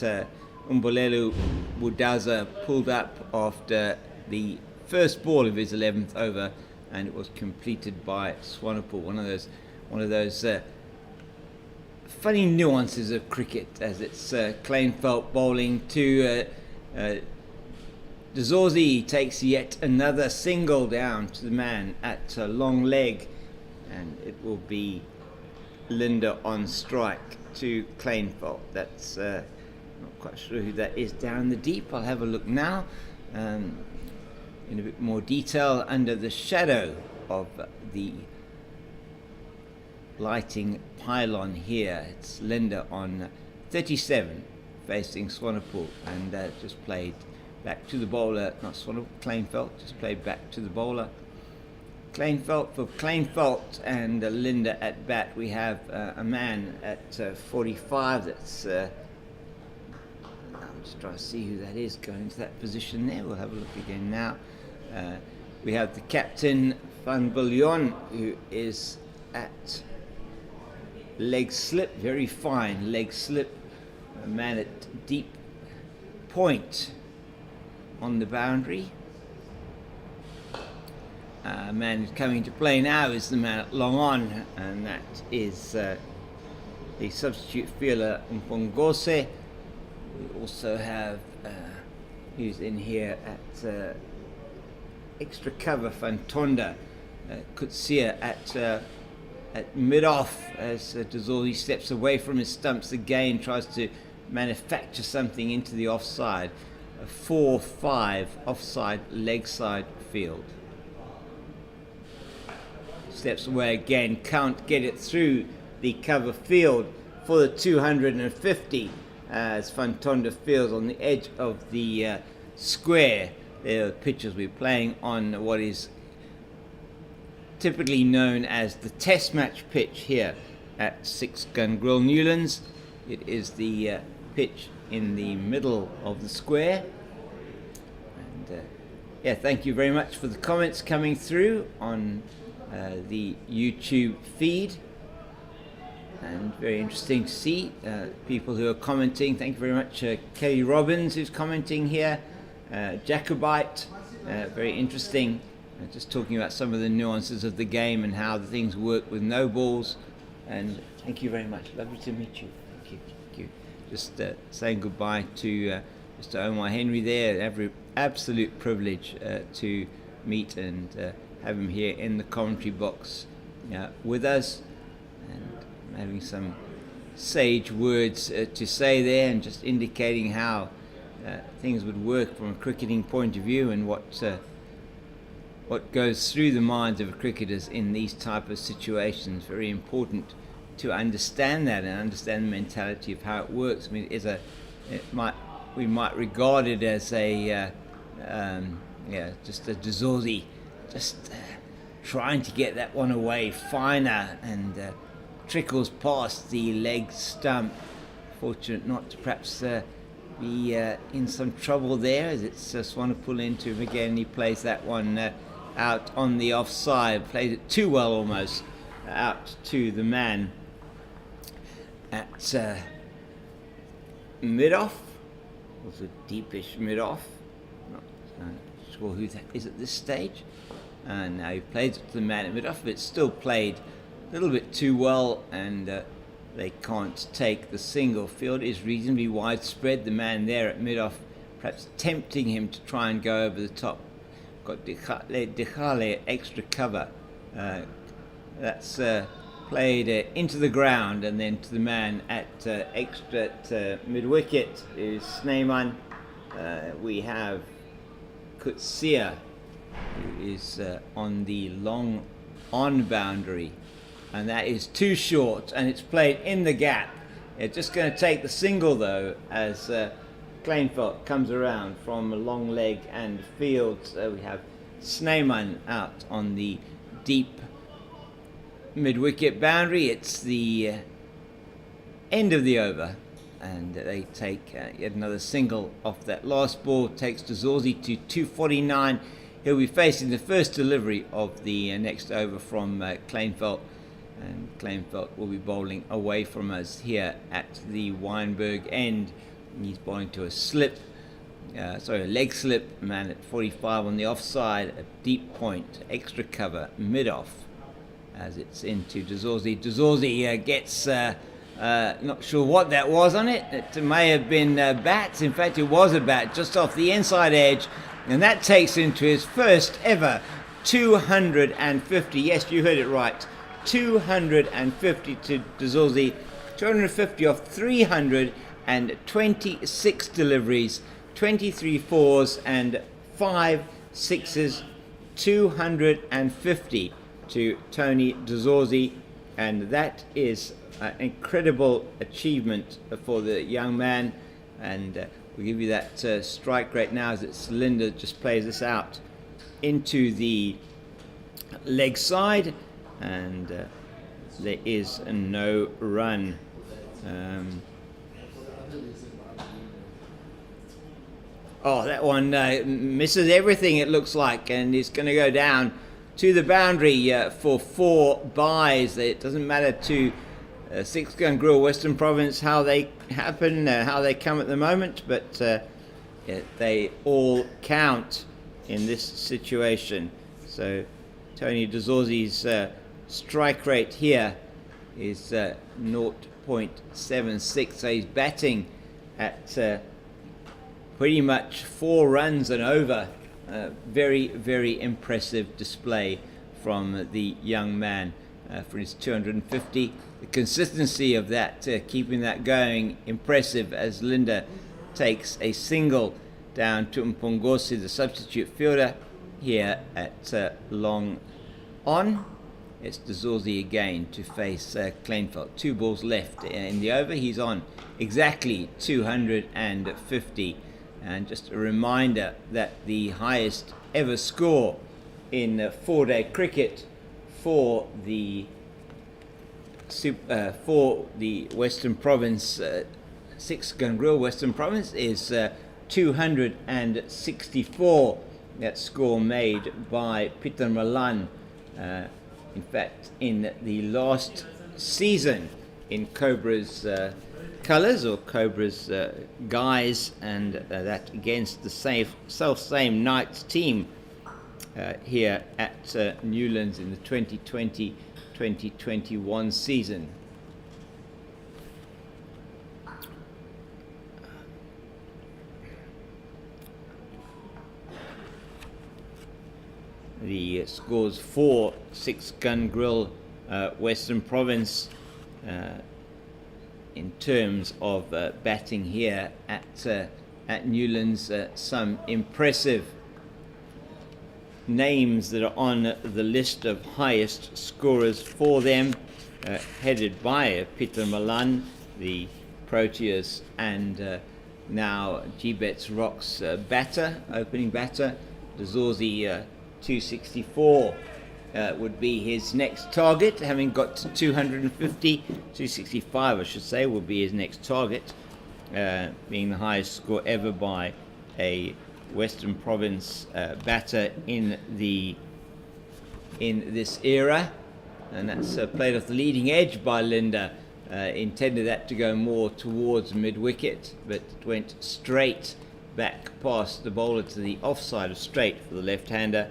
Umbulelu Budaza pulled up after the first ball of his 11th over, and it was completed by Swanepoel. One of those funny nuances of cricket, as it's Kleinveld bowling to Dzorzi. Takes yet another single down to the man at long leg, and it will be Linda on strike to Kleinveld. That's not quite sure who that is down the deep. I'll have a look now in a bit more detail under the shadow of the lighting pylon here. It's Linda on 37 facing Swanepoel, and just played back to the bowler, not Swanepoel, Kleinveld, just played back to the bowler. Kleinveld for Kleinveld, and Linda at bat. We have a man at 45 that's I'm just trying to see who that is going to that position there. We'll have a look again now. We have the captain Van Biljon, who is at leg slip, very fine leg slip, a man at deep point on the boundary. Man who's coming to play now is the man at long on, and that is the substitute fielder Mpongose. We also have who's in here at extra cover, Fantonda, Kutsia at mid-off, as Dzorzi steps away from his stumps again, tries to manufacture something into the offside. A 4-5 offside leg side field. Steps away again, can't get it through the cover field for the 250, as Fantonda fields on the edge of the square. There are pitches we're playing on what is typically known as the test match pitch here at 6 Gun Grill Newlands. It is the pitch in the middle of the square. And thank you very much for the comments coming through on the YouTube feed, and very interesting to see people who are commenting. Thank you very much, Kelly Robbins, who's commenting here, Jacobite, very interesting, just talking about some of the nuances of the game and how the things work with no balls. And thank you very much, lovely to meet you. Thank you. Just saying goodbye to Mr. Omar Henry there. Every absolute privilege to meet and have him here in the commentary box with us, and having some sage words to say there, and just indicating how things would work from a cricketing point of view, and what goes through the minds of cricketers in these type of situations. Very important to understand that and understand the mentality of how it works. I mean, we might regard it as a just a Dzorzi, just trying to get that one away finer, and trickles past the leg stump. Fortunate not to perhaps be in some trouble there, as it's Swanepoel into him again. He plays that one out on the offside, played it too well almost, out to the man at mid-off. Was a deepish mid-off. Not sure who that is at this stage. And now he plays it to the man at mid-off, but it's still played little bit too well, and they can't take the single. Field is reasonably widespread. The man there at mid-off perhaps tempting him to try and go over the top. Got Dechale extra cover. That's played into the ground, and then to the man at extra mid-wicket is Sneeman. We have Kutsia, who is on the long on boundary, and that is too short, and it's played in the gap. It's just going to take the single though, as Kleinveld comes around from a long leg and fields. We have Sneeman out on the deep mid-wicket boundary. It's the end of the over, and they take yet another single off that last ball. Takes Dezorzi to 249. He'll be facing the first delivery of the next over from Kleinveld, and Kleinveld will be bowling away from us here at the Wynberg end. He's bowling to a slip, a leg slip. Man at 45 on the offside, a deep point, extra cover, mid-off, as it's into Dezorzi. Dezorzi gets, not sure what that was on it. It may have been bats. In fact, it was a bat just off the inside edge, and that takes him to his first ever 250. Yes, you heard it right. 250 to Dezorzi. 250 off 326 deliveries, 23 fours and 5 sixes. 250 to Tony Dezorzi, and that is an incredible achievement for the young man. And we'll give you that strike rate now as Linda just plays this out into the leg side, and there is no run. That one misses everything, it looks like, and is going to go down to the boundary for 4 byes. It doesn't matter to Six Gun Grill Western Province how they happen, how they come at the moment, but they all count in this situation. So Tony Dezorzi's strike rate here is 0.76, so he's batting at pretty much 4 runs and over. Very, very impressive display from the young man for his 250. The consistency of that, keeping that going, impressive, as Linda takes a single down to Mpongosi, the substitute fielder, here at long on. It's Dezorzi again to face Kleinveld. 2 balls left in the over. He's on exactly 250. And just a reminder that the highest ever score in 4-day cricket for the Western Province, Six Gun Grill Western Province, is 264. That score made by Peter Malan. In fact, in the last season in Cobra's colours, or Cobra's guise, and that against the same Knights team here at Newlands in the 2020-2021 season. The scores for Six Gun Grill Western Province in terms of batting here at Newlands. Some impressive names that are on the list of highest scorers for them, headed by Peter Malan, the Proteas, and now G-Bet's Rocks opening batter. Dezorzi 264 would be his next target, having got to 250. 265, I should say, will be his next target, being the highest score ever by a Western Province batter in this era. And that's played off the leading edge by Linda. Intended that to go more towards mid-wicket, but it went straight back past the bowler to the offside of straight for the left-hander,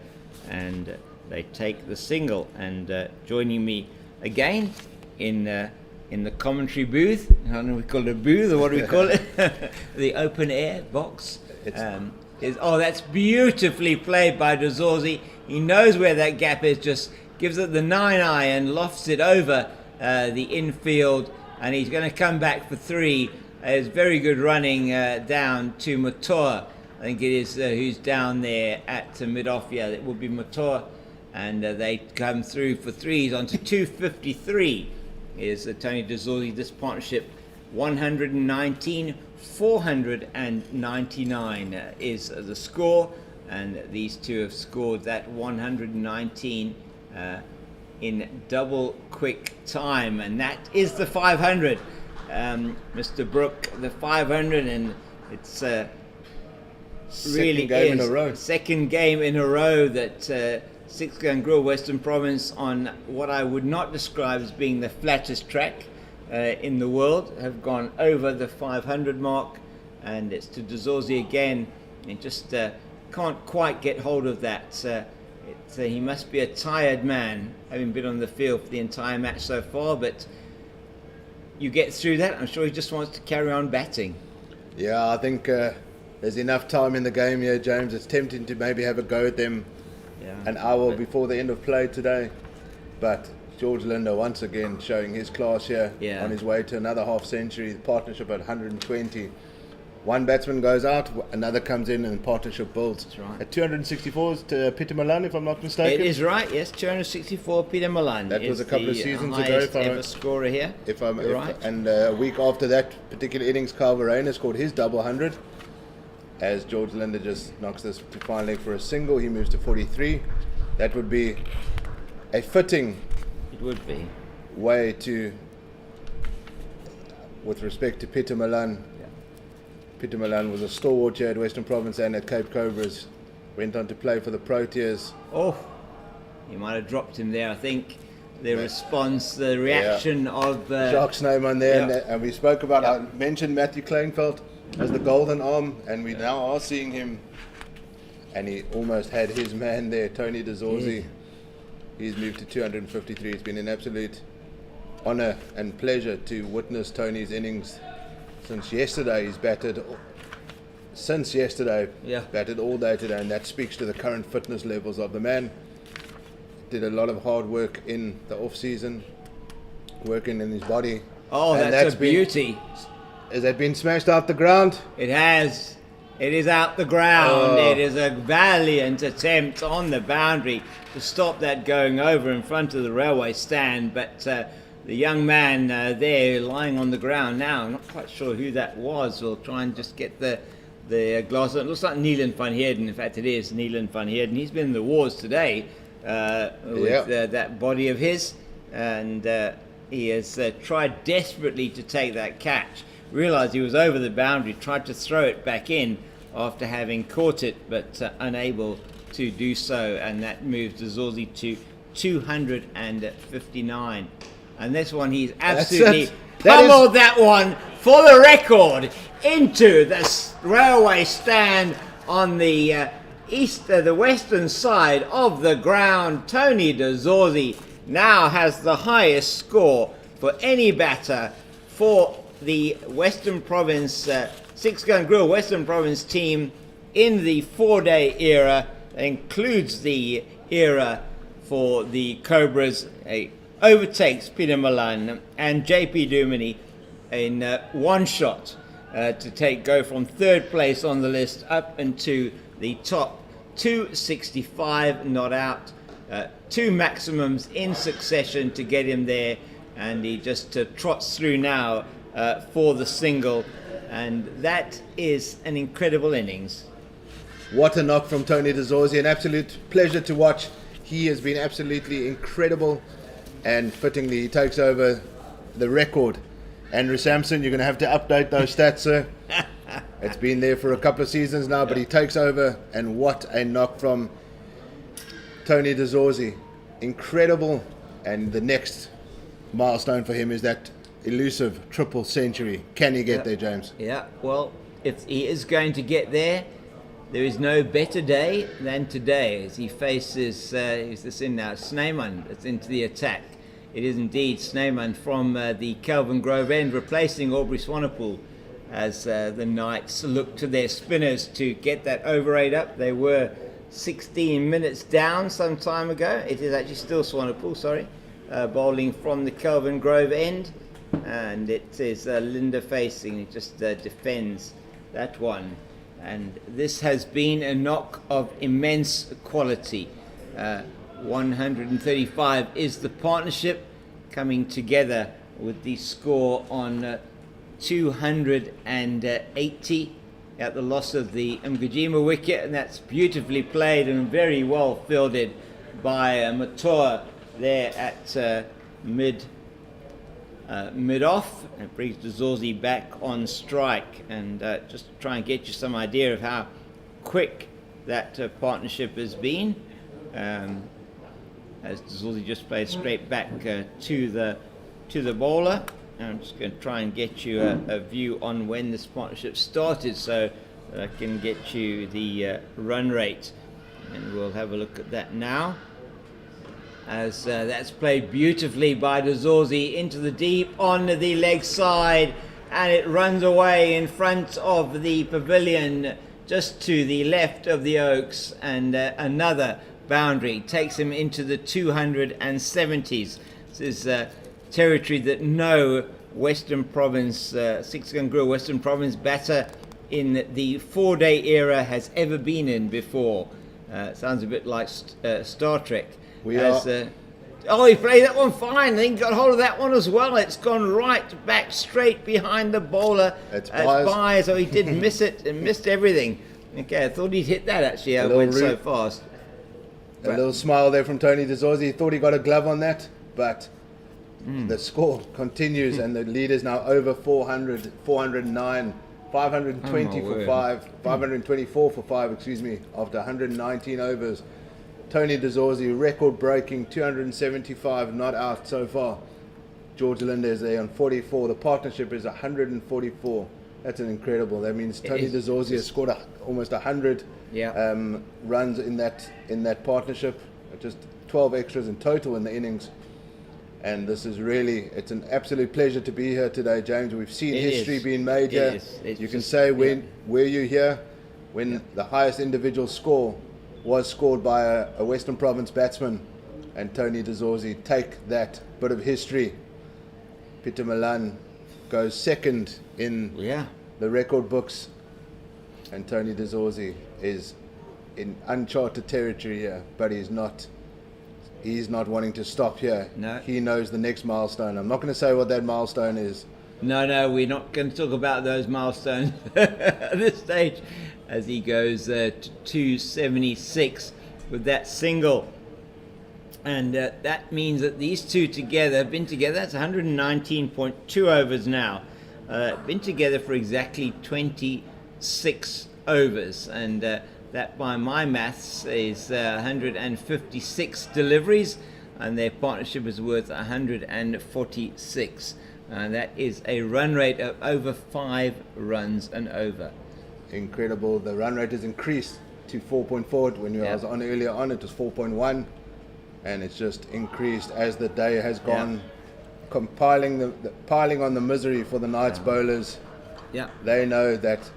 and they take the single. And joining me again in the commentary booth. I don't know if we call it a booth or what do we call it? The open air box. That's beautifully played by De Zorzi. He knows where that gap is, just gives it the 9-eye and lofts it over the infield, and he's going to come back for 3. It's very good running down to Matoa. I think it is who's down there at mid-off. Yeah, it will be Matoa, and they come through for 3s onto 253 is Tony De Zorzi. This partnership 119, 499 is the score, and these two have scored that 119 in double quick time, and that is the 500. Mr. Brook, the 500, and it's really second game in a row that Six Gun Grill Western Province, on what I would not describe as being the flattest track in the world, have gone over the 500 mark, and it's to De Zorzi again. He just can't quite get hold of that. He must be a tired man, having been on the field for the entire match so far, but you get through that. I'm sure he just wants to carry on batting. Yeah, I think there's enough time in the game here, James. It's tempting to maybe have a go at them an hour before the end of play today, but George Linder once again showing his class here on his way to another half century. The partnership at 120. One batsman goes out, another comes in, and the partnership builds. That's right. At 264 to Peter Milan, if I'm not mistaken. It is right, yes, 264 Peter Milan. That was a couple of seasons ago. Highest ever scorer here. And a week after that particular innings, Carl Verreynne scored his double 100. As George Linder just knocks this to final leg for a single, he moves to 43. That would be a fitting way to, with respect to Peter Milan. Peter Milan was a stalwart here at Western Province and at Cape Cobras. Went on to play for the Proteas. Oh, you might have dropped him there. I think the reaction of Jacques Snowman there, and we spoke about. I mentioned Matthew Kleinveld as the golden arm, and we now are seeing him, and he almost had his man there, Tony De Zorzi. He's moved to 253. It's been an absolute honour and pleasure to witness Tony's innings since yesterday. He's batted batted all day today, and that speaks to the current fitness levels of the man. Did a lot of hard work in the off season, working in his body. Oh, and that's a beauty. Has that been smashed out the ground? It has. It is out the ground. It is a valiant attempt on the boundary to stop that going over in front of the railway stand, but the young man there lying on the ground now, I'm not quite sure who that was. We'll try and just get the glass. It looks like Nieland van Heerden. In fact, it is Nieland van Heerden. He's been in the wars today with that body of his, and he has tried desperately to take that catch. Realised he was over the boundary, tried to throw it back in after having caught it, but unable to do so, and that moves De Zorzi to 259. And this one, he's absolutely pummeled that one for the record into the railway stand on the the western side of the ground. Tony De Zorzi now has the highest score for any batter for the Western Province Six Gun Grill Western Province team in the 4-day era. That includes the era for the Cobras. Overtakes Peter Milan and JP Duminy in one shot to go from third place on the list up into the top 265, not out. Two maximums in succession to get him there, and he just trots through now for the single, and that is an incredible innings. What a knock from Tony De Zorzi, an absolute pleasure to watch. He has been absolutely incredible, and fittingly he takes over the record. Andrew Sampson, you're going to have to update those stats, sir. It's been there for a couple of seasons now, but he takes over, and what a knock from Tony De Zorzi. Incredible, and the next milestone for him is that elusive triple century. Can he get there, James? Yeah, well, if he is going to get there, there is no better day than today as he faces, who's this in now? Snyman. It's into the attack. It is indeed Snyman from the Kelvin Grove end, replacing Aubrey Swanepoel as the Knights look to their spinners to get that over 8 up. They were 16 minutes down some time ago. It is actually still Swanepoel, sorry, bowling from the Kelvin Grove end. And it is Linda facing, it just defends that one. And this has been a knock of immense quality. 135 is the partnership, coming together with the score on 280 at the loss of the Mgijima wicket, and that's beautifully played and very well fielded by Matoa there at mid-off, and brings Dazorzi back on strike. And just to try and get you some idea of how quick that partnership has been, as Dazorzi just played straight back to the bowler. And I'm just going to try and get you a view on when this partnership started, so that I can get you the run rate, and we'll have a look at that now. As that's played beautifully by Dazorzi into the deep on the leg side, and it runs away in front of the pavilion just to the left of the Oaks, and another boundary takes him into the 270s. This is territory that no Western Province, six-gun grill Western Province batter in the 4-day era has ever been in before. Sounds a bit like Star Trek. He played that one fine. Then got hold of that one as well. It's gone right back straight behind the bowler. It's by, so he did miss it and missed everything. Okay, I thought he'd hit that actually. I went so fast. A little smile there from Tony Dazorzi. He thought he got a glove on that, but the score continues, and the lead is now over 400, 409, 520 for 5, 524 for 5, excuse me, after 119 overs. Tony Dazorzi, record-breaking 275 not out so far. George Linda is there on 44. The partnership is 144. That's an incredible. That means Tony Dazorzi has scored almost 100 runs in that partnership. Just 12 extras in total in the innings. And this is really, it's an absolute pleasure to be here today, James. We've seen history being made here. You can say were you here when the highest individual score was scored by a Western Province batsman, and Tony Dazorzi take that bit of history. Peter Milan goes second in the record books, and Tony Dazorzi is in uncharted territory here, but he's not wanting to stop here. No. He knows the next milestone. I'm not going to say what that milestone is. No, we're not going to talk about those milestones at this stage, as he goes to 276 with that single. And that means that these two together have been together. That's 119.2 overs now. Been together for exactly 26 overs. And that, by my maths, is 156 deliveries. And their partnership is worth 146. That is a run rate of over 5 runs and over. Incredible. The run rate has increased to 4.4. When I was on earlier on, it was 4.1, and it's just increased as the day has gone. Piling on the misery for the Knights bowlers. They know that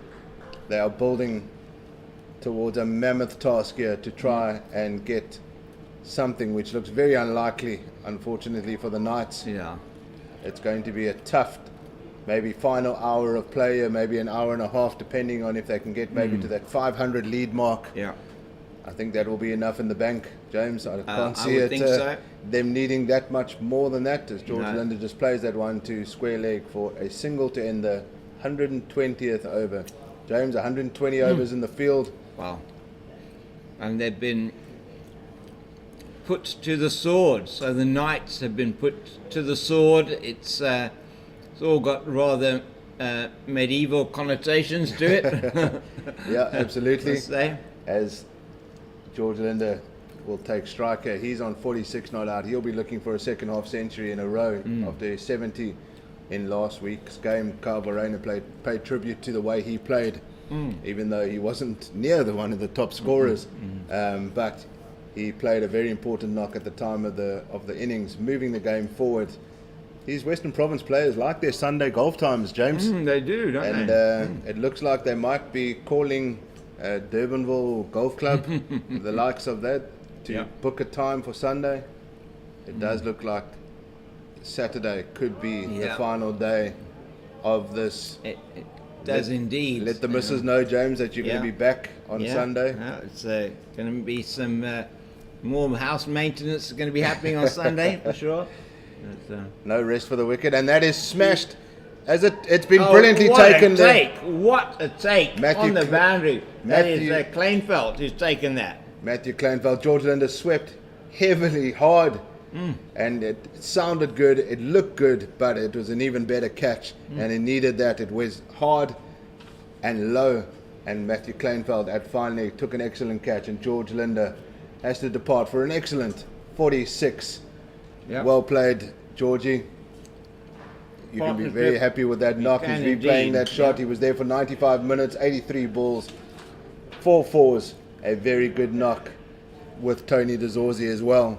they are building towards a mammoth task here to try and get something which looks very unlikely, unfortunately, for the Knights. It's going to be a tough, maybe final hour of play, or maybe an hour and a half, depending on if they can get maybe to that 500 lead mark. I think that will be enough in the bank, James. I can't see them needing that much more than that, as George Linda just plays that one to square leg for a single to end the 120th over. James, 120 overs in the field. Wow. And they've been put to the sword. So the Knights have been put to the sword. It's all got rather medieval connotations to it. Yeah, absolutely. Let's say. As George Linda will take striker, he's on 46 not out. He'll be looking for a second half century in a row after 70 in last week's game. Kyle Varane paid tribute to the way he played, even though he wasn't near one of the top scorers. But he played a very important knock at the time of the innings, moving the game forward. These Western Province players like their Sunday golf times, James. They do, don't and they? It looks like they might be calling Durbanville Golf Club, the likes of that, to book a time for Sunday. It does look like Saturday could be the final day of this. It does indeed. Let the missus know, James, that you're going to be back on Sunday. It's going to be some more house maintenance going to be happening on Sunday for sure. No rest for the wicked, and that is smashed. As it's been brilliantly taken there. What a take on the boundary. That is Kleinfeld who's taken that. Matthew Kleinfeld. George Linder swept heavily, hard, and it sounded good, it looked good, but it was an even better catch, and it needed that. It was hard and low, and Matthew Kleinfeld finally took an excellent catch, and George Linder has to depart for an excellent 46. Well played, Georgie. You can be very happy with that knock. He's replaying that shot. He was there for 95 minutes, 83 balls, 4 fours. A very good knock with Tony DeZorzi as well.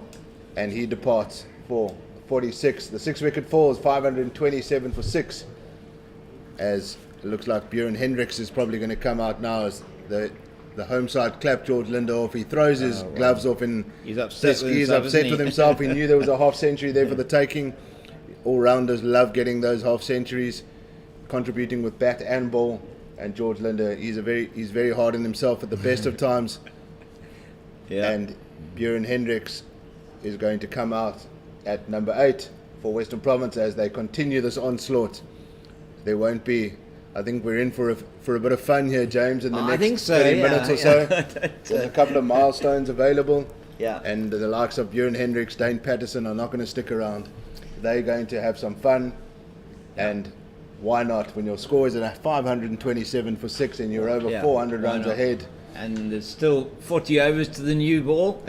And he departs for 46. The 6-wicket falls, 527 for 6. As it looks like Bjorn Hendricks is probably going to come out now as the home side clap George Linder off. He throws his gloves off and he's upset with himself. He knew there was a half century there for the taking. All-rounders love getting those half centuries, contributing with bat and ball. And George Linder, he's very hard on himself at the best of times. And Bjorn Hendricks is going to come out at number 8 for Western Province as they continue this onslaught. There won't be. I think we're in for a bit of fun here, James, in the next 30 minutes or so. There's a couple of milestones available. And the likes of Bjorn Hendricks, Dane Patterson are not going to stick around. They're going to have some fun. And why not? When your score is at 527 for 6 and you're over 400 runs ahead. And there's still 40 overs to the new ball,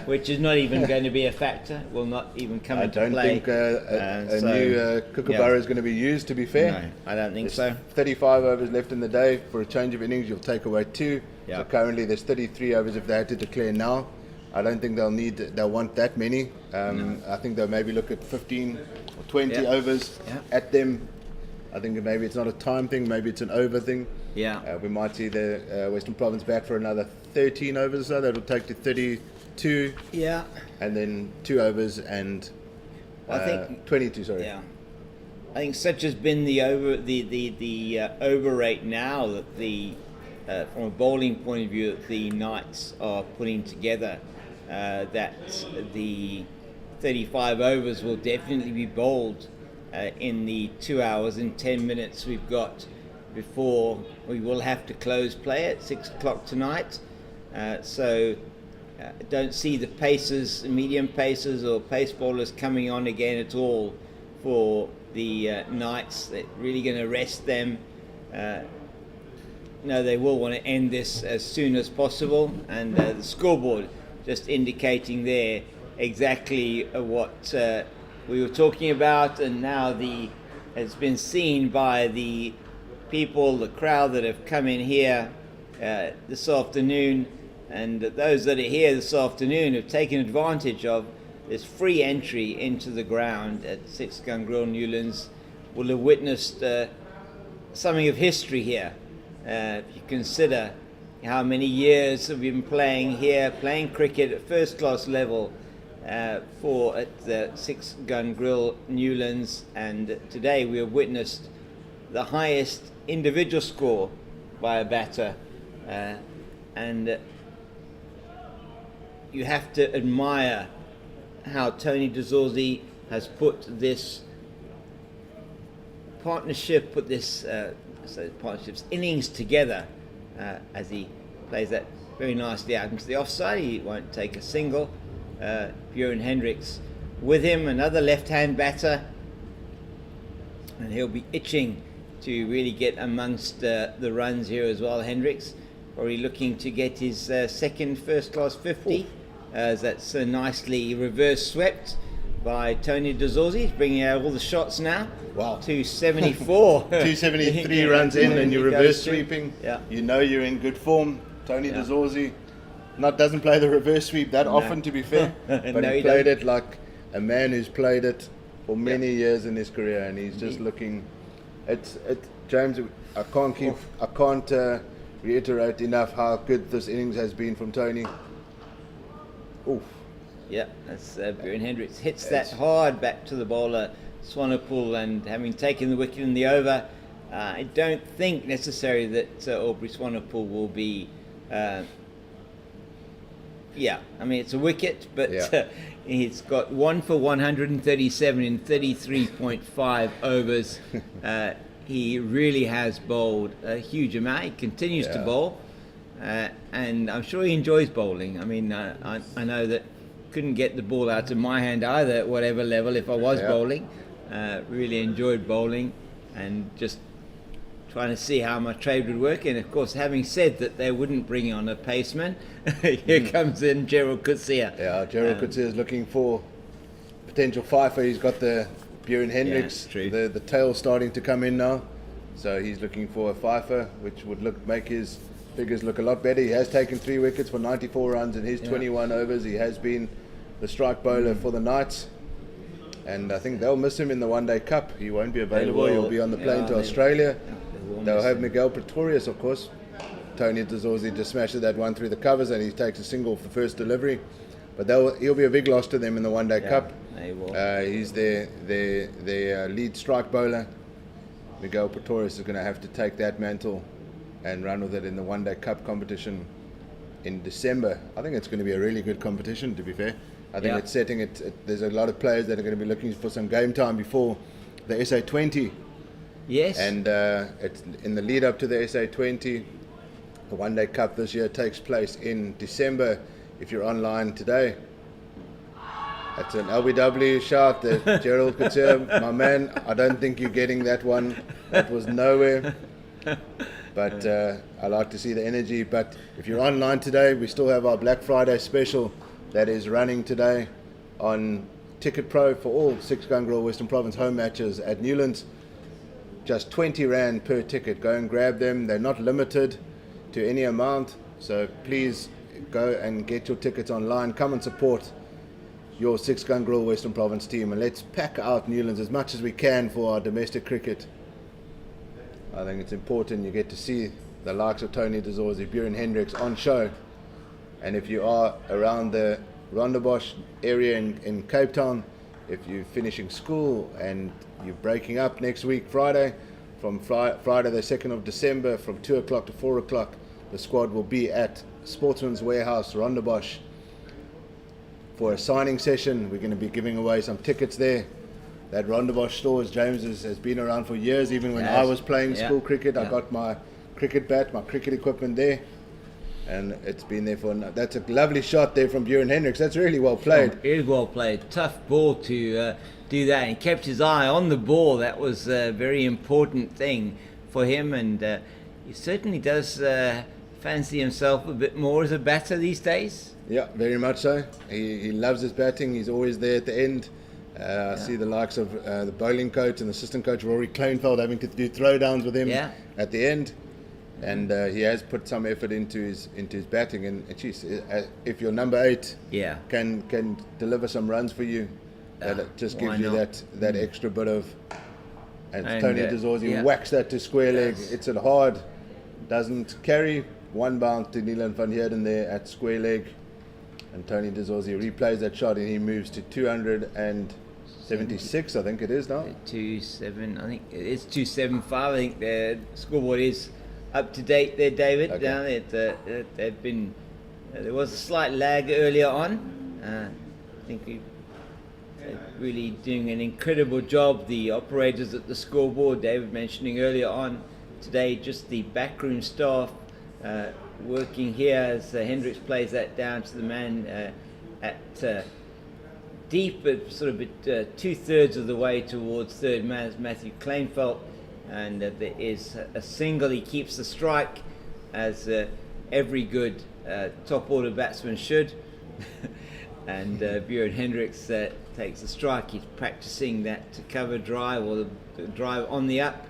which is not even going to be a factor. Will not even come into play. I don't think a new Kookaburra is going to be used, to be fair. No, I don't think so. 35 overs left in the day. For a change of innings, you'll take away 2. So currently there's 33 overs if they had to declare now. I don't think they'll want that many. I think they'll maybe look at 15 or 20 overs at them. I think maybe it's not a time thing, maybe it's an over thing. We might see the Western Province bat for another 13 overs or so. That'll take to 32. And then 2 overs and I think 22. Sorry. I think such has been the over rate now that the from a bowling point of view that the Knights are putting together, that the 35 overs will definitely be bowled in the 2 hours and 10 minutes we've got before we will have to close play at 6 o'clock tonight. So don't see the pacers, medium pacers or pace bowlers coming on again at all for the Knights. They're really going to rest them. No, they will want to end this as soon as possible, and the scoreboard just indicating there exactly what we were talking about, and now it's been seen by the people, the crowd that have come in here this afternoon, and those that are here this afternoon have taken advantage of this free entry into the ground at 6 Gun Grill Newlands. Will have witnessed something of history here. If you consider how many years we've been playing here, playing cricket at first class level at the 6 Gun Grill Newlands, and today we have witnessed the highest individual score by a batter, and you have to admire how Tony DeZorzi has put this partnership, partnerships innings together as he plays that very nicely out into the offside. He won't take a single. Bjorn Hendricks with him, another left-hand batter, and he'll be itching to really get amongst the runs here as well. Hendricks probably looking to get his second first-class 50, as that's nicely reverse swept by Tony DeZorzi. He's bringing out all the shots now. Wow. 274. 273 runs in and you're reverse sweeping. You know you're in good form. Tony DeZorzi doesn't play the reverse sweep that often, to be fair, but No, he he played doesn't. it like a man who's played it for many years in his career, and he's just looking. It's James. I can't reiterate enough how good this innings has been from Tony. Oof. Yeah, that's Bjorn Hendricks hits that hard back to the bowler Swanepoel, and having taken the wicket in the over, I don't think necessarily that Aubrey Swanepoel will be. I mean it's a wicket, but he's got 1 for 137 in 33.5 overs. He really has bowled a huge amount. He continues to bowl, and I'm sure he enjoys bowling. I mean, I know that couldn't get the ball out of my hand either at whatever level if I was bowling. Really enjoyed bowling, and just trying to see how my trade would work. And of course, having said that they wouldn't bring on a paceman, here comes in Gerald Coetzee. Yeah, Gerald Coetzee is looking for potential fifer. He's got the Bjorn Hendricks, the tail starting to come in now, so he's looking for a fifer, which would make his figures look a lot better. He has taken 3 wickets for 94 runs in his 21 overs. He has been the strike bowler for the Knights, and I think they'll miss him in the One Day Cup. He won't be available. He'll be on the plane to Australia. They'll have Miguel Pretorius, of course. Tony DeZorzi just smashes that one through the covers, and he takes a single for first delivery. But he'll be a big loss to them in the One Day Cup. He's their lead strike bowler. Miguel Pretorius is going to have to take that mantle and run with it in the One Day Cup competition in December. I think it's going to be a really good competition, to be fair. I think it's setting it. There's a lot of players that are going to be looking for some game time before the SA20. Yes. And it's in the lead up to the SA20. The One Day Cup this year takes place in December. If you're online today, that's an LBW shout. Gerald Coetzee, my man. I don't think you're getting that one. That was nowhere. But I like to see the energy. But if you're online today, we still have our Black Friday special that is running today on Ticket Pro for all 6 Gangrel Western Province home matches at Newlands. Just 20 Rand per ticket. Go and grab them. They're not limited to any amount. So please go and get your tickets online. Come and support your 6 Gangrel Western Province team. And let's pack out Newlands as much as we can for our domestic cricket. I think it's important you get to see the likes of Tony DeZorzi, Bjorn Hendricks on show. And if you are around the Rondebosch area in Cape Town, if you're finishing school and you're breaking up next week, Friday, from Friday the 2nd of December, from 2 o'clock to 4 o'clock, the squad will be at Sportsman's Warehouse, Rondebosch, for a signing session. We're going to be giving away some tickets there. That Rondebosch store, James, has been around for years. Even when I was playing school cricket, I got my cricket bat, my cricket equipment there. And it's been there for. That's a lovely shot there from Bjorn Hendricks. That's really well played. It is well played. Tough ball to do that. He kept his eye on the ball. That was a very important thing for him. And he certainly does fancy himself a bit more as a batter these days. Yeah, very much so. He loves his batting. He's always there at the end. I see the likes of the bowling coach and the assistant coach, Rory Kleinfeld, having to do throwdowns with him at the end. And he has put some effort into his batting, and geez, if your number 8 can deliver some runs for you, that just gives you that extra bit of. And Tony DeZorzi whacks that to square leg. It's a hard, doesn't carry, one bounce to Nilan van Heerden there at square leg, and Tony DeZorzi replays that shot, and he moves to 276. I think it is now. 27. I think it's 275. I think the scoreboard is up to date there, David. Okay. Down there, they've been. There was a slight lag earlier on. I think they're really doing an incredible job. The operators at the scoreboard, David mentioning earlier on today, just the backroom staff working here as Hendricks plays that down to the man at deep, sort of 2/3 of the way towards third man is Matthew Kleinfeld. And there is a single. He keeps the strike, as every good top order batsman should. And Bjorn Hendricks takes the strike. He's practicing that cover drive, or the drive on the up,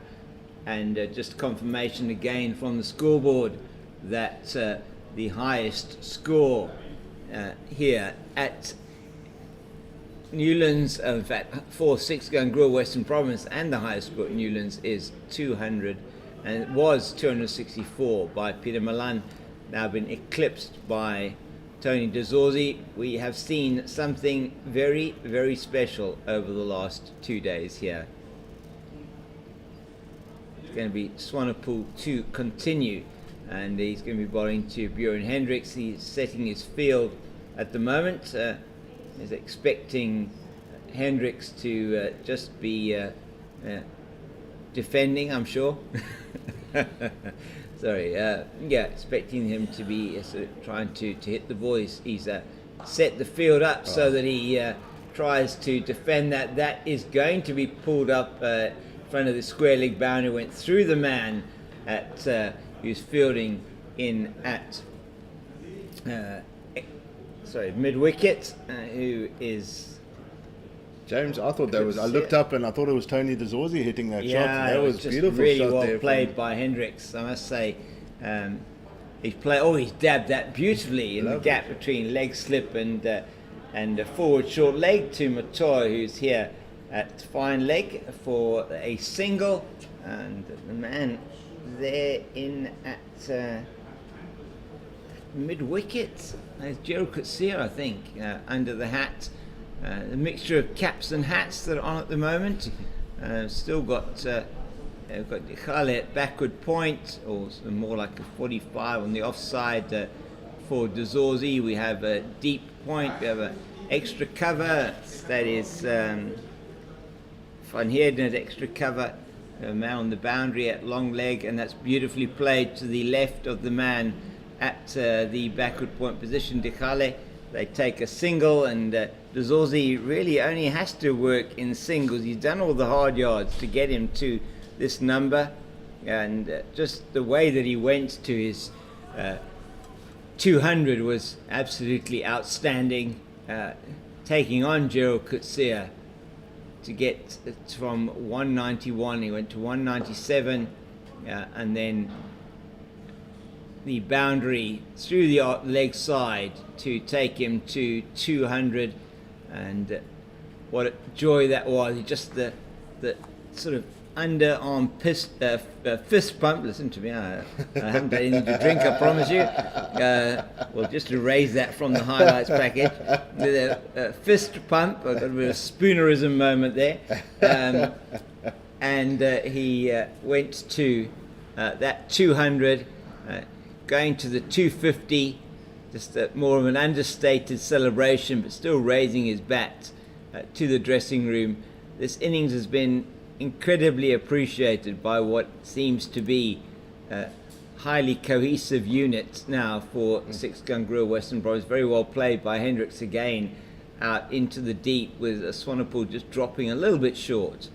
and just confirmation again from the scoreboard that the highest score here at Newlands. In fact, for Six Gun Grill Western Province, and the highest score at Newlands is 200, and it was 264 by Peter Milan, now been eclipsed by Tony De Zorzi. We have seen something very, very special over the last 2 days here. It's going to be Swanepoel to continue, and he's going to be bowling to Bjorn Hendricks. He's setting his field at the moment. He's expecting Hendricks to just be defending, I'm sure. Sorry, expecting him to be sort of trying to hit the ball. He's set the field up so that he tries to defend that. That is going to be pulled up in front of the square leg boundary. Went through the man at who's fielding in at mid wicket, who is. James, I thought that was. I looked up and I thought it was Tony De Zorzi hitting that shot. That was just beautiful. Really shot well there played by Hendricks, I must say. He's dabbed that beautifully in the gap between leg slip and a forward short leg to Matoy, who's here at fine leg for a single, and the man there in at mid wicket is Gerald Coetzee, I think, under the hat. The mixture of caps and hats that are on at the moment. Still got Dikhale at backward point, or more like a 45 on the offside for De Zorzi. We have a deep point. We have an extra cover. That is Van Heerden at extra cover. A man on the boundary at long leg, and that's beautifully played to the left of the man at the backward point position, Dikhale. They take a single, and De Zorzi really only has to work in singles. He's done all the hard yards to get him to this number, and just the way that he went to his 200 was absolutely outstanding, taking on Gerald Coetzee to get from 191, he went to 197, and then the boundary through the leg side to take him to 200, and what a joy that was. Just the sort of underarm fist pump. Listen to me, I haven't had anything to drink, I promise you. We'll just erase that from the highlights package. The fist pump, I've got a bit of spoonerism moment there. And he went to that 200, going to the 250, just more of an understated celebration, but still raising his bat to the dressing room. This innings has been incredibly appreciated by what seems to be a highly cohesive unit now for Six Gun Grill Western Province. Very well played by Hendricks again, out into the deep, with Swanepoel just dropping a little bit short,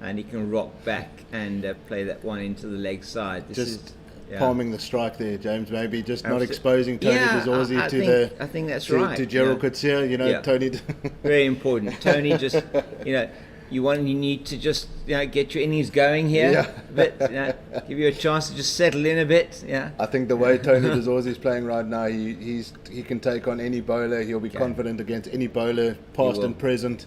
and he can rock back and play that one into the leg side. This is palming the strike there, James. Maybe just not exposing Tony De Zorzi I think that's right. To Gerald Coetzee, Tony. Very important. Tony, just you need to just get your innings going here, but give you a chance to just settle in a bit. Yeah. I think the way Tony De Zorzi is playing right now, he can take on any bowler. He'll be confident against any bowler, past and present.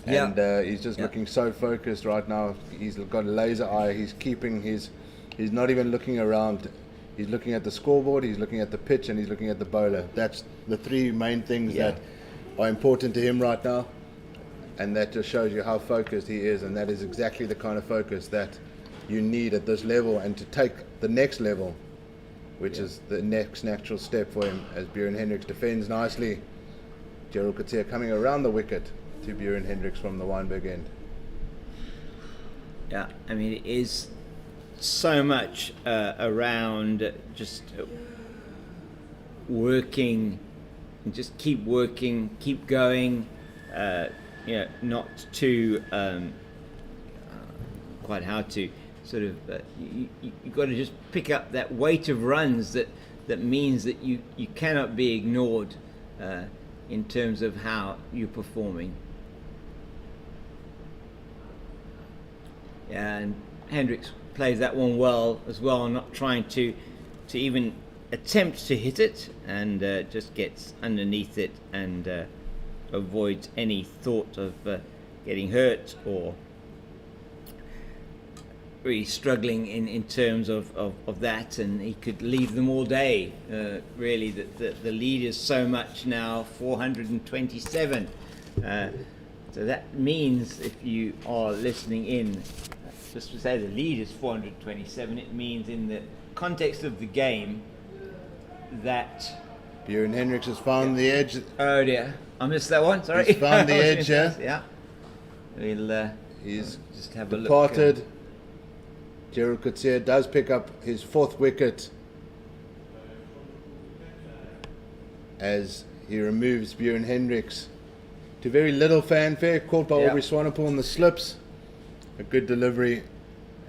And he's just looking so focused right now. He's got a laser eye. He's keeping his. He's not even looking around. He's looking at the scoreboard, he's looking at the pitch, and he's looking at the bowler. That's the three main things that are important to him right now. And that just shows you how focused he is. And that is exactly the kind of focus that you need at this level, and to take the next level, which is the next natural step for him, as Bjorn Hendricks defends nicely. Gerald Coetzee coming around the wicket to Bjorn Hendricks from the Weinberg end. Yeah, I mean, it is so much around just working, and just keep working, keep going, not too quite how to sort of you've got to just pick up that weight of runs that means that you cannot be ignored in terms of how you're performing. And Hendricks plays that one well as well, not trying to even attempts to hit it and just gets underneath it and avoids any thought of getting hurt or really struggling in terms of that, and he could leave them all day. Really, the lead is so much now, 427. So that means, if you are listening in, just to say the lead is 427, it means in the context of the game that Björn Hendricks has found the edge. Oh dear, I missed that one. Sorry. He's found the edge. Yeah. We'll He's just have a departed. look. Gerald Coetzee does pick up his 4th wicket as he removes Björn Hendricks to very little fanfare, caught by Aubrey Swanepoel in the slips. A good delivery.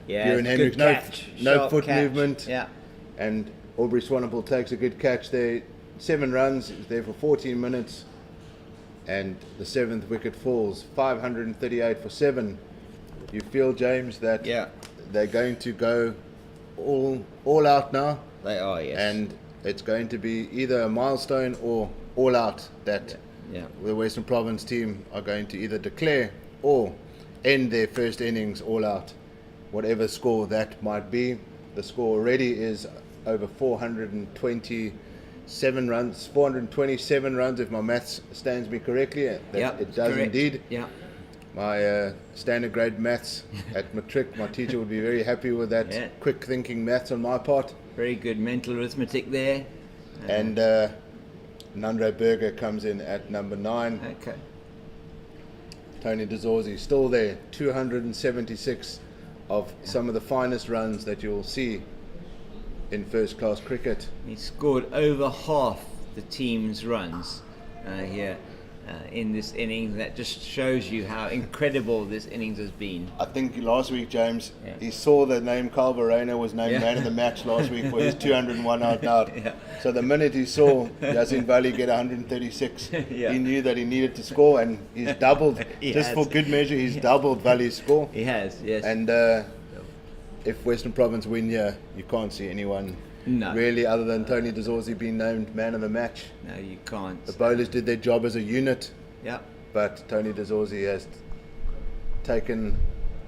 Yeah, Björn Hendricks, no foot movement. Yeah. And Aubrey Swanepoel takes a good catch there. 7 runs, he's there for 14 minutes. And the 7th wicket falls, 538 for 7. You feel, James, that they're going to go all out now? They are, yes. And it's going to be either a milestone or all out that the Western Province team are going to either declare or end their first innings all out. Whatever score that might be. The score already is over 427 runs, 427 runs if my maths stands me correctly. It does correct. indeed. Yeah. My standard grade maths at matric, my teacher would be very happy with that quick thinking maths on my part. Very good mental arithmetic there. And Nandre Berger comes in at number 9. Okay. Tony DeZorzi still there, 276 of some of the finest runs that you'll see in first class cricket. He scored over half the team's runs here in this innings. That just shows you how incredible this innings has been. I think last week, James, he saw the name Carl Verreynne was named man of the match last week for his 201 out. So the minute he saw Yasin Valley get 136, he knew that he needed to score, and he's doubled. For good measure, he's doubled Valley's score. He has, yes. And if Western Province win here, you can't see anyone really other than Tony DeZorzi being named man of the match. No, you can't. The bowlers did their job as a unit. Yeah. But Tony DeZorzi has taken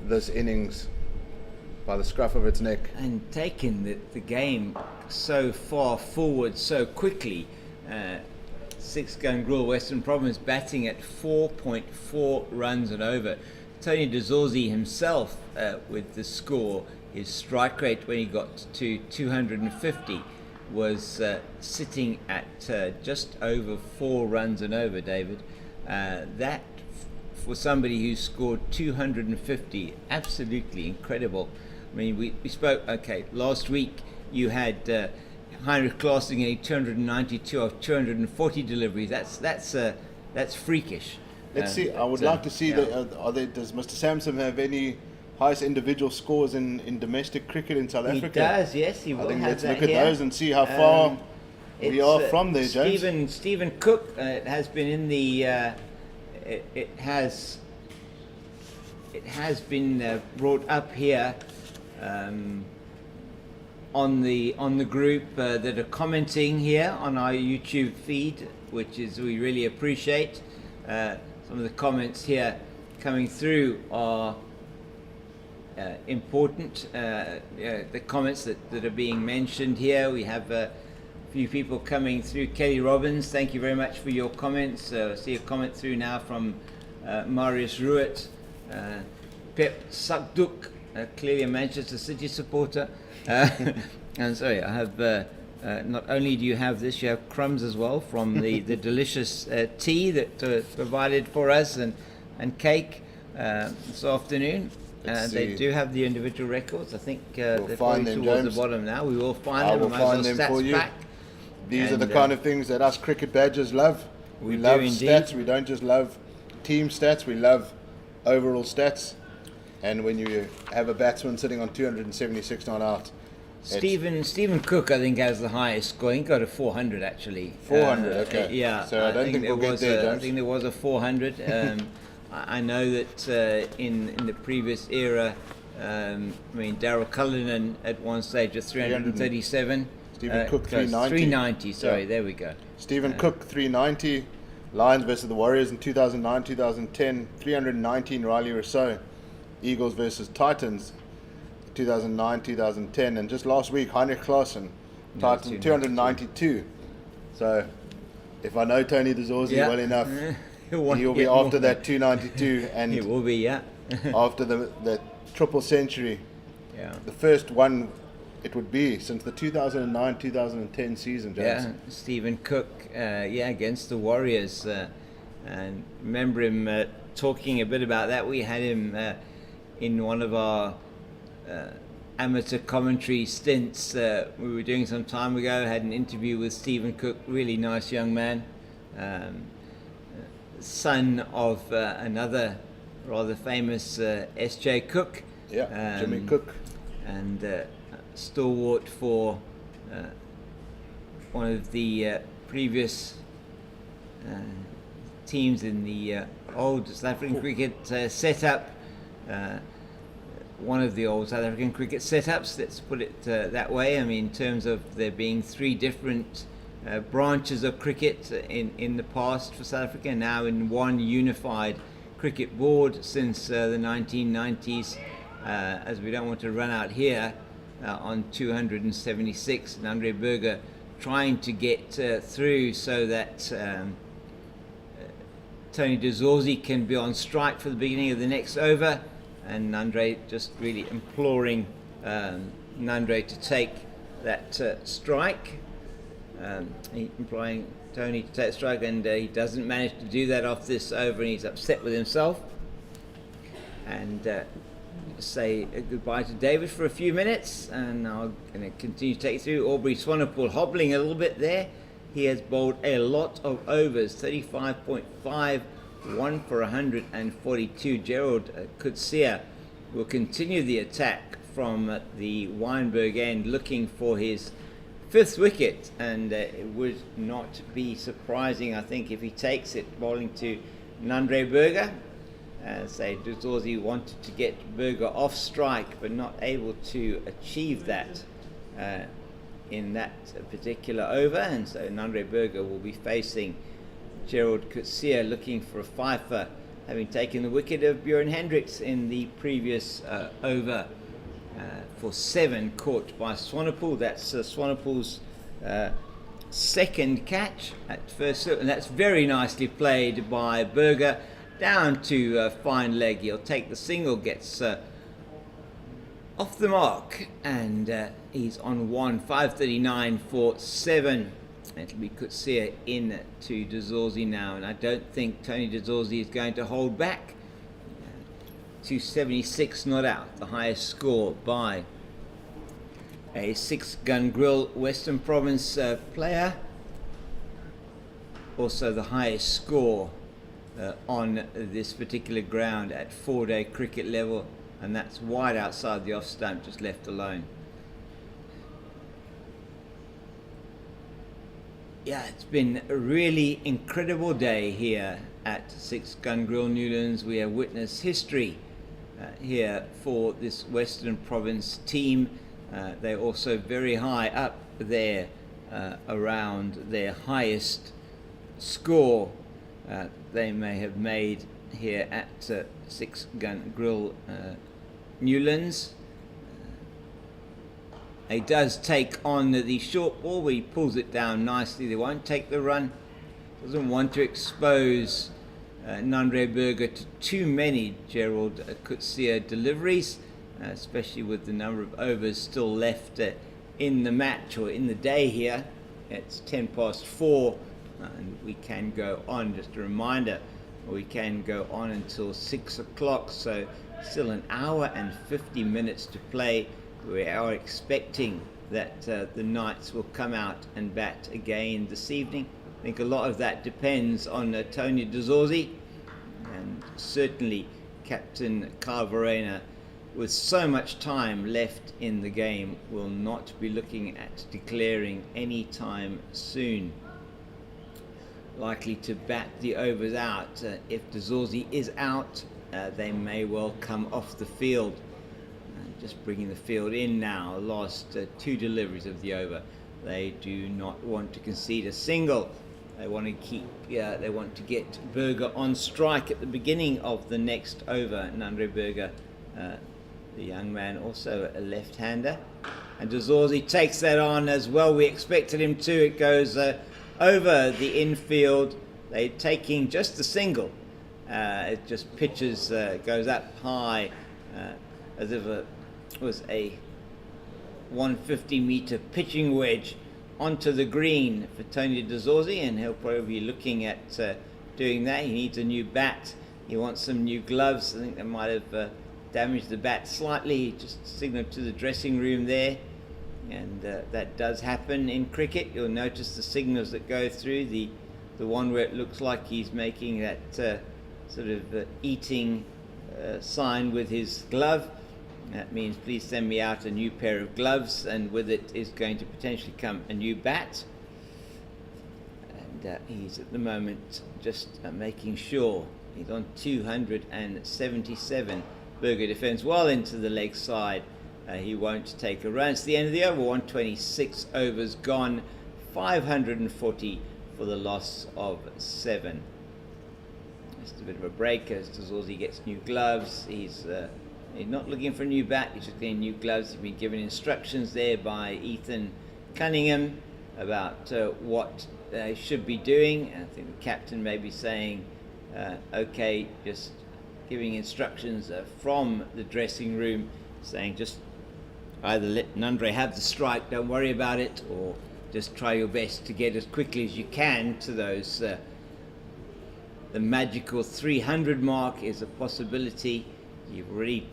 this innings by the scruff of its neck. And taken the game so far forward so quickly. 6-gun rule, Western Province batting at 4.4 runs and over. Tony DeZorzi himself with the score, his strike rate when he got to 250 was sitting at just over 4 runs and over, David. That, for somebody who scored 250, absolutely incredible. I mean, we spoke, last week you had Heinrich Klaasing getting 292 of 240 deliveries. That's freakish. Let's see. I would like to see does Mr. Samson have any highest individual scores in domestic cricket in South Africa? He does, yes. He will. I think have let's that look here. at those and see how far we are from there, James. Stephen Cook has been in the. It has been brought up here on the group that are commenting here on our YouTube feed, which is we really appreciate. Some of the comments here coming through are important. The comments that are being mentioned here, we have a few people coming through. Kelly Robbins, thank you very much for your comments. I see a comment through now from Marius Ruitt. Pep Sakduk, clearly a Manchester City supporter. And sorry, I have not only do you have this, you have crumbs as well from the delicious tea that provided for us, and cake this afternoon. They do have the individual records. I think they're probably towards the bottom now. We will find them. I will find them for you. These are the kind of things that us cricket badgers love. We love stats. We don't just love team stats. We love overall stats. And when you have a batsman sitting on 276 not out. Stephen Cook, I think, has the highest score. I think got a 400 actually. 400, okay. Yeah. So I don't think we'll get there, James. I think there was a 400. I know that in the previous era, Daryl Cullinan at one stage was 337. Stephen Cook, close. 390. 390, sorry, Yeah. there we go. Stephen Cook, 390. Lions versus the Warriors in 2009, 2010, 319. Riley Rousseau. Eagles versus Titans, 2009, 2010. And just last week, Heinrich Klaassen, Titans, 292. So, if I know Tony DeZorzi well enough, he'll be after that 292. And He will be, yeah. after the triple century, Yeah. the first one it would be since the 2009-2010 season, James. Yeah, Stephen Cook, against the Warriors. And remember him talking a bit about that. We had him in one of our amateur commentary stints we were doing some time ago. Had an interview with Stephen Cook, really nice young man. Son of another rather famous S.J. Cook. Yeah, Jimmy Cook. And stalwart for one of the previous teams in the old South African cricket setup. One of the old South African cricket setups, let's put it that way. I mean, in terms of there being three different branches of cricket in the past for South Africa, now in one unified cricket board since the 1990s. As we don't want to run out here on 276, and Andre Berger trying to get through so that Tony DeZorzi can be on strike for the beginning of the next over, and Andre just really imploring Andre to take that strike. Implying Tony to take strike, and he doesn't manage to do that off this over, and he's upset with himself. And say goodbye to David for a few minutes, and I'm going to continue to take you through. Aubrey Swanepoel hobbling a little bit there. He has bowled a lot of overs, 35.5, 1 for 142. Gerald Coetzee will continue the attack from the Wynberg end, looking for his fifth wicket, and it would not be surprising, I think, if he takes it, bowling to Andre Berger. Say DeZorzi wanted to get Berger off strike, but not able to achieve that in that particular over, and so Andre Berger will be facing Gerald Coetzee, looking for a fifer, having taken the wicket of Bjorn Hendricks in the previous over for 7, caught by Swanepoel. That's Swanepoel's second catch at first, and that's very nicely played by Berger. Down to fine leg, he'll take the single, gets off the mark, and he's on 539 for 7. It'll be Coetzee in to DeZorzi now, and I don't think Tony DeZorzi is going to hold back. 276 not out, the highest score by a 6-gun grill Western Province player. Also the highest score on this particular ground at 4-day cricket level, and that's wide outside the off stump, just left alone. Yeah, it's been a really incredible day here at 6-gun grill Newlands. We have witnessed history here for this Western Province team. They're also very high up there around their highest score they may have made here at 6-gun grill Newlands. He does take on the short ball, but he pulls it down nicely. They won't take the run. Doesn't want to expose Andre Berger to too many Gerald Coetzee deliveries, especially with the number of overs still left in the match or in the day here. It's 4:10, and we can go on. Just a reminder, we can go on until 6 o'clock, so still an hour and 50 minutes to play. We are expecting that the Knights will come out and bat again this evening. I think a lot of that depends on Tony DeZorzi, and certainly Captain Kyle Verreynne, with so much time left in the game, will not be looking at declaring any time soon. Likely to bat the overs out. If DeZorzi is out, they may well come off the field. Just bringing the field in now. Last 2 deliveries of the over. They do not want to concede a single. They want to keep. They want to get Berger on strike at the beginning of the next over. Nandre Berger, the young man, also a left-hander, and De Zorzi takes that on as well. We expected him to. It goes over the infield. They're taking just the single. It just pitches, goes up high, as if it was a 150-meter pitching wedge onto the green for Tony De Zorzi, and he'll probably be looking at doing that. He needs a new bat. He wants some new gloves. I think they might have damaged the bat slightly. He just signaled to the dressing room there, and that does happen in cricket. You'll notice the signals that go through. The one where it looks like he's making that sort of eating sign with his glove. That means please send me out a new pair of gloves, and with it is going to potentially come a new bat. And he's at the moment just making sure. He's on 277. Berger defends well into the leg side. He won't take a run. It's the end of the over. 126 overs gone. 540 for the loss of 7. Just a bit of a break as De Zorzi gets new gloves. He's not looking for a new bat, he's just getting new gloves. He's been given instructions there by Ethan Cunningham about what they should be doing. And I think the captain may be saying, okay, just giving instructions from the dressing room, saying just either let Nandre have the strike, don't worry about it, or just try your best to get as quickly as you can to those. The magical 300 mark is a possibility. You've already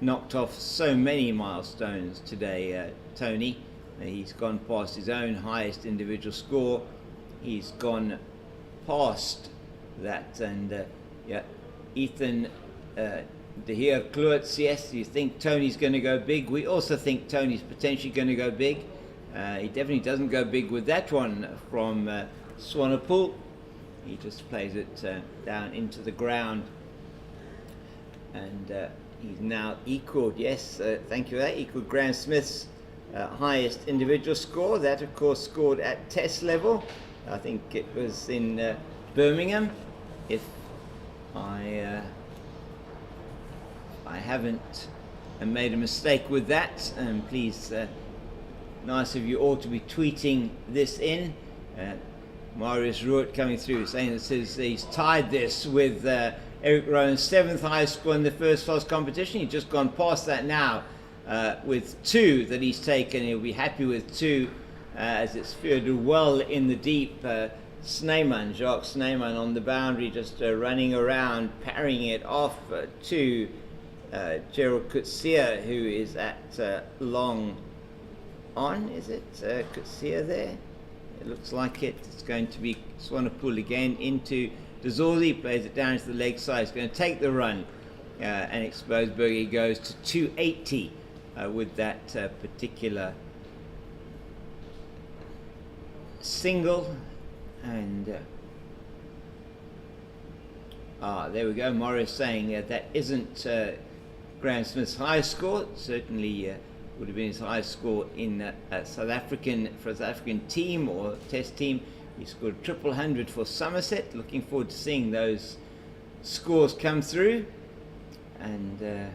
knocked off so many milestones today, Tony. He's gone past his own highest individual score. He's gone past that, and Ethan De Heer Kloets, yes, you think Tony's going to go big. We also think Tony's potentially going to go big. He definitely doesn't go big with that one from Swanepoel. He just plays it down into the ground, and he's now equaled, yes, thank you for that, equaled Graham Smith's highest individual score. That, of course, scored at test level. I think it was in Birmingham, if I haven't made a mistake with that. And please, nice of you all to be tweeting this in. Marius Ruot coming through saying that he's tied this with Eric Rowan's 7th highest score in the first class competition. He's just gone past that now with 2 that he's taken. He'll be happy with 2 as it's fielded well in the deep. Jacques Sneeman on the boundary, just running around, parrying it off to Gerald Coetzee, who is at long on. Is it Coetzee there? It looks like it. It's going to be Swanepoel again into De Zorzi, plays it down to the leg side. He's going to take the run and expose Berger. He goes to 280 with that particular single. And there we go. Morris saying that isn't Graham Smith's highest score. Certainly would have been his highest score in South African team or test team. He scored 100 for Somerset. Looking forward to seeing those scores come through, and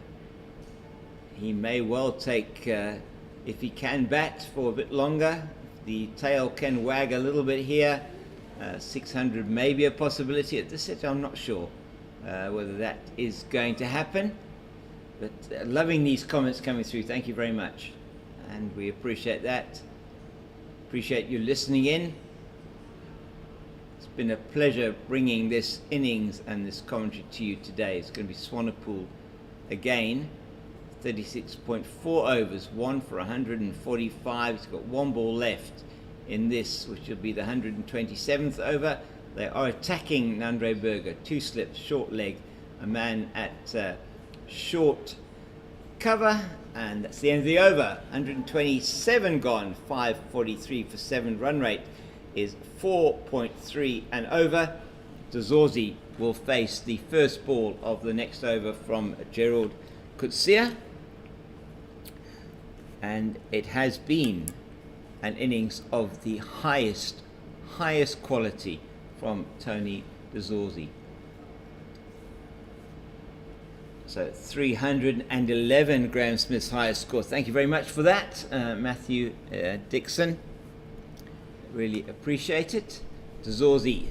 he may well take, if he can bat for a bit longer, the tail can wag a little bit here. 600 may be a possibility at this stage. I'm not sure whether that is going to happen. But loving these comments coming through. Thank you very much. And we appreciate that. Appreciate you listening in. It's been a pleasure bringing this innings and this commentary to you today. It's going to be Swanepoel again. 36.4 overs, 1 for 145. He's got 1 ball left in this, which will be the 127th over. They are attacking Nandre Berger. 2 slips, short leg, a man at short cover, and that's the end of the over. 127 gone, 543 for 7. Run rate is 4.3 and over. De Zorzi will face the first ball of the next over from Gerald Coetzee, and it has been an innings of the highest quality from Tony de Zorzi. So 311 Graham Smith's highest score. Thank you very much for that, Matthew Dixon. Really appreciate it. De Zorzi,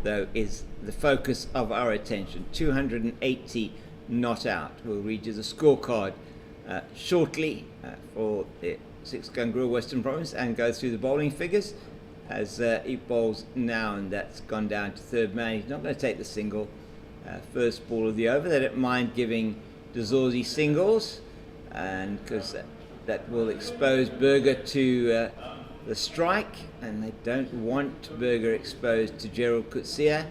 though, is the focus of our attention. 280 not out. We'll read you the scorecard shortly for the 6-gun Grill Western Province and go through the bowling figures as he bowls now, and that's gone down to third man. He's not going to take the single. First ball of the over. They don't mind giving de Zorzi singles, and because that will expose Berger to the strike, and they don't want Berger exposed to Gerald Coetzee.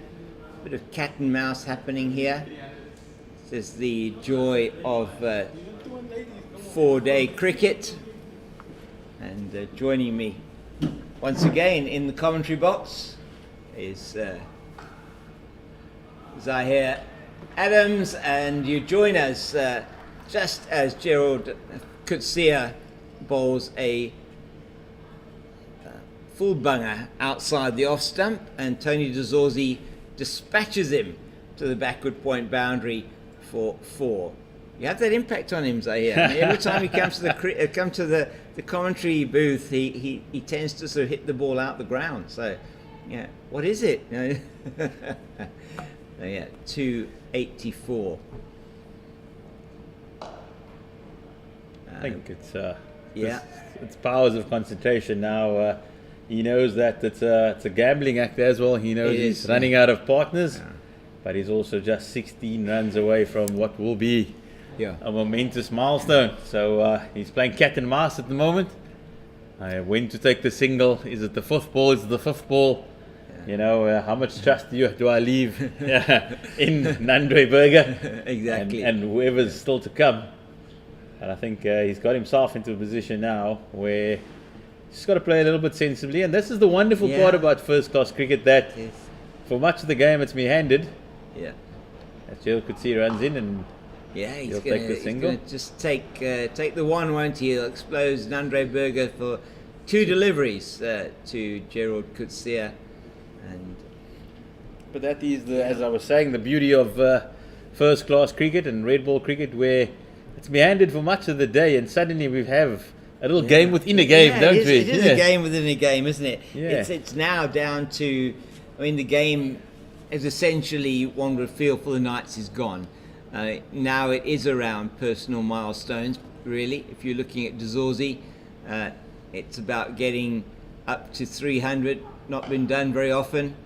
Bit of cat and mouse happening here. This is the joy of 4-day cricket, and joining me once again in the commentary box is Zahir Adams, and you join us just as Gerald Coetzee bowls a full bunger outside the off stump, and Tony de Zorzi dispatches him to the backward point boundary for 4. You have that impact on him, Zahir. I mean, every time he comes to the commentary booth, he tends to sort of hit the ball out the ground. So, yeah, what is it? Yeah, 284. I think it's powers of concentration now. He knows that it's a gambling act as well. He knows he's running out of partners, but he's also just 16 runs away from what will be a momentous milestone. So he's playing cat and mouse at the moment. When to take the single? Is it the 4th ball? Is it the 5th ball? You know, how much trust do I leave in Nandre Berger? Exactly. And whoever's still to come. And I think he's got himself into a position now where he's got to play a little bit sensibly. And this is the wonderful part about first-class cricket, that for much of the game it's me-handed. Yeah. As Gerald Coetzee runs in and he's take the single. He's going to just take the one, won't he? He'll expose Nandre Berger for 2 deliveries to Gerald Coetzee. But that is, as I was saying, the beauty of first-class cricket and red ball cricket, where it's meandered for much of the day, and suddenly we have a little game within a game, don't we? It is a game within a game, isn't it? Yeah. It's now down to, I mean, the game is essentially, one would feel, for the Knights is gone. Now it is around personal milestones, really. If you're looking at de Zorzi, it's about getting up to 300, not been done very often,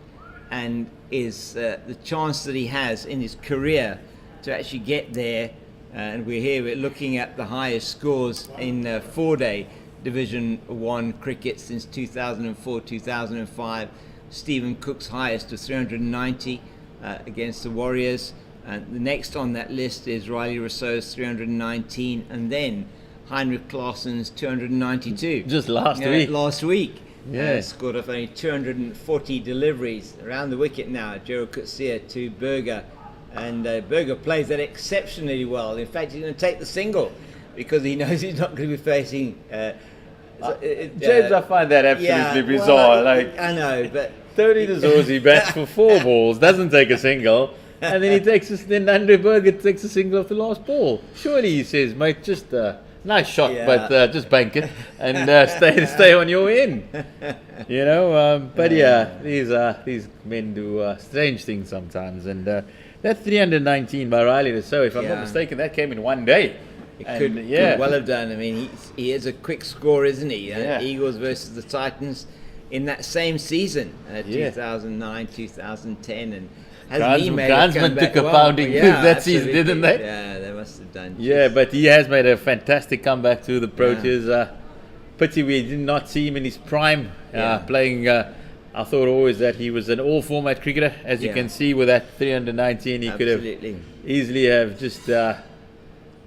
and is the chance that he has in his career to actually get there. And we're looking at the highest scores in 4-day Division 1 cricket since 2004-2005. Stephen Cook's highest of 390 against the Warriors. And the next on that list is Riley Rousseau's 319, and then Heinrich Claessen's 292. Just last week. Last week. Yeah. Scored off only 240 deliveries around the wicket now. Gerald Coetzee to Berger, and Berger plays that exceptionally well. In fact, he's going to take the single because he knows he's not going to be facing. James, I find that absolutely bizarre. I know, but Tony de Zorzi bats for 4 balls, doesn't take a single, and then then Nandre Berger takes a single off the last ball. Surely, he says, mate, just nice shot, but just bank it and stay on your end. You know, but these men do strange things sometimes. And that 319 by Riley Rousseau, if I'm not mistaken, that came in one day. It could well have done. I mean, he is a quick scorer, isn't he? Eagles versus the Titans in that same season, 2009, 2010, and Grandsman took a pounding that season, didn't they? Yeah, they must have done. Yeah, but he has made a fantastic comeback to the Proteas. Pity we did not see him in his prime playing. I thought always that he was an all-format cricketer. As you can see with that 319, he could have easily have just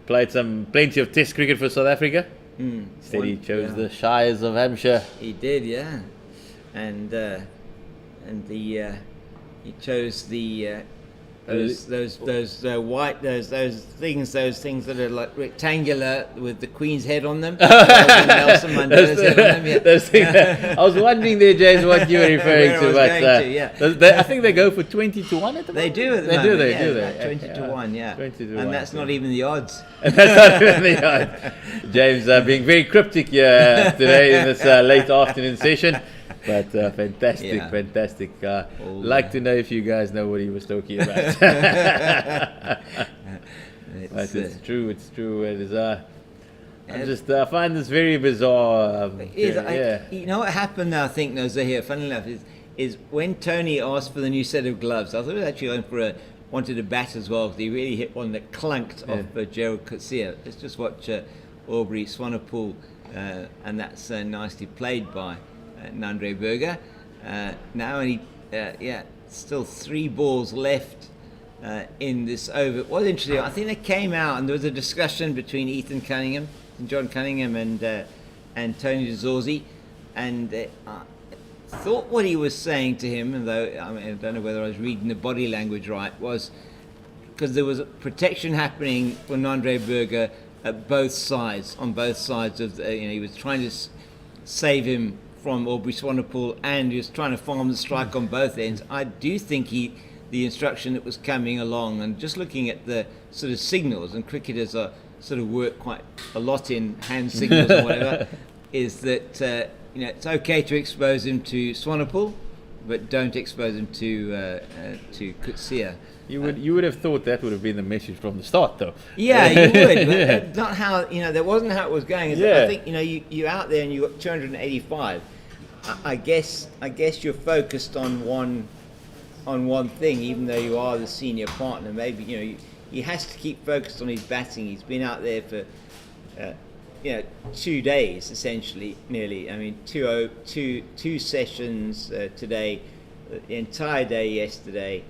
played plenty of Test cricket for South Africa. Instead, he chose the Shires of Hampshire. He did, and he chose the Those white those things that are like rectangular with the Queen's head on them. Nelson Mandela's head on them. Yeah. Those things. I was wondering there, James, what you were referring to. But I think they go for 20 to 1 at the moment. They do at the moment. They do. 20 to 1, yeah. 20 to 1. And that's not even the odds. And that's not even the odds. James being very cryptic here today in this late afternoon session. But fantastic. Like to know if you guys know what he was talking about. It's true. It is. I find this very bizarre. You know what happened? I think here, funny enough, is when Tony asked for the new set of gloves. I thought he was actually going wanted a bat as well, because he really hit one that clunked off Gerald Coetzee. Let's just watch Aubrey Swanepoel, and that's nicely played by Nandre Berger. Now only still 3 balls left in this over. It was interesting. I think they came out and there was a discussion between John Cunningham and Tony DeZorzi, and I thought what he was saying to him, and though I don't know whether I was reading the body language right, was because there was a protection happening for Nandre Berger at both sides, on both sides of he was trying to save him from Aubrey Swanepoel, and he was trying to farm the strike on both ends. I do think the instruction that was coming along, and just looking at the sort of signals, and cricketers are sort of work quite a lot in hand signals or whatever, is that it's okay to expose him to Swanepoel, but don't expose him to Coetzee. You would have thought that would have been the message from the start, though. Yeah, you would, but that's not how. That wasn't how it was going. I think you're out there and you got 285. I guess you're focused on one thing, even though you are the senior partner. Maybe he has to keep focused on his batting. He's been out there for 2 days essentially, nearly. I mean, two sessions today, the entire day yesterday.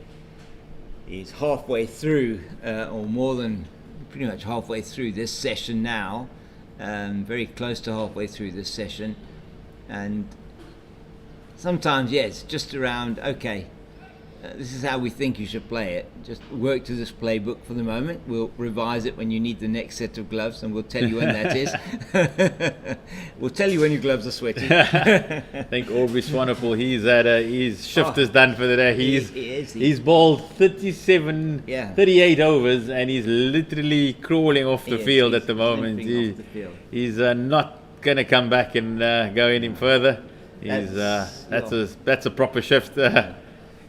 He's halfway through, or more than pretty much halfway through this session now, very close to halfway through this session, and sometimes it's just around, this is how we think you should play it. Just work to this playbook for the moment. We'll revise it when you need the next set of gloves, and we'll tell you when that is. We'll tell you when your gloves are sweaty. I think Aubrey Swanepoel, his shift is done for the day. He's bowled 38 overs, and he's literally crawling off the field at the moment. He's not going to come back and go any further. That's a proper shift.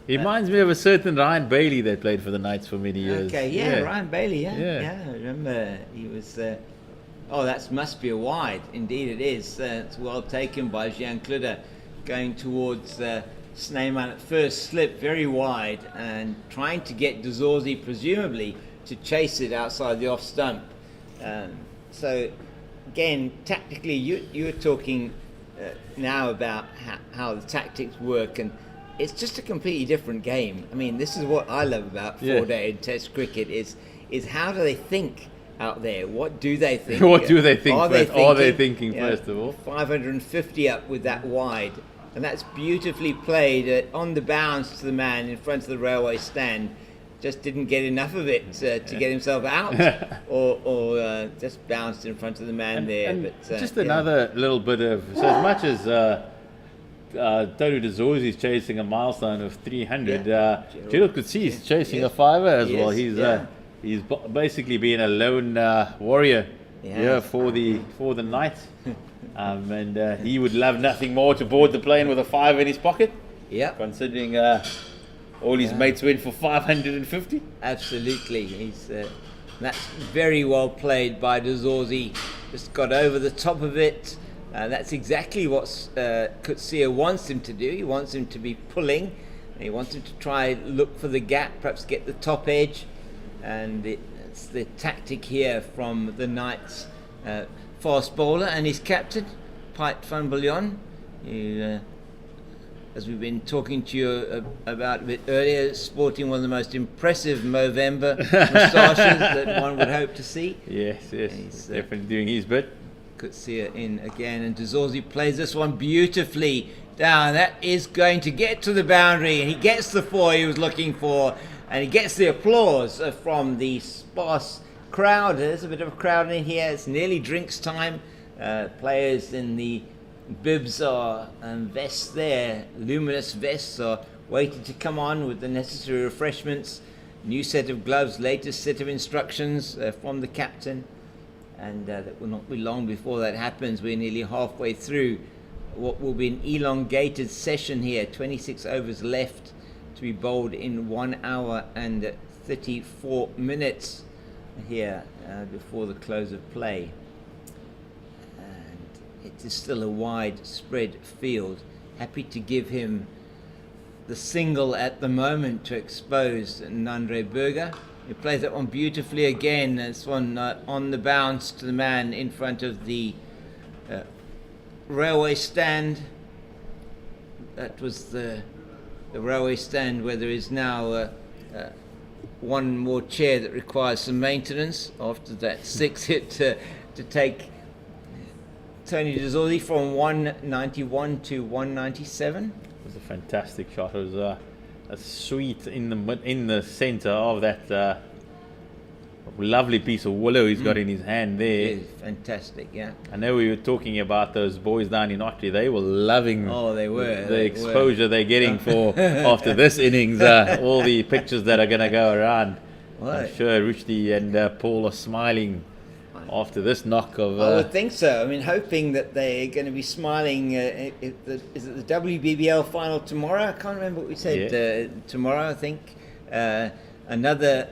He reminds me of a certain Ryan Bailey that played for the Knights for many years. Ryan Bailey, I remember he was. That must be a wide. Indeed, it is. It's well taken by Jean Cluder, going towards Snyman at first slip, very wide, and trying to get DeZorzi presumably to chase it outside the off stump. So, again, tactically, you were talking now about how the tactics work, and it's just a completely different game. I mean, this is what I love about 4-day Test cricket is how do they think out there? What do they think? What do they think? Are they thinking first of all? 550 up with that wide, and that's beautifully played on the bounce to the man in front of the railway stand. Just didn't get enough of it to get himself out, or just bounced in front of the man there. But just another little bit of, so as much as Tony DeZorzi is chasing a milestone of 300. Gerald Coetzee is chasing a fiver as well. He's basically been a lone warrior here for the Knights, and he would love nothing more to board the plane with a fiver in his pocket. Considering all his mates went for 550. Absolutely, that's very well played by DeZorzi. Just got over the top of it. That's exactly what Coetzee wants him to do. He wants him to be pulling. He wants him to try look for the gap, perhaps get the top edge. And it's the tactic here from the Knights fast bowler and his captain, Pite van Biljon, who, as we've been talking to you about a bit earlier, sporting one of the most impressive Movember moustaches that one would hope to see. Yes, he's definitely doing his bit. Coetzee in again, and DeZorzi plays this one beautifully down. That is going to get to the boundary, and he gets the 4 he was looking for, and he gets the applause from the sparse crowd. There's a bit of a crowd in here. It's nearly drinks time. Players in the bibs are vests there, luminous vests, are waiting to come on with the necessary refreshments. New set of gloves, latest set of instructions from the captain, and that will not be long before that happens. We're nearly halfway through what will be an elongated session here. 26 overs left to be bowled in 1 hour and 34 minutes here before the close of play. And it is still a widespread field. Happy to give him the single at the moment to expose Nandre Berger. He plays that one beautifully again. This one on the bounce to the man in front of the railway stand. That was the railway stand where there is now one more chair that requires some maintenance after that 6 hit to take Tony Dezorzi from 191 to 197. It was a fantastic shot. It was a sweet in the center of that lovely piece of willow he's got in his hand there. It is fantastic, yeah. I know we were talking about those boys down in Otley. They were loving the exposure they're getting for after this innings. All the pictures that are going to go around. Right. I'm sure Rushdie and Paul are smiling after this knock of... I would think so. I mean, hoping that they're going to be smiling. Is it the WBBL final tomorrow? I can't remember what we said. Yeah. Tomorrow, I think. Another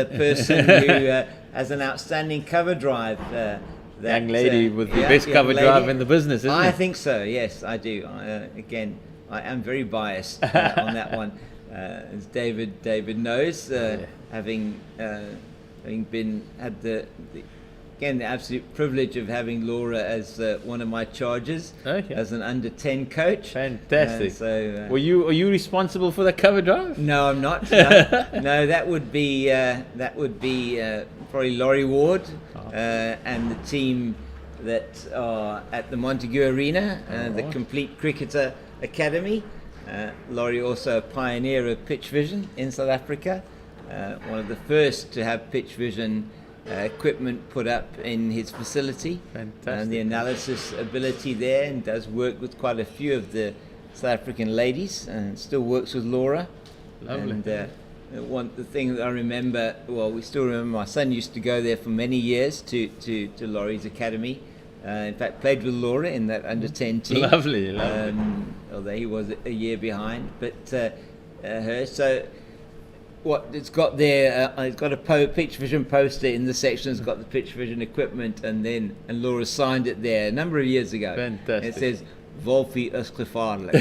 person who has an outstanding cover drive. Young lady with the best cover drive in the business, isn't I it? think so, yes, I do. Again, I am very biased on that one. As David knows, having had the absolute privilege of having Laura as one of my charges as an under 10 coach. Fantastic. Were you responsible for the cover drive? No, I'm not. No, that would be probably Laurie Ward and the team that are at the Montague Arena, the Complete Cricketer Academy. Laurie also a pioneer of pitch vision in South Africa. One of the first to have pitch vision equipment put up in his facility. Fantastic. And the analysis ability there, and does work with quite a few of the South African ladies, and still works with Laura. Lovely. And the thing that I remember, we still remember, my son used to go there for many years to Laurie's academy. In fact, played with Laura in that under 10 team. Lovely. Although he was a year behind, but her. So what it's got there, it's got a pitch vision poster in the section. It's got the pitch vision equipment, and Laura signed it there a number of years ago. Fantastic. It says Wolfie is gevaarlijk.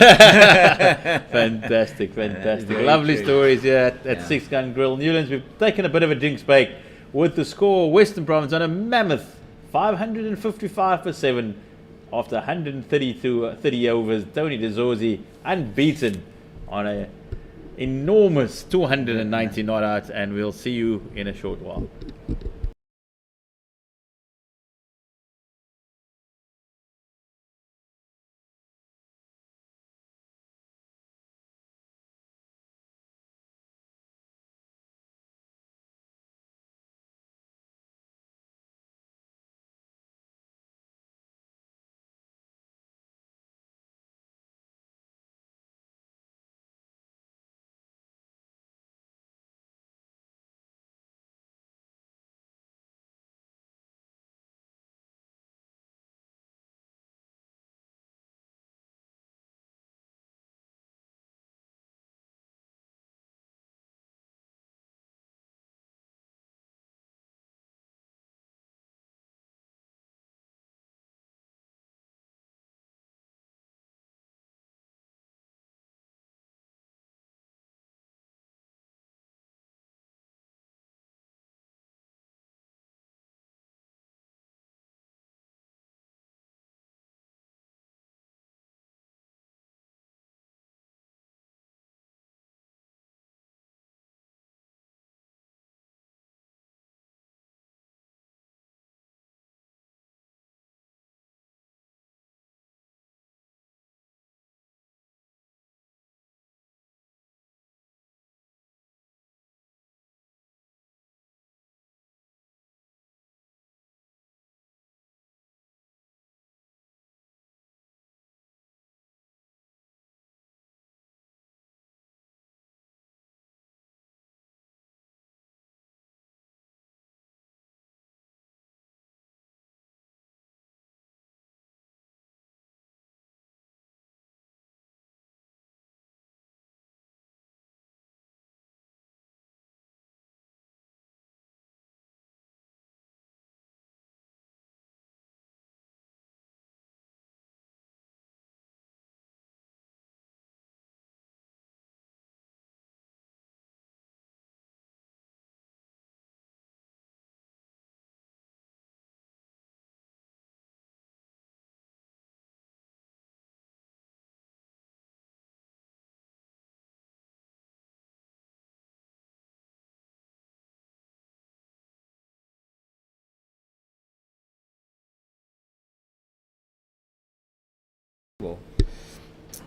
Fantastic. Lovely true. stories here at Six Gun Grill Newlands. We've taken a bit of a drinks break with the score. Western Province on a mammoth 555 for 7 after 130 overs. Tony Dezorzi unbeaten on a enormous 290 not out, and we'll see you in a short while.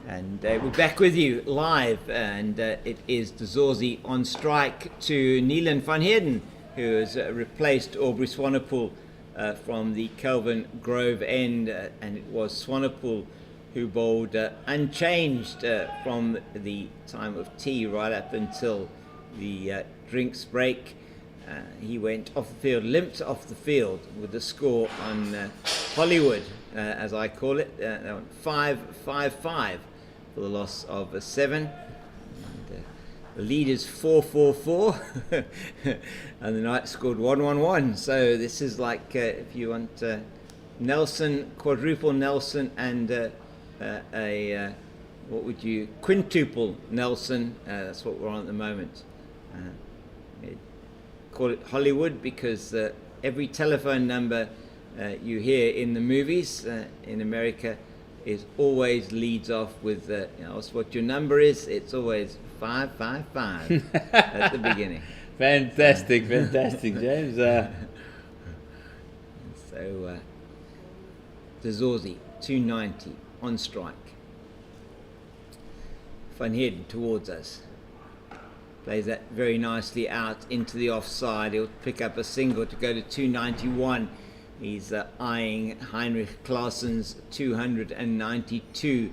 And we're back with you live, and it is De Zorzi on strike to Nieland van Heerden, who has replaced Aubrey Swanepoel from the Kelvin Grove end, and it was Swanepoel who bowled unchanged from the time of tea right up until the drinks break. He went off the field, limped off the field with the score on Hollywood, as I call it, 5-5-5 for the loss of 7. And, the lead is 4-4-4, and the Knights scored 1-1-1. So this is like if you want Nelson, quadruple Nelson, and what would you, quintuple Nelson. That's what we're on at the moment. Call it Hollywood because every telephone number you hear in the movies in America is always leads off with what your number is. It's always 555 at the beginning. Fantastic, James. So De Zorzi 290 on strike. Van Heerden towards us. Plays that very nicely out into the offside. He'll pick up a single to go to 291. He's eyeing Heinrich Klaassen's 292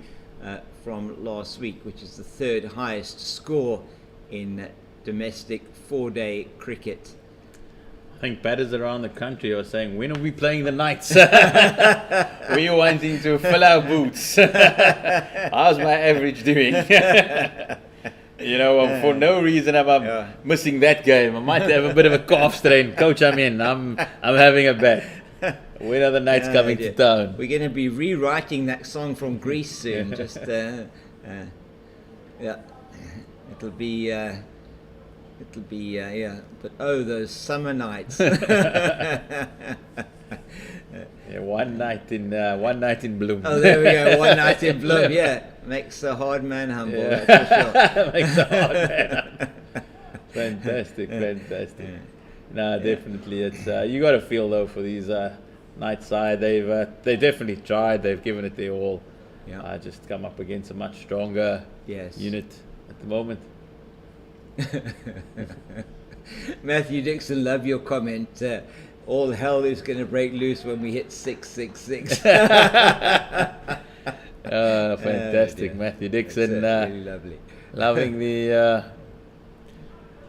from last week, which is the third highest score in domestic 4-day cricket. I think batters around the country are saying, when are we playing the Knights? We're wanting to fill our boots. How's my average doing? For no reason am I missing that game. I might have a bit of a calf strain. Coach, I'm in. I'm having a bet. When are the Knights coming to town? We're going to be rewriting that song from Greece soon. Just it'll be But oh, those summer nights. One night in bloom. Oh, there we go. One night in bloom. Yeah, makes a hard man humble. Yeah. That's for sure. Makes a hard man. Fantastic. No, definitely. It's you got to feel though for these Knights side. They definitely tried. They've given it their all. Yeah. Just come up against a much stronger unit at the moment. Matthew Dixon, love your comment. All hell is going to break loose when we hit 666. Fantastic, Matthew Dixon. Really lovely. Loving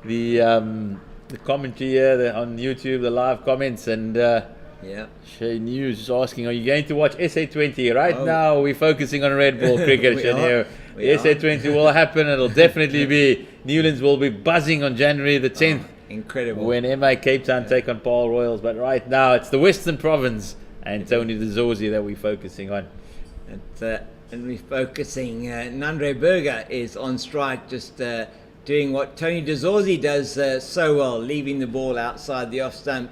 the commentary here on YouTube, the live comments, and Shay News is asking, are you going to watch SA20? Right now we're focusing on red ball cricket. SA20 will happen. It'll definitely be, Newlands will be buzzing on January the 10th. Incredible. When MI Cape Town take on Paarl Royals. But right now it's the Western Province and Tony De Zorzi that we're focusing on. And we're focusing, Nandre Burger is on strike, just doing what Tony De Zorzi does so well, leaving the ball outside the off stump.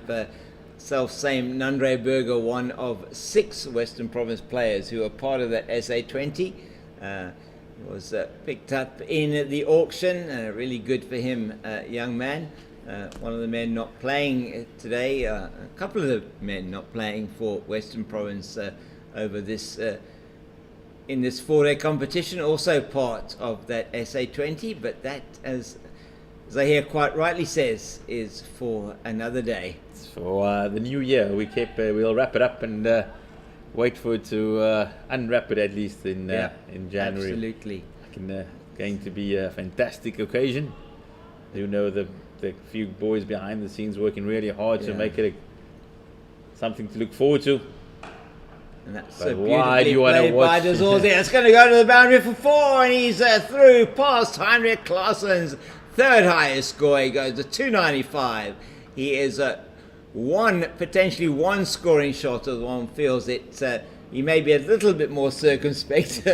Self-same Nandre Burger, one of 6 Western Province players who are part of that SA20. Was picked up in the auction. Really good for him, young man. One of the men not playing today, a couple of the men not playing for Western Province over this in this 4-day competition, also part of that SA20, but that, as Zahir quite rightly says, is for another day. It's for the new year. We'll wrap it up and wait for it to unwrap it at least in January. Absolutely. Going to be a fantastic occasion. You know the few boys behind the scenes working really hard to make it something to look forward to. And that's but so why do you want to played watch? by De Zorzi. It's going to go to the boundary for 4, and he's through past Heinrich Klaassen's third highest score. He goes to 295. He is potentially one scoring shot as one feels it. He may be a little bit more circumspect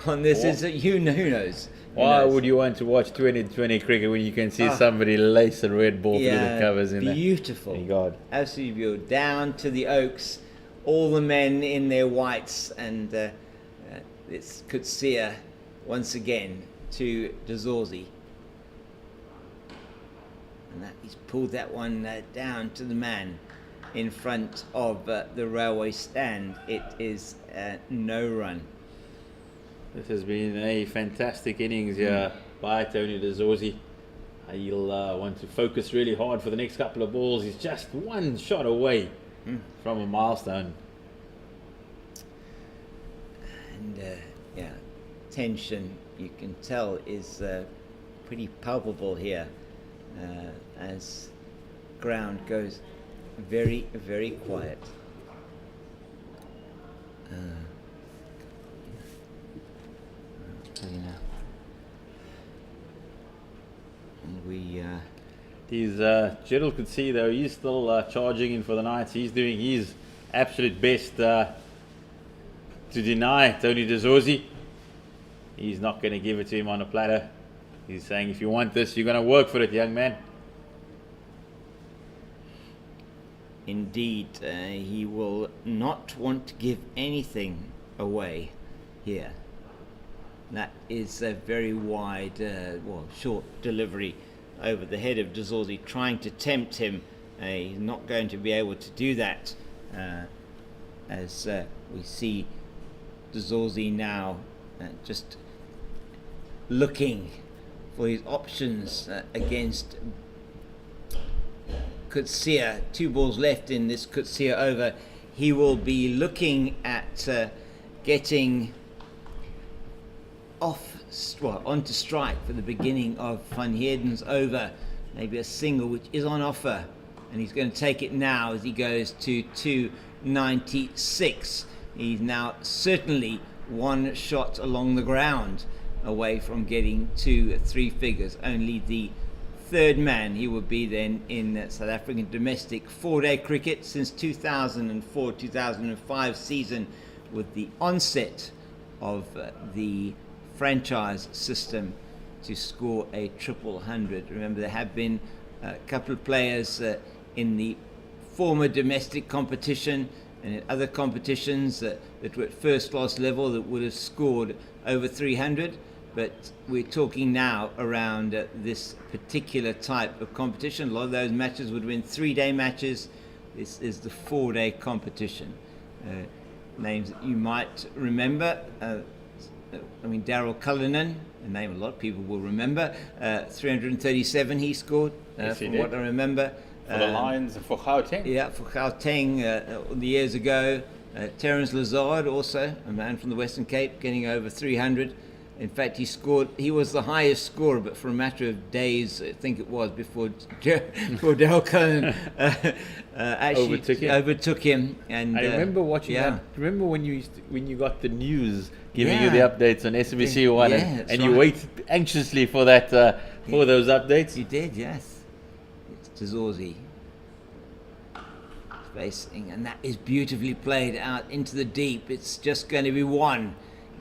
on this. Who knows? Why would you want to watch 2020 cricket when you can see somebody lace a red ball through the covers in there? Beautiful. Thank God. Absolutely beautiful. Down to the Oaks, all the men in their whites, and it's Kutsia once again to De Zorzi. And he's pulled that one down to the man in front of the railway stand. It is no run. This has been a fantastic innings here by Tony De Zorzi. He'll want to focus really hard for the next couple of balls. He's just one shot away from a milestone. And yeah, tension, you can tell, is pretty palpable here as ground goes very, very quiet. You know. And we Gerald could see though, he's still charging in for the Knights. He's doing his absolute best to deny Tony De Zorzi. He's not going to give it to him on a platter. He's saying, if you want this, you're going to work for it, young man. Indeed, he will not want to give anything away here. That is a very wide, short delivery over the head of De Zorzi, trying to tempt him. He's not going to be able to do that, as we see De Zorzi now just looking for his options against Coetzee. 2 balls left in this Coetzee over. He will be looking at getting onto strike for the beginning of Van Heerden's over. Maybe a single, which is on offer, and he's going to take it now as he goes to 296. He's now certainly one shot along the ground away from getting to 3 figures. Only the third man he would be then in South African domestic 4-day cricket since 2004-2005 season, with the onset of the franchise system to score a 100. Remember, there have been a couple of players in the former domestic competition and in other competitions that were at first class level that would have scored over 300, but we're talking now around this particular type of competition. A lot of those matches would have been 3-day matches. This is the 4-day competition. Names that you might remember, Darryl Cullinan, a name a lot of people will remember. 337 he scored, from what I remember. For the Lions, for Gauteng. Yeah, for Gauteng the years ago. Terence Lazard, also a man from the Western Cape, getting over 300. In fact, he was the highest scorer, but for a matter of days, I think it was, before Darryl Cullinan actually overtook him. And I remember watching that. Remember when you got the news giving you the updates on SABC One, and you waited anxiously for that for those updates? You did, yes. It's De Zorzi facing, and that is beautifully played out into the deep. It's just going to be one.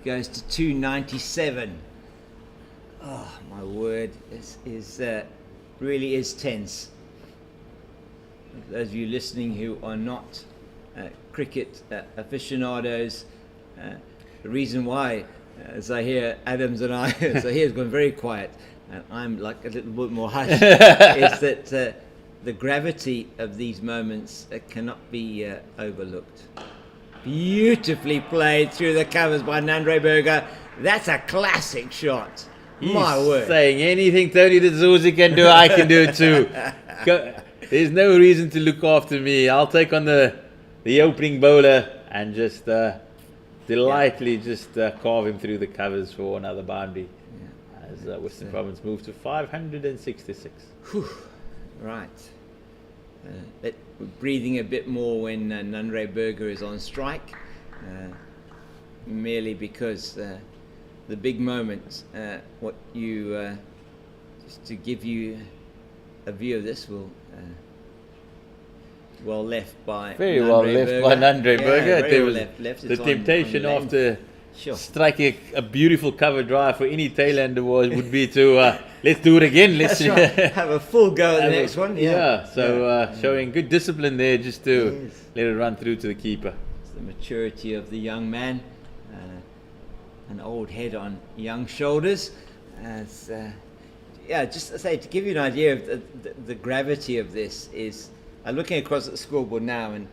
Goes to 297. Oh my word, this is really is tense. For those of you listening who are not cricket aficionados, the reason why Zahir Adams and I, Zahir's gone very quiet and I'm like a little bit more hushed, is that the gravity of these moments cannot be overlooked. Beautifully played through the covers by Nandre Berger. That's a classic shot. My word. Saying anything Tony De Zorzi can do, I can do it too. There's no reason to look after me. I'll take on the opening bowler and just delightfully carve him through the covers for another boundary. As Western Province moves to 566. Whew. Right. We're breathing a bit more when Nandre Berger is on strike, merely because the big moments, just to give you a view of this, will well left by very Nandre well left Berger. by Nandre Berger. Very There well was left. the It's temptation on after Sure. striking a beautiful cover drive for any tailander would be to let's do it again. Let's That's right. Have a full go at the next one. Showing good discipline there, just to let it run through to the keeper. It's the maturity of the young man, an old head on young shoulders. Just to say, to give you an idea of the gravity of this is, I'm looking across at the scoreboard now, and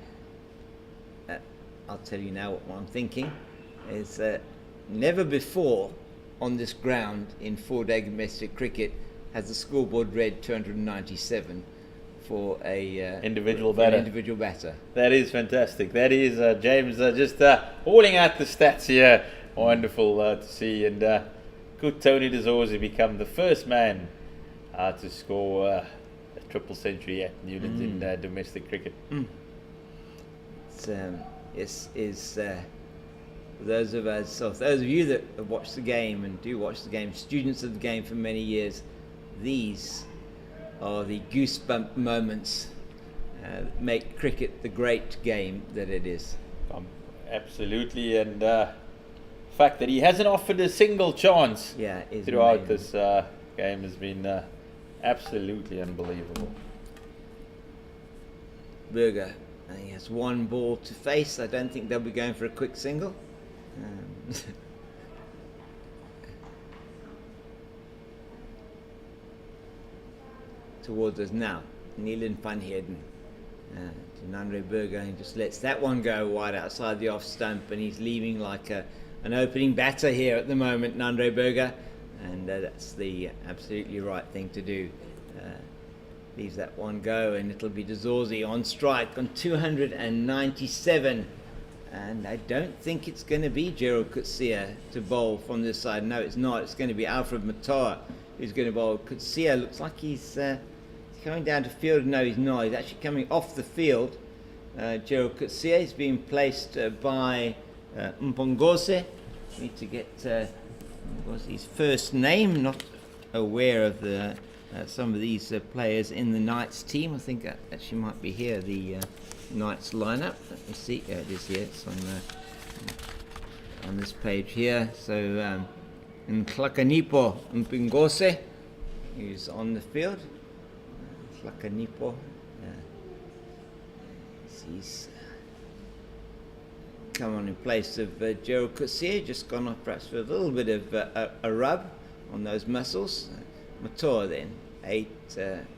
I'll tell you now what I'm thinking is never before on this ground in 4-day domestic cricket has the scoreboard read 297 for a individual for an batter. individual batter. That is fantastic. That is James just hauling out the stats here. Wonderful to see. And could Tony De Zorzi become the first man to score a triple century at Newlands in domestic cricket? Those of you that have watched the game and do watch the game, students of the game for many years, these are the goosebump moments that make cricket the great game that it is. Absolutely, and the fact that he hasn't offered a single chance throughout amazing. this game has been absolutely unbelievable. Berger, he has one ball to face. I don't think they'll be going for a quick single. Towards us now, Neelan van Heerden to Nandre Berger, and just lets that one go wide outside the off stump, and he's leaving like an opening batter here at the moment, Nandre Berger, and that's the absolutely right thing to do. Leaves that one go, and it'll be De Zorzi on strike on 297. And I don't think it's going to be Gerald Coetzee to bowl from this side. No, it's not. It's going to be Alfred Matoa who's going to bowl. Coetzee looks like he's coming down to field. No, he's not. He's actually coming off the field. Gerald Coetzee is being placed by Mpongose. Need to get what's his first name. Not aware of the some of these players in the Knights team. I think that actually might be here. The Knights lineup. Let me see. Yeah, it is here. It's on this page here. So Nhlakanipo Mpingose, who's on the field. Nhlakanipo. He's come on in place of Gerald Coetzee. Just gone off perhaps with a little bit of a rub on those muscles. Matoa then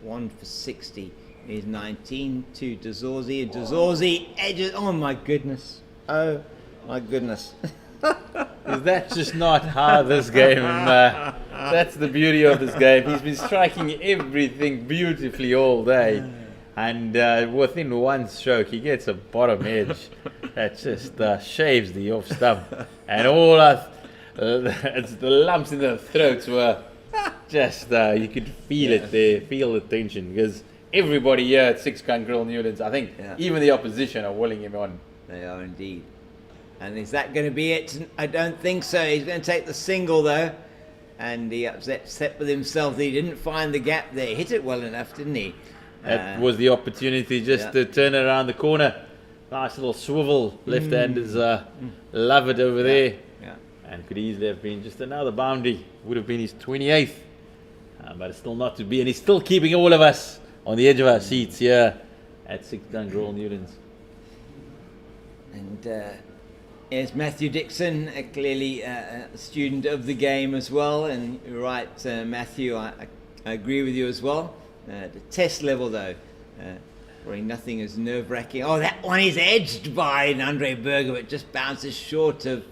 1 for 60. He's 19 to De Zorzi. De Zorzi edges. Oh my goodness. Oh my goodness. Is that just not how this game? That's the beauty of this game. He's been striking everything beautifully all day, and within one stroke he gets a bottom edge that just shaves the off stump, and all it's the lumps in the throats were just you could feel it there, feel the tension, because everybody here at Six Gun Grill Newlands, I think even the opposition are willing him on. They are indeed. And is that going to be it? I don't think so. He's going to take the single though, and he upset with himself that he didn't find the gap there. He hit it well enough, didn't he? That was the opportunity just to turn it around the corner. Nice little swivel. Left-handers love it over there. Yeah. And could easily have been just another boundary. Would have been his 28th. But it's still not to be. And he's still keeping all of us on the edge of our seats here at Six Gun Grill Newlands. And here's Matthew Dixon, clearly a student of the game as well. And you're right, Matthew, I agree with you as well. The test level, though, probably nothing as nerve-wracking. Oh, that one is edged by Nandre Berger, but just bounces short of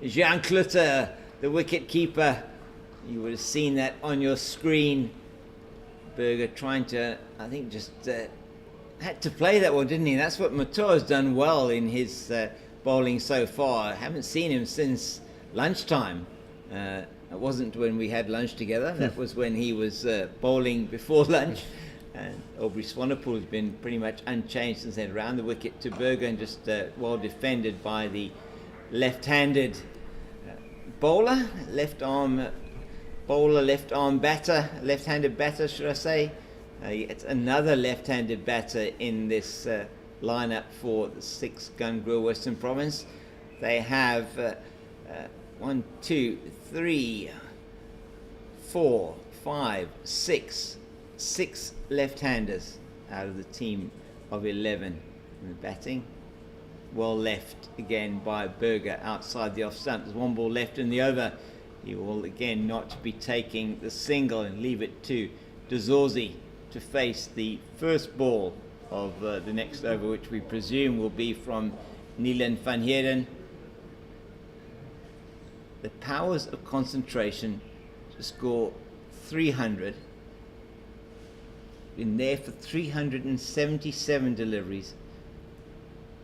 Jean Klutter, the wicket-keeper. You would have seen that on your screen. Berger trying to, I think, just had to play that one, didn't he? That's what Matoa's done well in his bowling so far. I haven't seen him since lunchtime. It wasn't when we had lunch together. That was when he was bowling before lunch. And Aubrey Swanepoel has been pretty much unchanged since then. Round the wicket to Berger, and just well defended by the left-handed bowler, left-arm batter, left-handed batter, should I say. It's another left-handed batter in this lineup for the Six Gun Grill Western Province. They have 1, 2, 3, 4, 5, 6 left-handers out of the team of 11 in the batting. Well left again by Berger outside the off stump. There's one ball left in the over. He will again not be taking the single and leave it to De Zorzi to face the first ball of the next over, which we presume will be from Neelan van Heerden. the powers of concentration to score 300. Been there for 377 deliveries,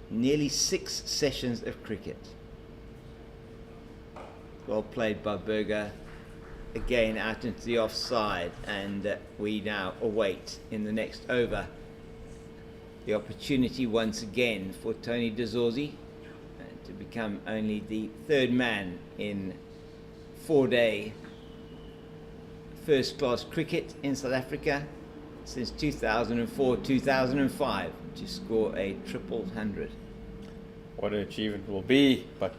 nearly 6 sessions of cricket. Well played by Berger, again out into the offside, and we now await in the next over the opportunity once again for Tony de Zorzi to become only the 3rd man in 4-day first-class cricket in South Africa since 2004-2005 to score a triple 100. What an achievement will be, but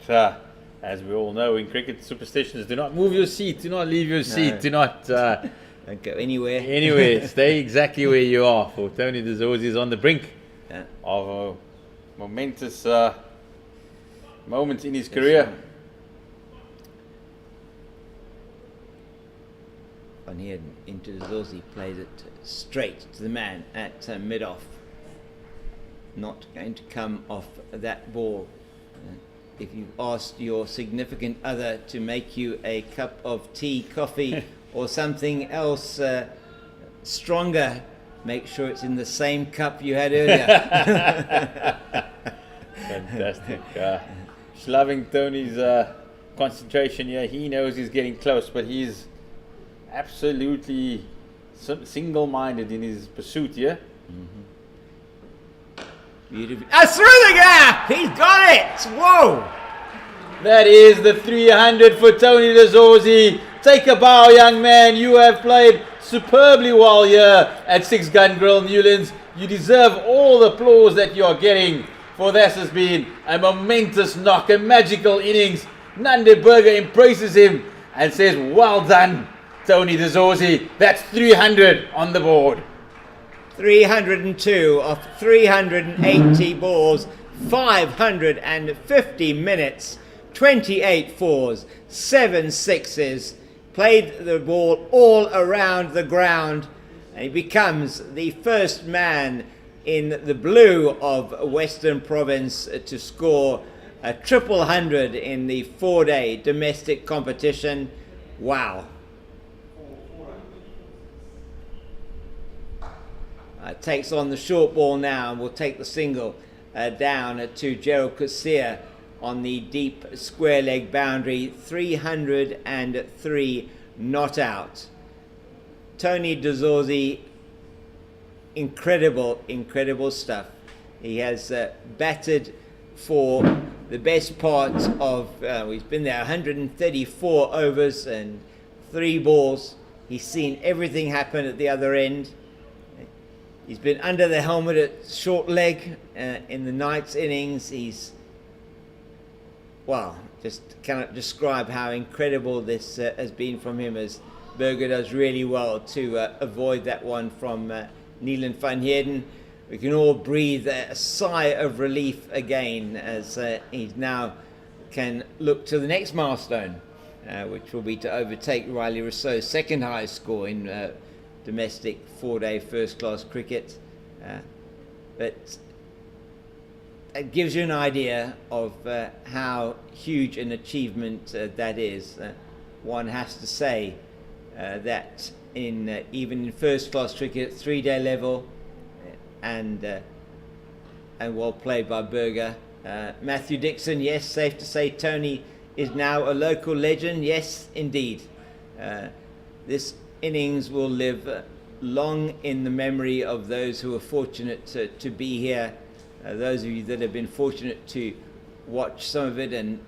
as we all know in cricket, superstitions: do not move your seat, do not leave your seat, do not don't go anywhere. Anywhere, stay exactly where you are. For Tony de Zorzi is on the brink of a momentous moment in his career. Van Heerden into de Zorzi, plays it straight to the man at mid-off. Not going to come off that ball. If you've asked your significant other to make you a cup of tea, coffee, or something else stronger, make sure it's in the same cup you had earlier. Fantastic. Just loving Tony's concentration here. He knows he's getting close, but he's absolutely single-minded in his pursuit here. Beautiful. Through the gap! He's got it! Whoa! That is the 300 for Tony de Zorzi. Take a bow, young man. You have played superbly well here at 6 Gun Grill Newlands. You deserve all the applause that you are getting, for this has been a momentous knock, a magical innings. Nande Berger embraces him and says, well done, Tony de Zorzi. That's 300 on the board. 302 of 380 balls, 550 minutes, 28 fours, 7 sixes, played the ball all around the ground, and he becomes the first man in the blue of Western Province to score a triple 100 in the 4-day domestic competition. Wow. Takes on the short ball now and will take the single down to Gerald Coetzee on the deep square leg boundary. 303 not out. Tony de Zorzi, incredible stuff. He has batted for the best part of, he's been there 134 overs and 3 balls. He's seen everything happen at the other end. He's been under the helmet at short leg in the night's innings. He's, well, just cannot describe how incredible this has been from him, as Berger does really well to avoid that one from Niëland van Heerden. We can all breathe a sigh of relief again as he now can look to the next milestone, which will be to overtake Riley Rousseau's second highest score in domestic 4-day first-class cricket. But it gives you an idea of how huge an achievement that is. One has to say that in even in first-class cricket, 3-day level, and well played by Berger. Matthew Dixon, yes, safe to say Tony is now a local legend. Yes, indeed. This innings will live long in the memory of those who are fortunate to be here. Those of you that have been fortunate to watch some of it and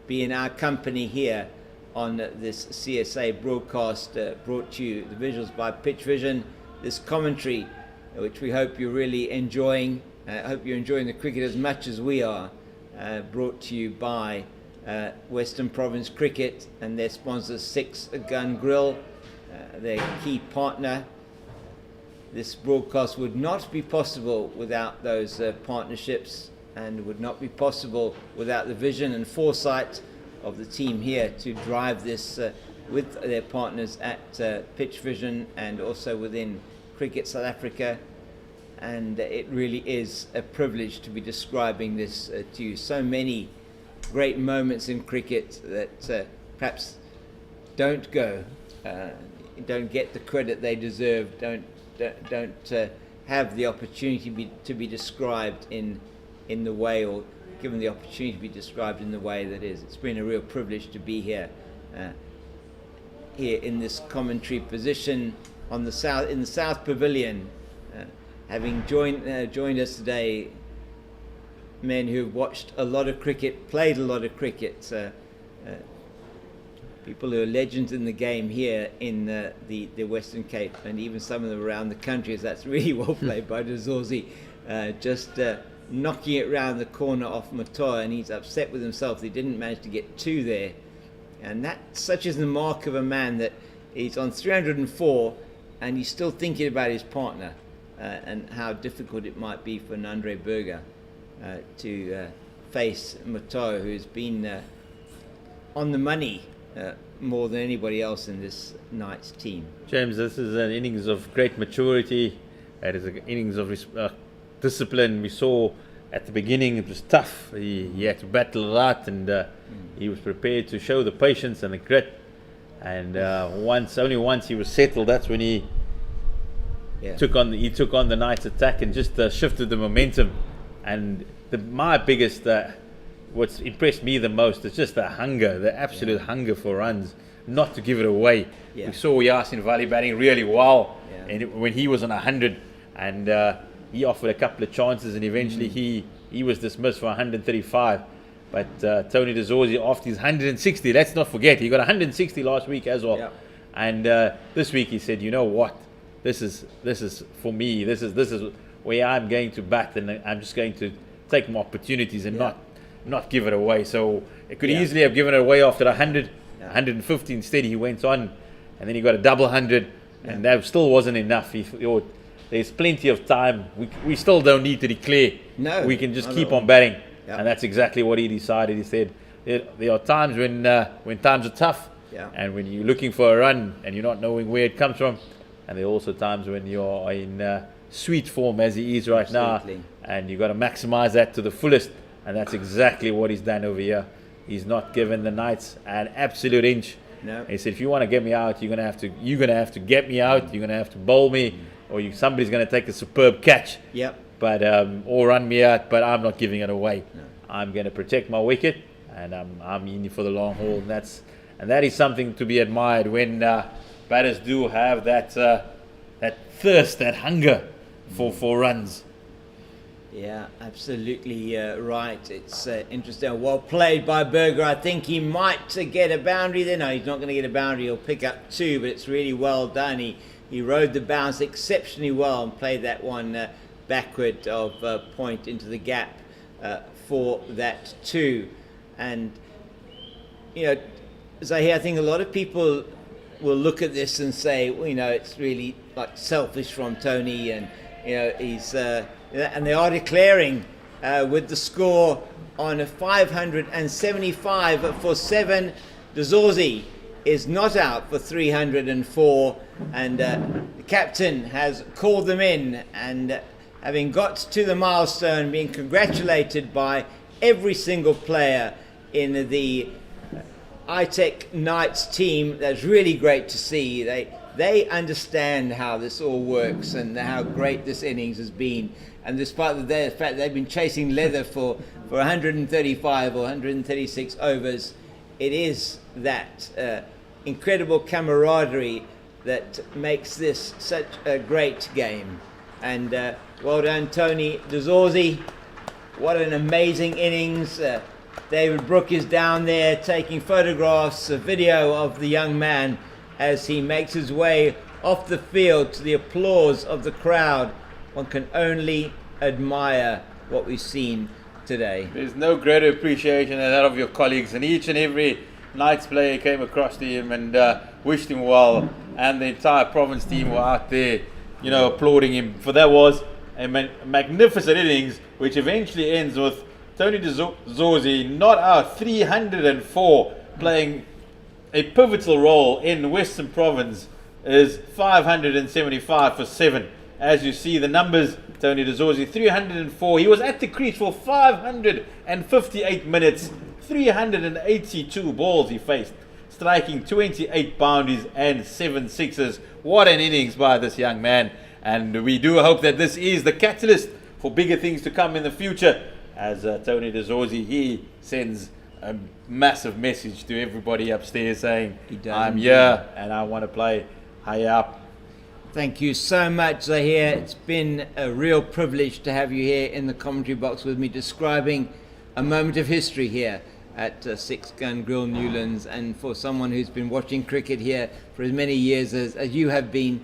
be in our company here on this CSA broadcast brought to you, the visuals by Pitch Vision, this commentary, which we hope you're really enjoying. I hope you're enjoying the cricket as much as we are, brought to you by Western Province Cricket and their sponsor 6 Gun Grill, their key partner. This broadcast would not be possible without those partnerships, and would not be possible without the vision and foresight of the team here to drive this with their partners at Pitch Vision and also within Cricket South Africa. And it really is a privilege to be describing this to you. So many great moments in cricket that perhaps don't go, don't get the credit they deserve, don't have the opportunity to be described in the way, or given the opportunity to be described in the way that is. It's been a real privilege to be here in this commentary position in the South Pavilion, having joined us today, men who have watched a lot of cricket, played a lot of cricket, people who are legends in the game here in the Western Cape, and even some of them around the country, as that's really well played by Dzozi, just knocking it round the corner off Matoa, and he's upset with himself that he didn't manage to get 2 there. And that such is the mark of a man, that he's on 304 and he's still thinking about his partner, and how difficult it might be for Nandre Burger to face Matoa, who's been on the money more than anybody else in this night's team. James, this is an innings of great maturity. It is an innings of discipline. We saw at the beginning it was tough. He had to battle a lot, and he was prepared to show the patience and the grit. And only once he was settled, that's when he took on the night's attack and just shifted the momentum. And my biggest, what's impressed me the most is just the hunger, the absolute hunger for runs, not to give it away. We saw Yasin Vali batting really well, and when he was on 100, and he offered a couple of chances, and eventually he was dismissed for 135. But Tony Dzozi, after his 160, let's not forget, he got 160 last week as well. And this week he said, you know what, this is for me, this is where I'm going to bat, and I'm just going to take my opportunities and not give it away. So it could easily have given it away after 100, 150. Instead he went on, and then he got a double 100, and that still wasn't enough. He thought, there's plenty of time, we still don't need to declare, we can just keep on batting. And that's exactly what he decided. He said there are times when times are tough, and when you're looking for a run and you're not knowing where it comes from, and there are also times when you're in sweet form, as he is right now, and you've got to maximize that to the fullest. And that's exactly what he's done over here. He's not given the Knights an absolute inch. He said, if you want to get me out, you're gonna have to get me out. You're gonna have to bowl me, or somebody's gonna take a superb catch. But or run me out. But I'm not giving it away. I'm gonna protect my wicket, and I'm in it for the long haul. And that is something to be admired when batters do have that thirst, that hunger for runs. Yeah, absolutely right. It's interesting. Well played by Burger. I think he might get a boundary there. No, he's not going to get a boundary. He'll pick up 2, but it's really well done. He rode the bounce exceptionally well and played that one backward of point into the gap for that 2. And, Zahir, I think a lot of people will look at this and say, well, it's really like selfish from Tony, and he's and they are declaring with the score on a 575 for 7. Dzozi is not out for 304, and the captain has called them in, and having got to the milestone, being congratulated by every single player in the ITEC Knights team. That's really great to see. They understand how this all works and how great this innings has been. And despite the fact they've been chasing leather for 135 or 136 overs, it is that incredible camaraderie that makes this such a great game. And well done, Tony Dzozi. What an amazing innings. David Brooke is down there taking photographs, a video of the young man as he makes his way off the field to the applause of the crowd. One can only admire what we've seen today. There's no greater appreciation than that of your colleagues, and each and every Knights player came across to him and wished him well, and the entire province team were out there, applauding him. For that was a magnificent innings, which eventually ends with Tony Dzozi not out 304, playing a pivotal role in Western Province, is 575 for 7. As you see the numbers, Tony Dzozi 304. He was at the crease for 558 minutes, 382 balls he faced. striking 28 boundaries and 7 sixes. What an innings by this young man. And we do hope that this is the catalyst for bigger things to come in the future. As Tony De Zorzi, he sends a massive message to everybody upstairs saying, I'm here and I want to play higher up. Thank you so much, Zahir. It's been a real privilege to have you here in the commentary box with me, describing a moment of history here at Six Gun Grill Newlands. And for someone who's been watching cricket here for as many years as you have been,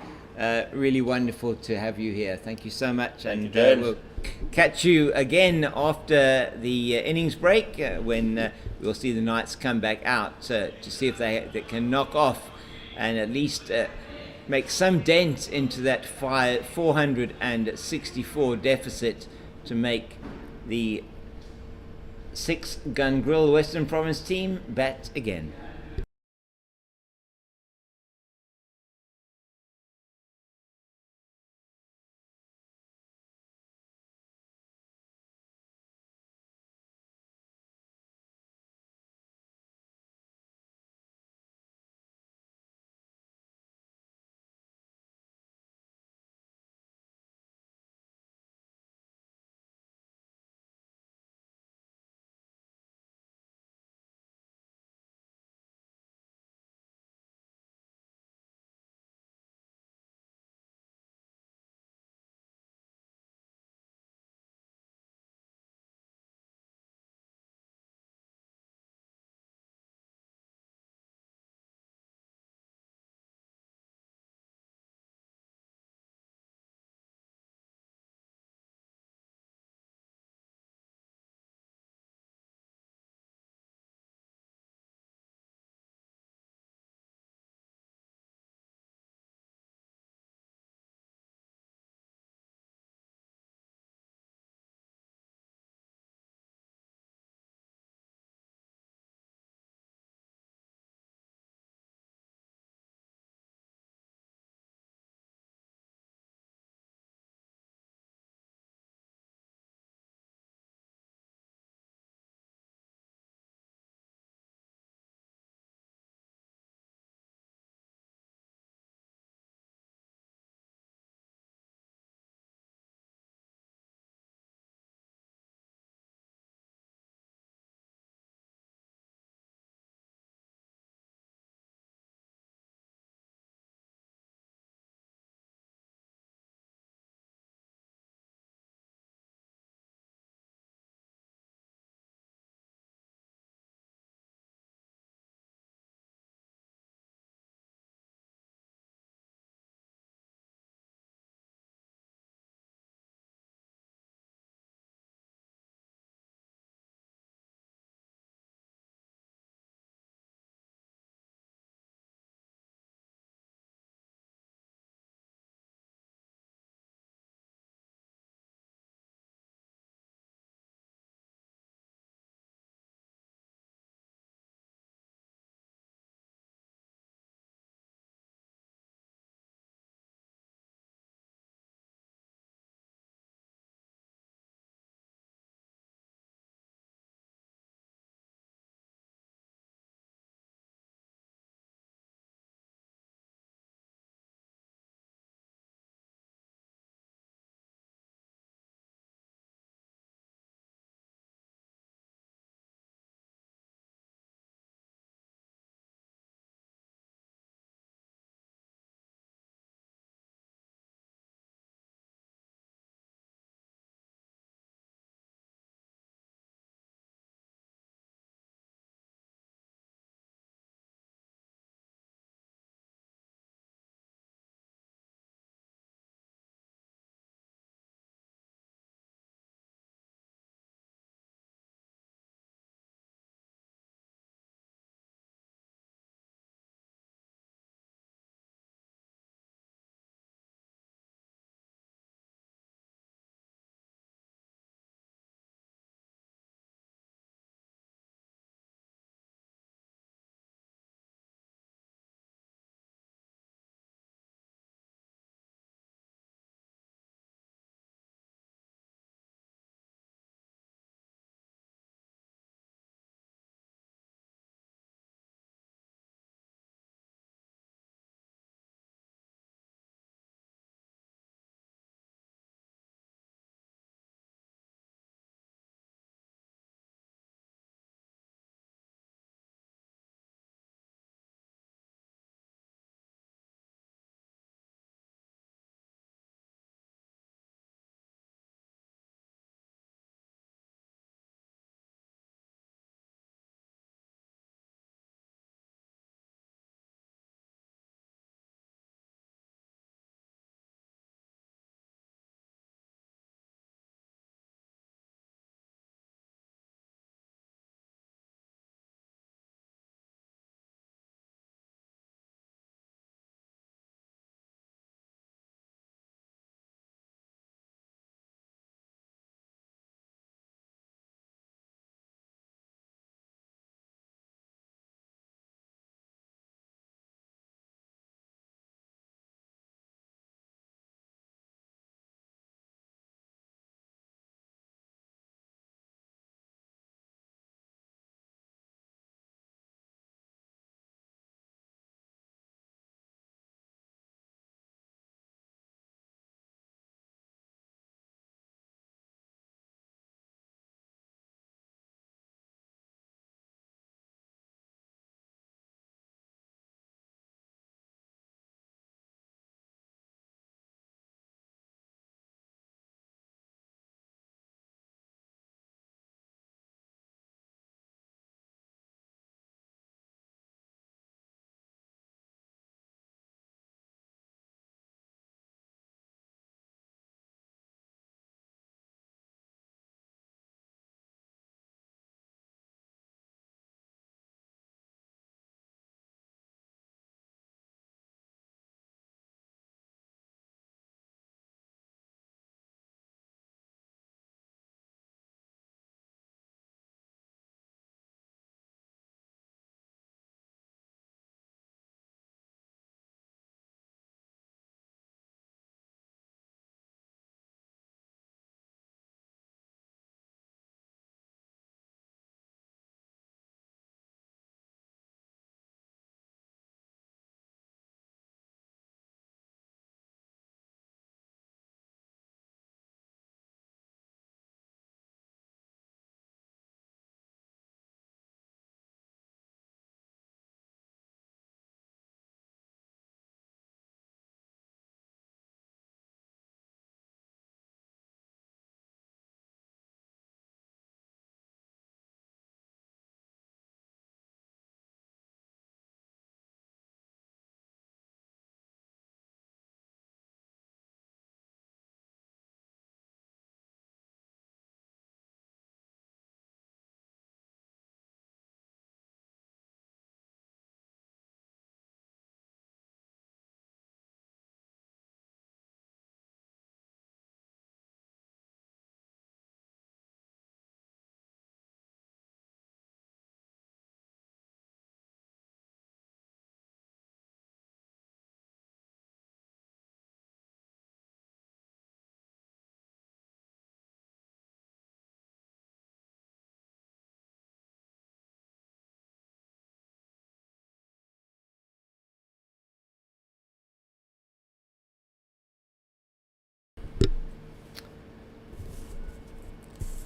really wonderful to have you here. Thank you so much. Thank and you, we'll catch you again after the innings break when we'll see the Knights come back out to see if they can knock off and at least make some dent into that 464 deficit to make the Six Gun Grill Western Province team bat again.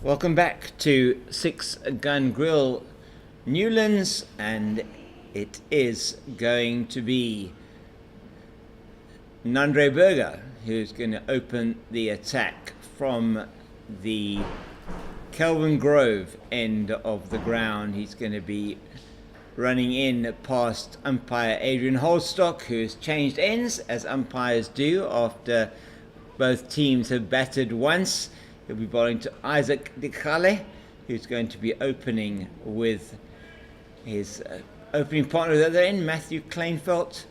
Welcome back to Six Gun Grill Newlands, and it is going to be Nandre Berger who's going to open the attack from the Kelvin Grove end of the ground. He's going to be running in past umpire Adrian Holstock, who has changed ends as umpires do after both teams have batted once. He'll be bowling to ITEC Dikale, who's going to be opening with his opening partner at the other end, Matthew Kleinfeldt.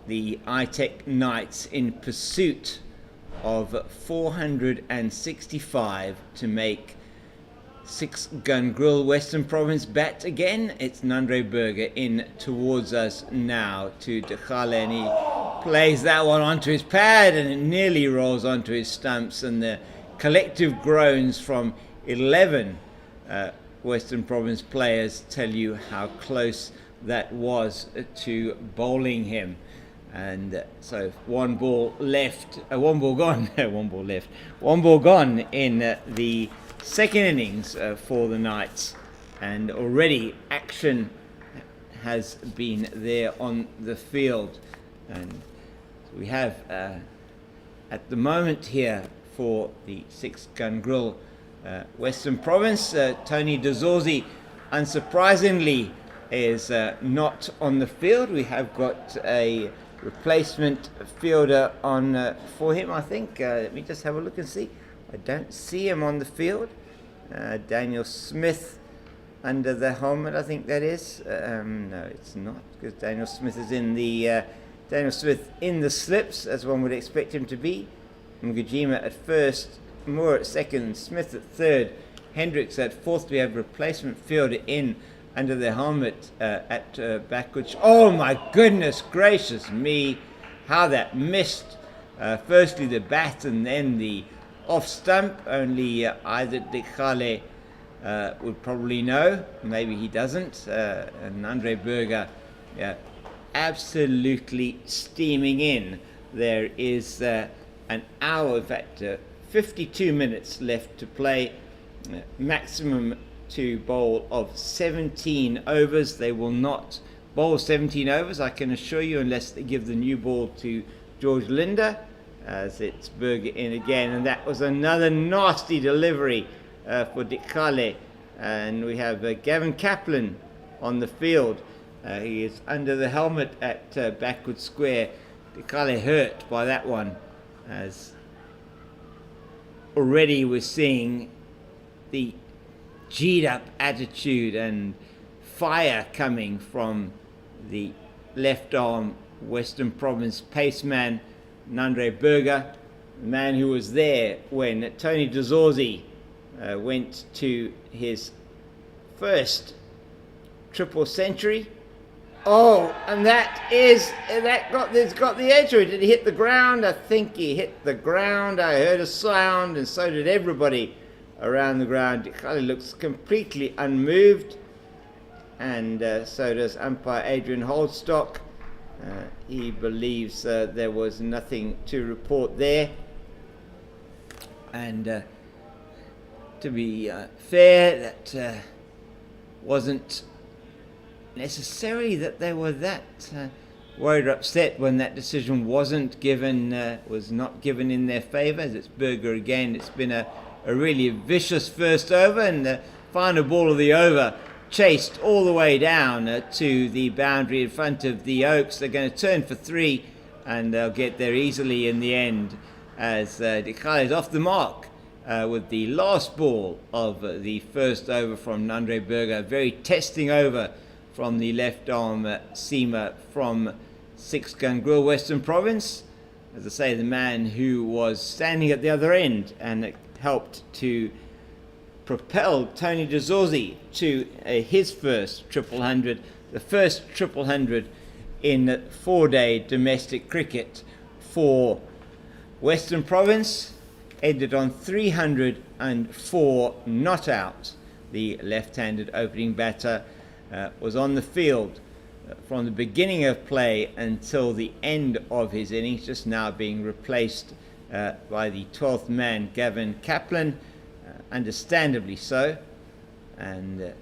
The ITEC Knights in pursuit of 465 to make Six Gun Grill Western Province bat again. It's Nandre Berger in towards us now to Dikale, and he plays that one onto his pad and it nearly rolls onto his stumps, and the collective groans from 11 Western Province players tell you how close that was to bowling him. And so one ball gone in the second innings for the Knights, and already action has been there on the field. And we have at the moment here for the Six Gun Grill Western Province, Tony Dezorzi unsurprisingly is not on the field. We have got a replacement fielder on for him, I think. Let me just have a look and see. I don't see him on the field. Daniel Smith under the helmet, I think that is. No, it's not, because Daniel Smith is in the slips, as one would expect him to be. Mugajima at first, Moore at second, Smith at third, Hendricks at fourth. We have replacement fielder in under the helmet at backwards. Oh my goodness gracious me, how that missed. Firstly the bat and then the off stump. Only either Dikale would probably know, maybe he doesn't. And Nandre Berger absolutely steaming in. There is an hour, in fact 52 minutes left to play. Maximum to bowl of 17 overs. They will not bowl 17 overs, I can assure you, unless they give the new ball to George Linder, as it's Berger in again. And that was another nasty delivery for Dikale. And we have Gavin Kaplan on the field. He is under the helmet at backward square. Dikale hurt by that one, as already we're seeing the G'd up attitude and fire coming from the left arm Western Province paceman Nandre Berger, the man who was there when Tony Dezorzi went to his first triple century. Oh, and it's got the edge to it. Did he hit the ground? I think he hit the ground. I heard a sound, and so did everybody around the ground. Dikale looks completely unmoved, and so does umpire Adrian Holstock. He believes there was nothing to report there. And to be fair, that wasn't necessarily that they were that worried or upset when that decision wasn't given, was not given in their favour. As it's Berger again. It's been a really vicious first over, and the final ball of the over chased all the way down to the boundary in front of the Oaks. They're going to turn for three, and they'll get there easily in the end, as Dikale is off the mark with the last ball of the first over from Nandre Berger. Very testing over from the left arm seamer from Six Gun Grill Western Province. As I say, the man who was standing at the other end and helped to propel Tony Dezorzi to his first triple hundred, the first triple hundred in 4-day domestic cricket for Western Province, ended on 304 not out. The left-handed opening batter was on the field from the beginning of play until the end of his innings, just now being replaced by the 12th man, Gavin Kaplan, understandably so. And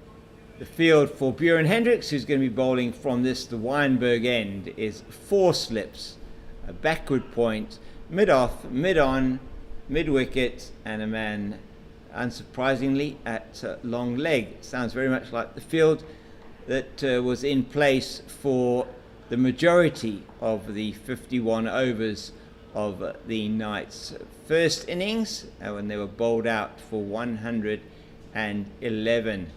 the field for Björn Hendricks, who's going to be bowling from the Weinberg end, is 4 slips, a backward point, mid-off, mid-on, mid-wicket, and a man, unsurprisingly, at long leg. Sounds very much like the field that was in place for the majority of the 51 overs of the night's first innings, when they were bowled out for 111.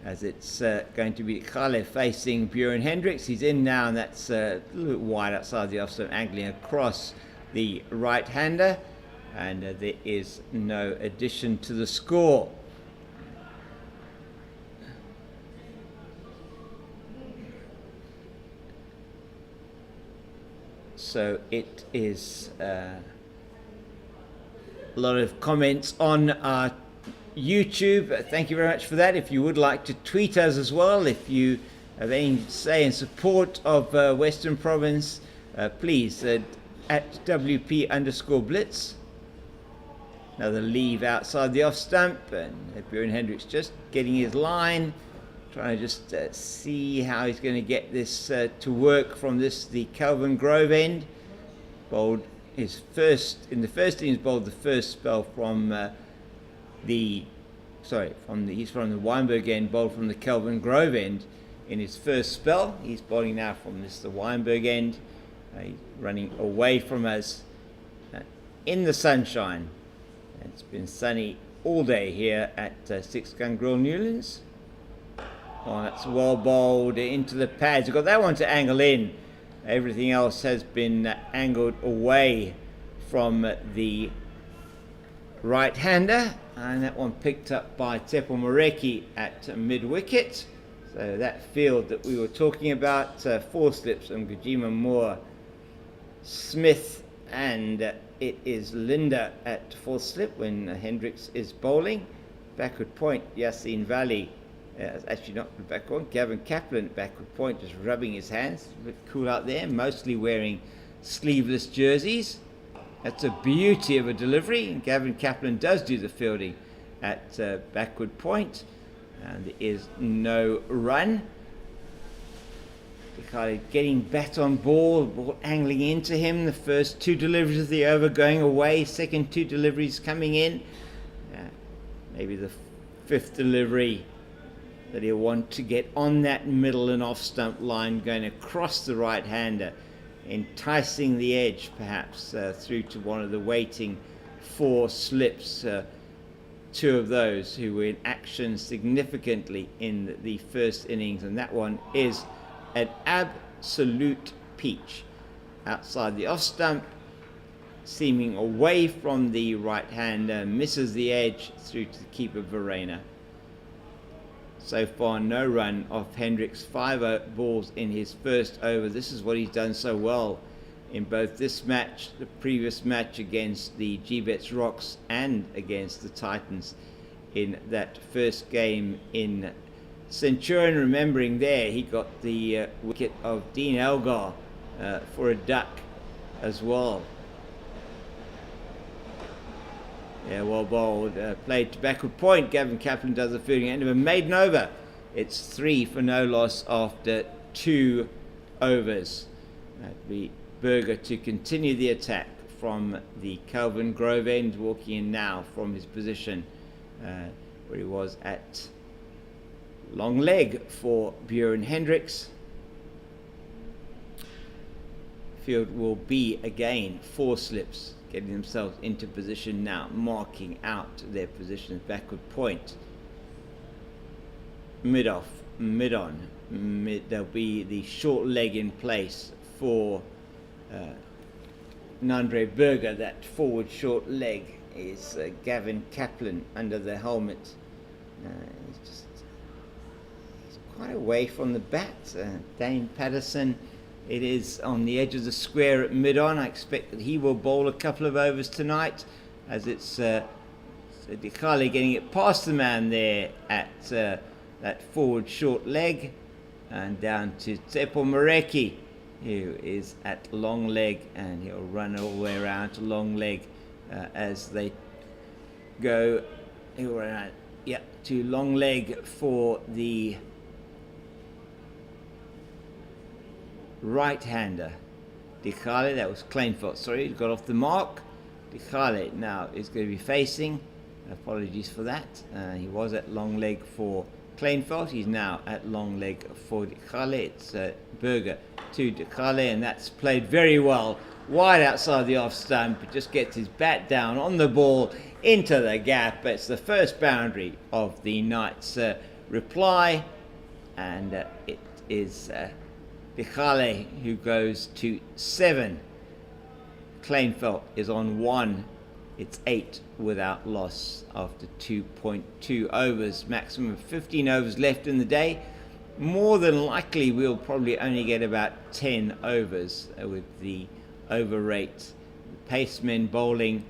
As it's going to be Kale facing Björn Hendricks. He's in now, and that's a little bit wide outside the off stump, angling across the right-hander, and there is no addition to the score. So it is a lot of comments on our YouTube. Thank you very much for that. If you would like to tweet us as well, if you have anything to say in support of Western Province, please, at WP_Blitz. Another leave outside the off stump, and Björn Hendricks just getting his line, trying to just see how he's going to get this to work from the Kelvin Grove end. Bowled his first, in the first innings, bowled the first spell from he's from the Weinberg end, bowled from the Kelvin Grove end in his first spell. He's bowling now from the Weinberg end. He's running away from us in the sunshine. It's been sunny all day here at Six Gun Grill Newlands. Oh, that's well bowled into the pads. We've got that one to angle in. Everything else has been angled away from the right-hander, and that one picked up by Tsepo Moreki at mid-wicket. So that field that we were talking about, 4 slips from Gajima Moore, Smith, and it is Linda at 4th slip when Hendricks is bowling. Backward point, Yassine Valley, actually not the backward point, Gavin Kaplan at backward point, just rubbing his hands. A bit cool out there, mostly wearing sleeveless jerseys. That's a beauty of a delivery, and Gavin Kaplan does do the fielding at backward point, and there is no run. Getting bat on ball angling into him. The first 2 deliveries of the over going away, second 2 deliveries coming in. Maybe the 5th delivery that he'll want to get on that middle and off stump line, going across the right-hander, enticing the edge perhaps through to one of the waiting 4 slips, 2 of those who were in action significantly in the first innings, and that one is an absolute peach. Outside the off stump, seaming away from the right-hander, misses the edge through to the keeper Verena. So far, no run off Hendricks, 5 balls in his first over. This is what he's done so well in both this match, the previous match against the G-Bets Rocks, and against the Titans in that first game in Centurion. Remembering there, he got the wicket of Dean Elgar for a duck as well. Yeah, well bowled, played to backward point. Gavin Kaplan does the fielding end of a maiden over. It's 3 for no loss after 2 overs. That'd be Berger to continue the attack from the Kelvin Grove end, walking in now from his position where he was at long leg for Björn Hendricks. Field will be again 4 slips, getting themselves into position now, marking out their positions backward point. Mid off, mid on, there'll be the short leg in place for Nandre Berger. That forward short leg is Gavin Kaplan under the helmet. He's quite away from the bat. Dane Patterson, it is on the edge of the square at mid-on. I expect that he will bowl a couple of overs tonight, as it's Dikali getting it past the man there at that forward short leg, and down to Tsepo Moreki, who is at long leg, and he'll run all the way around to long leg as they go to long leg for the right-hander. Dikale, that was Kleinveld, sorry, got off the mark. Dikale now is going to be facing. Apologies for that. He was at long leg for Kleinveld. He's now at long leg for Dikale. It's Berger to Dikale, and that's played very well. Wide outside the off stump. It just gets his bat down on the ball into the gap. It's the first boundary of the Knights' reply, and it is Dikale who goes to 7. Kleinveld is on 1. It's 8 without loss after 2.2 overs. Maximum of 15 overs left in the day. More than likely we'll probably only get about 10 overs with the over rate. Pacemen bowling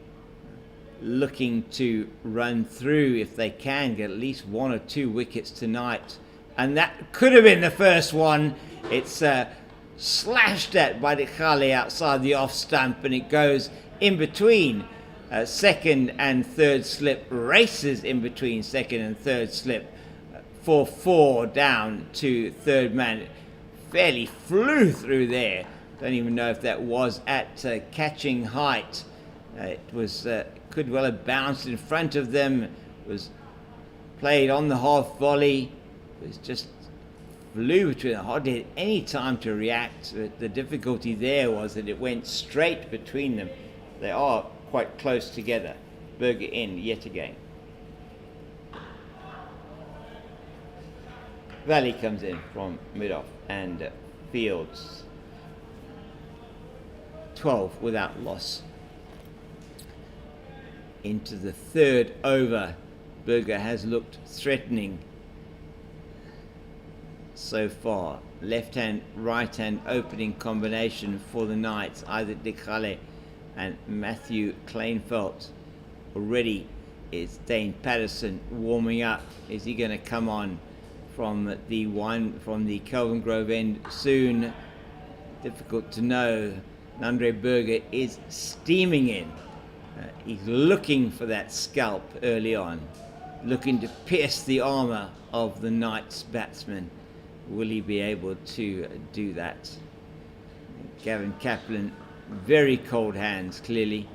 looking to run through, if they can, get at least 1 or 2 wickets tonight. And that could have been the first one. It's slashed at by Dikale outside the off stump, and it goes in between second and third slip, races in between second and third slip for 4 down to third man. Fairly flew through there. Don't even know if that was at catching height. It was could well have bounced in front of them. It was played on the half volley. It was just flew between them. Hardly had any time to react. The difficulty there was that it went straight between them. They are quite close together. Berger in yet again. Valley comes in from mid-off and fields 12 without loss. Into the third over. Berger has looked threatening so far. Left hand, right hand opening combination for the Knights. Either Dikale and Matthew Kleinveld. Already is Dane Patterson warming up. Is he going to come on from the Kelvin Grove end soon? Difficult to know. Andre Berger is steaming in. He's looking for that scalp early on, looking to pierce the armour of the Knights batsman. Will he be able to do that? Gavin Kaplan, very cold hands clearly,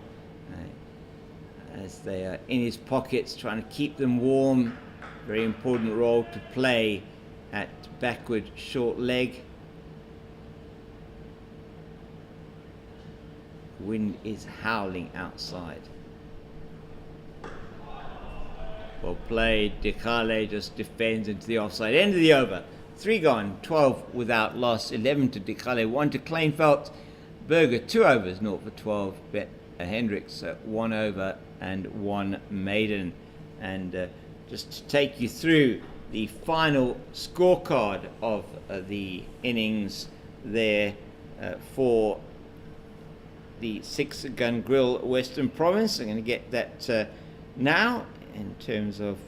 as they are in his pockets trying to keep them warm. Very important role to play at backward short leg. Wind is howling outside. Well played. Dikale just defends into the offside end of the over. 3 gone, 12 without loss. 11 to Dikale, 1 to Kleinveld. Berger 2 overs, 0 for 12. Hendricks 1 over and 1 maiden. And just to take you through the final scorecard of the innings there for the 6-gun grill Western Province. I'm going to get that now in terms of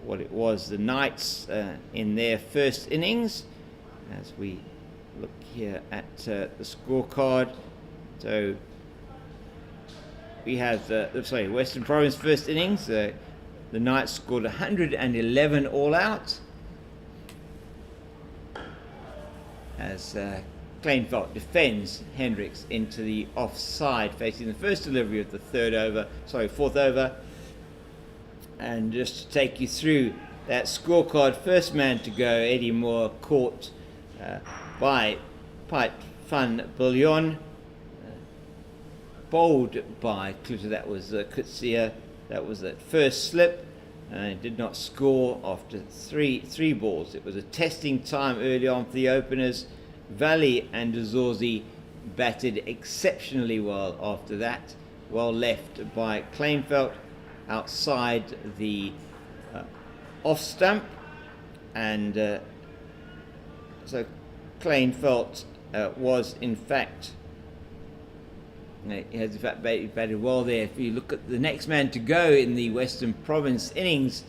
what it was the Knights in their first innings, as we look here at the scorecard. So we have Western Province first innings. The Knights scored 111 all out, as Kleinveld defends Hendricks into the offside, facing the first delivery of the fourth over. And just to take you through that scorecard, first man to go, Eddie Moore, caught by Pipe Van Biljon, bowled by Kluter. That was Kutsia. That was that first slip, and did not score after three balls. It was a testing time early on for the openers. Valley and Zorzi batted exceptionally well after that. Well left by Kleinveld outside the off stump, and so Kleinveld was in fact batted well there. If you look at the next man to go in the Western Province innings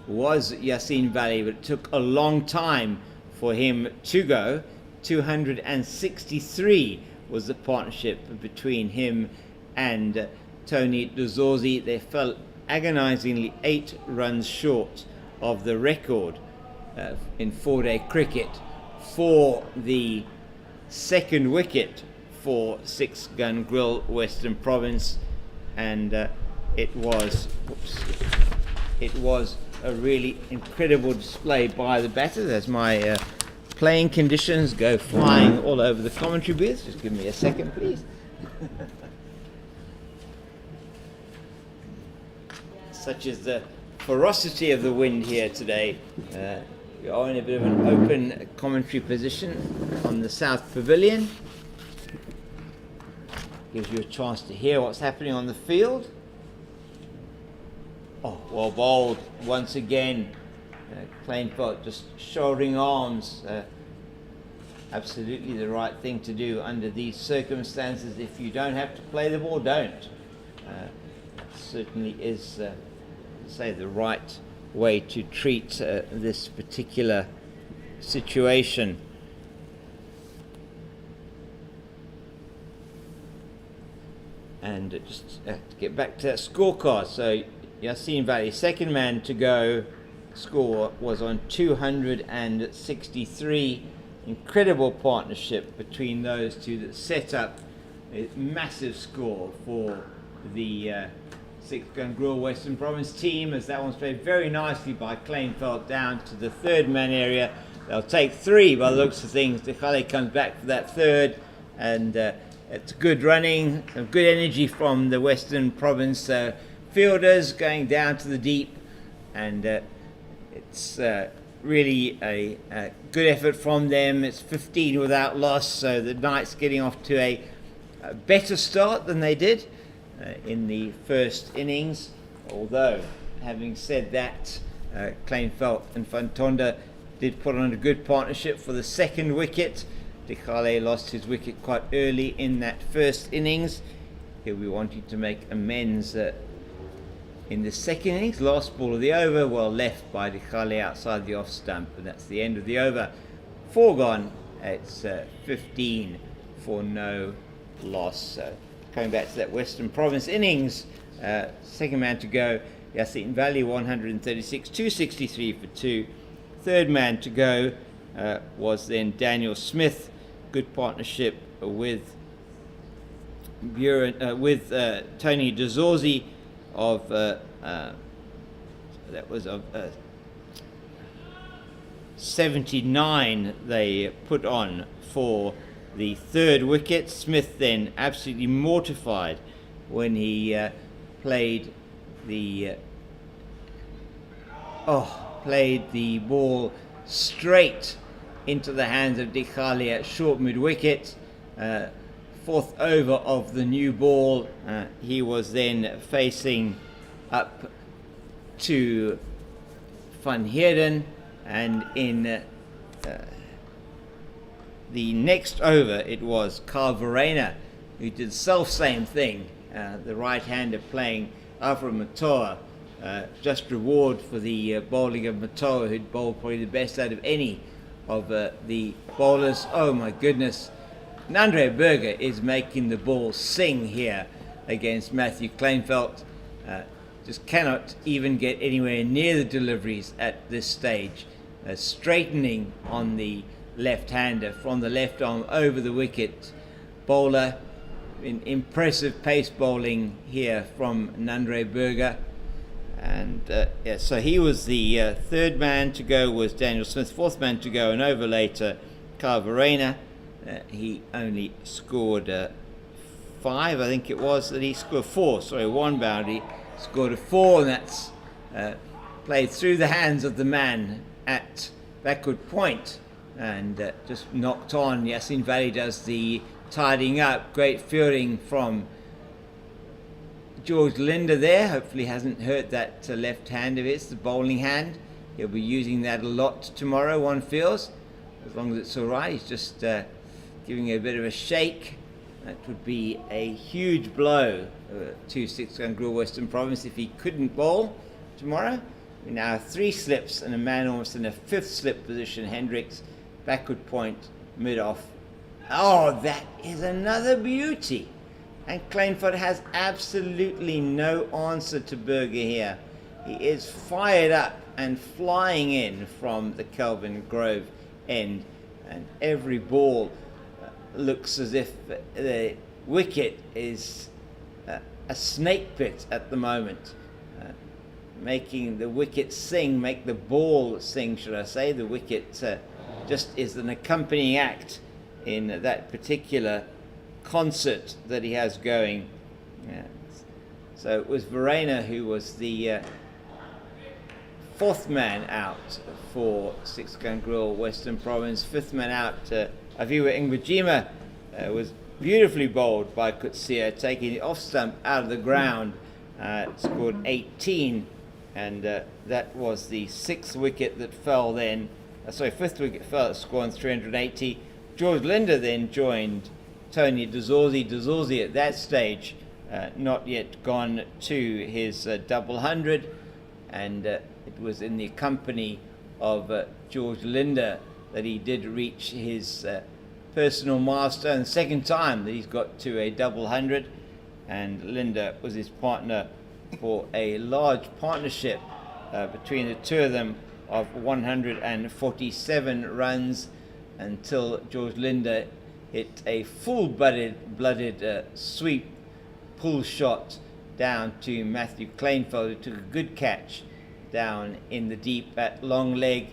was Yassine Valley, but it took a long time for him to go. 263 was the partnership between him and Tony Dozorzi. They fell agonizingly 8 runs short of the record in 4-day cricket for the second wicket for Six Gun Grill Western Province, and it was a really incredible display by the batters as my playing conditions go flying all over the commentary booth. Just give me a second, please. Such is the ferocity of the wind here today. We are in a bit of an open commentary position on the South Pavilion. Gives you a chance to hear what's happening on the field. Oh, well bowled once again. Kleinveld just shouldering arms. Absolutely the right thing to do under these circumstances. If you don't have to play the ball, don't. Certainly is, say, the right way to treat this particular situation. And just to get back to that scorecard, so Yassine Valley, second man to go, score was on 263. Incredible partnership between those two that set up a massive score for the Six Gun Grill Western Province team, as that one's played very nicely by Kleinveld down to the third man area. They'll take 3 by the looks of things. Dikhale comes back for that third, and it's good running, some good energy from the Western Province fielders going down to the deep, and it's really a good effort from them. It's 15 without loss, so the Knights getting off to a better start than they did in the first innings. Although, having said that, Kleinveld and Fantonda did put on a good partnership for the second wicket. Dikhale lost his wicket quite early in that first innings. He'll be wanting to make amends in the second innings. Last ball of the over, well left by Dikhale outside the off stump, and that's the end of the over. 4 gone. It's 15 for no loss. So coming back to that Western Province innings, second man to go, Yassine Valley 136, 263 for 2. Third man to go was then Daniel Smith. Good partnership with Tony Dozorzi of that was of 79 they put on for the third wicket. Smith then absolutely mortified when he played the ball straight into the hands of Dikhale at short mid-wicket. Fourth over of the new ball, he was then facing up to Van Heerden, and in the next over it was Carl Verena who did the self-same thing, the right-hander playing Alfred Matoa. Just reward for the bowling of Matoa, who'd bowled probably the best out of any of the bowlers. Oh my goodness, Nandre Berger is making the ball sing here against Matthew Kleinveld. Just cannot even get anywhere near the deliveries at this stage. Straightening on the left-hander from the left arm over the wicket. Bowler in impressive pace bowling here from Nandre Berger. And so he was the third man to go was Daniel Smith. Fourth man to go, an over later, Carl Verena. He only scored 5, I think it was, that he scored 4, sorry, 1 boundary, scored a 4, and that's played through the hands of the man at backward point, and just knocked on. Yassine Valley does the tidying up. Great fielding from George Linder there. Hopefully hasn't hurt that left hand of his, the bowling hand. He'll be using that a lot tomorrow, one feels, as long as it's all right. He's just giving a bit of a shake. That would be a huge blow to Six Gun Grill Western Province if he couldn't bowl tomorrow. We now have 3 slips and a man almost in a 5th slip position. Hendricks, backward point, mid-off. Oh, that is another beauty. And Kleinfeld has absolutely no answer to Berger here. He is fired up and flying in from the Kelvin Grove end, and every ball looks as if the wicket is a snake pit at the moment, making the wicket sing, make the ball sing, should I say. The wicket just is an accompanying act in that particular concert that he has going. So it was Verena who was the fourth man out for Six Gun Grill Western Province. Fifth man out, Aviwa Ngwajima was beautifully bowled by Coetzee, taking the off stump out of the ground. Scored 18, and that was the sixth wicket that fell then. Fifth wicket fell, scoring 380. George Linder then joined Tony de Zorzi. De Zorzi at that stage not yet gone to his double hundred, and it was in the company of George Linder that he did reach his personal milestone, second time that he's got to a double hundred, and Linder was his partner for a large partnership between the two of them of 147 runs until George Linder hit a full-blooded sweep pull shot down to Matthew Kleinfeld, who took a good catch down in the deep at long leg,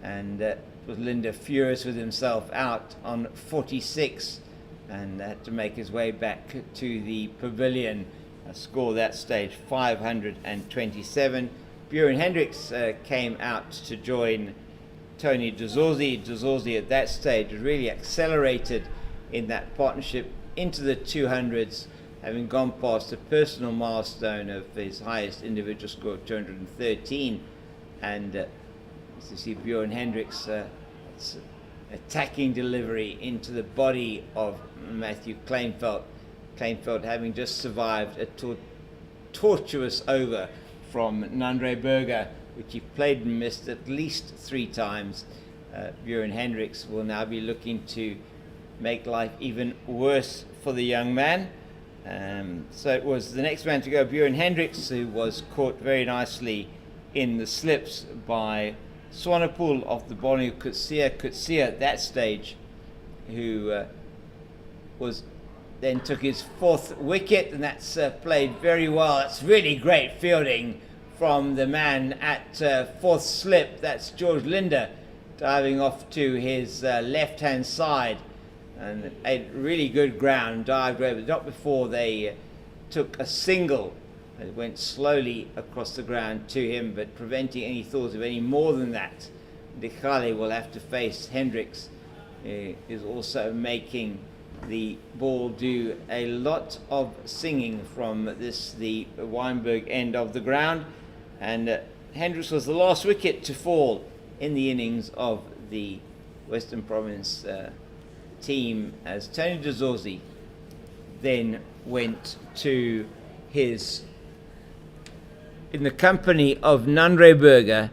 and was Linder furious with himself out on 46 and had to make his way back to the pavilion. Score that stage 527. Buren Hendricks came out to join Tony de Zorzi. De Zorzi at that stage really accelerated in that partnership into the 200s, having gone past a personal milestone of his highest individual score of 213. And as you see, Buren Hendricks attacking delivery into the body of Matthew Kleinfeld. Kleinfeld having just survived a tortuous over from Nandre Berger, which he played and missed at least 3 times. Buren Hendricks will now be looking to make life even worse for the young man. So it was the next man to go, Buren Hendricks, who was caught very nicely in the slips by Swanepoel of the bowling of Coetzee. Coetzee at that stage, who then took his 4th wicket, and that's played very well. That's really great fielding from the man at 4th slip. That's George Linder diving off to his left-hand side, and a really good ground dive, but not before they took a single. It went slowly across the ground to him, but preventing any thought of any more than that. Dikale will have to face Hendricks, is also making the ball do a lot of singing from the Weinberg end of the ground, and Hendricks was the last wicket to fall in the innings of the Western Province team, as Tony de Zorzi then went to his, in the company of Nandre Berger.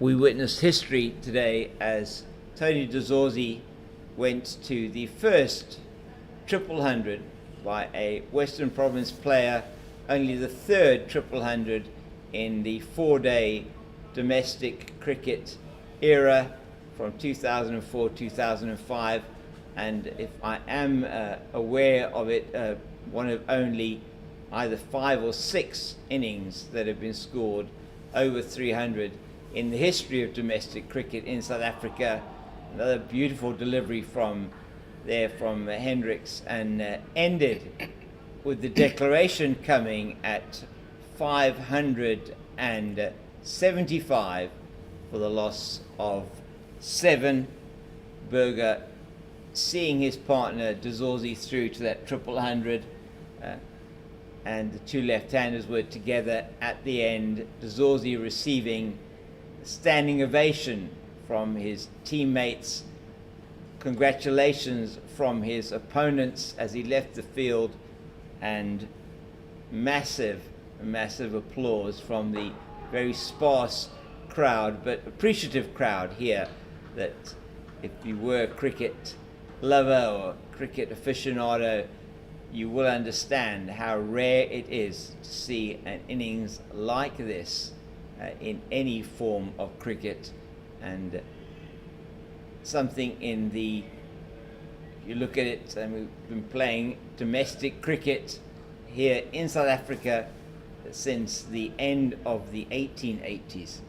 We witnessed history today as Tony de Zorzi went to the first triple hundred by a Western Province player, only the 3rd triple hundred in the 4-day domestic cricket era from 2004-2005, and if I am aware of it, one of only either 5 or 6 innings that have been scored over 300 in the history of domestic cricket in South Africa. Another beautiful delivery from Hendricks, and ended with the declaration coming at 575 for the loss of 7. Berger seeing his partner de Zorzi through to that triple hundred, and the two left-handers were together at the end. De Zorzi receiving a standing ovation from his teammates, congratulations from his opponents as he left the field, and massive applause from the very sparse crowd, but appreciative crowd here, that if you were a cricket lover or cricket aficionado, you will understand how rare it is to see an innings like this in any form of cricket, and something in the, you look at it, and we've been playing domestic cricket here in South Africa since the end of the 1880s.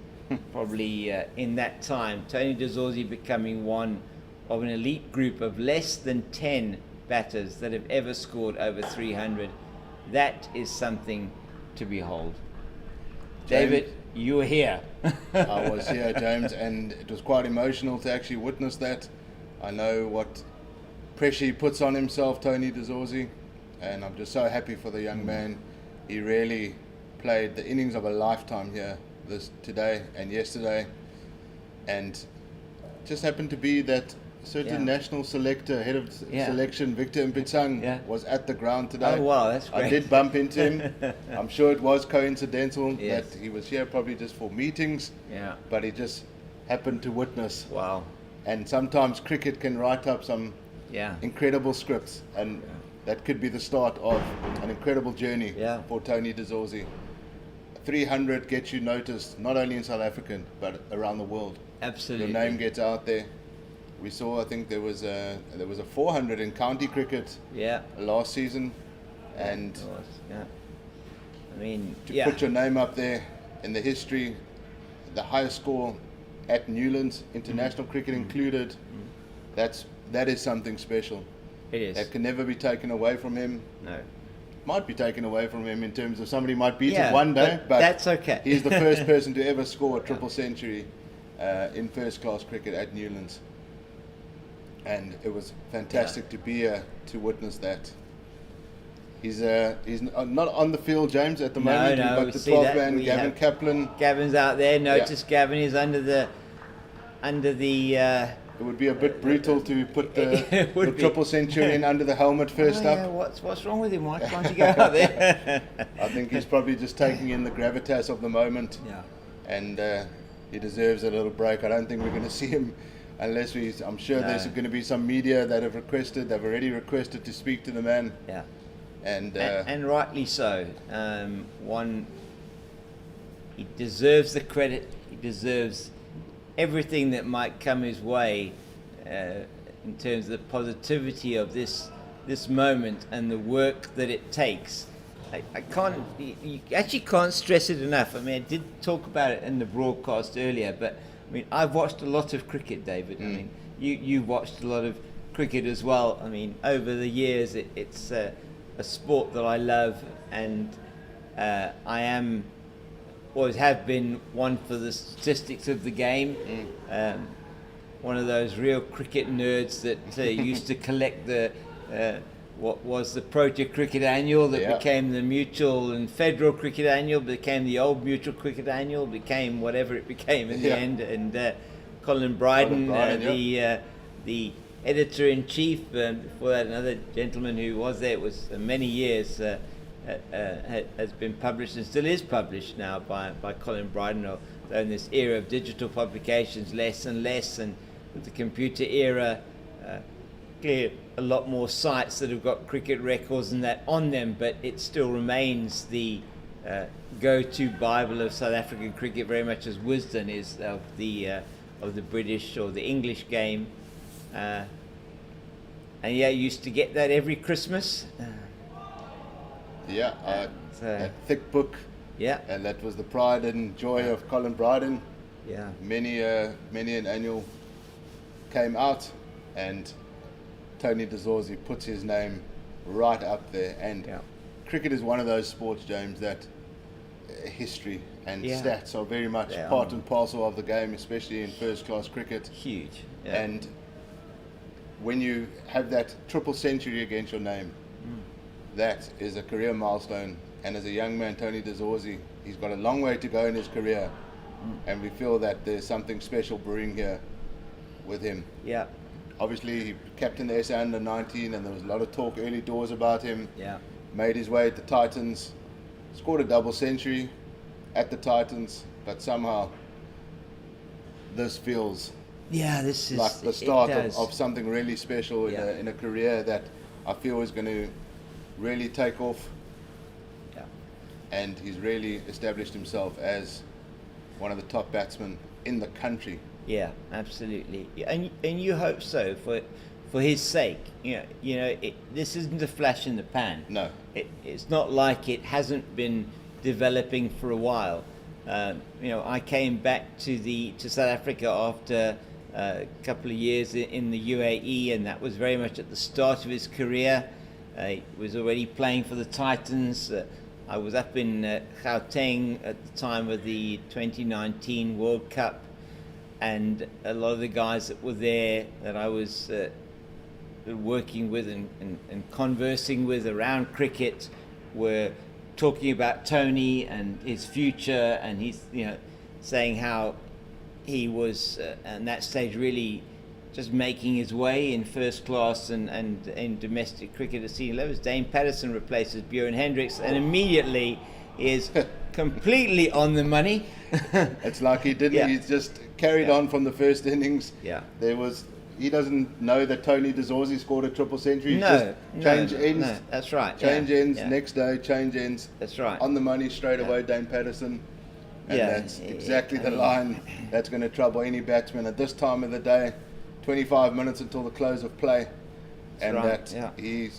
Probably in that time, Tony de Zorzi becoming one of an elite group of less than 10 batters that have ever scored over 300. That is something to behold. David, you were here. I was here, James, and it was quite emotional to actually witness that. I know what pressure he puts on himself, Tony de Zorzi, and I'm just so happy for the young man. He really played the innings of a lifetime here today and yesterday, and just happened to be that certain national selector, head of selection, Victor Mpitsang, was at the ground today. Oh wow, that's great. I did bump into him. I'm sure it was coincidental that he was here probably just for meetings, but he just happened to witness. Wow. And sometimes cricket can write up some incredible scripts, and that could be the start of an incredible journey for Tony de Zorzi. 300 gets you noticed, not only in South Africa, but around the world. Absolutely. Your name gets out there. We saw, I think there was a 400 in county cricket last season, and I mean, to put your name up there in the history, the highest score at Newlands, international cricket included, that is something special. It is. That can never be taken away from him. No. Might be taken away from him in terms of somebody might beat it one day, but that's okay. He's the first person to ever score a triple century in first class cricket at Newlands. And it was fantastic to be here to witness that. He's not on the field, James, at the moment. No, We've got the 12th man, Gavin Kaplan. Gavin's out there. Notice Gavin is under the. It would be a bit brutal to put the triple centurion under the helmet first up. What's wrong with him? Why can't he go out there? I think he's probably just taking in the gravitas of the moment. Yeah. And he deserves a little break. I don't think we're going to see him unless I'm sure there's going to be some media that have requested. They've already requested to speak to the man. Yeah. And rightly so. He deserves the credit. He deserves everything that might come his way in terms of the positivity of this moment and the work that it takes. You actually can't stress it enough. I mean, I did talk about it in the broadcast earlier, but I mean, I've watched a lot of cricket, David. I mean, you've watched a lot of cricket as well. I mean, over the years, it's a sport that I love, and I always have been one for the statistics of the game. One of those real cricket nerds that used to collect what was the Protea Cricket Annual that became the Mutual and Federal Cricket Annual, became the old Mutual Cricket Annual, became whatever it became in the end. And Colin Bryden, the editor-in-chief, before that another gentleman who was there, it was many years, has been published and still is published now by Colin Bryden, although in this era of digital publications less and less, and with the computer era, clearly a lot more sites that have got cricket records and that on them, but it still remains the go-to Bible of South African cricket, very much as Wisden is of the British or the English game. And you used to get that every Christmas. That thick book. And that was the pride and joy of Colin Bryden. Many an annual came out, and Tony de Zorzi puts his name right up there. And cricket is one of those sports, James, that history and stats are very much part and parcel of the game, especially in first class cricket. Huge. And when you have that triple century against your name, that is a career milestone. And as a young man, Tony de Zorzi, he's got a long way to go in his career, and we feel that there's something special brewing here with him. Obviously, he captained the SA under 19, and there was a lot of talk early doors about him. Made his way at the Titans, scored a double century at the Titans, but somehow this feels this is like the start of something really special in a career that I feel is going to really take off. Yeah. And he's really established himself as one of the top batsmen in the country. Yeah, absolutely. And you hope so for his sake. This isn't a flash in the pan. No. It's not like it hasn't been developing for a while. I came back to South Africa after a couple of years in the UAE, and that was very much at the start of his career. He was already playing for the Titans. I was up in Gauteng at the time of the 2019 World Cup, and a lot of the guys that were there that I was working with and conversing with around cricket were talking about Tony and his future, and he's saying how he was at that stage really just making his way in first class and in domestic cricket at senior levels. Dane Patterson replaces Bjorn Hendricks, and immediately is completely on the money. It's like he didn't. Yeah. He's just carried on from the first innings. Yeah. He doesn't know that Tony DeZorzi scored a triple century. No, change ends. No, that's right. Change ends. Yeah. Next day, change ends. That's right. On the money straight Yeah. away, Dane Patterson. And Yeah. that's exactly the line that's going to trouble any batsman at this time of the day. 25 minutes until the close of play. And right, that yeah.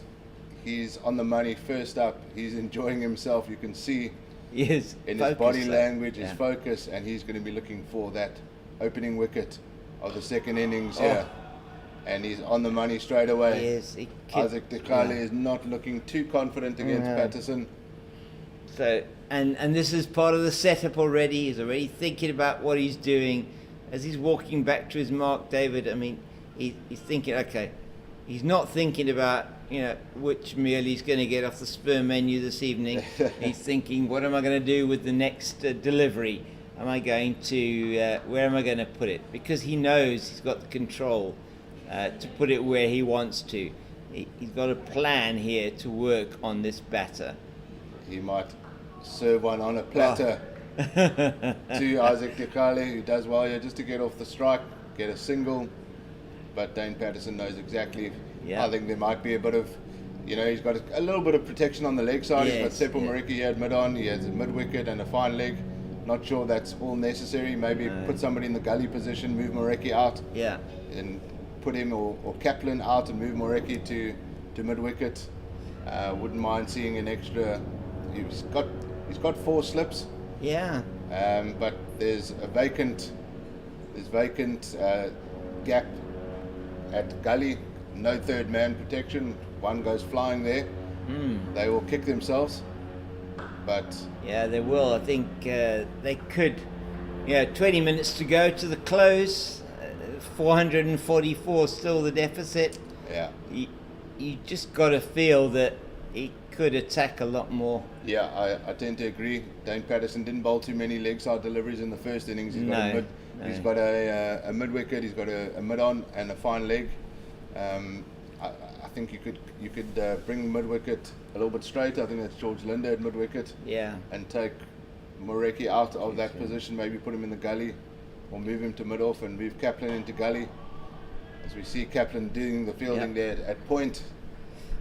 he's on the money first up. He's enjoying himself. You can see Yes, in focus, his body though. language, Yeah. his focus, and he's going to be looking for that opening wicket of the second innings Oh. here. And he's on the money straight away. Yes, he could- Isaac de Kale yeah. is not looking too confident against No. Patterson. So, and this is part of the setup already. He's already thinking about what he's doing as he's walking back to his mark. David, I mean, he's thinking, okay, he's not thinking about which meal he's going to get off the spur menu this evening. He's thinking, what am I going to do with the next delivery? Am I going to where am I going to put it? Because he knows he's got the control to put it where he wants to. He's got a plan here to work on this batter. He might serve one on a platter to Isaac de Kale, who does well here just to get off the strike, get a single. But Dane Patterson knows exactly. Yeah. I think there might be a bit of, he's got a little bit of protection on the leg side. Yes, He's got Seppo yeah. Mariki here at mid-on. He has a mid-wicket and a fine leg. Not sure that's all necessary. Maybe put somebody in the gully position, move Mariki out, Yeah. and put him or Kaplan out and move Mariki to mid-wicket. Wouldn't mind seeing an extra. He's got 4 slips. Yeah. But there's vacant gap at gully. No third man protection. One goes flying there. They will kick themselves. But Yeah, they will. I think they could. 20 minutes to go to the close. 444 still the deficit. yeah, You just got to feel that he could attack a lot more. yeah, I tend to agree. Dane Patterson didn't bowl too many leg side deliveries in the first innings. He's got No. he's got a mid wicket. He's got a mid on and a fine leg. I think you could bring mid wicket a little bit straight. I think that's George Linder at mid wicket. Yeah. And take Moreki out of that position, maybe put him in the gully, or move him to mid-off and move Kaplan into gully. As we see Kaplan doing the fielding there at point.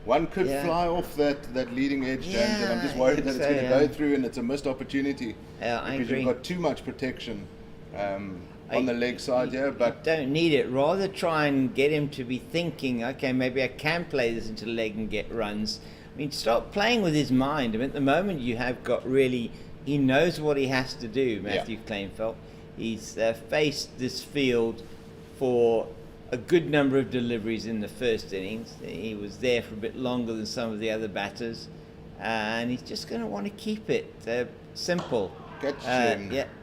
One could fly off that leading edge, James, and I'm just worried that it's going to go through and it's a missed opportunity. Yeah, I because agree. you've got too much protection on the leg side here, but don't need it. Rather try and get him to be thinking, okay, maybe I can play this into the leg and get runs. I mean, start playing with his mind. I mean, at the moment you have got really, he knows what he has to do, Matthew Kleinfeldt. He's faced this field for a good number of deliveries in the first innings. He was there for a bit longer than some of the other batters, and he's just going to want to keep it simple.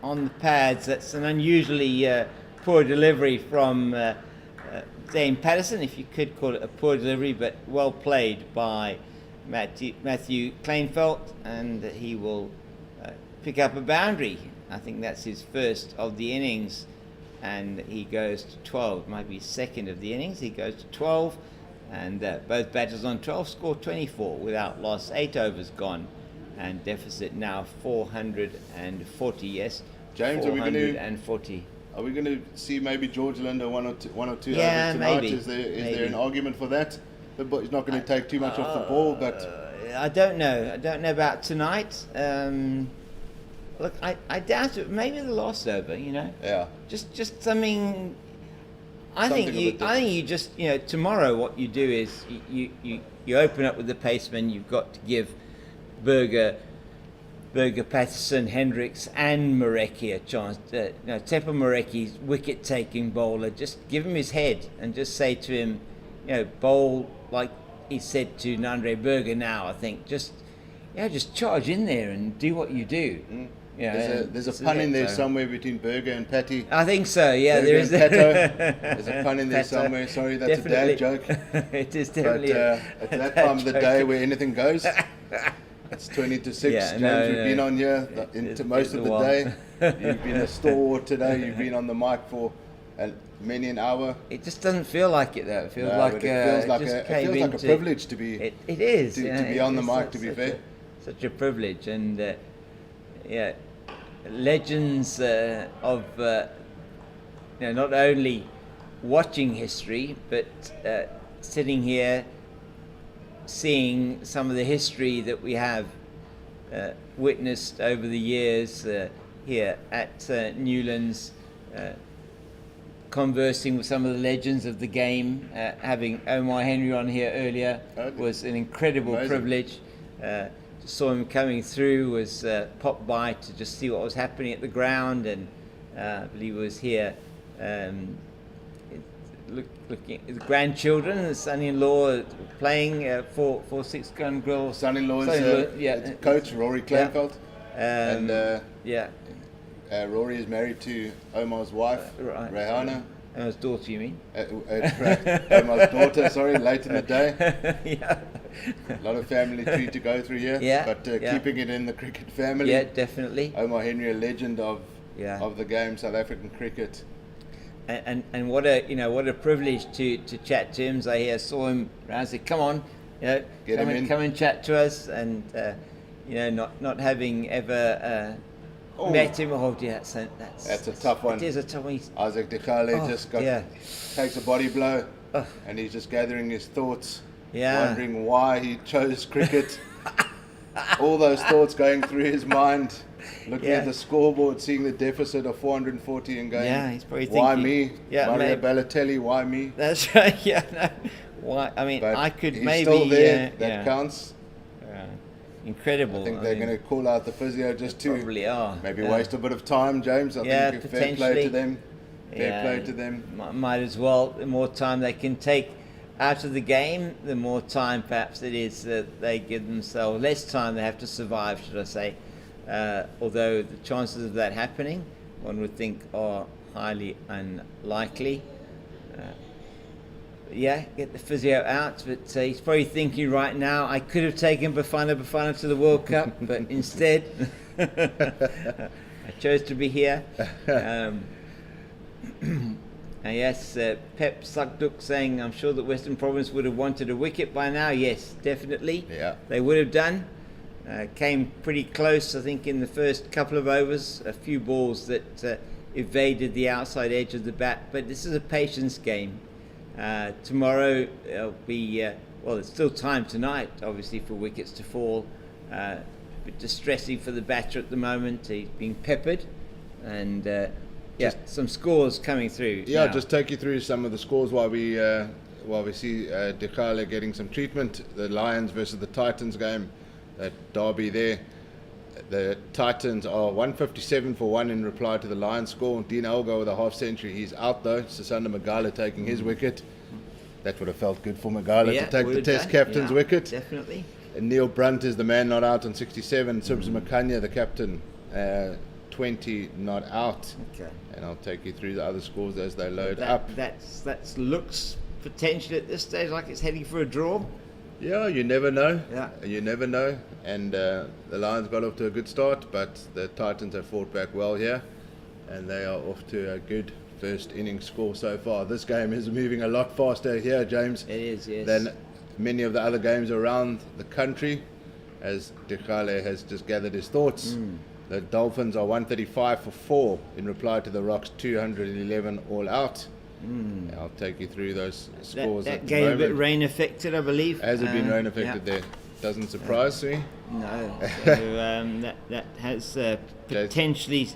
On the pads. That's an unusually poor delivery from Dane Patterson, if you could call it a poor delivery, but well played by Matthew Kleinfeldt, and he will pick up a boundary. I think that's his first of the innings, and he goes to 12. Might be second of the innings. He goes to 12, and both batters on 12 score 24 without loss. 8 overs gone, and deficit now 440. Yes, James, 440. are we going to see maybe George Linder one or two overs tonight? Maybe. Is there an argument for that? He's not going to take too much off the ball, but I don't know. I don't know about tonight. Look, I doubt it. Maybe the last over. Yeah. Just something. I Something think a bit you just tomorrow what you do is you open up with the paceman. You've got to give Berger, Patterson, Hendricks, and Marecki a chance. Teppo Marecki's wicket-taking bowler. Just give him his head and just say to him, bowl like he said to Nandre Berger. Now I think just charge in there and do what you do. Mm. There's a pun in there somewhere between Berger and Patty. I think so. Yeah, Berger there is. There's a pun in there somewhere. Sorry, that's Definitely. a dad joke. It is definitely. But at that time of the day where anything goes, it's 20 to 6. Yeah, James, no, we've been on here into most it's of a the while. day. You've been a stalwart today. You've been on the mic for many an hour. It just doesn't feel like it though. It feels No, like but it feels like just a came privilege to be It is to be on the mic. To be fair, such a privilege, and legends of not only watching history but sitting here, seeing some of the history that we have witnessed over the years here at Newlands. Conversing with some of the legends of the game, having Omar Henry on here earlier was an incredible privilege. Saw him coming through, was popped by to just see what was happening at the ground, and I believe he was here looking at the grandchildren, the son-in-law playing for 6 Gun Grill. Son-in-law is coach Rory Kleinveld, and Rory is married to Omar's wife, Right. Rehana. His daughter, you mean? Omar's daughter, sorry, late in the day. Yeah. A lot of family tree to go through here, but keeping it in the cricket family. Yeah, definitely. Omar Henry, a legend of the game, South African cricket. And what a privilege to chat to him. So I saw him around and said, "Come on, come and chat to us." And not having ever met him. Oh dear, that's a tough one. It is a tough one. Isaac Dekale takes a body blow, and he's just gathering his thoughts, wondering why he chose cricket. All those thoughts going through his mind, looking at the scoreboard, seeing the deficit of 440 and going, he's probably thinking, why me? Mario Balotelli, why me? That's right. Why? I mean, but I could he's maybe. Still there. That counts. Incredible. I think they're going to call out the physio just to probably are. Maybe waste a bit of time, James. I think fair play to them. Fair play to them. Might as well. The more time they can take out of the game, the more time perhaps it is that they give themselves. Less time they have to survive, should I say. Although the chances of that happening, one would think, are highly unlikely. Get the physio out, but he's probably thinking right now, I could have taken Bafana to the World Cup, but instead I chose to be here. And yes, Pep Sukduk saying, I'm sure that Western Province would have wanted a wicket by now. Yes, definitely. Yeah. They would have done. Came pretty close, I think, in the first couple of overs. A few balls that evaded the outside edge of the bat, but this is a patience game. Tomorrow it'll be it's still time tonight, obviously, for wickets to fall. Bit distressing for the batter at the moment. He's being peppered, and some scores coming through. Yeah, now. just take you through some of the scores while we see Dekale getting some treatment. The Lions versus the Titans game, that derby there. The Titans are 157 for 1 in reply to the Lions score. Dean Elgar with a half century. He's out though. Sasanda Magala taking his wicket. That would have felt good for Magala to take the Test captain's wicket. Definitely. And Neil Brunt is the man not out on 67. Subs Makanya, the captain, 20 not out. Okay. And I'll take you through the other scores as they load That up. That looks potentially at this stage like it's heading for a draw. Yeah, you never know. Yeah. You never know. And the Lions got off to a good start, but the Titans have fought back well here, and they are off to a good first innings score so far. This game is moving a lot faster here, James. It is, yes. Than many of the other games around the country, as Dekale has just gathered his thoughts. The Dolphins are 135 for 4 in reply to the Rocks 211 all out. I'll take you through those scores. That at the game a bit moment. rain affected, I believe. Has it been rain affected there? doesn't surprise me. No, so, that has potentially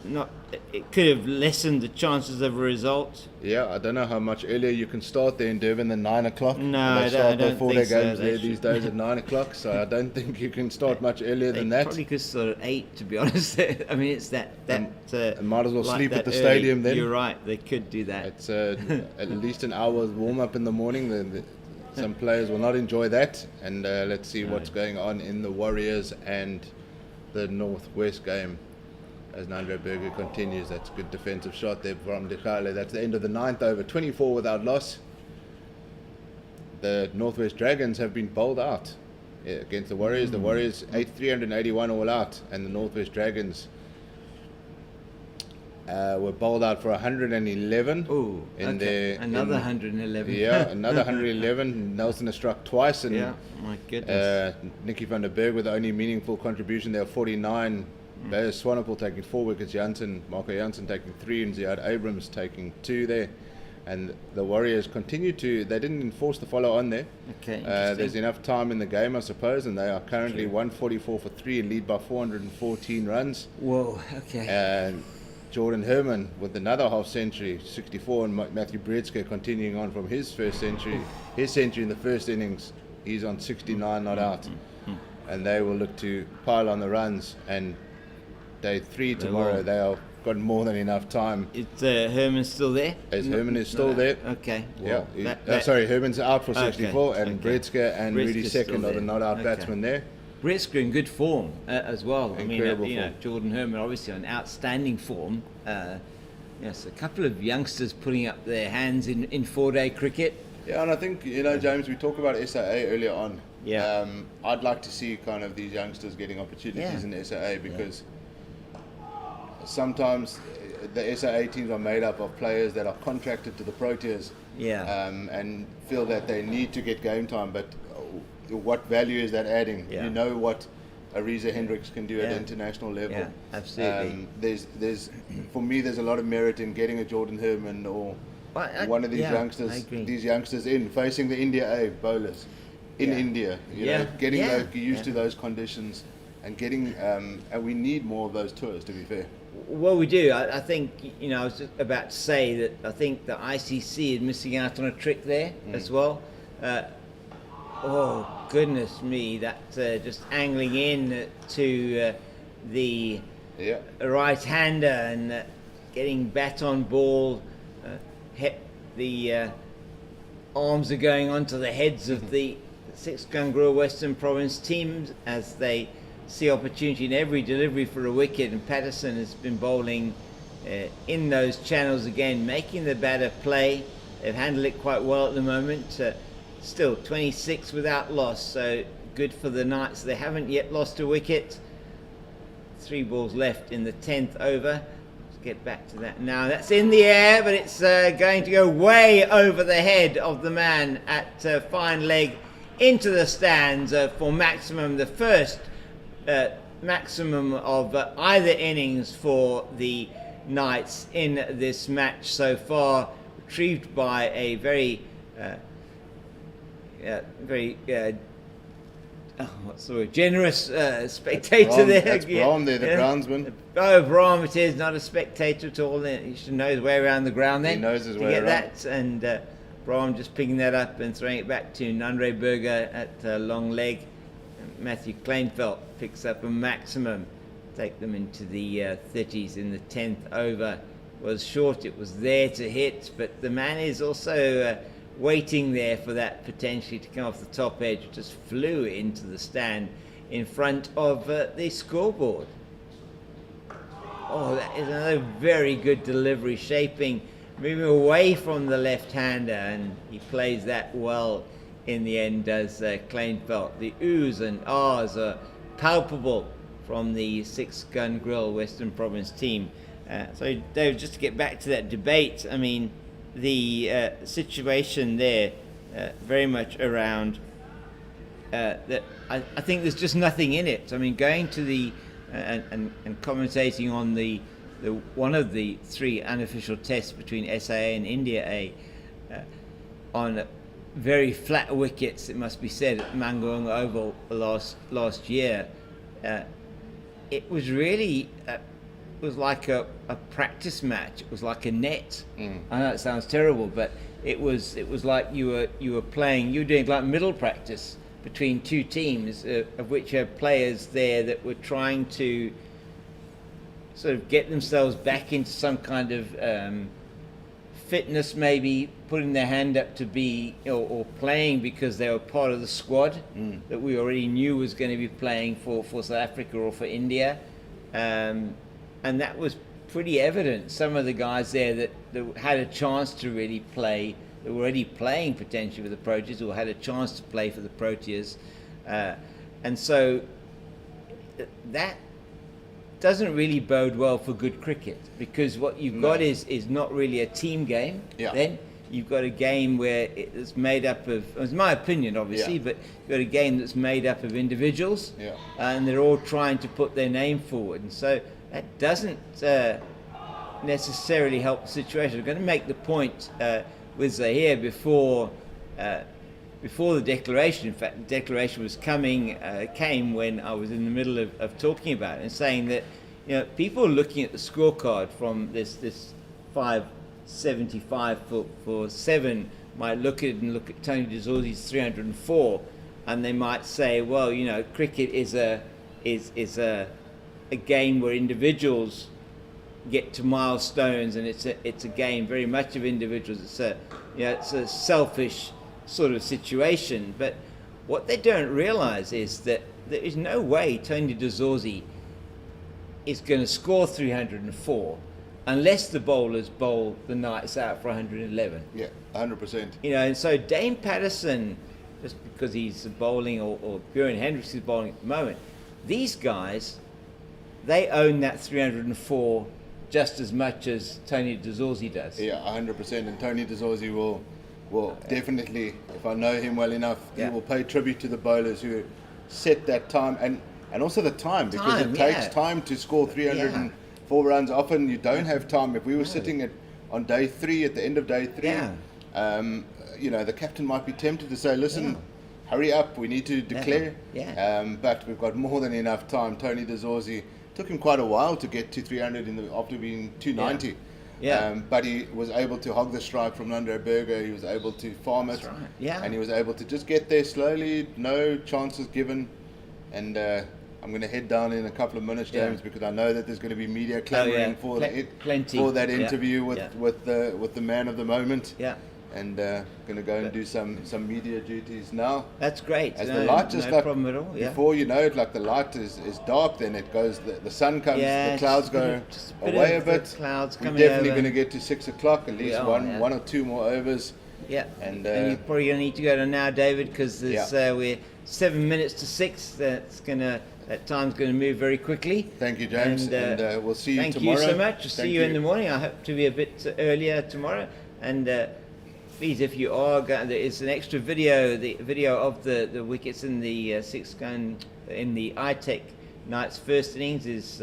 not. It could have lessened the chances of a result. Yeah, I don't know how much earlier you can start there in Durban than 9 o'clock. No, they start their don't four-day think so. games there these days at 9 o'clock, so I don't think you can start much earlier than that. Probably could start at 8, to be honest. I mean, it's that. And might as well like sleep at the early. stadium then. You're right, they could do that. It's at least an hour's warm-up in the morning. Some players will not enjoy that, and let's see what's going on in the Warriors and the Northwest game as Nandre Burger continues. That's a good defensive shot there from Dikale. That's the end of the 9th over, 24 without loss. The Northwest Dragons have been bowled out against the Warriors. The Warriors 381 all out, and the Northwest Dragons were bowled out for 111. Oh, another 111. Yeah, another 111. Nelson has struck twice, and my goodness. Nicky van der Berg with the only meaningful contribution there, 49. Beyers Swanepoel taking 4 wickets, Marco Jansen taking 3, and Ziad Abrams taking 2 there. And the Warriors continue they didn't enforce the follow on there. Okay. There's enough time in the game, I suppose, and they are currently 144 for 3 and lead by 414 runs. Whoa, okay. And Jordan Herman with another half century, 64, and Matthew Bretzke continuing on from his first century. His century in the first innings, he's on 69 not out. And they will look to pile on the runs, and day 3 tomorrow, they have got more than enough time. Is Herman still there? Herman is still there. Okay. Well, sorry, Herman's out for 64, and okay. Bretzke and Rudy Second are the not out batsmen there. Bretzke in good form as well. Incredible I mean, Jordan Herman obviously on outstanding form. Yes, a couple of youngsters putting up their hands in 4-day cricket. Yeah, and I think, James, we talked about SAA earlier on. Yeah. I'd like to see kind of these youngsters getting opportunities in SAA, because sometimes the SAA teams are made up of players that are contracted to the Proteas and feel that they need to get game time, but what value is that adding? Yeah. You know what Ariza Hendricks can do at international level. Yeah, absolutely. There's for me, there's a lot of merit in getting a Jordan Herman or one of these youngsters, facing the India A bowlers in India. Getting used to those conditions and getting and we need more of those tours, to be fair. Well, we do. I think, I was just about to say that I think the ICC is missing out on a trick there as well. Oh, goodness me, that just angling in to the right-hander and getting bat on ball. The arms are going onto the heads of the 6-gun Grill Western Province teams as they see opportunity in every delivery for a wicket, and Patterson has been bowling in those channels again, making the batter play. They've handled it quite well at the moment. Still 26 without loss, so good for the Knights. They haven't yet lost a wicket. 3 balls left in the 10th over. Let's get back to that now. That's in the air, but it's going to go way over the head of the man at fine leg into the stands for maximum, the first maximum of either innings for the Knights in this match so far, retrieved by a very generous spectator there. That's Brahm there, the groundsman. Oh, Brahm it is, not a spectator at all. He should know his way around the ground then. He knows his way around. That, and Brahm just picking that up and throwing it back to Nandre Burger at long leg. Matthew Kleinfeld picks up a maximum, take them into the 30s in the 10th over. Was short, it was there to hit, but the man is also waiting there for that potentially to come off the top edge. Just flew into the stand in front of the scoreboard. Oh, that is another very good delivery, shaping, moving away from the left-hander, and he plays that well in the end, does Kleinfeld. The oohs and ahs are palpable from the 6-gun Grill Western Province team. So, Dave, just to get back to that debate, I mean, the situation there very much around that I think there's just nothing in it. I mean, going to the and commentating on the one of the 3 unofficial tests between SA and India A on very flat wickets, it must be said, at Mangaung Oval last year. It was really it was like a practice match. It was like a net. I know it sounds terrible, but it was like you were doing like middle practice between two teams, of which are players there that were trying to sort of get themselves back into some kind of fitness, maybe putting their hand up to be or playing because they were part of the squad that we already knew was going to be playing for South Africa or for India, and that was pretty evident. Some of the guys there that had a chance to really play, that were already playing potentially for the Proteas or had a chance to play for the Proteas, and so that doesn't really bode well for good cricket, because what you've got is not really a team game. Then you've got a game where it's made up of, it's my opinion obviously, but you've got a game that's made up of individuals, and they're all trying to put their name forward, and so that doesn't necessarily help the situation. I'm going to make the point with Zahir before the declaration. In fact, the declaration was came when I was in the middle of talking about it and saying that, you know, people looking at the scorecard from this 575 for 7 might look at it and look at Tony de Zorzi's 304, and they might say, well, you know, cricket is a game where individuals get to milestones, and it's a game very much of individuals. It's a selfish sort of situation, but what they don't realize is that there is no way Tony de Zorzi is going to score 304 unless the bowlers bowl the Knights out for 111. 100%. You know, and so Dane Patterson, just because he's bowling, or Bjorn Hendricks is bowling at the moment, these guys, they own that 304 just as much as Tony de Zorzi does. 100%. And Tony de Zorzi will definitely, if I know him well enough, he will pay tribute to the bowlers who set that time, and also the time, because it takes time to score 304 runs. Often you don't have time. If we were sitting on day 3, at the end of day 3, you know, the captain might be tempted to say, listen, hurry up, we need to declare. But we've got more than enough time. Tony de Zorzi, took him quite a while to get to 300 after being 290. But he was able to hog the strike from Nando Berger. He was able to farm it, and he was able to just get there slowly, no chances given. And I'm going to head down in a couple of minutes, James, because I know that there's going to be media clamoring for that interview with the man of the moment. And going to go and do some media duties now. That's great. As the light just like problem at all. Before you know it, like the light is dark, then it goes. The sun comes, the clouds go away a bit. Clouds We're definitely going to get to 6 o'clock, at least one or two more overs. And you're probably going to need to go to now, David, because we're 7 minutes to 6. That time's going to move very quickly. Thank you, James, and we'll see you tomorrow. Thank you so much. I'll see you in the morning. I hope to be a bit earlier tomorrow. And please, if you are going, there is an extra video, the video of the wickets in the 6th gun in the ITEC Knights first innings is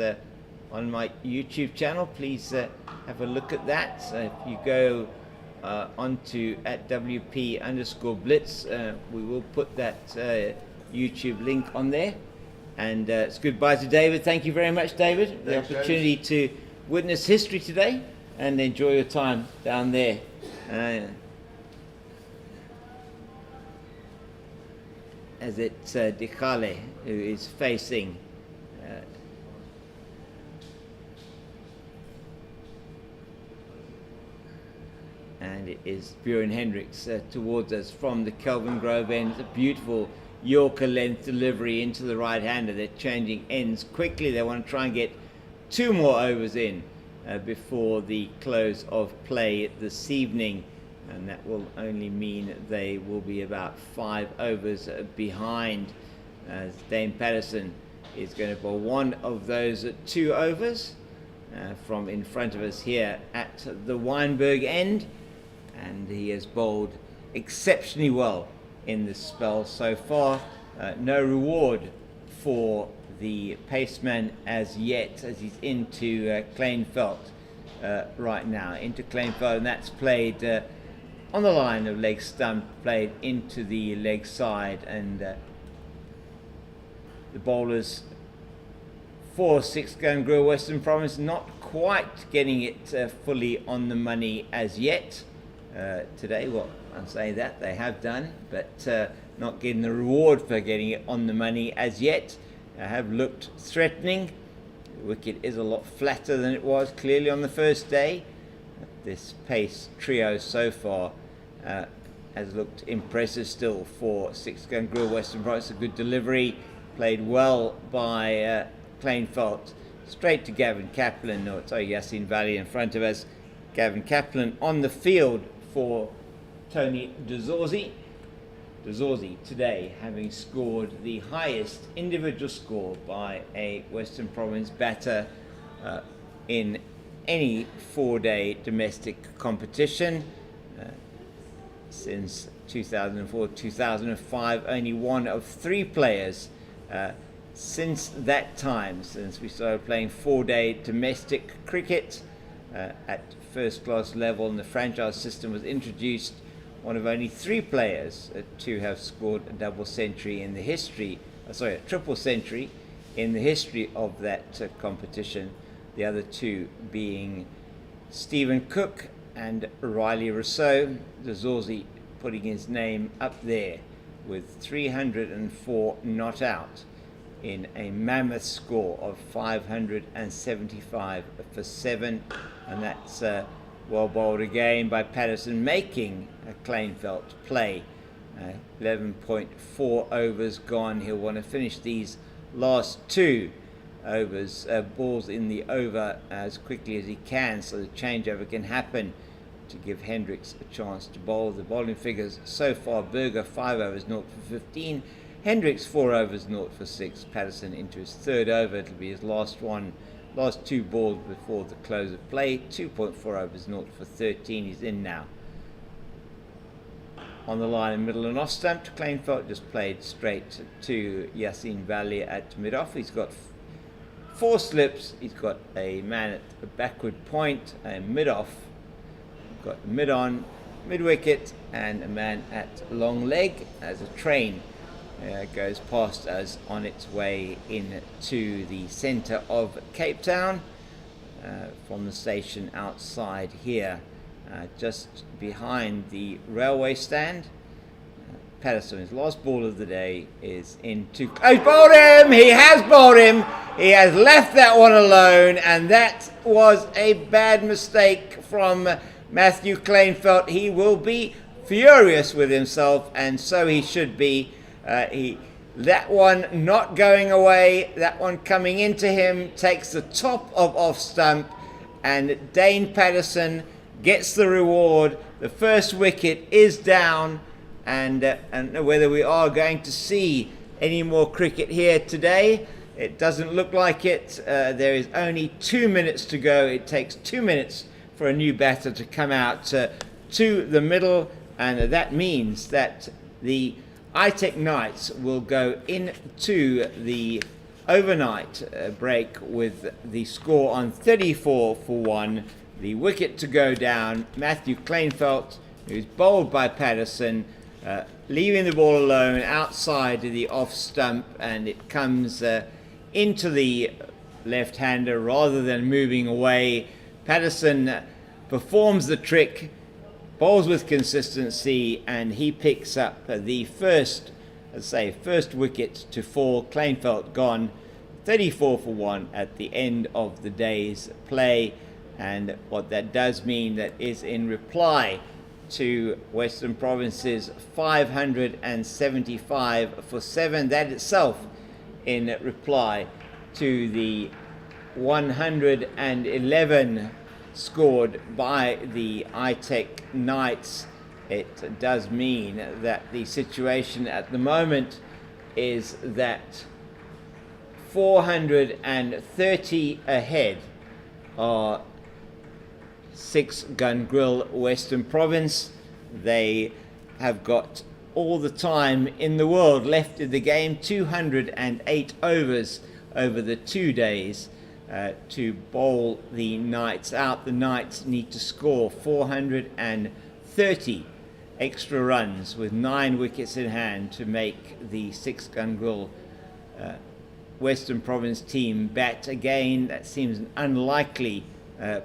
on my YouTube channel. Please have a look at that. So if you go onto @WP_Blitz, we will put that YouTube link on there. And it's goodbye to David. Thank you very much, David. Thanks, the opportunity to witness history today, and enjoy your time down there. As it's Dikale who is facing and it is Bjorn Hendricks towards us from the Kelvin Grove end. It's a beautiful Yorker length delivery into the right hander. They're changing ends quickly. They want to try and get 2 more overs in before the close of play this evening, and that will only mean they will be about 5 overs behind, as Dane Patterson is going to bowl one of those 2 overs from in front of us here at the Weinberg end, and he has bowled exceptionally well in this spell so far. No reward for the paceman as yet, as he's into Kleinveld right now, into Kleinveld, and that's played on the line of leg stump, played into the leg side, and the bowlers for Six Gun Grill Western Province not quite getting it fully on the money as yet today. Well, I'm saying that they have done, but not getting the reward for getting it on the money as yet. Have looked threatening. The wicket is a lot flatter than it was clearly on the first day. This pace trio so far has looked impressive still for Six Gun Grill Western Province. A good delivery, played well by Kleinfeldt, straight to Gavin Kaplan, or sorry, Yassine Valley in front of us. Gavin Kaplan on the field for Tony Dezorzi. Dezorzi today having scored the highest individual score by a Western Province batter in any 4-day domestic competition since 2004-2005. Only one of 3 players since that time, since we started playing 4-day domestic cricket at first class level and the franchise system was introduced, one of only 3 players to have scored a double century in the history, a triple century in the history of that competition. The other 2 being Stephen Cook and Riley Rousseau. Dezorzi putting his name up there with 304 not out in a mammoth score of 575 for 7, and that's well bowled again by Patterson, making a Kleinfeldt play. 11.4 overs gone. He'll want to finish these last 2 overs, balls in the over as quickly as he can, so the changeover can happen to give Hendricks a chance to bowl. The bowling figures so far: Berger 5 overs 0 for 15, Hendricks 4 overs 0 for 6, Patterson into his 3rd over. It'll be his last 2 balls before the close of play. 2.4 overs 0 for 13. He's in now. On the line in middle and off stump, Kleinfeldt just played straight to Yassine Valley at mid-off. He's got 4 slips. He's got a man at a backward point, a mid-off. Got mid-on, mid-wicket, and a man at long leg as a train goes past us on its way into the centre of Cape Town from the station outside here, just behind the railway stand. Patterson, his last ball of the day, is into... Oh, he's bowled him! He has bowled him! He has left that one alone, and that was a bad mistake from Matthew Kleinfeldt. He will be furious with himself, and so he should be. That one not going away, that one coming into him, takes the top of off stump, and Dane Patterson gets the reward. The first wicket is down, and whether we are going to see any more cricket here today, it doesn't look like it. There is only 2 minutes to go. It takes 2 minutes for a new batter to come out to the middle, and that means that the ITEC Knights will go into the overnight break with the score on 34 for 1. The wicket to go down. Matthew Kleinfeldt, who's bowled by Patterson, leaving the ball alone outside the off stump, and it comes into the left-hander rather than moving away. Patterson performs the trick, bowls with consistency, and he picks up the first wicket to fall. Kleinfeldt gone, 34 for 1 at the end of the day's play. And what that does mean, that is in reply to Western Province's 575 for 7. That itself in reply to the 111 scored by the ITEC Knights. It does mean that the situation at the moment is that 430 ahead are Six Gun Grill Western Province. They have got all the time in the world left in the game, 208 overs over the 2 days to bowl the Knights out. The Knights need to score 430 extra runs with 9 wickets in hand to make the 6-gun grill Western Province team bat again. That seems an unlikely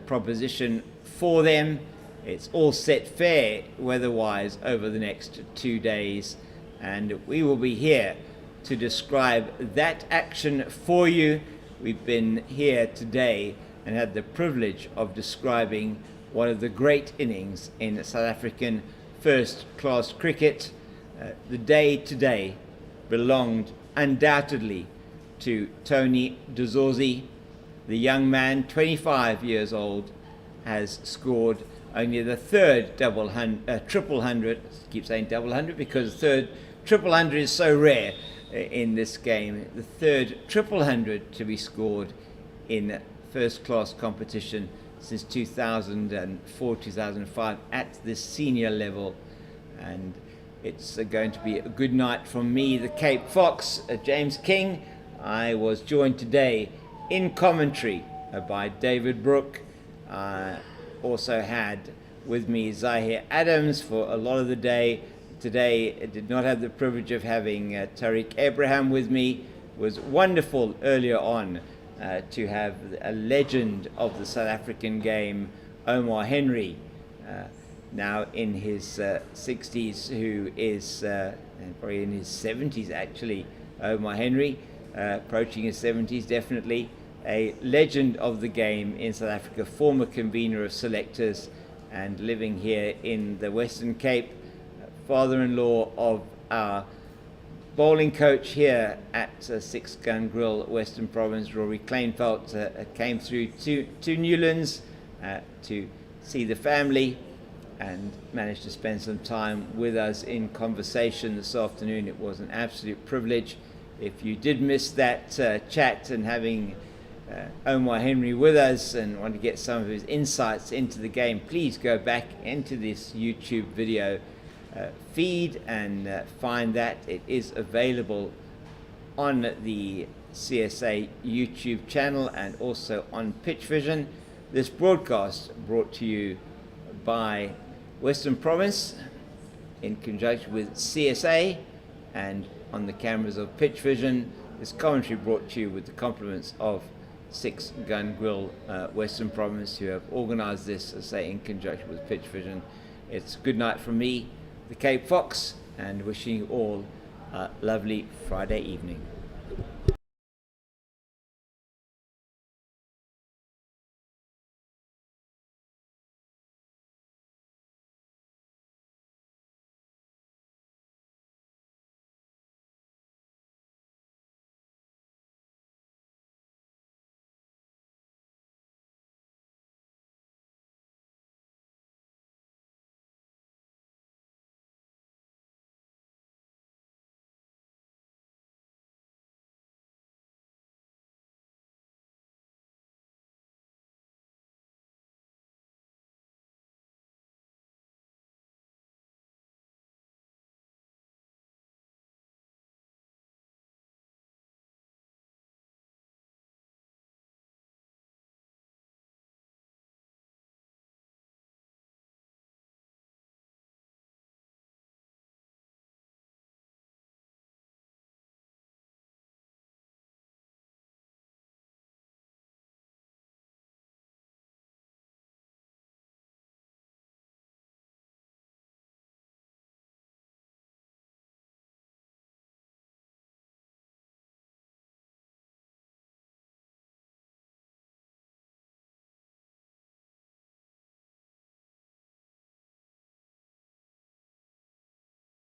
proposition for them. It's all set fair weather-wise over the next 2 days, and we will be here to describe that action for you. We've been here today and had the privilege of describing one of the great innings in South African first-class cricket. The day today belonged undoubtedly to Tony Dezorzi. The young man, 25 years old, has scored only the third triple hundred. I keep saying double hundred because the third triple hundred is so rare in this game. The third triple hundred to be scored in first-class competition since 2004-2005 at this senior level, and it's going to be a good night from me, the Cape Fox, James King. I was joined today in commentary by David Brooke. Also had with me Zahir Adams for a lot of the day. Today I did not have the privilege of having Tariq Abraham with me. It was wonderful earlier on to have a legend of the South African game, Omar Henry, now in his 60s, who is probably in his 70s actually. Omar Henry, approaching his 70s, definitely a legend of the game in South Africa, former convener of selectors and living here in the Western Cape, father-in-law of our bowling coach here at 6-gun grill Western Province. Rory Kleinveld came through to Newlands to see the family and managed to spend some time with us in conversation this afternoon. It was an absolute privilege. If you did miss that chat and having Omar Henry with us and want to get some of his insights into the game, please go back into this YouTube video feed and find that. It is available on the CSA YouTube channel and also on Pitch Vision. This broadcast brought to you by Western Province in conjunction with CSA and on the cameras of Pitch Vision. This commentary brought to you with the compliments of 6-gun grill Western Province, who have organised this, as I say, in conjunction with Pitch Vision. It's good night from me, the Cape Fox, and wishing you all a lovely Friday evening.